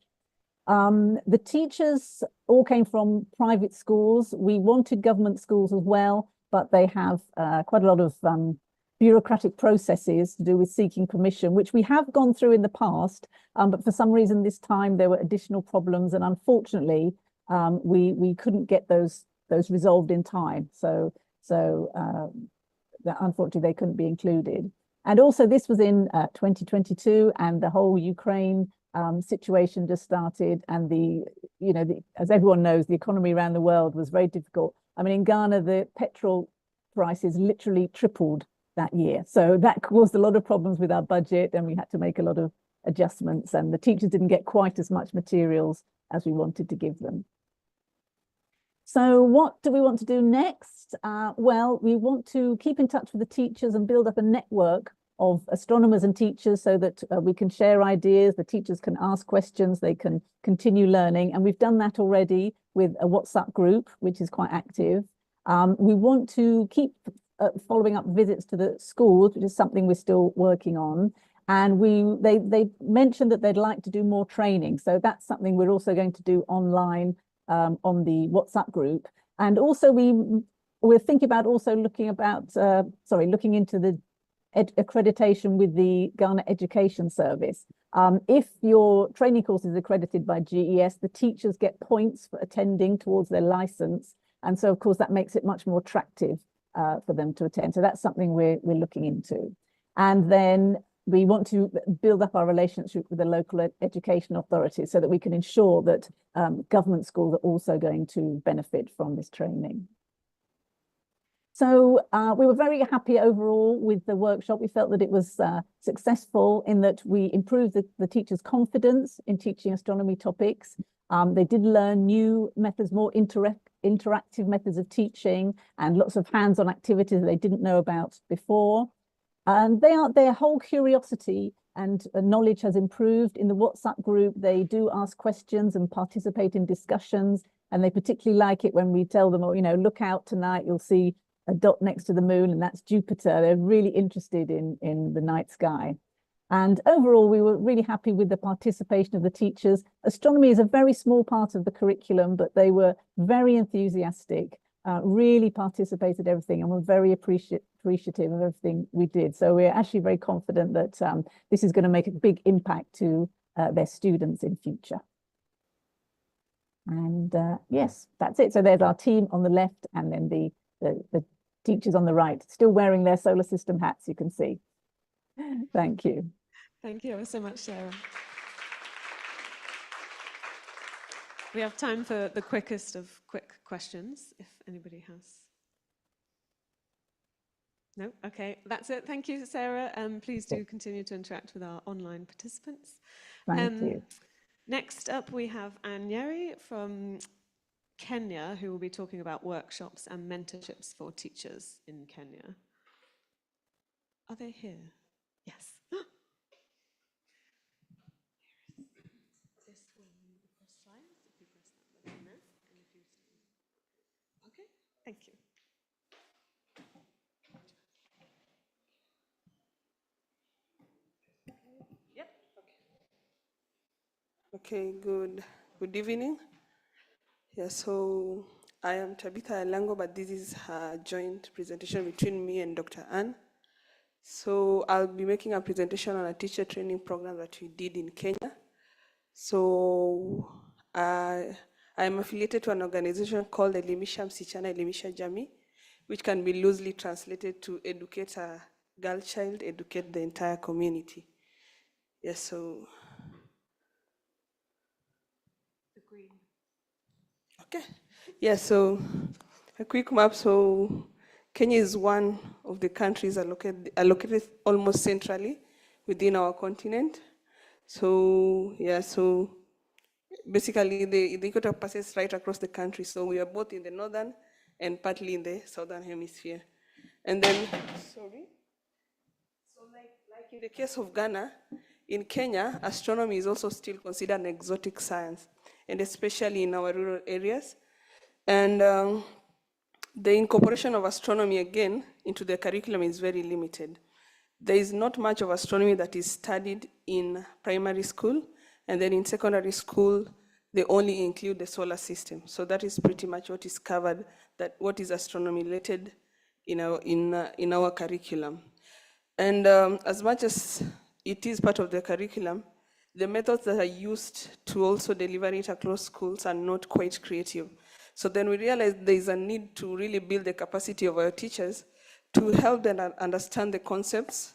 The teachers all came from private schools. We wanted government schools as well, but they have quite a lot of bureaucratic processes to do with seeking permission, which we have gone through in the past, but for some reason this time there were additional problems, and unfortunately we couldn't get those resolved in time. So that unfortunately they couldn't be included. And also this was in 2022, and the whole Ukraine situation just started, and as everyone knows, the economy around the world was very difficult. I mean, in Ghana, the petrol prices literally tripled that year. So that caused a lot of problems with our budget, and we had to make a lot of adjustments, and the teachers didn't get quite as much materials as we wanted to give them. So what do we want to do next? Well, we want to keep in touch with the teachers and build up a network of astronomers and teachers so that we can share ideas, the teachers can ask questions, they can continue learning. And we've done that already with a WhatsApp group, which is quite active. We want to keep following up visits to the schools, which is something we're still working on. And they mentioned that they'd like to do more training. So that's something we're also going to do online on the WhatsApp group. And also we're thinking about also looking into the accreditation with the Ghana Education Service. If your training course is accredited by GES, the teachers get points for attending towards their license. And so, of course, that makes it much more attractive for them to attend. So that's something we're looking into. And then we want to build up our relationship with the local education authorities so that we can ensure that government schools are also going to benefit from this training. So we were very happy overall with the workshop. We felt that it was successful in that we improved the teachers' confidence in teaching astronomy topics. They did learn new methods, more interactive methods of teaching, and lots of hands-on activities they didn't know about before. And their whole curiosity and knowledge has improved. In the WhatsApp group, they do ask questions and participate in discussions, and they particularly like it when we tell them, look out tonight, you'll see a dot next to the moon, and that's Jupiter. They're really interested in the night sky. And overall, we were really happy with the participation of the teachers. Astronomy is a very small part of the curriculum, but they were very enthusiastic, really participated in everything, and were very appreciative of everything we did. So we're actually very confident that this is going to make a big impact to their students in future. And yes, that's it. So there's our team on the left, and then the teachers on the right, still wearing their solar system hats, you can see. Thank you. Thank you ever so much, Sarah. We have time for the quickest of quick questions, if anybody has. No? Okay, that's it. Thank you, Sarah. Please do continue to interact with our online participants. Thank you. Next up, we have Anne Nyeri from Kenya, who will be talking about workshops and mentorships for teachers in Kenya. Are they here? Yes. Okay, thank you. Yep. Okay, good evening. Yeah, so I am Tabitha Elango, but this is a joint presentation between me and Dr. Anne. So I'll be making a presentation on a teacher training program that we did in Kenya. So I I'm affiliated to an organization called Elimisha Msichana Elimisha Jamii, which can be loosely translated to educate a girl child, educate the entire community. Yes, so. Okay. Yeah, so a quick map. So Kenya is one of the countries allocated almost centrally within our continent. So yeah, so basically the equator passes right across the country. So we are both in the northern and partly in the southern hemisphere. And then, sorry. So like in the case of Ghana, in Kenya, astronomy is also still considered an exotic science, and especially in our rural areas. And the incorporation of astronomy again into the curriculum is very limited. There is not much of astronomy that is studied in primary school, and then in secondary school, they only include the solar system. So that is pretty much what is covered, that what is astronomy related in our curriculum. And as much as it is part of the curriculum, the methods that are used to also deliver it across schools are not quite creative. So then we realized there is a need to really build the capacity of our teachers to help them understand the concepts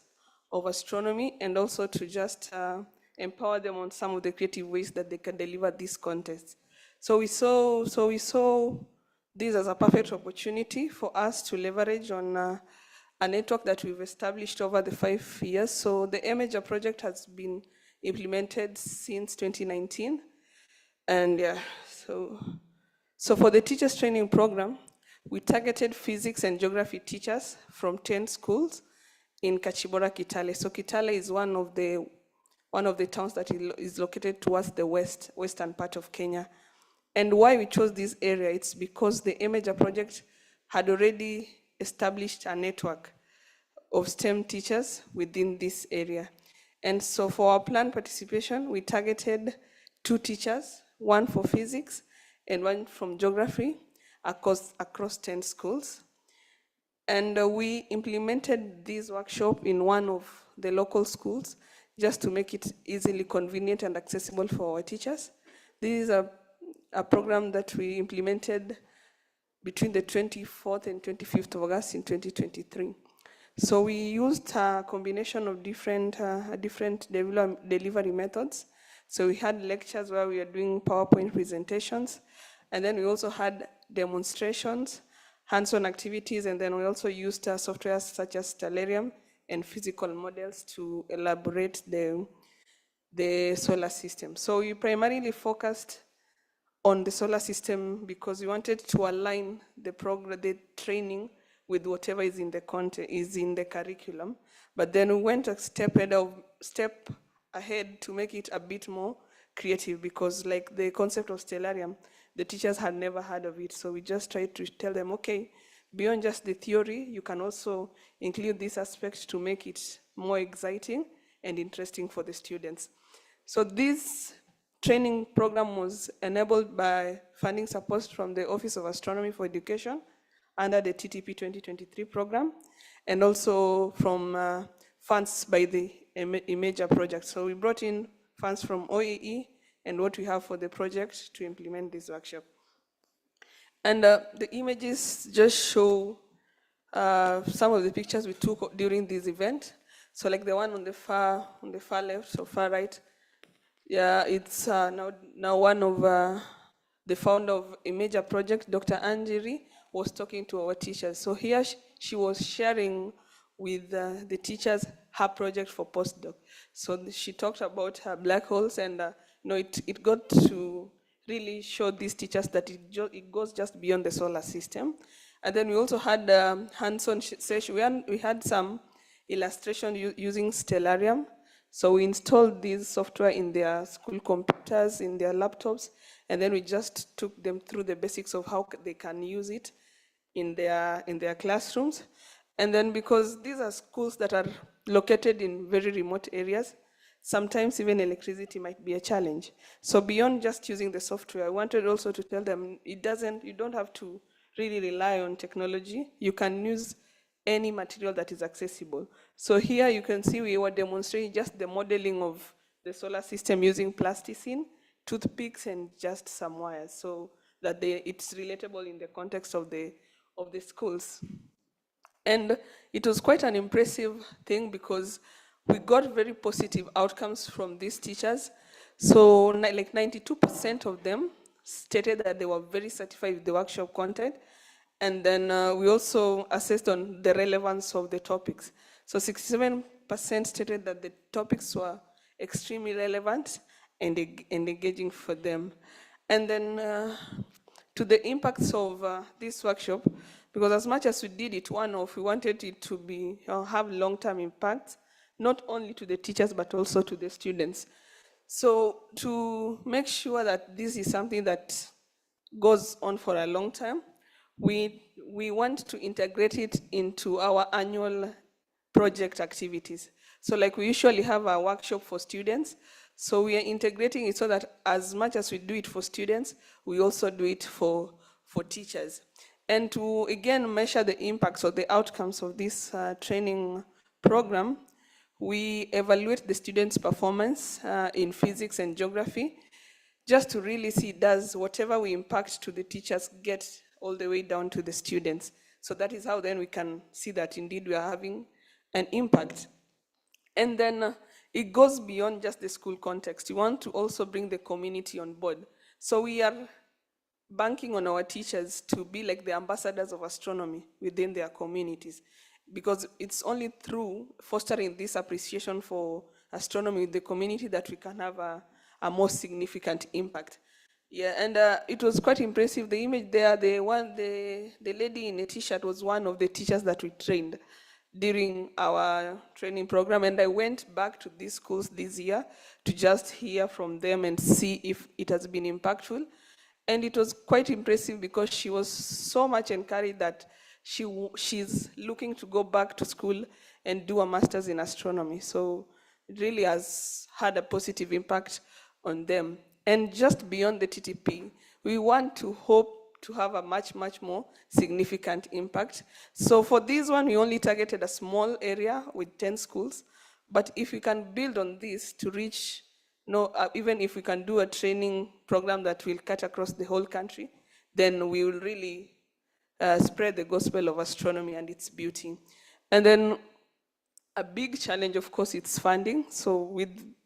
of astronomy and also to just empower them on some of the creative ways that they can deliver these contents. So we saw this as a perfect opportunity for us to leverage on a network that we've established over the 5 years. So the Imager project has been implemented since 2019. And yeah, so for the teachers training program, we targeted physics and geography teachers from 10 schools in Kachibora, Kitale. So Kitale is one of the towns that is located towards the western part of Kenya. And why we chose this area, it's because the Imager project had already established a network of STEM teachers within this area. And so for our planned participation, we targeted 2 teachers, one for physics and one from geography across 10 schools. And we implemented this workshop in one of the local schools just to make it easily convenient and accessible for our teachers. This is a program that we implemented between the 24th and 25th of August in 2023. So we used a combination of different delivery methods. So we had lectures where we were doing PowerPoint presentations, and then we also had demonstrations, hands-on activities, and then we also used software such as Stellarium and physical models to elaborate the solar system. So we primarily focused on the solar system because we wanted to align the training with whatever is in the content, is in the curriculum. But then we went a step ahead to make it a bit more creative, because like the concept of Stellarium, the teachers had never heard of it. So we just tried to tell them, okay, beyond just the theory, you can also include this aspect to make it more exciting and interesting for the students. So this training program was enabled by funding support from the Office of Astronomy for Education under the TTP 2023 program, and also from funds by the Imager project. So we brought in funds from OAE and what we have for the project to implement this workshop. And the images just show some of the pictures we took during this event. So like the one on the far left or far right, yeah, it's now one of the founder of Imager project, Dr. Anjiri, was talking to our teachers. So here she was sharing with the teachers her project for postdoc. So she talked about her black holes, and it got to really show these teachers that it goes just beyond the solar system. And then we also had hands-on session. We had some illustration using Stellarium. So we installed this software in their school computers, in their laptops, and then we just took them through the basics of how they can use it in their classrooms. And then because these are schools that are located in very remote areas, sometimes even electricity might be a challenge. So beyond just using the software, I wanted also to tell them you don't have to really rely on technology. You can use any material that is accessible. So here you can see we were demonstrating just the modeling of the solar system using plasticine toothpicks and just some wires, so that it's relatable in the context of the schools. And it was quite an impressive thing because we got very positive outcomes from these teachers. So like 92% of them stated that they were very satisfied with the workshop content. And then we also assessed on the relevance of the topics. So 67% stated that the topics were extremely relevant and engaging for them. And then to the impacts of this workshop, because as much as we did it one-off, we wanted it to be have long-term impacts, not only to the teachers, but also to the students. So to make sure that this is something that goes on for a long time, we want to integrate it into our annual project activities. So like we usually have a workshop for students, so we are integrating it so that as much as we do it for students, we also do it for teachers. And to, again, measure the impacts or the outcomes of this training program, we evaluate the students' performance in physics and geography, just to really see, does whatever we impact to the teachers get all the way down to the students? So that is how then we can see that indeed we are having an impact. And then it goes beyond just the school context. You want to also bring the community on board. So we are banking on our teachers to be like the ambassadors of astronomy within their communities, because it's only through fostering this appreciation for astronomy in the community that we can have a more significant impact. Yeah, and it was quite impressive. The image there, the lady in a t-shirt was one of the teachers that we trained during our training program, and I went back to these schools this year to just hear from them and see if it has been impactful. And it was quite impressive because she was so much encouraged that she's looking to go back to school and do a master's in astronomy. So it really has had a positive impact on them. And just beyond the TTP, we want to hope to have a much, much more significant impact. So for this one, we only targeted a small area with 10 schools. But if we can build on this to reach, even if we can do a training program that will cut across the whole country, then we will really spread the gospel of astronomy and its beauty. And then a big challenge, of course, it's funding. So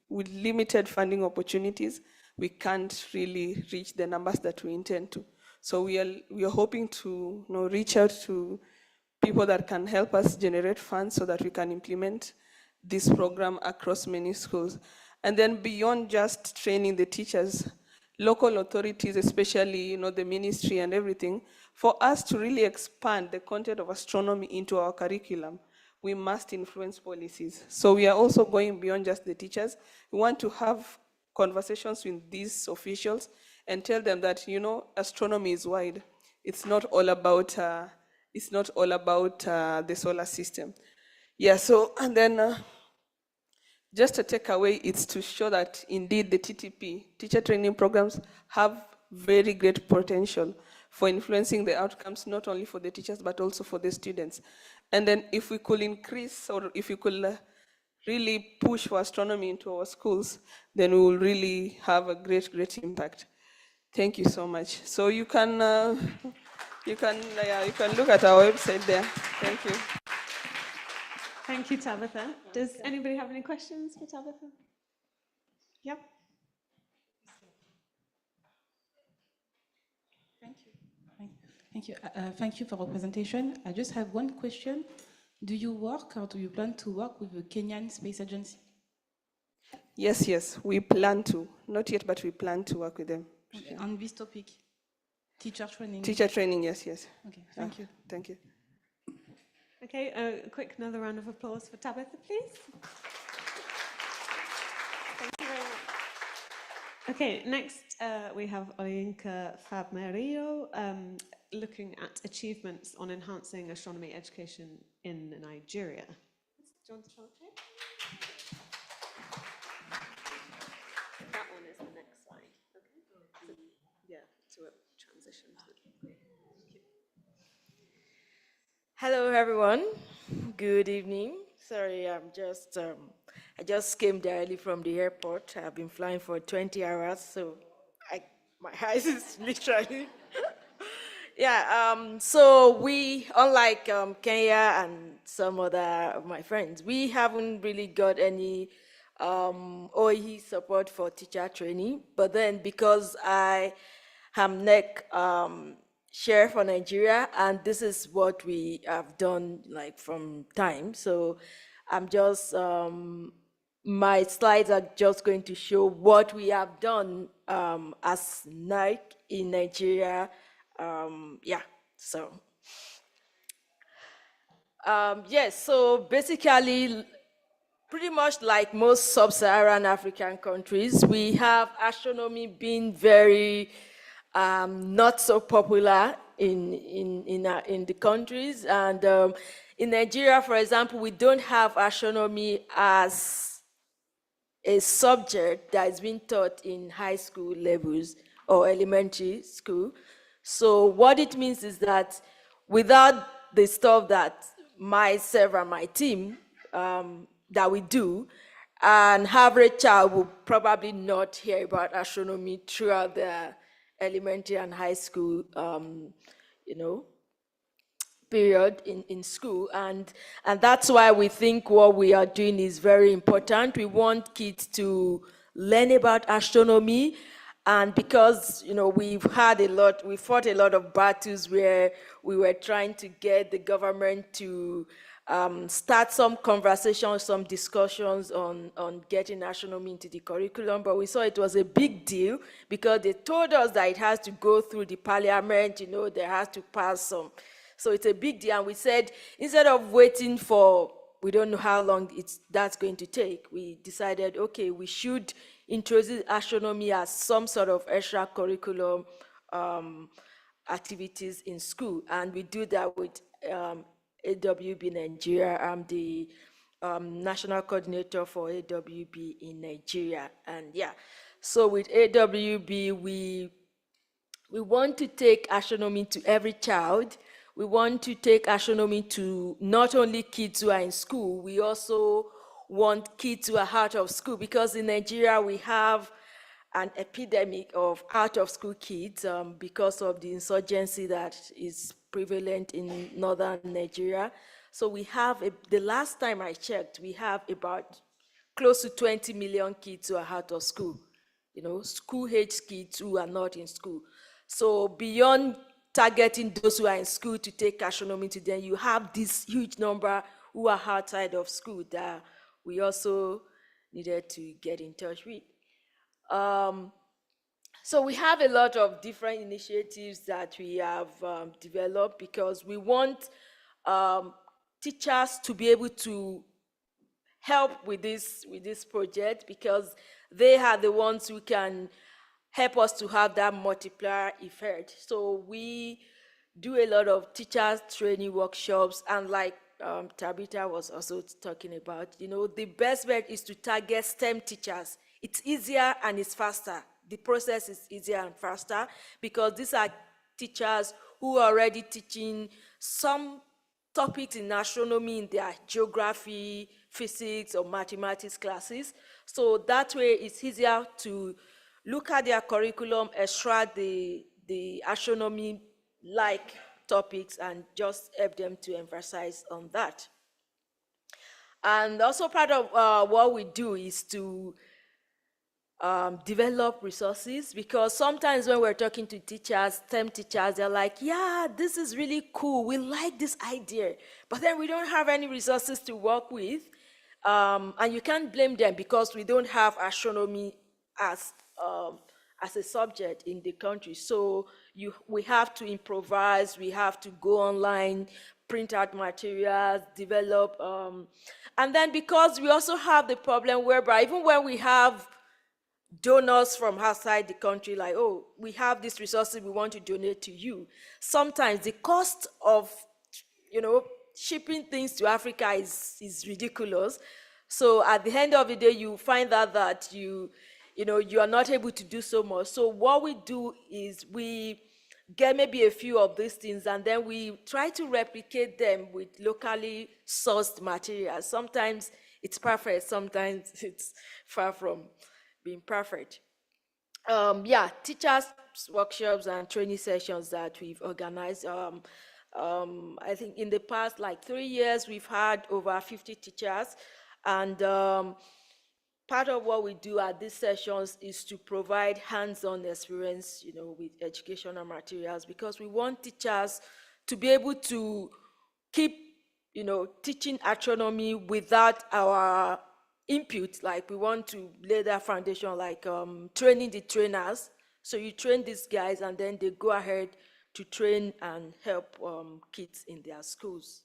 with limited funding opportunities, we can't really reach the numbers that we intend to. So we are hoping to reach out to people that can help us generate funds so that we can implement this program across many schools. And then beyond just training the teachers, local authorities, especially the ministry and everything, for us to really expand the content of astronomy into our curriculum, we must influence policies. So we are also going beyond just the teachers. We want to have conversations with these officials and tell them that astronomy is wide. It's not all about the solar system. Yeah. So and then just a takeaway is to show that indeed the TTP, teacher training programs, have very great potential for influencing the outcomes, not only for the teachers, but also for the students. And then if we could increase, or if we could really push for astronomy into our schools, then we will really have a great, great impact. Thank you so much. So you can look at our website there. Thank you. Thank you, Tabitha. Does anybody have any questions for Tabitha? Yep. Thank you. Thank you. Thank you for your presentation. I just have one question. Do you work or do you plan to work with the Kenyan Space Agency? Yes, we plan to. Not yet, but we plan to work with them. Okay. On this topic, teacher training. Teacher training, yes. Okay, thank you. Thank you. Okay, another round of applause for Tabitha, please. Thank you very much. Okay, next we have Olinka Fabmerio looking at achievements on enhancing astronomy education in Nigeria. Do you want to show it? That one is the next slide. Okay. To a transition. Hello, everyone. Good evening. Sorry, I just came directly from the airport. I've been flying for 20 hours, so my eyes is literally. Yeah, so we, unlike Kenya and some other of my friends, we haven't really got any OE support for teacher training. But then because I am NEC chair for Nigeria, and this is what we have done like from time. So I'm just, my slides are just going to show what we have done as NEC in Nigeria. Yeah, so yes, so basically, pretty much like most sub-Saharan African countries, we have astronomy being very not so popular in the countries. And in Nigeria, for example, we don't have astronomy as a subject that is being taught in high school levels or elementary school. So what it means is that without the stuff that myself and my team that we do, an average child will probably not hear about astronomy throughout their elementary and high school, you know, period in school, and that's why we think what we are doing is very important. We want kids to learn about astronomy, and because we fought a lot of battles where we were trying to get the government to start some conversations, some discussions on getting astronomy into the curriculum, but we saw it was a big deal because they told us that it has to go through the parliament, there has to pass some. So it's a big deal, and we said, instead of waiting for, we don't know how long that's going to take, we decided, okay, we should introduce astronomy as some sort of extracurriculum activities in school, and we do that with AWB Nigeria. I'm the national coordinator for AWB in Nigeria, and yeah, so with AWB, we want to take astronomy to every child. We want to take astronomy to not only kids who are in school, we also want kids who are out of school, because in Nigeria we have an epidemic of out-of-school kids because of the insurgency that is prevalent in northern Nigeria. So we have, the last time I checked, we have about close to 20 million kids who are out of school, school-age kids who are not in school. So beyond targeting those who are in school to take astronomy to them, you have this huge number who are outside of school that we also needed to get in touch with. So we have a lot of different initiatives that we have developed, because we want teachers to be able to help with this project, because they are the ones who can help us to have that multiplier effect. So we do a lot of teachers training workshops, and like Tabitha was also talking about, the best bet is to target STEM teachers. It's easier and it's faster. The process is easier and faster because these are teachers who are already teaching some topics in astronomy in their geography, physics, or mathematics classes. So that way it's easier to look at their curriculum, extract the astronomy-like topics, and just help them to emphasize on that. And also part of what we do is to develop resources, because sometimes when we're talking to teachers, STEM teachers, they're like, yeah, this is really cool, we like this idea, but then we don't have any resources to work with. And you can't blame them, because we don't have astronomy as a subject in the country. So we have to improvise, we have to go online, print out materials, develop. And then because we also have the problem whereby even when we have donors from outside the country, like, oh, we have these resources, we want to donate to you, sometimes the cost of shipping things to Africa is ridiculous. So at the end of the day, you find out that you are not able to do so much. So what we do is we get maybe a few of these things, and then we try to replicate them with locally sourced materials. Sometimes it's perfect, sometimes it's far from being perfect. Yeah, teachers workshops and training sessions that we've organized. I think in the past, like 3 years, we've had over 50 teachers. And part of what we do at these sessions is to provide hands-on experience, with educational materials, because we want teachers to be able to keep, teaching astronomy without our input. Like, we want to lay that foundation, like training the trainers. So you train these guys, and then they go ahead to train and help kids in their schools.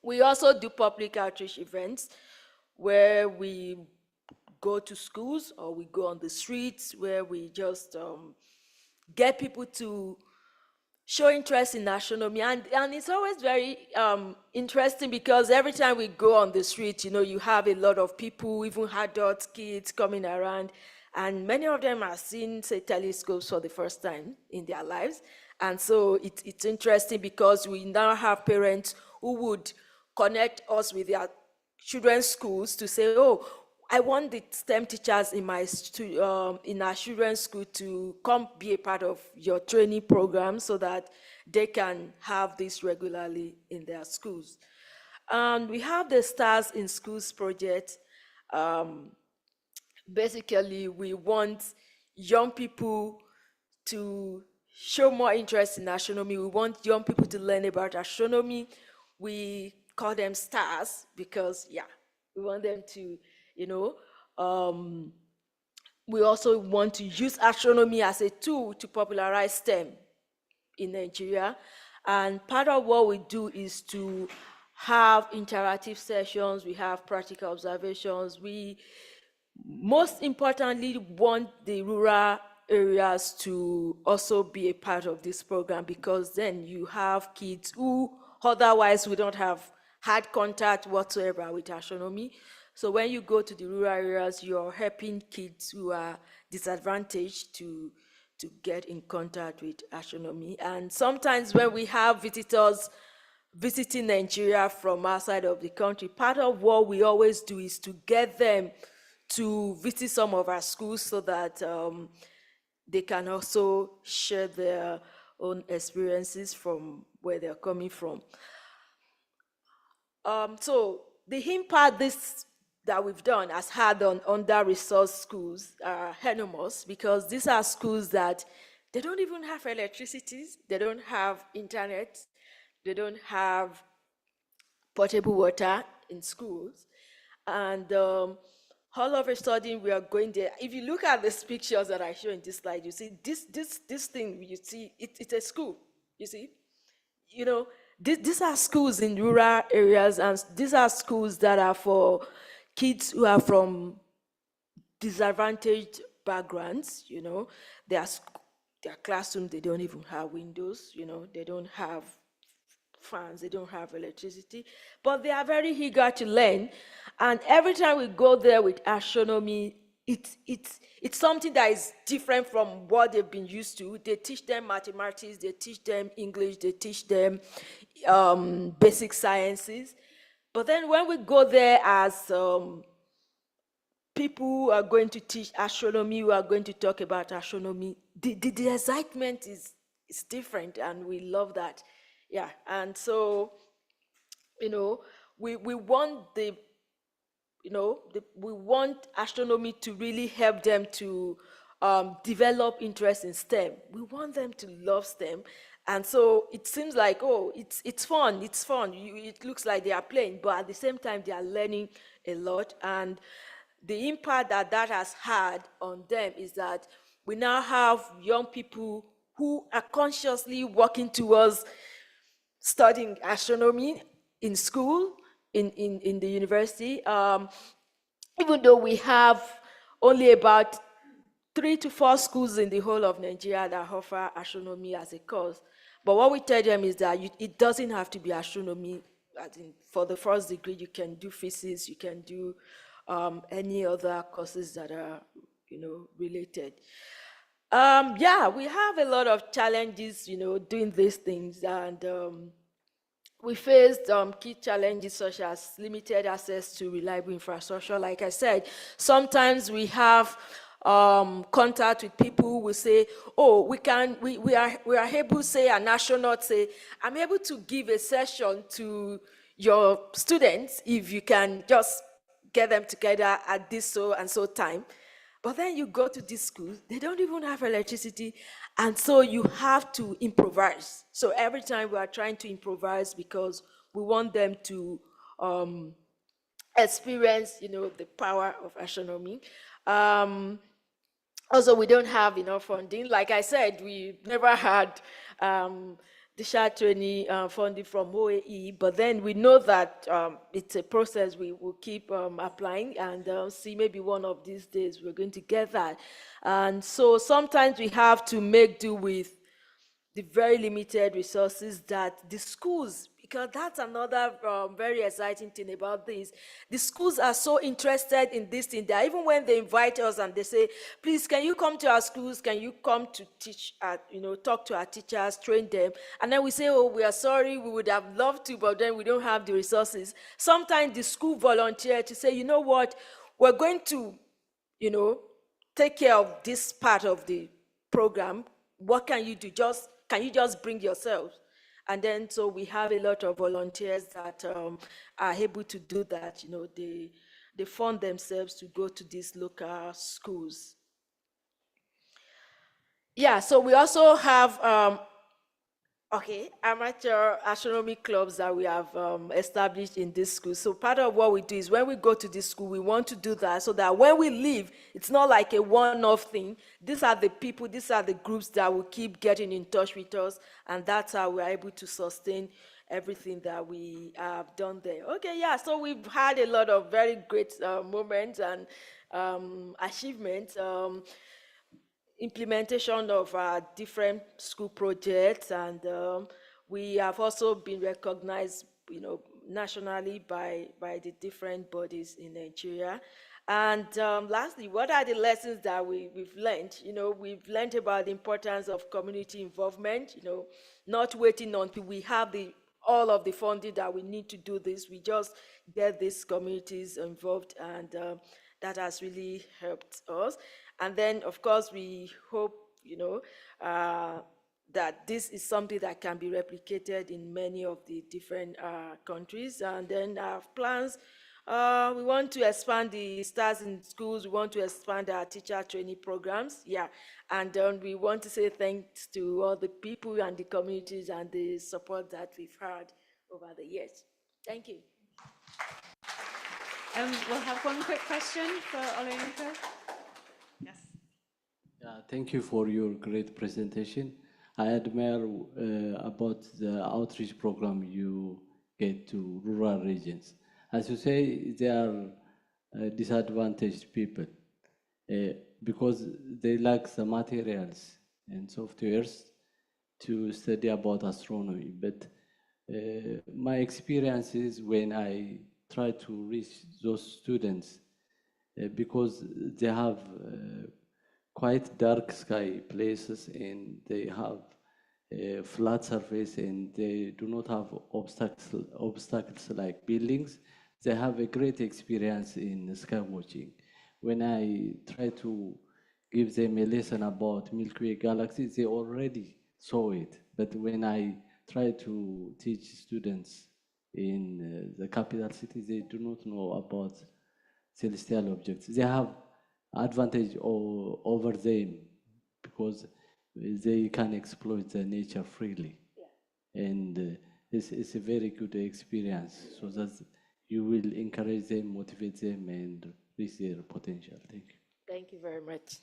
We also do public outreach events where we go to schools or we go on the streets, where we just get people to show interest in astronomy. And it's always very interesting, because every time we go on the street, you have a lot of people, even adults, kids coming around, and many of them are seeing, say, telescopes for the first time in their lives. And so it's interesting, because we now have parents who would connect us with their children's schools to say, oh, I want the STEM teachers in our children's school to come be a part of your training program, so that they can have this regularly in their schools. And we have the Stars in Schools project. Basically, we want young people to show more interest in astronomy. We want young people to learn about astronomy. We call them stars because, we want them to, we also want to use astronomy as a tool to popularize STEM in Nigeria. And part of what we do is to have interactive sessions, we have practical observations. We, most importantly, want the rural areas to also be a part of this program, because then you have kids who otherwise we don't have had contact whatsoever with astronomy. So when you go to the rural areas, you're helping kids who are disadvantaged to get in contact with astronomy. And sometimes when we have visitors visiting Nigeria from outside of the country, part of what we always do is to get them to visit some of our schools, so that they can also share their own experiences from where they're coming from. So the impact that we've done has had on under-resourced schools are enormous, because these are schools that they don't even have electricity, they don't have internet, they don't have potable water in schools. And all of a sudden, we are going there. If you look at these pictures that I show in this slide, you see this thing, you see, it's a school, you see? These are schools in rural areas, and these are schools that are for kids who are from disadvantaged backgrounds. Their classrooms, they don't even have windows, they don't have fans, they don't have electricity, but they are very eager to learn. And every time we go there with astronomy, it's something that is different from what they've been used to. They teach them mathematics, they teach them English, they teach them basic sciences. But then when we go there as people who are going to teach astronomy, who are going to talk about astronomy, the excitement is different, and we love that. Yeah, and so, we want we want astronomy to really help them to develop interest in STEM. We want them to love STEM. And so it seems like, oh, it's fun. It looks like they are playing, but at the same time, they are learning a lot. And the impact that has had on them is that we now have young people who are consciously working towards studying astronomy in school, in the university. Even though we have only about 3 to 4 schools in the whole of Nigeria that offer astronomy as a course. But what we tell them is that it doesn't have to be astronomy. For the first degree, you can do physics, you can do any other courses that are, related. Yeah, we have a lot of challenges, doing these things, and we faced key challenges such as limited access to reliable infrastructure. Like I said, sometimes we have contact with people who will say, oh, we are able to say, an astronaut say, I'm able to give a session to your students if you can just get them together at this so and so time. But then you go to these schools, they don't even have electricity, and so you have to improvise. So every time we are trying to improvise because we want them to experience, the power of astronomy. Also, we don't have enough funding. Like I said, we never had the share training funding from OAE, but then we know that it's a process we will keep applying and see maybe one of these days we're going to get that. And so sometimes we have to make do with the very limited resources that the schools, because that's another very exciting thing about this. The schools are so interested in this thing that even when they invite us and they say, please, can you come to our schools? Can you come to teach, talk to our teachers, train them? And then we say, oh, we are sorry, we would have loved to, but then we don't have the resources. Sometimes the school volunteer to say, you know what, we're going to, take care of this part of the program. What can you do? Can you just bring yourselves? And then, so we have a lot of volunteers that are able to do that. They fund themselves to go to these local schools. Yeah, so we also have amateur astronomy clubs that we have established in this school. So part of what we do is when we go to this school, we want to do that so that when we leave, it's not like a one-off thing. These are the people, these are the groups that will keep getting in touch with us, and that's how we're able to sustain everything that we have done there. Okay, yeah, so we've had a lot of very great moments and achievements. Implementation of different school projects, and we have also been recognized, nationally by the different bodies in Nigeria. And lastly, what are the lessons that we've learned? We've learned about the importance of community involvement, not waiting until we have all of the funding that we need to do this. We just get these communities involved, and that has really helped us. And then, of course, we hope, that this is something that can be replicated in many of the different countries. And then our plans, we want to expand the stars in schools. We want to expand our teacher training programs. Yeah. And then we want to say thanks to all the people and the communities and the support that we've had over the years. Thank you. We'll have one quick question for Oluyinka. Yes. Yeah, thank you for your great presentation. I admire about the outreach program you get to rural regions. As you say, they are disadvantaged people because they lack the materials and softwares to study about astronomy. But my experience is when I try to reach those students, because they have quite dark sky places and they have a flat surface and they do not have obstacles like buildings. They have a great experience in sky watching. When I try to give them a lesson about Milky Way galaxies, they already saw it. But when I try to teach students in the capital cities, they do not know about celestial objects. They have advantage over them because they can exploit the nature freely. Yeah. And it's a very good experience, so that you will encourage them, motivate them, and reach their potential. Thank you. Thank you very much.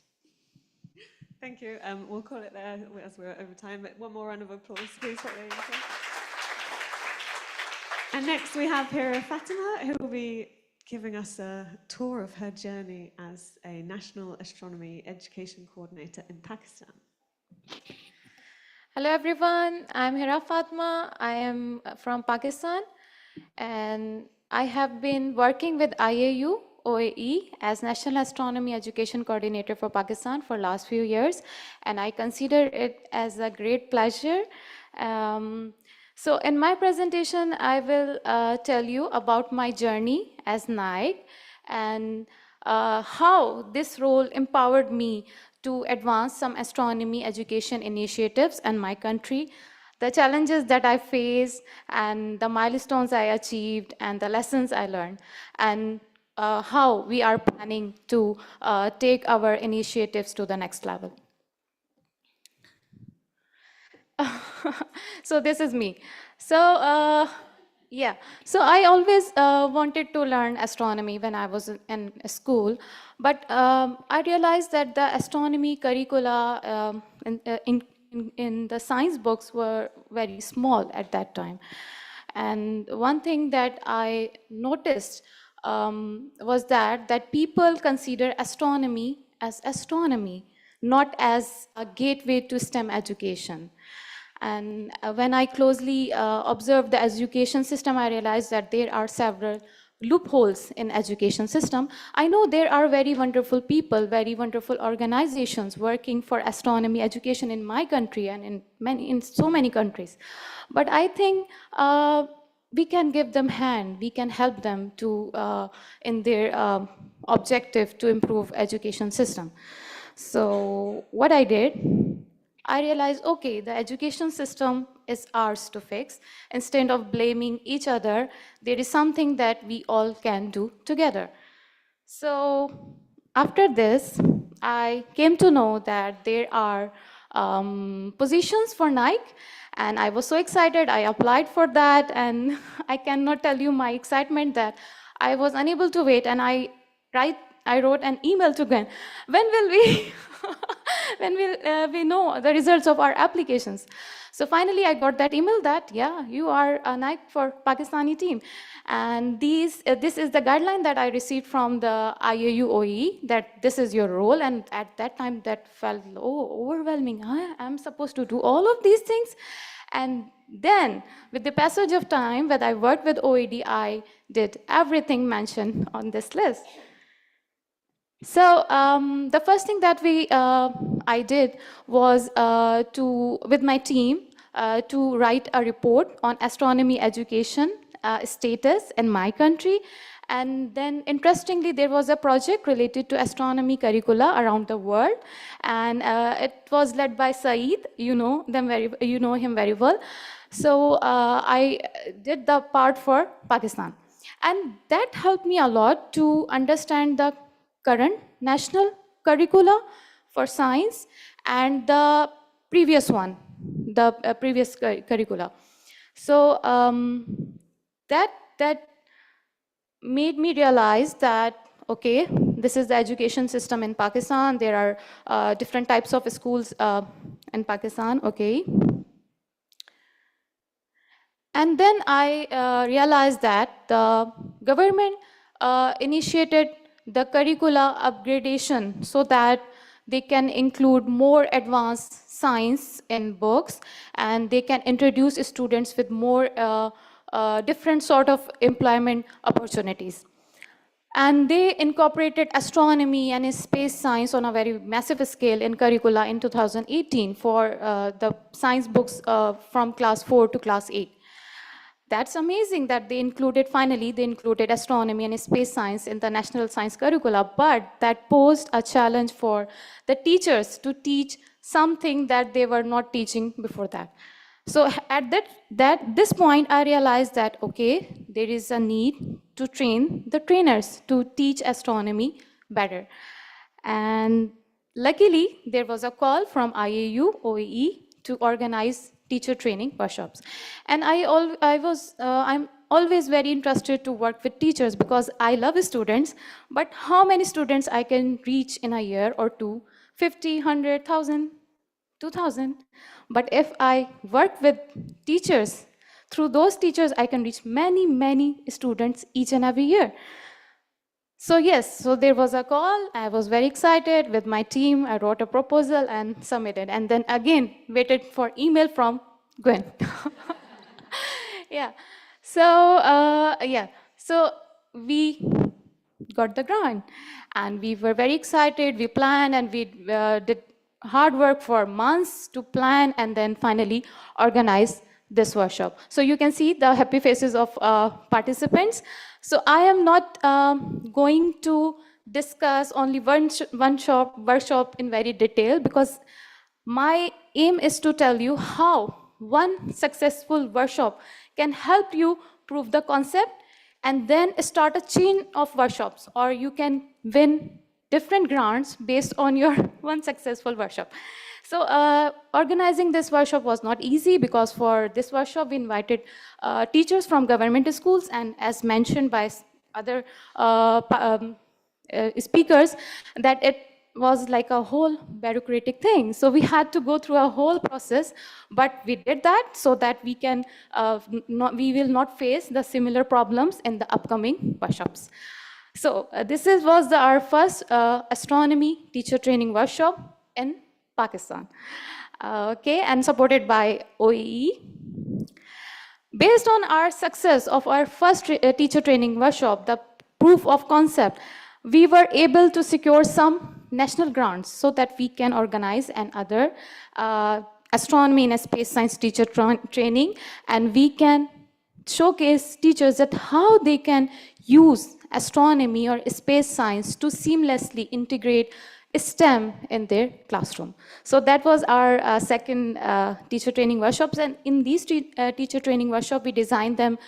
Thank you. We'll call it there as we're over time, but one more round of applause, please. And next we have here Fatima, who will be giving us a tour of her journey as a National Astronomy Education Coordinator in Pakistan. Hello everyone, I'm Hera Fatma. I am from Pakistan and I have been working with IAU OAE as National Astronomy Education Coordinator for Pakistan for last few years, and I consider it as a great pleasure. So in my presentation, I will tell you about my journey as NAIC and how this role empowered me to advance some astronomy education initiatives in my country, the challenges that I faced, and the milestones I achieved, and the lessons I learned, and how we are planning to take our initiatives to the next level. So this is me. So yeah, so I always wanted to learn astronomy when I was in school, but I realized that the astronomy curricula in the science books were very small at that time. And one thing that I noticed was that people consider astronomy as astronomy, not as a gateway to STEM education. And when I closely observed the education system, I realized that there are several loopholes in education system. I know there are very wonderful people, very wonderful organizations working for astronomy education in my country and in so many countries. But I think we can give them hand, we can help them to in their objective to improve education system. So what I did, I realized, okay, the education system is ours to fix. Instead of blaming each other, there is something that we all can do together. So after this, I came to know that there are positions for Nike, and I was so excited. I applied for that, and I cannot tell you my excitement that I was unable to wait, and I wrote an email to Gwen. When will we, when will we know the results of our applications? So finally, I got that email that, yeah, you are a Nike for Pakistani team. And this is the guideline that I received from the IAU OE, that this is your role. And at that time, that felt overwhelming. I'm supposed to do all of these things? And then, with the passage of time, when I worked with OED, I did everything mentioned on this list. So the first thing that I did was with my team to write a report on astronomy education status in my country. And then, interestingly, there was a project related to astronomy curricula around the world, and it was led by Saeed. You know him very well. So I did the part for Pakistan, and that helped me a lot to understand the current national curricula for science and the previous one, the previous curricula. So that made me realize that, okay, this is the education system in Pakistan. There are different types of schools in Pakistan, okay. And then I realized that the government initiated the curricula upgradation so that they can include more advanced science in books, and they can introduce students with more different sort of employment opportunities. And they incorporated astronomy and space science on a very massive scale in curricula in 2018 for the science books from class 4 to class 8. That's amazing that finally they included astronomy and space science in the national science curricula, but that posed a challenge for the teachers to teach something that they were not teaching before that. So at this point, I realized that, okay, there is a need to train the trainers to teach astronomy better. And luckily, there was a call from IAU OAE to organize teacher training workshops. And I'm always very interested to work with teachers because I love students, but how many students I can reach in a year or two? 50, 100, 1,000, 2,000. But if I work with teachers, through those teachers, I can reach many, many students each and every year. So yes, so there was a call. I was very excited with my team. I wrote a proposal and submitted. And then again, waited for email from Gwen. Yeah. So so we got the grant, and we were very excited. We planned, and we did hard work for months to plan, and then finally organize this workshop. So you can see the happy faces of participants. So I am not going to discuss only workshop in very detail, because my aim is to tell you how one successful workshop can help you prove the concept and then start a chain of workshops, or you can win different grants based on your one successful workshop. So organizing this workshop was not easy, because for this workshop we invited teachers from government schools, and as mentioned by other speakers, that it was like a whole bureaucratic thing. So we had to go through a whole process, but we did that so that we can we will not face the similar problems in the upcoming workshops. So this was our first astronomy teacher training workshop in Pakistan, okay, and supported by OEE. Based on our success of our first teacher training workshop, the proof of concept, we were able to secure some national grants so that we can organize another astronomy and space science teacher training, and we can showcase teachers that how they can use astronomy or space science to seamlessly integrate STEM in their classroom. So that was our second teacher training workshops, and in these teacher training workshops, we designed them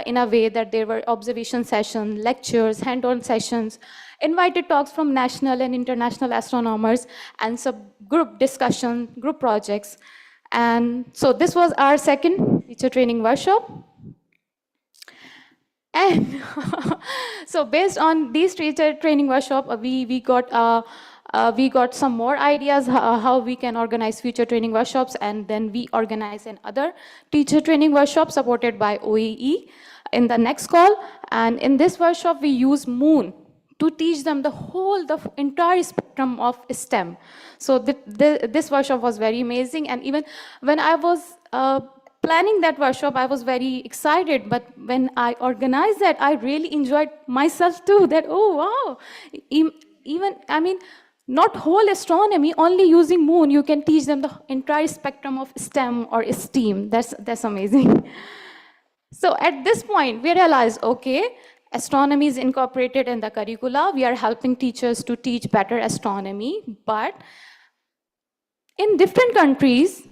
in a way that there were observation sessions, lectures, hand-on sessions, invited talks from national and international astronomers, and some group discussion, group projects. And so this was our second teacher training workshop. And so based on these teacher training workshop, we got some more ideas how we can organize future training workshops, and then we organize another teacher training workshop supported by OEE in the next call. And in this workshop, we use Moon to teach them the entire spectrum of STEM. So this workshop was very amazing, and even when I was planning that workshop, I was very excited, but when I organized that, I really enjoyed myself too, that, oh, wow, even, I mean, not whole astronomy, only using Moon, you can teach them the entire spectrum of STEM or STEAM. That's amazing. So at this point, we realized, okay, astronomy is incorporated in the curricula. We are helping teachers to teach better astronomy, but in different countries,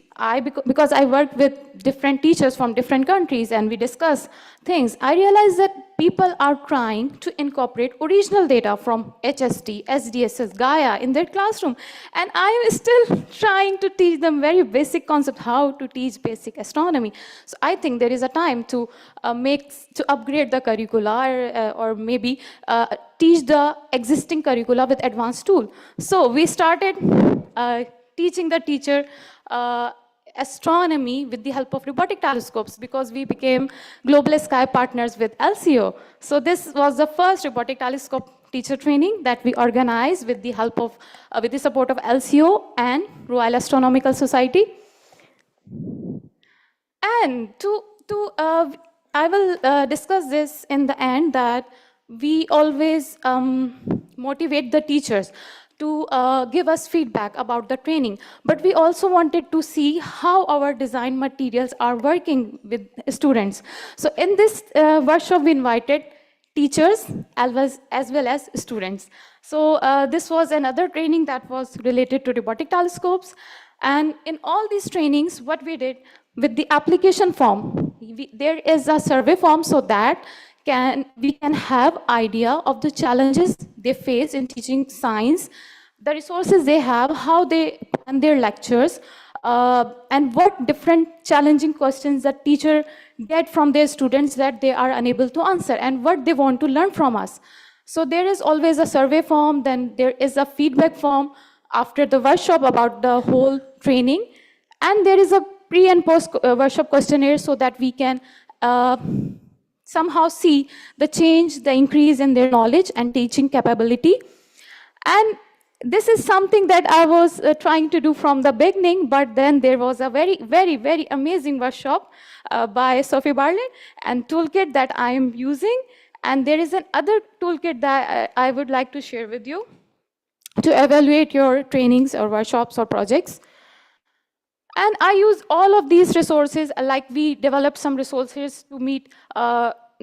because I work with different teachers from different countries and we discuss things, I realized that people are trying to incorporate original data from HST, SDSS, Gaia in their classroom. And I am still trying to teach them very basic concept, how to teach basic astronomy. So I think there is a time to upgrade the curricula or maybe teach the existing curricula with advanced tool. So we started teaching the teacher astronomy with the help of robotic telescopes, because we became global sky partners with LCO. So this was the first robotic telescope teacher training that we organized with the help of, with the support of LCO and Royal Astronomical Society. And I will discuss this in the end, that we always motivate the teachers to give us feedback about the training. But we also wanted to see how our design materials are working with students. So in this workshop, we invited teachers as well as students. So this was another training that was related to robotic telescopes. And in all these trainings, what we did with the application form, there is a survey form so that we can have idea of the challenges they face in teaching science, the resources they have, how they plan their lectures, and what different challenging questions that teacher get from their students that they are unable to answer, and what they want to learn from us. So there is always a survey form, then there is a feedback form after the workshop about the whole training, and there is a pre and post workshop questionnaire so that we can somehow see the change, the increase in their knowledge and teaching capability. And this is something that I was trying to do from the beginning, but then there was a very, very, very amazing workshop by Sophie Barlett and toolkit that I am using. And there is another toolkit that I would like to share with you to evaluate your trainings or workshops or projects. And I use all of these resources, like we developed some resources to meet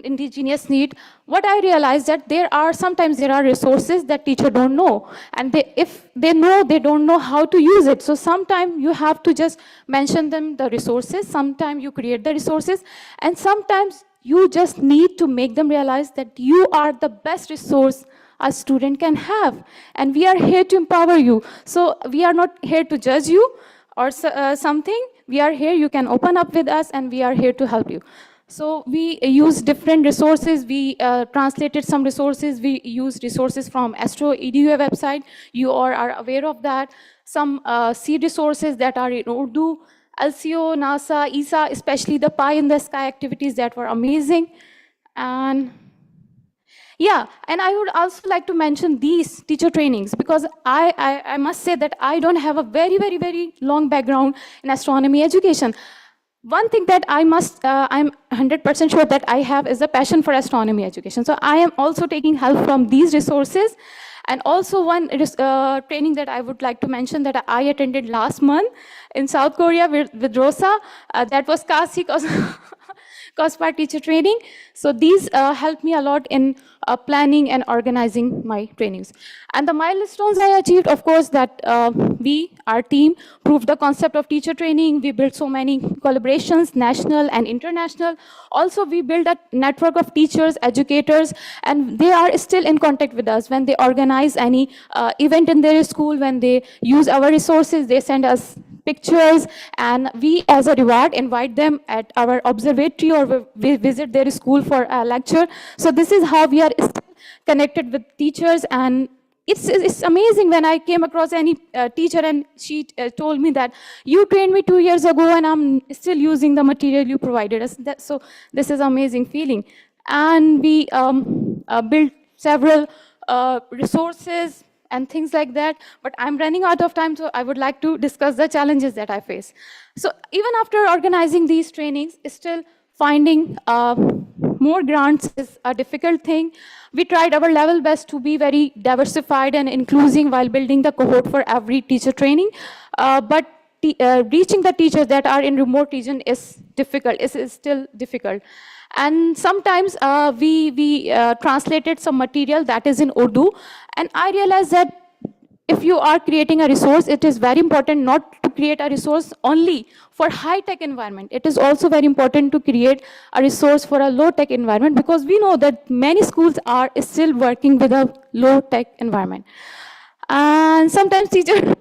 indigenous need, what I realized that sometimes there are resources that teacher don't know, and if they know, they don't know how to use it. So sometimes you have to just mention them the resources, sometimes you create the resources, and sometimes you just need to make them realize that you are the best resource a student can have, and we are here to empower you. So we are not here to judge you or something. We are here, you can open up with us, and we are here to help you. So we use different resources. We translated some resources. We use resources from Astro EDU website. You all are aware of that. Some seed resources that are in Urdu, LCO, NASA, ESA, especially the Pie in the Sky activities that were amazing. And yeah, and I would also like to mention these teacher trainings, because I must say that I don't have a very, very, very long background in astronomy education. One thing that I'm 100% sure that I have is a passion for astronomy education. So I am also taking help from these resources. And also one training that I would like to mention that I attended last month in South Korea with Rosa, that was Kasi COSPAR teacher training. So these helped me a lot in planning and organizing my trainings. And the milestones I achieved, of course, that our team, proved the concept of teacher training. We built so many collaborations, national and international. Also, we built a network of teachers, educators, and they are still in contact with us. When they organize any event in their school, when they use our resources, they send us pictures, and we as a reward invite them at our observatory, or we visit their school for a lecture. So this is how we are still connected with teachers. And it's amazing when I came across any teacher and she told me that you trained me 2 years ago and I'm still using the material you provided us. So this is an amazing feeling. And we built several resources and things like that, but I'm running out of time, so I would like to discuss the challenges that I face. So even after organizing these trainings, still finding more grants is a difficult thing. We tried our level best to be very diversified and inclusive while building the cohort for every teacher training, but reaching the teachers that are in remote region is difficult, is still difficult. And sometimes we translated some material that is in Urdu, and I realized that if you are creating a resource, it is very important not to create a resource only for high-tech environment. It is also very important to create a resource for a low-tech environment, because we know that many schools are still working with a low-tech environment. And sometimes teachers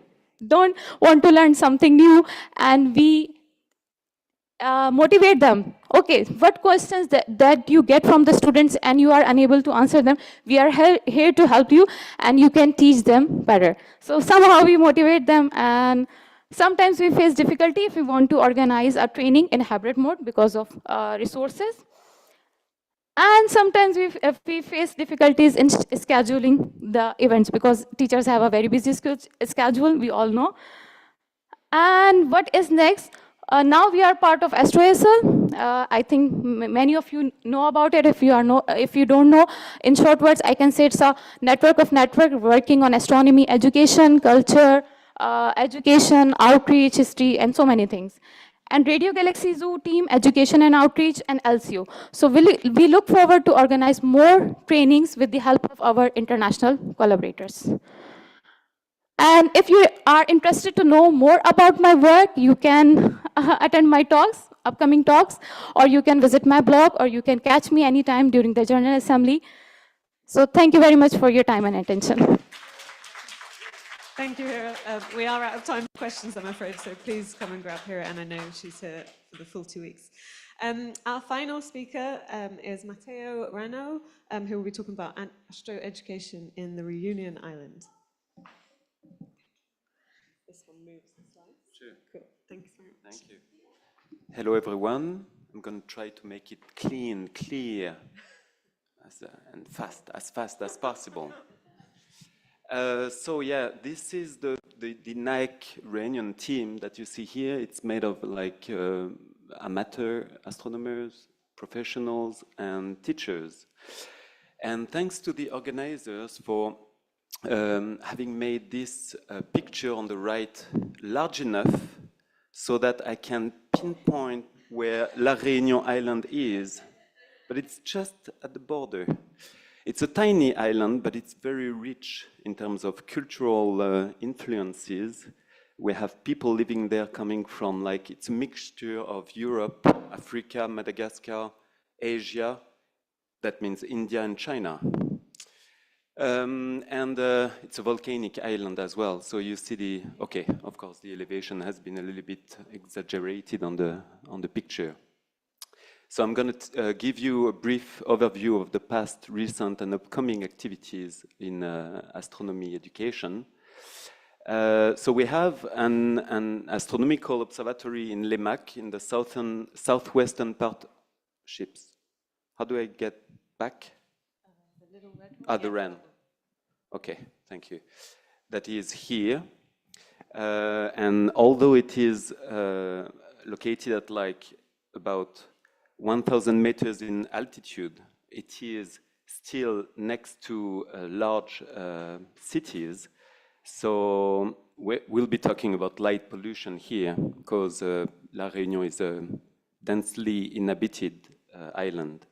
don't want to learn something new, and we motivate them. Okay, what questions that you get from the students and you are unable to answer them, we are here to help you, and you can teach them better. So somehow we motivate them. And sometimes we face difficulty if we want to organize a training in hybrid mode because of resources. And sometimes we face difficulties in scheduling the events, because teachers have a very busy schedule, we all know. And what is next? Now we are part of AstroASL. I think many of you know about it. If you don't know, in short words, I can say it's a network of network working on astronomy, education, culture, education, outreach, history, and so many things. And Radio Galaxy Zoo team, education and outreach, and LCO. So we look forward to organize more trainings with the help of our international collaborators. And if you are interested to know more about my work, you can attend my talks, upcoming talks, or you can visit my blog, or you can catch me anytime during the General Assembly. So thank you very much for your time and attention. Thank you, Hira. We are out of time for questions, I'm afraid, so please come and grab Hira, and I know she's here for the full 2 weeks. Our final speaker is Matteo Rano, who will be talking about astro education in the Reunion Island. This one moves the slides. Sure. Cool. Thanks very much. Thank you. Hello, everyone. I'm going to try to make it clean, clear, and as fast as possible. So yeah, this is the Nike Reunion team that you see here. It's made of like amateur astronomers, professionals, and teachers. And thanks to the organizers for having made this picture on the right large enough so that I can pinpoint where La Réunion Island is. but it's just at the border. It's a tiny island, but it's very rich in terms of cultural influences. We have people living there coming from, like, it's a mixture of Europe, Africa, Madagascar, Asia. That means India and China. It's a volcanic island as well. So you see okay, of course, the elevation has been a little bit exaggerated on the picture. So I'm going to give you a brief overview of the past, recent, and upcoming activities in astronomy education. So we have an astronomical observatory in Lemac in the southwestern part. Ships. How do I get back? The little red one? The RAN. Okay, thank you. That is here. And although it is located at like about 1,000 meters in altitude, it is still next to large cities. So we'll be talking about light pollution here because La Réunion is a densely inhabited island.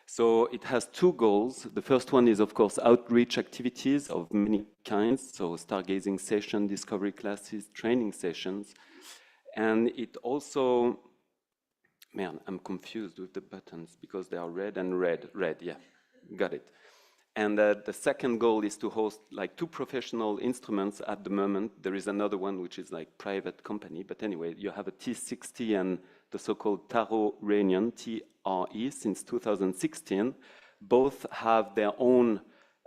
So it has two goals. The first one is, of course, outreach activities of many kinds, so stargazing session, discovery classes, training sessions. And it also, man, I'm confused with the buttons because they are red and red, yeah, got it. And the second goal is to host like 2 professional instruments at the moment. There is another one which is like private company, but anyway, you have a T60 and the so-called Tarot Réunion, TRE, since 2016. Both have their own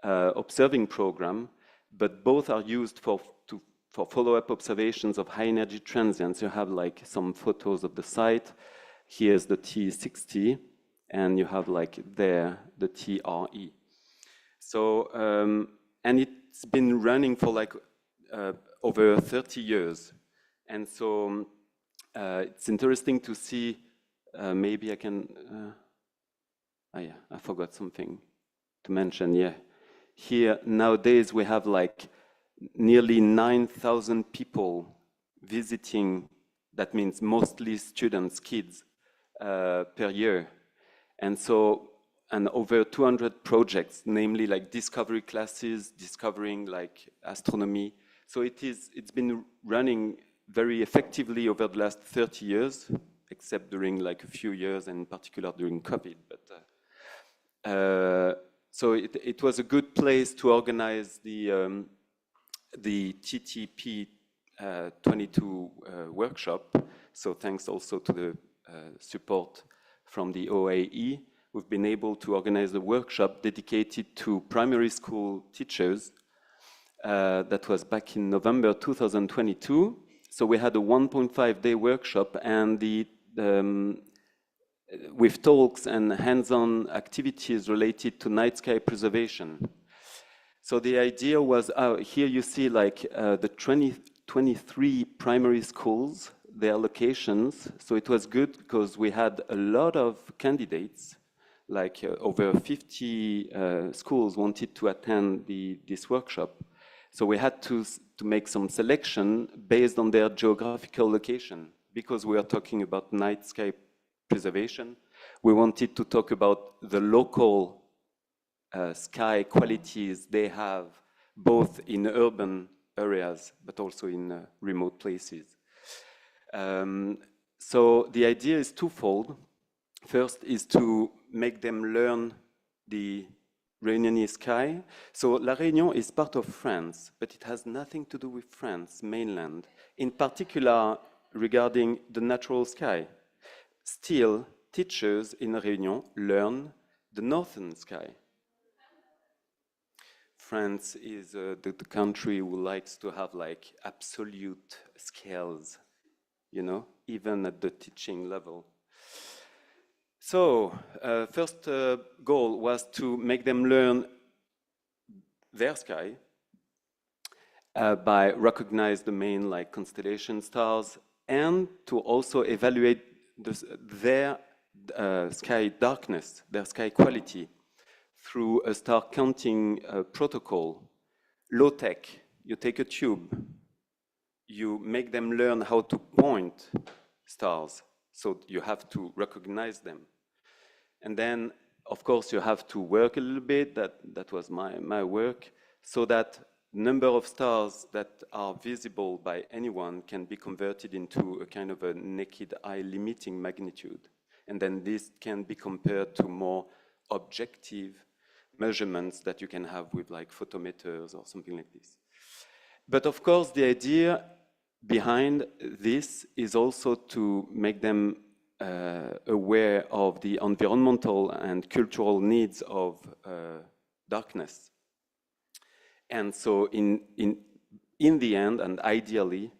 observing program, but both are used for follow-up observations of high-energy transients. You have like some photos of the site. Here's the T60, and you have like there the TRE. So, and it's been running for like over 30 years. And so it's interesting to see, maybe I can, yeah, I forgot something to mention, yeah. Here, nowadays, we have like nearly 9,000 people visiting, that means mostly students, kids, per year. And so, and over 200 projects, namely like discovery classes, discovering like astronomy. So it's been running very effectively over the last 30 years, except during like a few years, and in particular during COVID. But so it was a good place to organize the TTP 22 workshop. So thanks also to the support from the OAE. We've been able to organize a workshop dedicated to primary school teachers. That was back in November 2022. So we had a 1.5-day workshop, and with talks and hands-on activities related to night sky preservation. So the idea was, here you see like the 23 primary schools, their locations. So it was good because we had a lot of candidates. Like over 50 schools wanted to attend this workshop. So we had to make some selection based on their geographical location. Because we are talking about night sky preservation, we wanted to talk about the local sky qualities they have, both in urban areas, but also in remote places. So the idea is twofold. First is to make them learn the Réunionnese sky. So La Réunion is part of France, but it has nothing to do with France, mainland, in particular regarding the natural sky. Still, teachers in La Réunion learn the northern sky. France is the country who likes to have like absolute scales, you know, even at the teaching level. So, first goal was to make them learn their sky by recognize the main like constellation stars, and to also evaluate their sky darkness, their sky quality through a star counting protocol. Low tech, you take a tube, you make them learn how to point stars, so you have to recognize them. And then, of course, you have to work a little bit. That was my work, so that number of stars that are visible by anyone can be converted into a kind of a naked eye limiting magnitude. And then this can be compared to more objective measurements that you can have with like photometers or something like this. But of course, the idea behind this is also to make them aware of the environmental and cultural needs of darkness. And so in the end, and ideally,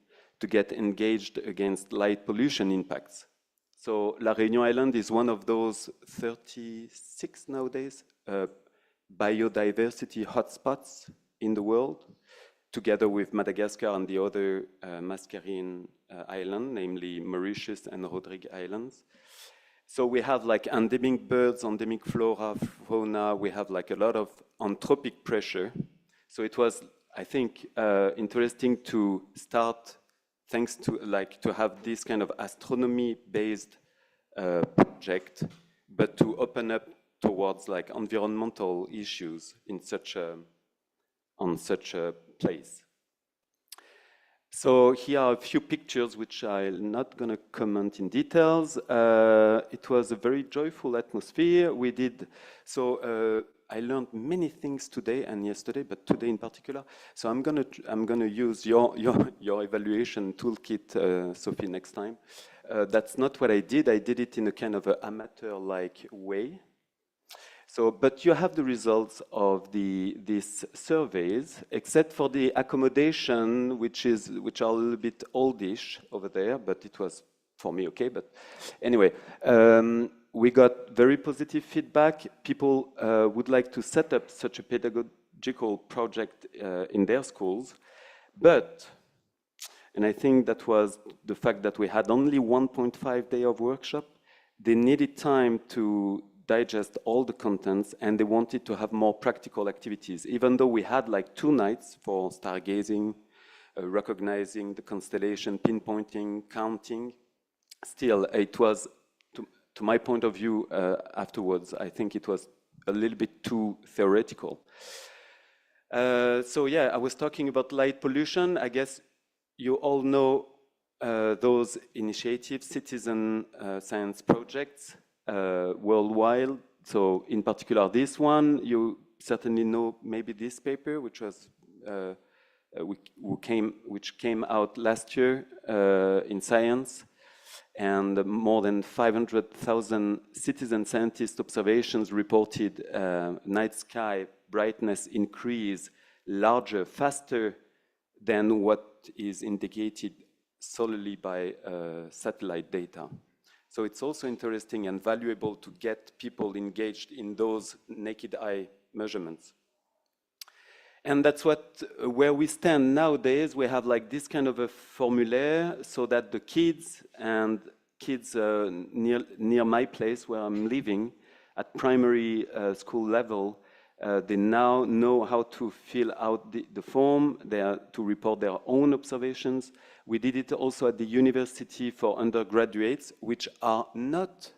to get engaged against light pollution impacts. So La Réunion Island is one of those 36 nowadays biodiversity hotspots in the world, together with Madagascar and the other Mascarene island, namely Mauritius and Rodrigue Islands. So we have like endemic birds, endemic flora, fauna. We have like a lot of anthropic pressure. So it was, I think, interesting to start, thanks to like to have this kind of astronomy-based project, but to open up towards like environmental issues in such a place. So here are a few pictures which I'm not going to comment in details. It was a very joyful atmosphere. We did so. I learned many things today and yesterday, but today in particular. So I'm gonna use your evaluation toolkit, Sophie, next time. That's not what I did. I did it in a kind of amateur-like way. So, but you have the results of these surveys, except for the accommodation, which are a little bit oldish over there, but it was for me okay. But anyway, we got very positive feedback. People would like to set up such a pedagogical project in their schools, but, and I think that was the fact that we had only 1.5 days of workshop. They needed time to digest all the contents, and they wanted to have more practical activities. Even though we had like 2 nights for stargazing, recognizing the constellation, pinpointing, counting, still it was, to my point of view afterwards, I think it was a little bit too theoretical. So yeah, I was talking about light pollution. I guess you all know those initiatives, citizen science projects worldwide. So in particular this one, you certainly know maybe this paper, which was which came out last year in Science, and more than 500,000 citizen scientist observations reported night sky brightness increase larger, faster than what is indicated solely by satellite data. So it's also interesting and valuable to get people engaged in those naked eye measurements. And that's where we stand nowadays. We have like this kind of a formulaire so that the kids near my place where I'm living at primary school level, they now know how to fill out the form to report their own observations. We did it also at the university for undergraduates, which are not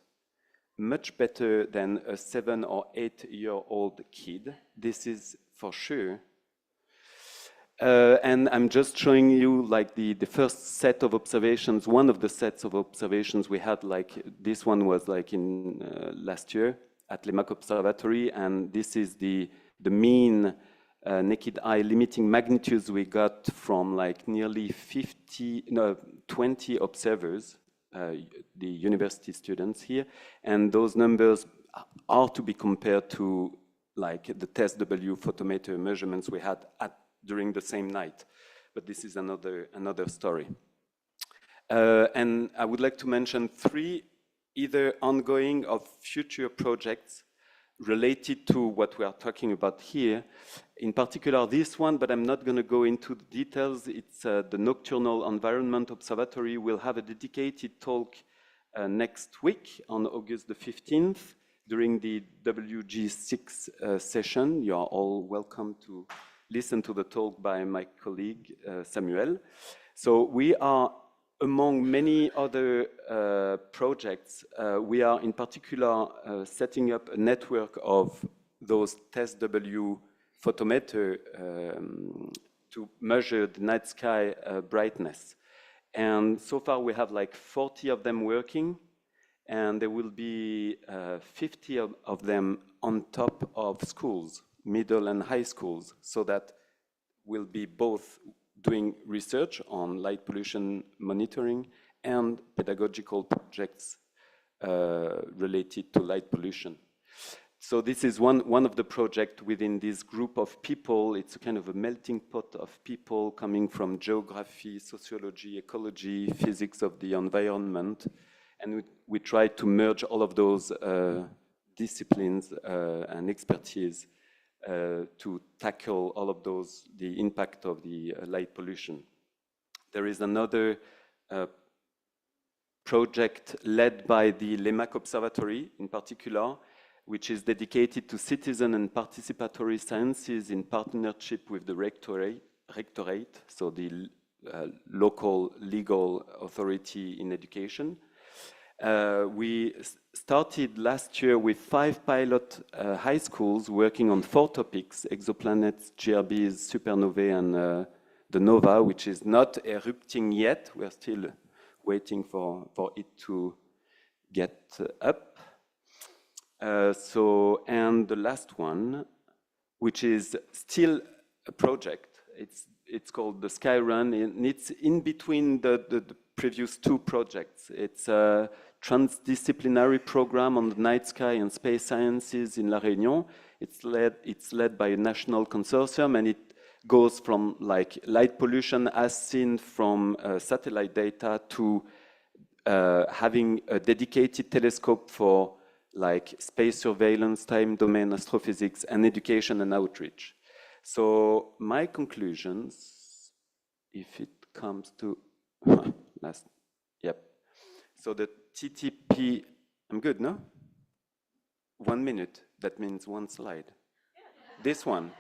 much better than a 7 or 8-year-old kid. This is for sure. And I'm just showing you like the first set of observations. One of the sets of observations we had, like this one was like in last year at Lemac Observatory, and this is the mean naked eye limiting magnitudes we got from like nearly 20 observers, the university students here, and those numbers are to be compared to like the test W photometer measurements we had during the same night, but this is another story. And I would like to mention 3 either ongoing or future projects related to what we are talking about here. In particular, this one, but I'm not going to go into the details. It's the Nocturnal Environment Observatory will have a dedicated talk next week on August the 15th during the WG6 session. You are all welcome to listen to the talk by my colleague Samuel. So we are among many other projects, we are in particular setting up a network of those TESS-W photometer to measure the night sky brightness. And so far we have like 40 of them working, and there will be 50 of them on top of schools, middle and high schools, so that we'll be both doing research on light pollution monitoring and pedagogical projects related to light pollution. So this is one of the projects within this group of people. It's a kind of a melting pot of people coming from geography, sociology, ecology, physics of the environment. And we try to merge all of those disciplines and expertise to tackle all of those, the impact of the light pollution. There is another project led by the LEMAC Observatory in particular, which is dedicated to citizen and participatory sciences in partnership with the rectorate, so the local legal authority in education. We started last year with 5 pilot high schools working on 4 topics: exoplanets, GRBs, supernovae, and the nova, which is not erupting yet. We're still waiting for it to get up. And the last one, which is still a project, it's called the Sky Run, and it's in between the previous 2 projects. It's a transdisciplinary program on the night sky and space sciences in La Réunion. It's led by a national consortium, and it goes from like light pollution as seen from satellite data to having a dedicated telescope for like space surveillance, time domain astrophysics, and education and outreach. So my conclusions, if it comes to last, yep. So the TTP, I'm good, no? 1 minute, that means 1 slide. This one.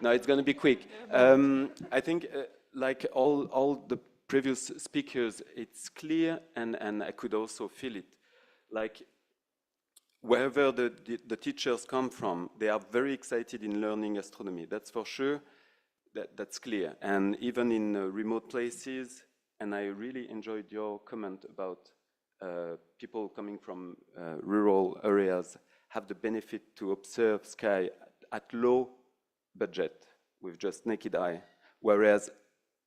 No, it's going to be quick. I think like all the previous speakers, it's clear, and I could also feel it. Like wherever the teachers come from, they are very excited in learning astronomy. That's for sure. That's clear. And even in remote places, and I really enjoyed your comment about people coming from rural areas have the benefit to observe sky at low budget with just naked eye, whereas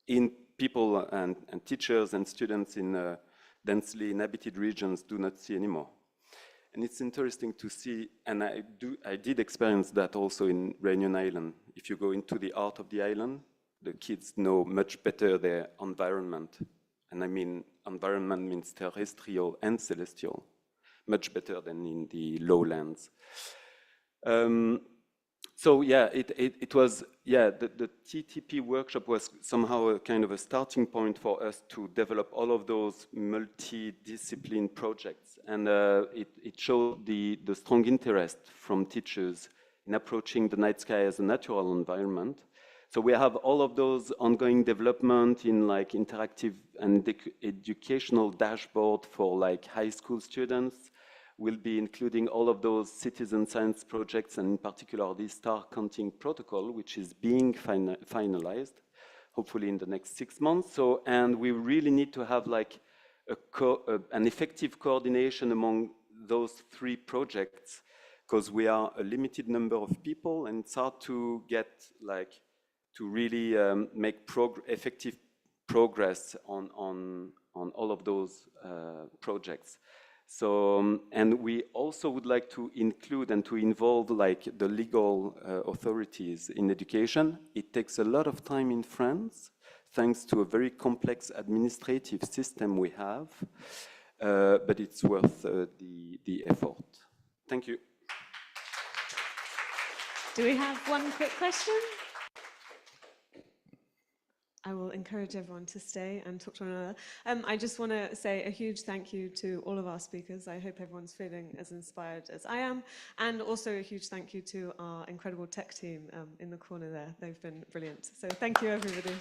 in people and teachers and students in densely inhabited regions do not see anymore. And it's interesting to see, and I did experience that also in Réunion Island. If you go into the heart of the island, the kids know much better their environment. And I mean, environment means terrestrial and celestial, much better than in the lowlands. So yeah, it was, yeah, the TTP workshop was somehow a kind of a starting point for us to develop all of those multi-discipline projects. And it showed the strong interest from teachers in approaching the night sky as a natural environment. So we have all of those ongoing development in like interactive and educational dashboard for like high school students. We'll be including all of those citizen science projects, and in particular the star counting protocol, which is being finalized, hopefully in the next 6 months. So, and we really need to have like an effective coordination among those 3 projects, because we are a limited number of people, and it's hard to get like to really make effective progress on all of those projects. So, and we also would like to include and to involve like the legal authorities in education. It takes a lot of time in France, thanks to a very complex administrative system we have, but it's worth the effort. Thank you. Do we have one quick question? I will encourage everyone to stay and talk to one another. I just want to say a huge thank you to all of our speakers. I hope everyone's feeling as inspired as I am. And also a huge thank you to our incredible tech team in the corner there. They've been brilliant. So thank you, everybody.